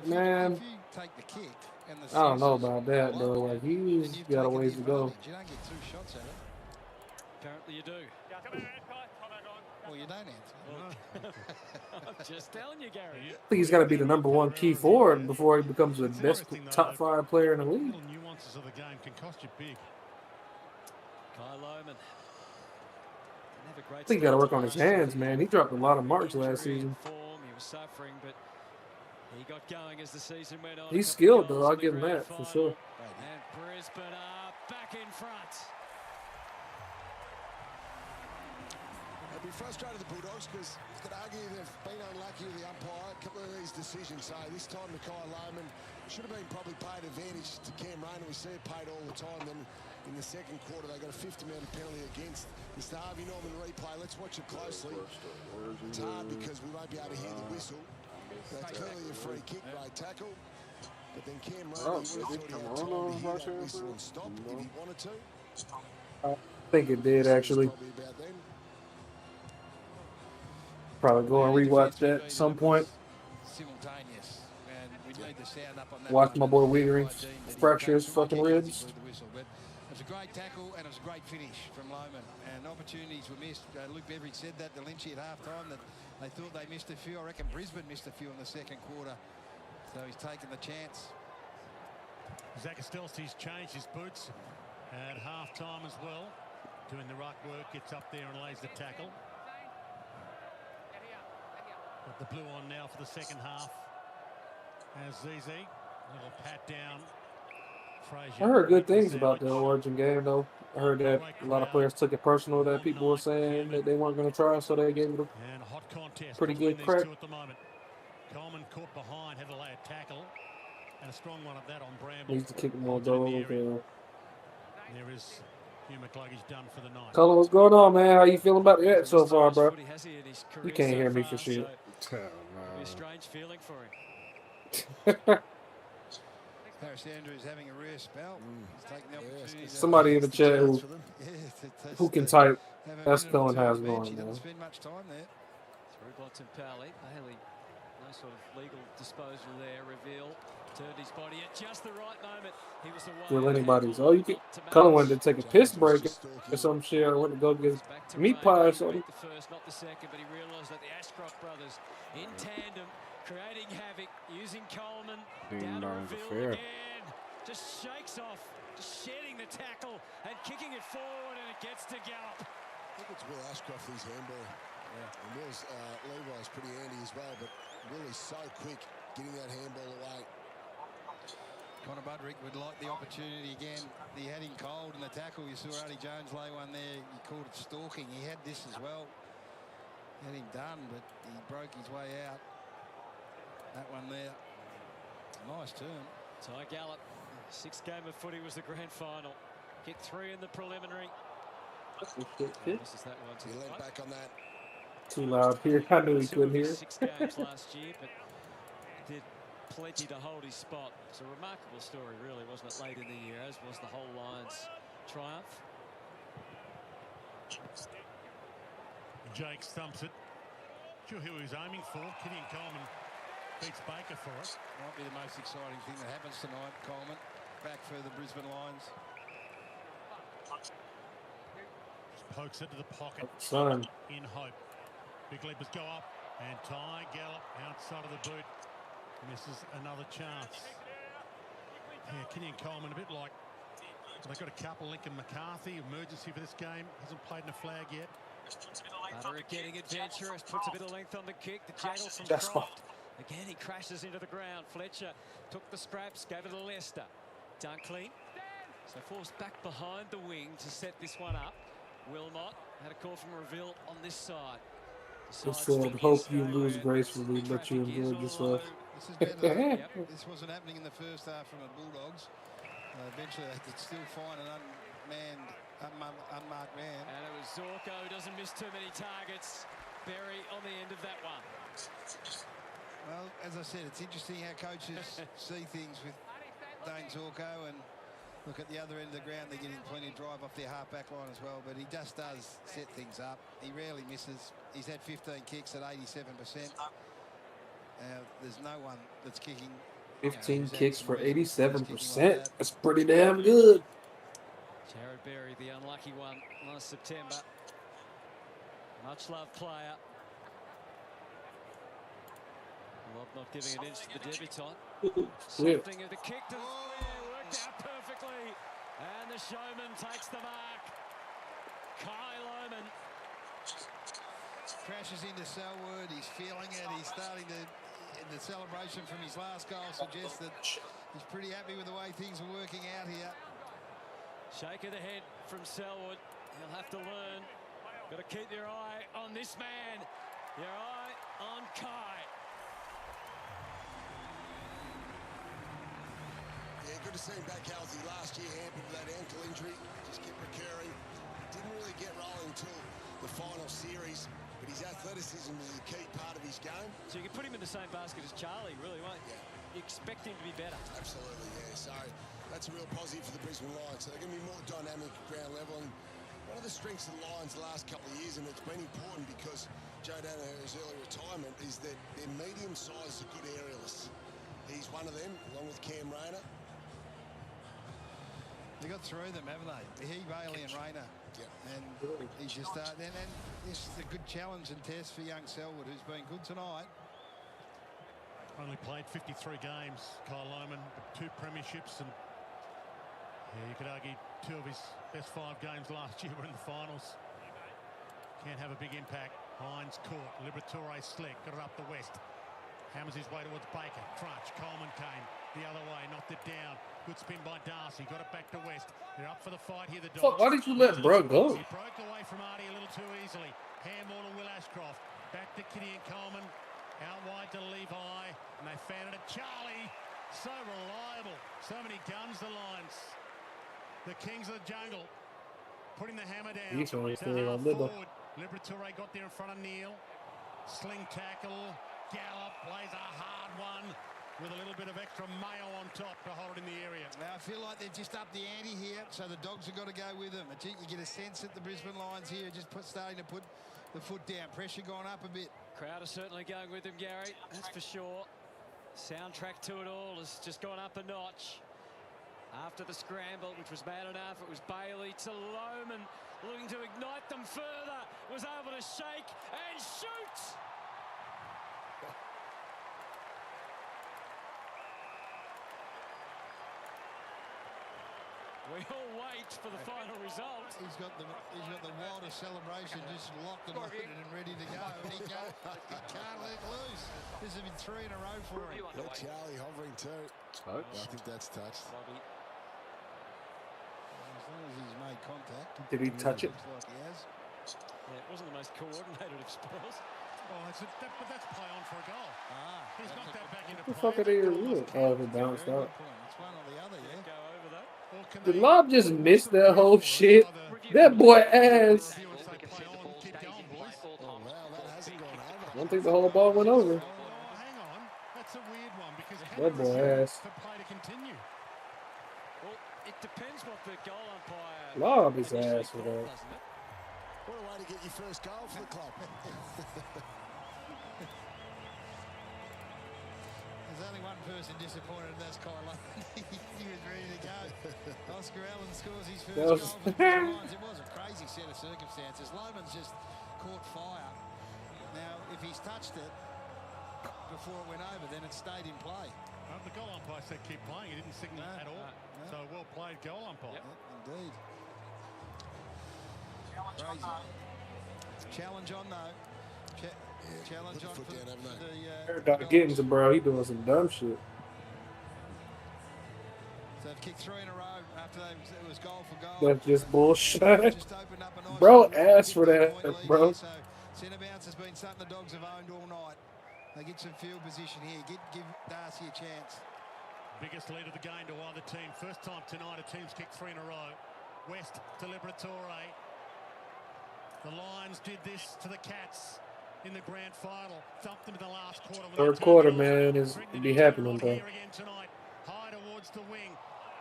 Man. If you take the kick and the I don't know about that, though. Like, he's got a ways to go. You don't get 2 shots at it. Apparently you do. Well, you don't answer. I'm just telling you, Gary. I think he's got to be the #1 key forward before he becomes the best top 5 player in the league. Little nuances of the game can cost you big. Kyle Lohman. I think he got to work on his hands, man. He dropped a lot of marks last season. He was suffering, but he got going as the season went on. He's skilled, though. I'll give him that for sure. And Brisbane are back in front. I'd be frustrated with the Bulldogs because you could argue they've been unlucky with the umpire. A couple of these decisions. So this time, Kyle Lohman should have been probably paid advantage to Cam Rayner. We see it paid all the time. Then in the second quarter, they got a 50-metre penalty against Mr. Harvey Norman replay. Let's watch it closely. It's hard because we won't be able to hear the whistle. That's clearly a free kick by tackle. But then Cam Rayner, you would have thought he had time to hear that whistle and stop if he wanted to. I think it did, actually. Probably go and rewatch that at some point. Simultaneous. And we need the sound up on that. Watch my boy Wiegering fracture his fucking ribs. It was a great tackle and it was a great finish from Lohman. And opportunities were missed. Luke Beveridge said that to Lynchy at half-time, that they thought they missed a few. I reckon Brisbane missed a few in the second quarter. So he's taken the chance. Zach Estelsti's changed his boots at half-time as well. Doing the ruck work, gets up there and lays the tackle. Got the blue on now for the second half. As ZZ, little pat down. Frazier. I heard good things about the Origin game, though. I heard that a lot of players took it personal that people were saying that they weren't going to try, so they gave it a pretty good crack. At the moment. Coleman caught behind, had to lay a tackle, and a strong one at that on Bramble. Needs to kick more goals. There is Hugh McCluggage done for the night. Colin, what's going on, man? How you feeling about that so far, bro? You can't hear me for shit. It'll be a strange feeling for him. Harris Andrews having a rare spell. He's taking the opportunity. Somebody in the chat who can type. That's Colin has He going, doesn't man. spend much time there. Through Bontempelli. Bailey, no sort of legal disposal there. Reveal. Turned his body at just the right moment. He was the one. Will anybody's. Oh, you can. Colin wanted to take a piss break or some shit. I went to go get meat pie or something. The first, not the second, but he realised that the Ashcroft brothers in tandem, creating havoc, using Coleman down to Reveal again. Just shakes off, just shedding the tackle and kicking it forward, and it gets to Gallop. I think it's Will Ashcroft, his handball. Yeah. And Will's Levi's pretty handy as well, but Will is so quick getting that handball away. Connor Budrick would like the opportunity again. He had him cold in the tackle. You saw Artie Jones lay one there. He called it stalking. He had this as well. Had him done, but he broke his way out. That one there. Nice turn. Ty Gallop, sixth game of footy was the grand final. Kick 3 in the preliminary. Misses that one. He leant back on that. Too loud here. I knew he couldn't hear. 6 games last year, but did plenty to hold his spot. It's a remarkable story, really, wasn't it, late in the year, as was the whole Lions triumph. Jake stumps it. Sure who he was aiming for. Kitty and Coleman beats Baker for it. Might be the most exciting thing that happens tonight, Coleman. Back for the Brisbane Lions. Pokes it to the pocket. Son. In hope. Big leapers go up. And Ty Gallop outside of the boot. Misses another chance. Yeah, Kenny and Coleman a bit like they've got a couple. Lincoln McCarthy, emergency for this game. Hasn't played in a flag yet. Butter getting adventurous, puts a bit of length on the kick. The jaggle from Croft. Again, he crashes into the ground. Fletcher took the scraps, gave it to Lester. Dunkley. So forced back behind the wing to set this one up. Wilmot had a call from Reveal on this side. It said, hope you lose gracefully, but you enjoyed yourself. This is better. This wasn't happening in the first half from the Bulldogs. Eventually, they could still find an unmarked man. And it was Zorko who doesn't miss too many targets. Berry on the end of that one. Well, as I said, it's interesting how coaches see things with Dane Zorko, and look at the other end of the ground. They're getting plenty of drive off their half-back line as well, but he just does set things up. He rarely misses. He's had 15 kicks at 87%. There's no one that's kicking. 15 kicks for 87%. That's pretty damn good. Jared Berry, the unlucky one last September. Much loved player. Lob not giving an inch to the debutant. Something of the kick to the square worked out perfectly. And the showman takes the mark. Kai Lohman. Crashes into Selwood. He's feeling it. He's starting to. The celebration from his last goal suggests that he's pretty happy with the way things are working out here. Shake of the head from Selwood. He'll have to learn. Got to keep your eye on this man. Your eye on Kai. Yeah, good to see him back healthy. Last year, hampered with that ankle injury. Just kept recurring. Didn't really get rolling until the final series. But his athleticism is a key part of his game. So you can put him in the same basket as Charlie, really, won't you? You expect him to be better. Absolutely, yeah. So that's a real positive for the Brisbane Lions. So they're going to be more dynamic at ground level. And one of the strengths of the Lions the last couple of years, and it's been important because Joe Danaher's early retirement, is that they're medium-sized good aerialists. He's one of them, along with Cam Rayner. They got through them, haven't they? He, Bailey and Rayner. And he's just and this is a good challenge and test for young Selwood, who's been good tonight. Only played 53 games, Kyle Lohman, 2 premierships, and yeah, you could argue 2 of his best 5 games last year were in the finals. Can't have a big impact. Hines caught, Liberatore slick, got it up the west. Hammers his way towards Baker. Crunch. Coleman came the other way, knocked it down. Good spin by Darcy. Got it back to West. They're up for the fight here. The Dogs. Fuck, why did you let bro go? He broke away from Artie a little too easily. Handball to Will Ashcroft. Back to Kitty and Coleman. Out wide to Levi. And they found it at Charlie. So reliable. So many guns, the Lions. The Kings of the Jungle. putting the hammer down. He's only To staying on half Libba. forward. Liberatore got there in front of Neil. Sling tackle. Gallop plays a hard one with a little bit of extra mayo on top to hold it in the area. Now, I feel like they've just upped the ante here, so the Dogs have got to go with them. You get a sense that the Brisbane Lions here are just starting to put the foot down. Pressure gone up a bit. Crowd are certainly going with them, Gary. That's for sure. Soundtrack to it all has just gone up a notch. After the scramble, which was bad enough, it was Bailey to Lohman, looking to ignite them further. Was able to shake and shoot. We all wait for the final result. He's got the wildest celebration just locked and loaded and ready to go. And he can't let it loose. This has been 3 in a row for him. Look, Charlie hovering too. Touch. I think that's touched. As long as he's made contact. Did he touch it? Looks like he has. Yeah, it wasn't the most coordinated of spells. Oh, but that's play on for a goal. He's knocked that back into What the play. fuck are they doing? Oh, it bounced out. It's one or the other, yeah. Go over though. Did Lob just miss that whole shit? That boy ass. Keep going, boys. Oh, wow, that hasn't gone over. I don't think the whole ball went over. Oh, hang on. That's a weird one because That boy ass. for play to continue. Well, it depends what the goal umpire. Lob his ass for that. doesn't it? What a way to get your first goal for the club. There's only one person disappointed, and that's Kyle Lohman. He was ready to go. Oscar Allen scores his first goal for the Brisbane Lions. It was a crazy set of circumstances. Lohman's just caught fire. Now, if he's touched it before it went over, then it stayed in play. The goal umpire said keep playing. He didn't signal at all. No. So well played goal umpire. Indeed. Crazy. Challenge on, though. Challenge on for the Dr. Gittins, bro, he doing some dumb shit. So they've kicked 3 in a row after it was goal for goal. That's just bullshit. Just opened up a nice Bro asked for that, bro. So centre bounce has been something the Dogs have owned all night. They get some field position here. Give Darcy a chance. Biggest lead of the game to either team. First time tonight a team's kicked 3 in a row. West to Liberatore. The Lions did this to the Cats in the grand final. Thumped them in the last quarter. Third quarter, man, is be happening, bro. Here again tonight. High towards the wing.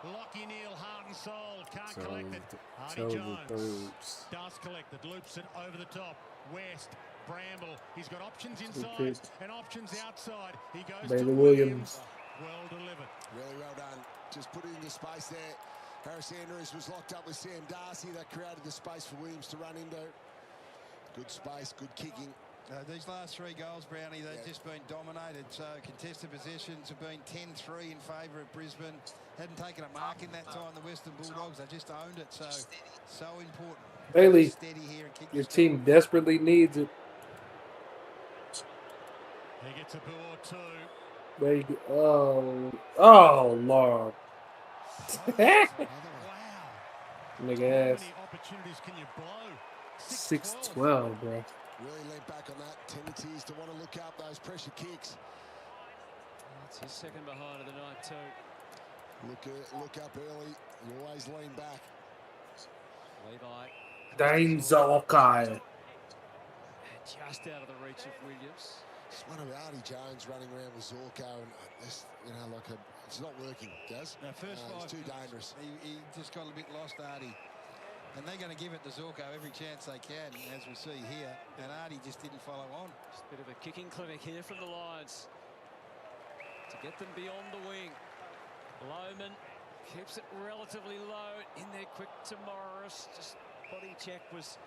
Lockie Neal, heart and soul. Can't collect it. Hardy Jones does collect it. Loops it over the top. West. Bramble. He's got options inside and options outside. He goes Bailey to Williams. Well delivered. Really well done. Just put it into space there. Harris Andrews was locked up with Sam Darcy. That created the space for Williams to run into. Good space, good kicking. These last 3 goals, Brownie, they've just been dominated. So contested possessions have been 10-3 in favour of Brisbane. Hadn't taken a mark in that time, the Western Bulldogs. They just owned it. So important. Bailey, Steady here and kick your this team desperately needs it. He gets a boo or two. There you go. Oh, Lord. Nigga ass. How many opportunities can you blow? 6-12, bro. Really leant back on that. Tendencies to want to look up those pressure kicks. That's his second behind of the night too. Look up early. You always lean back. Levi. Dane Zolkai. Just out of the reach of Williams. It's one of Artie Jones running around with Zorko, and this, it's not working, Gaz. Now, first 5 it's too dangerous. He just got a bit lost, Artie. And they're going to give it to Zorko every chance they can, as we see here. And Artie just didn't follow on. Just a bit of a kicking clinic here from the Lions to get them beyond the wing. Lohman keeps it relatively low in there, quick to Morris. Just body check was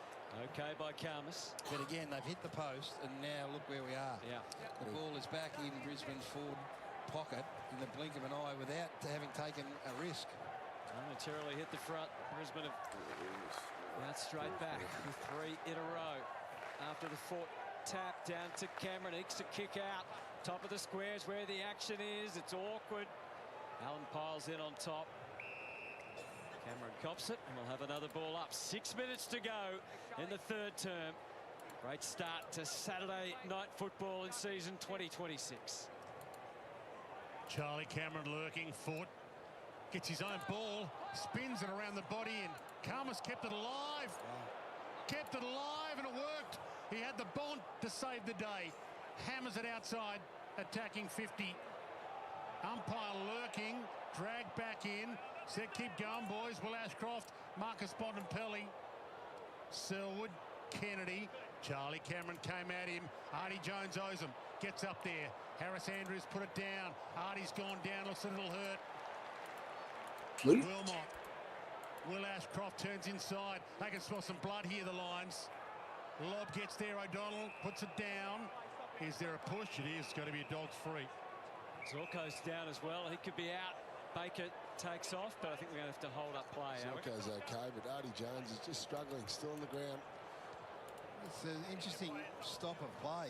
okay by Karmas. But again, they've hit the post, and now look where we are. Yeah. The ball is back in Brisbane's forward pocket in the blink of an eye without having taken a risk. Momentarily hit the front. Brisbane have bounced straight back with 3 in a row. After the foot tap down to Cameron. Eeks to kick out. Top of the squares where the action is. It's awkward. Allen piles in on top. Cameron cops it, and we'll have another ball up. 6 minutes to go in the 3rd term. Great start to Saturday night football in season 2026. Charlie Cameron lurking, foot. Gets his own ball, spins it around the body, and Karma's kept it alive. Kept it alive, and it worked. He had the bond to save the day. Hammers it outside, attacking 50. Umpire lurking, dragged back in. Said, keep going, boys. Will Ashcroft, Marcus Bontempelli, Selwood, Kennedy. Charlie Cameron came at him. Artie Jones owes him. Gets up there. Harris Andrews put it down. Artie's gone down. Looks a little hurt. Wilmot. Will Ashcroft turns inside. They can smell some blood here, the Lions. Lob gets there. O'Donnell puts it down. Is there a push? It is. It's going to be a dog's free. Zorko's down as well. He could be out. Baker takes off, but I think we're going to have to hold up play. Zorko's okay, but Artie Jones is just struggling, still on the ground. It's an interesting stop of play,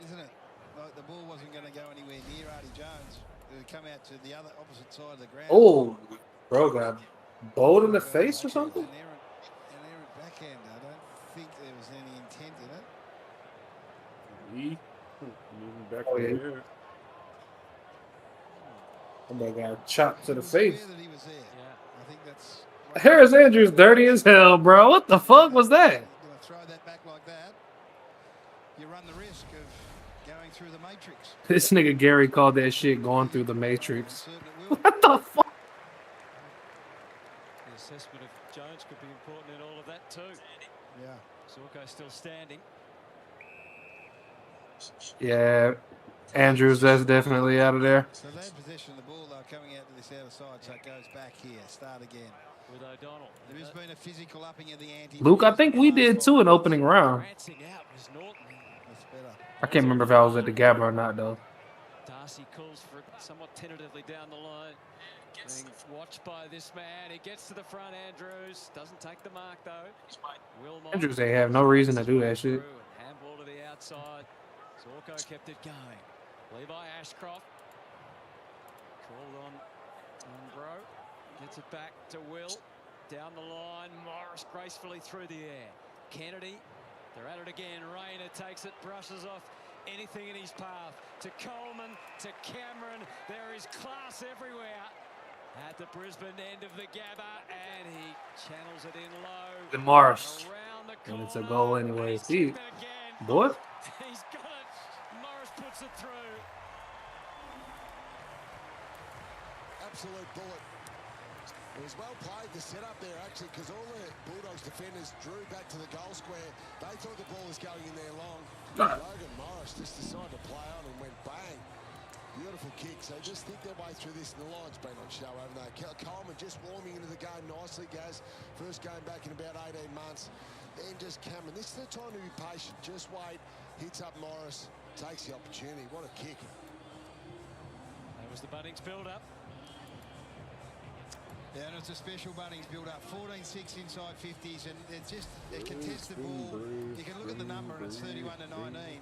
isn't it? Like the ball wasn't going to go anywhere near Artie Jones. It would come out to the other opposite side of the ground. Oh, bro got bowled in the face or something? An errant backhand. I don't think there was any intent in it. Moving back here. Somebody got chopped to the face. That he was there. Yeah. I think that's. Harris Andrews dirty as hell, bro. What the fuck was that? You're going to throw that back like that, you run the risk of going through the matrix. This nigga Gary called that shit going through the matrix. What the fuck? The assessment of Jones could be important in all of that too. Yeah. Zorko still standing. Yeah, Andrews, that's definitely out of there. So they had possession of the ball, though, coming out to this outer side, so it goes back here. Start again. With O'Donnell. There has been a physical upping of the ante. Luke, I think we did too in opening round. That's better. I can't remember if I was at the Gabba or not, though. Darcy calls for it somewhat tentatively down the line. Being watched by this man. He gets to the front, Andrews. Doesn't take the mark, though. Wilmot. Andrews, they have no reason to do that shit. Handball to the outside. Zorko kept it going. Levi Ashcroft. Called on Bro. Gets it back to Will. Down the line. Morris gracefully through the air. Kennedy. They're at it again. Rayner takes it, brushes off anything in his path. To Coleman, to Cameron. There is class everywhere at the Brisbane end of the Gabba, and he channels it in low. The Morris. And it's a goal anyway. See, boy. He's got it. Morris puts it through. Absolute bullet. It was well played, the setup there, actually, because all the Bulldogs defenders drew back to the goal square. They thought the ball was going in there long. Logan Morris just decided to play on and went bang. Beautiful kick. So just think their way through this, and the line's been on show, haven't they? Coleman just warming into the game nicely, Gaz. First game back in about 18 months. Then just Cameron. This is the time to be patient. Just wait. Hits up Morris. Takes the opportunity. What a kick. That was the Bunnings build-up. Yeah, and it's a special Bunnings build-up. 14-6 inside 50s, and it's just a contested ball. You can look at the number, and it's 31-19.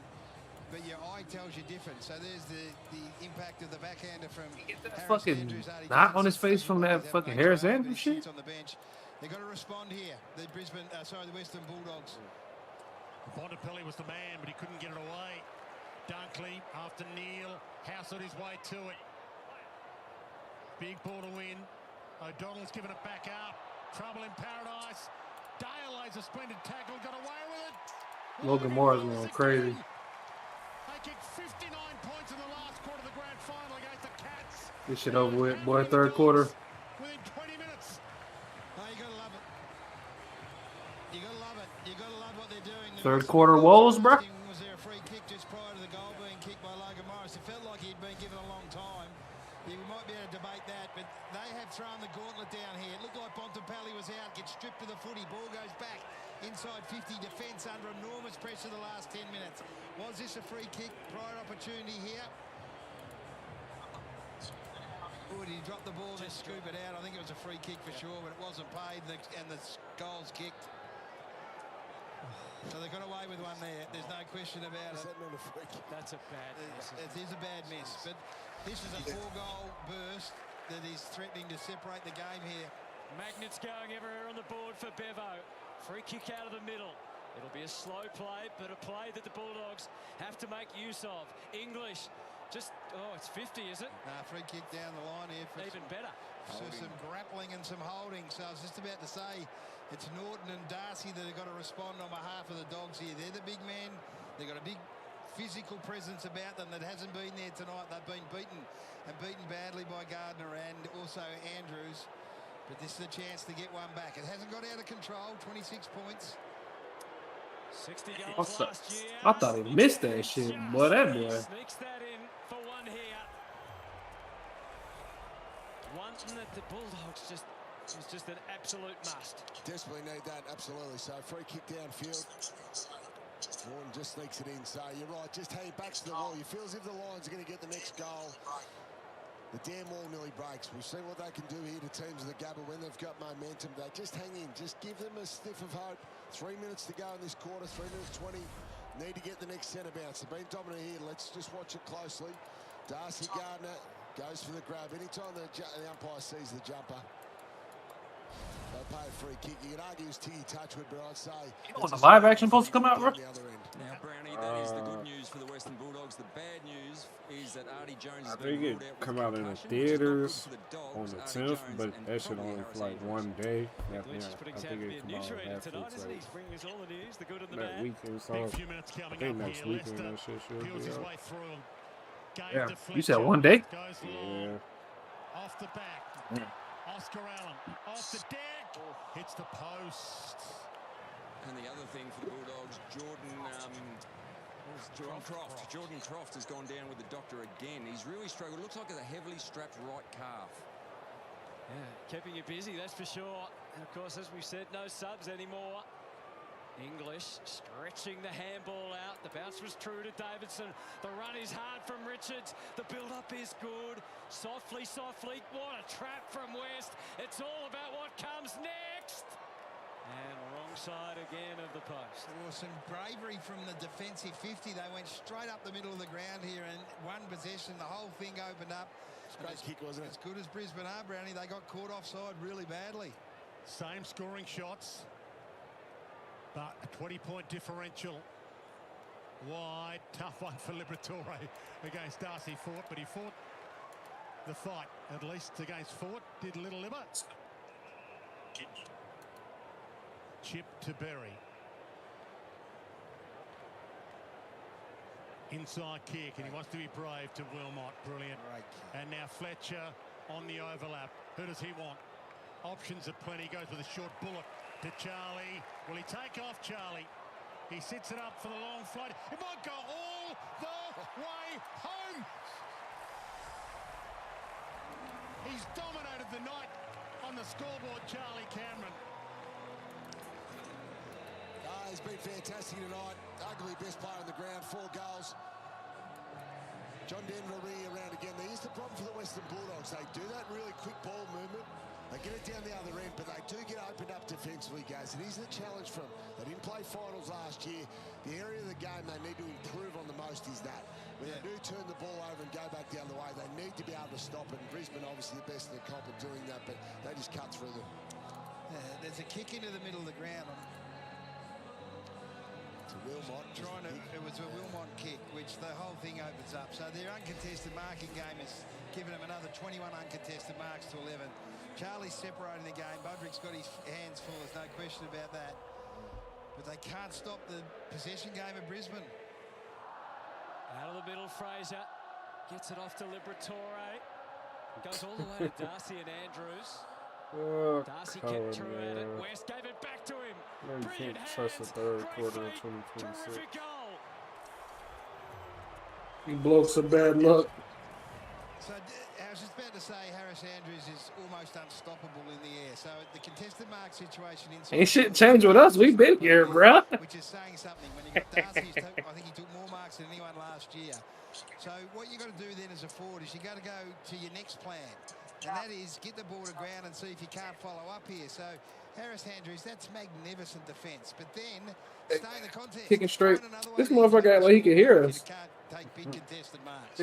But your eye tells you different. So there's the impact of the backhander from Harris fucking Andrews, knot on his face from that fucking Harris Andrews shit. On the bench. They've got to respond here. The the Western Bulldogs. Bontempelli was the man, but he couldn't get it away. Dunkley after Neil. House on his way to it. Big ball to win. O'Donnell's given it back up. Trouble in paradise. Dale lays a splendid tackle. Got away with it. Logan Morris going crazy. They kicked 59 points in the last quarter of the grand final against the Cats. This shit over with, boy. Third quarter. Within 20 minutes. Oh, you gotta love it. You gotta love it. You gotta love what they're doing. Third quarter woes, bro. Was there a free kick just prior to the goal being kicked by Logan Morris? It felt like he'd been given a long time. Yeah, we might be able to debate that, but they have thrown the gauntlet down here. It looked like Bontempelli was out, gets stripped to the footy. Ball goes back inside 50. Defence under enormous pressure the last 10 minutes. Was this a free kick? Prior opportunity here. Oh, did he drop the ball and then scoop it out? I think it was a free kick for sure, but it wasn't paid, and the goal's kicked. So they got away with one there. There's no question about it. Is that not a free kick? That's a bad miss. It is a bad miss, but this is a 4-goal burst that is threatening to separate the game here. Magnets going everywhere on the board for Bevo. Free kick out of the middle. It'll be a slow play, but a play that the Bulldogs have to make use of. English, just, it's 50, is it? Free kick down the line here. For even better. So some grappling and some holding. So I was just about to say, it's Norton and Darcy that have got to respond on behalf of the Dogs here. They're the big men. They've got a big physical presence about them that hasn't been there tonight. They've been beaten badly by Gardner and also Andrews. But this is a chance to get one back. It hasn't got out of control. 26 points. 60 goals last year. I thought he missed that shit, boy. That boy. Sneaks that in for one here. One that the Bulldogs was just an absolute must. Desperately need that, absolutely. So free kick downfield. Warren just sneaks it in. So you're right, just hang back to the wall. You feel as if the Lions are going to get the next goal. The damn wall nearly breaks. We've seen what they can do here to teams in the Gabba when they've got momentum. They just hang in. Just give them a sniff of hope. 3 minutes to go in this quarter. 3 minutes 20. Need to get the next centre bounce. They've been dominant here. Let's just watch it closely. Darcy Gardner goes for the grab. Anytime the umpire sees the jumper, they'll pay a free kick. You can argue it's Tiggy Touchwood, but I'd say... Oh, the live action supposed to come out, bro? Now, Brownie, that is the good news for the Western Bulldogs. The bad news is that Artie Jones has been ruled out with come out in the theaters on the 10th, but that should only for like 1 day. I think it come out after that weekend. So I think next weekend that shit should be out. Yeah, you said 1 day? Yeah. Off the back. Oscar Allen off the deck. Hits the post. And the other thing for the Bulldogs, Jordan Croft has gone down with the doctor again. He's really struggled. Looks like a heavily strapped right calf. Yeah, keeping you busy, that's for sure. And of course, as we said, no subs anymore. English stretching the handball out. The bounce was true to Davidson. The run is hard from Richards. The build-up is good. Softly. What a trap from West. It's all about what comes next. And wrong side again of the post. There was some bravery from the defensive 50. They went straight up the middle of the ground here and one possession, the whole thing opened up. Great kick, wasn't it? As good as Brisbane are, Brownie, they got caught offside really badly. Same scoring shots, but a 20-point differential. Wide, tough one for Liberatore against Darcy Fort, but he fought the fight, at least against Fort. Did Little Libber. Chip to Berry. Inside kick, and he wants to be brave to Wilmot. Brilliant. And now Fletcher on the overlap. Who does he want? Options are plenty. Goes with a short bullet to Charlie. Will he take off Charlie? He sits it up for the long float. It might go all the way home. He's dominated the night on the scoreboard, Charlie Cameron. He's been fantastic tonight. Arguably best player on the ground. 4 goals. John Denver around again. Here's the problem for the Western Bulldogs. They do that really quick ball movement. They get it down the other end, but they do get opened up defensively, guys. It is the challenge for them. They didn't play finals last year. The area of the game they need to improve on the most is that. When they do turn the ball over and go back the other way, they need to be able to stop it. And Brisbane, obviously, the best in the comp at doing that, but they just cut through them. There's a kick into the middle of the ground. Wilmot. It was a Wilmot kick, which the whole thing opens up. So their uncontested marking game has given them another 21 uncontested marks to 11. Charlie's separating the game. Budrick's got his hands full, there's no question about that. But they can't stop the possession game of Brisbane. Out of the middle, Fraser gets it off to Liberatore. Goes all the way to Darcy and Andrews. Oh, Darcy Colin, kept through at it. man. West gave it back to him. No, you Brilliant can't trust the third quarter of 2026. Terrific goal. You blow some bad luck. So I was just about to say Harris Andrews is almost unstoppable in the air. So the contested mark situation inside. Ain't shit changed with us. We've been here, bro. Which is saying something. When you got Darcy, I think he took more marks than anyone last year. So what you got to do then as a forward is you got to go to your next plan. And that is get the ball to ground and see if you can't follow up here. So Harris Andrews, that's magnificent defence. But then stay in the contest. Kicking straight. This motherfucker act like he can hear us. You can't take big contested marks.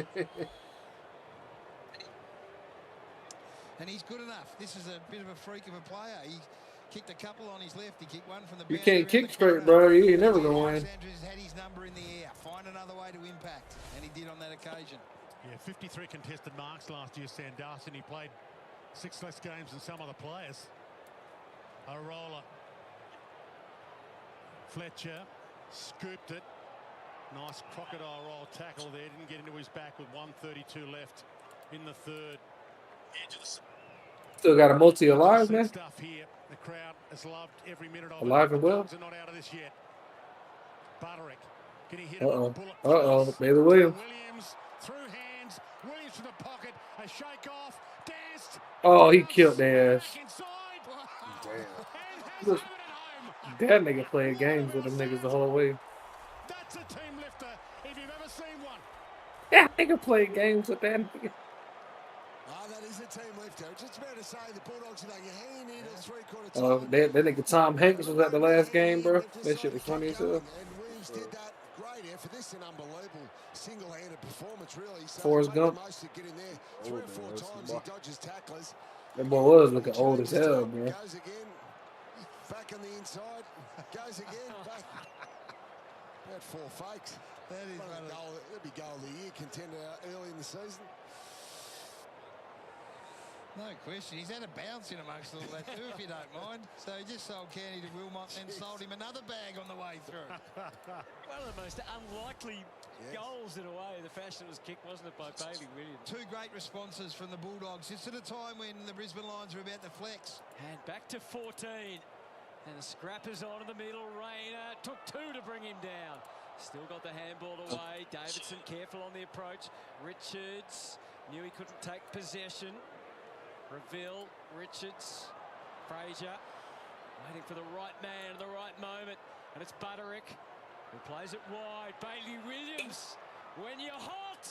And he's good enough. This is a bit of a freak of a player. Kicked a couple on his left. He kicked one from the You boundary can't around kick the straight, corner. bro. You ain't never gonna win. Andrews had his number in the air. Find another way to impact, and he did on that occasion. Yeah, 53 contested marks last year, Sanderson. He played 6 less games than some other players. O'Roller. Fletcher scooped it. Nice crocodile roll tackle there. Didn't get into his back with 1:32 left in the third. Still got a multi alive, man. Stuff here. The crowd has loved every minute of Alive it. and well. Dogs are not out of this yet. Butterick. Can he hit Bailey Williams. Williams through hands. Williams to the pocket. A shake off. Danced. Oh, he killed their ass. That nigga played games with them niggas the whole way. That's a team lifter if you've ever seen one. That nigga played games with that nigga. That is a team lifter. Just about to say the Bulldogs are hanging in at 3/4 Oh, time. that nigga Tom Hanks was at the last game, bro. That shit was funny as hell. And Williams did that. Great effort. This is an unbelievable single-handed performance, really. So Forrest Gump. most to get in there 3 or 4 times. He dodges tacklers. That boy was looking old as hell, man. Goes again. Back on the inside. Goes again. Back. About 4 fakes. That is one of goal. That'd be goal of the year contender early in the season. No question. He's had a bounce in amongst all that too, if you don't mind. So he just sold Canny to Wilmot and sold him another bag on the way through. One of the most unlikely goals in a way. The fashion was kicked, wasn't it, by Bailey Williams? 2 great responses from the Bulldogs. Just at a time when the Brisbane Lions are about to flex. And back to 14. And the scrappers on in the middle. Rayner took 2 to bring him down. Still got the handball away. Davidson careful on the approach. Richards knew he couldn't take possession. Reville, Richards, Frazier, waiting for the right man at the right moment. And it's Butterick who plays it wide. Bailey Williams, when you're hot.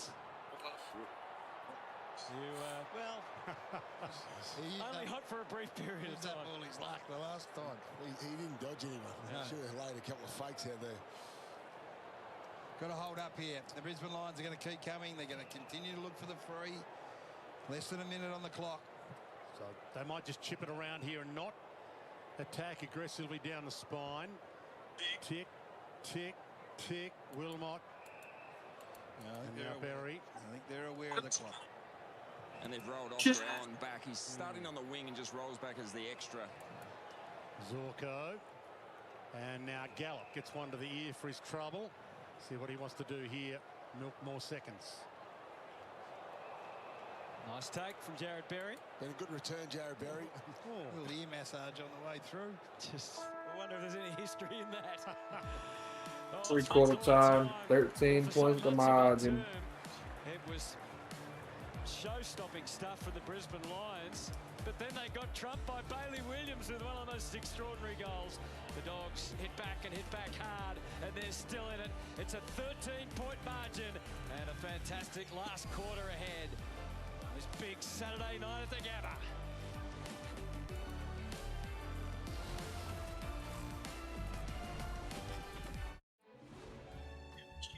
Only hot for a brief period of time. That ball his luck the last time. He didn't dodge anyone. No. Should have laid a couple of fakes out there. Got to hold up here. The Brisbane Lions are going to keep coming. They're going to continue to look for the free. Less than a minute on the clock. So they might just chip it around here and not attack aggressively down the spine. Tick, tick, tick. Wilmot. And now Berry. I think they're aware of the clock. And they've rolled Oscar-Allen back. He's starting on the wing and just rolls back as the extra. Zorko. And now Gallup gets one to the ear for his trouble. See what he wants to do here. Milk more seconds. Nice take from Jared Berry. Been a good return, Jared Berry. A little ear massage on the way through. Just, I wonder if there's any history in that. 3/4 time, 13 points to margin. It was show-stopping stuff for the Brisbane Lions, but then they got trumped by Bailey Williams with one of those extraordinary goals. The Dogs hit back and hit back hard, and they're still in it. It's a 13-point margin and a fantastic last quarter ahead. This big Saturday night at the Gabba.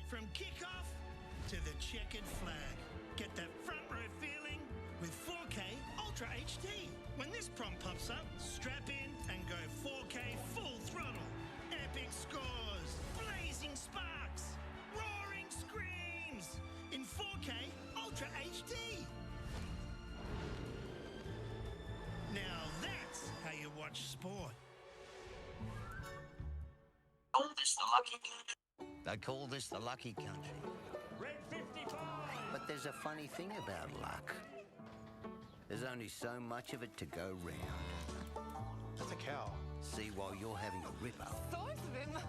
From kickoff to the checkered flag. Get that front row feeling with 4K Ultra HD. When this prompt pops up, strap in and go 4K full throttle. Epic scores, blazing sparks, roaring screams in 4K Ultra HD. Now that's how you watch sport. They call this the lucky country. Red 55. But there's a funny thing about luck. There's only so much of it to go round. That's a cow. See, while you're having a ripper, Both of him.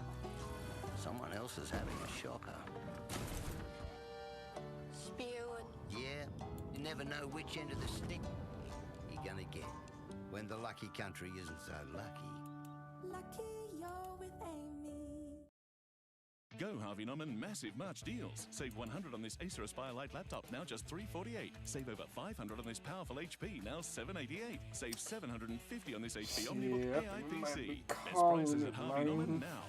someone else is having a shocker. Spewing. Yeah, you never know which end of the stick you're gonna get when the lucky country isn't so lucky. Lucky you're with Amy. Go Harvey Norman massive March deals. Save 100 on this Acer Aspire Lite laptop, now just $348. Save over 500 on this powerful HP, now $788. Save 750 on this HP Omnibook AI PC. Best prices at Harvey Norman now.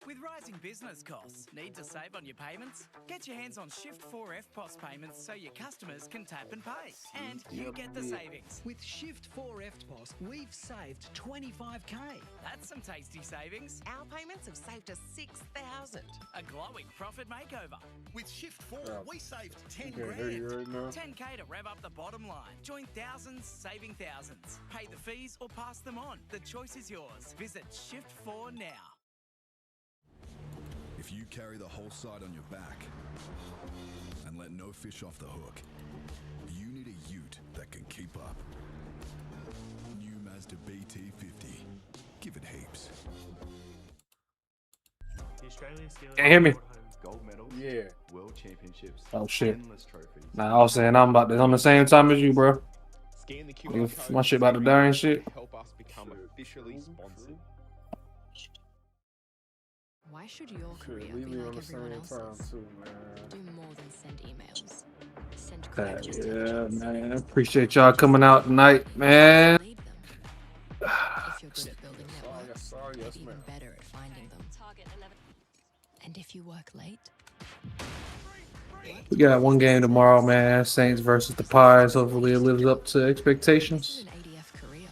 With rising business costs, need to save on your payments? Get your hands on Shift 4 EFTPOS payments so your customers can tap and pay. And you get the savings. With Shift 4 EFTPOS, we've saved 25k. That's some tasty savings. Our payments have saved us 6,000. A glowing profit makeover. With Shift 4, we saved 10 Can't grand. hear you right now. 10k to rev up the bottom line. Join thousands, saving thousands. Pay the fees or pass them on. The choice is yours. Visit Shift 4 now. If you carry the whole side on your back and let no fish off the hook, you need a ute that can keep up. New Mazda BT50. Give it heaps. The Australian Steelers Can't hear me. brought home gold medals, Yeah. world championships, Oh shit. endless trophies. Nah, I was saying I'm about to on the same time as you, bro. Scan the QR Nigga, code my shit about to die and shit. help us become officially sponsored. Why should your career Shit, be leave me on like the everyone same time else's? too, man. Do more than send emails. Send correct Yeah, justifications. man. Appreciate y'all coming out tonight, man. Lead them. If you're good at building networks, get even better at finding them. And if you work late, We got one game tomorrow, man. Saints versus the Pies. Hopefully it lives up to expectations. an ADF career.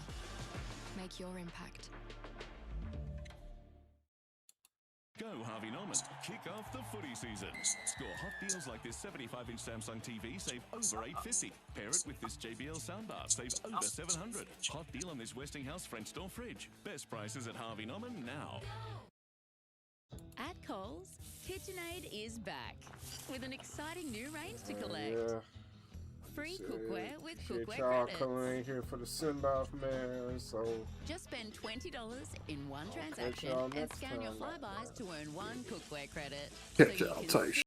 Make your impact. Go Harvey Norman. Kick off the footy season. Score hot deals like this 75-inch Samsung TV, save over $850. Pair it with this JBL soundbar, save over $700. Hot deal on this Westinghouse French door fridge. Best prices at Harvey Norman now. At Coles, KitchenAid is back with an exciting new range to collect. Yeah. Free Shit. cookware with Shit, cookware y'all credits. coming in here for the send-off, man. So Just spend $20 in one catch transaction y'all and next scan your time. Flybuys to earn one cookware credit. Catch you y'all can tight.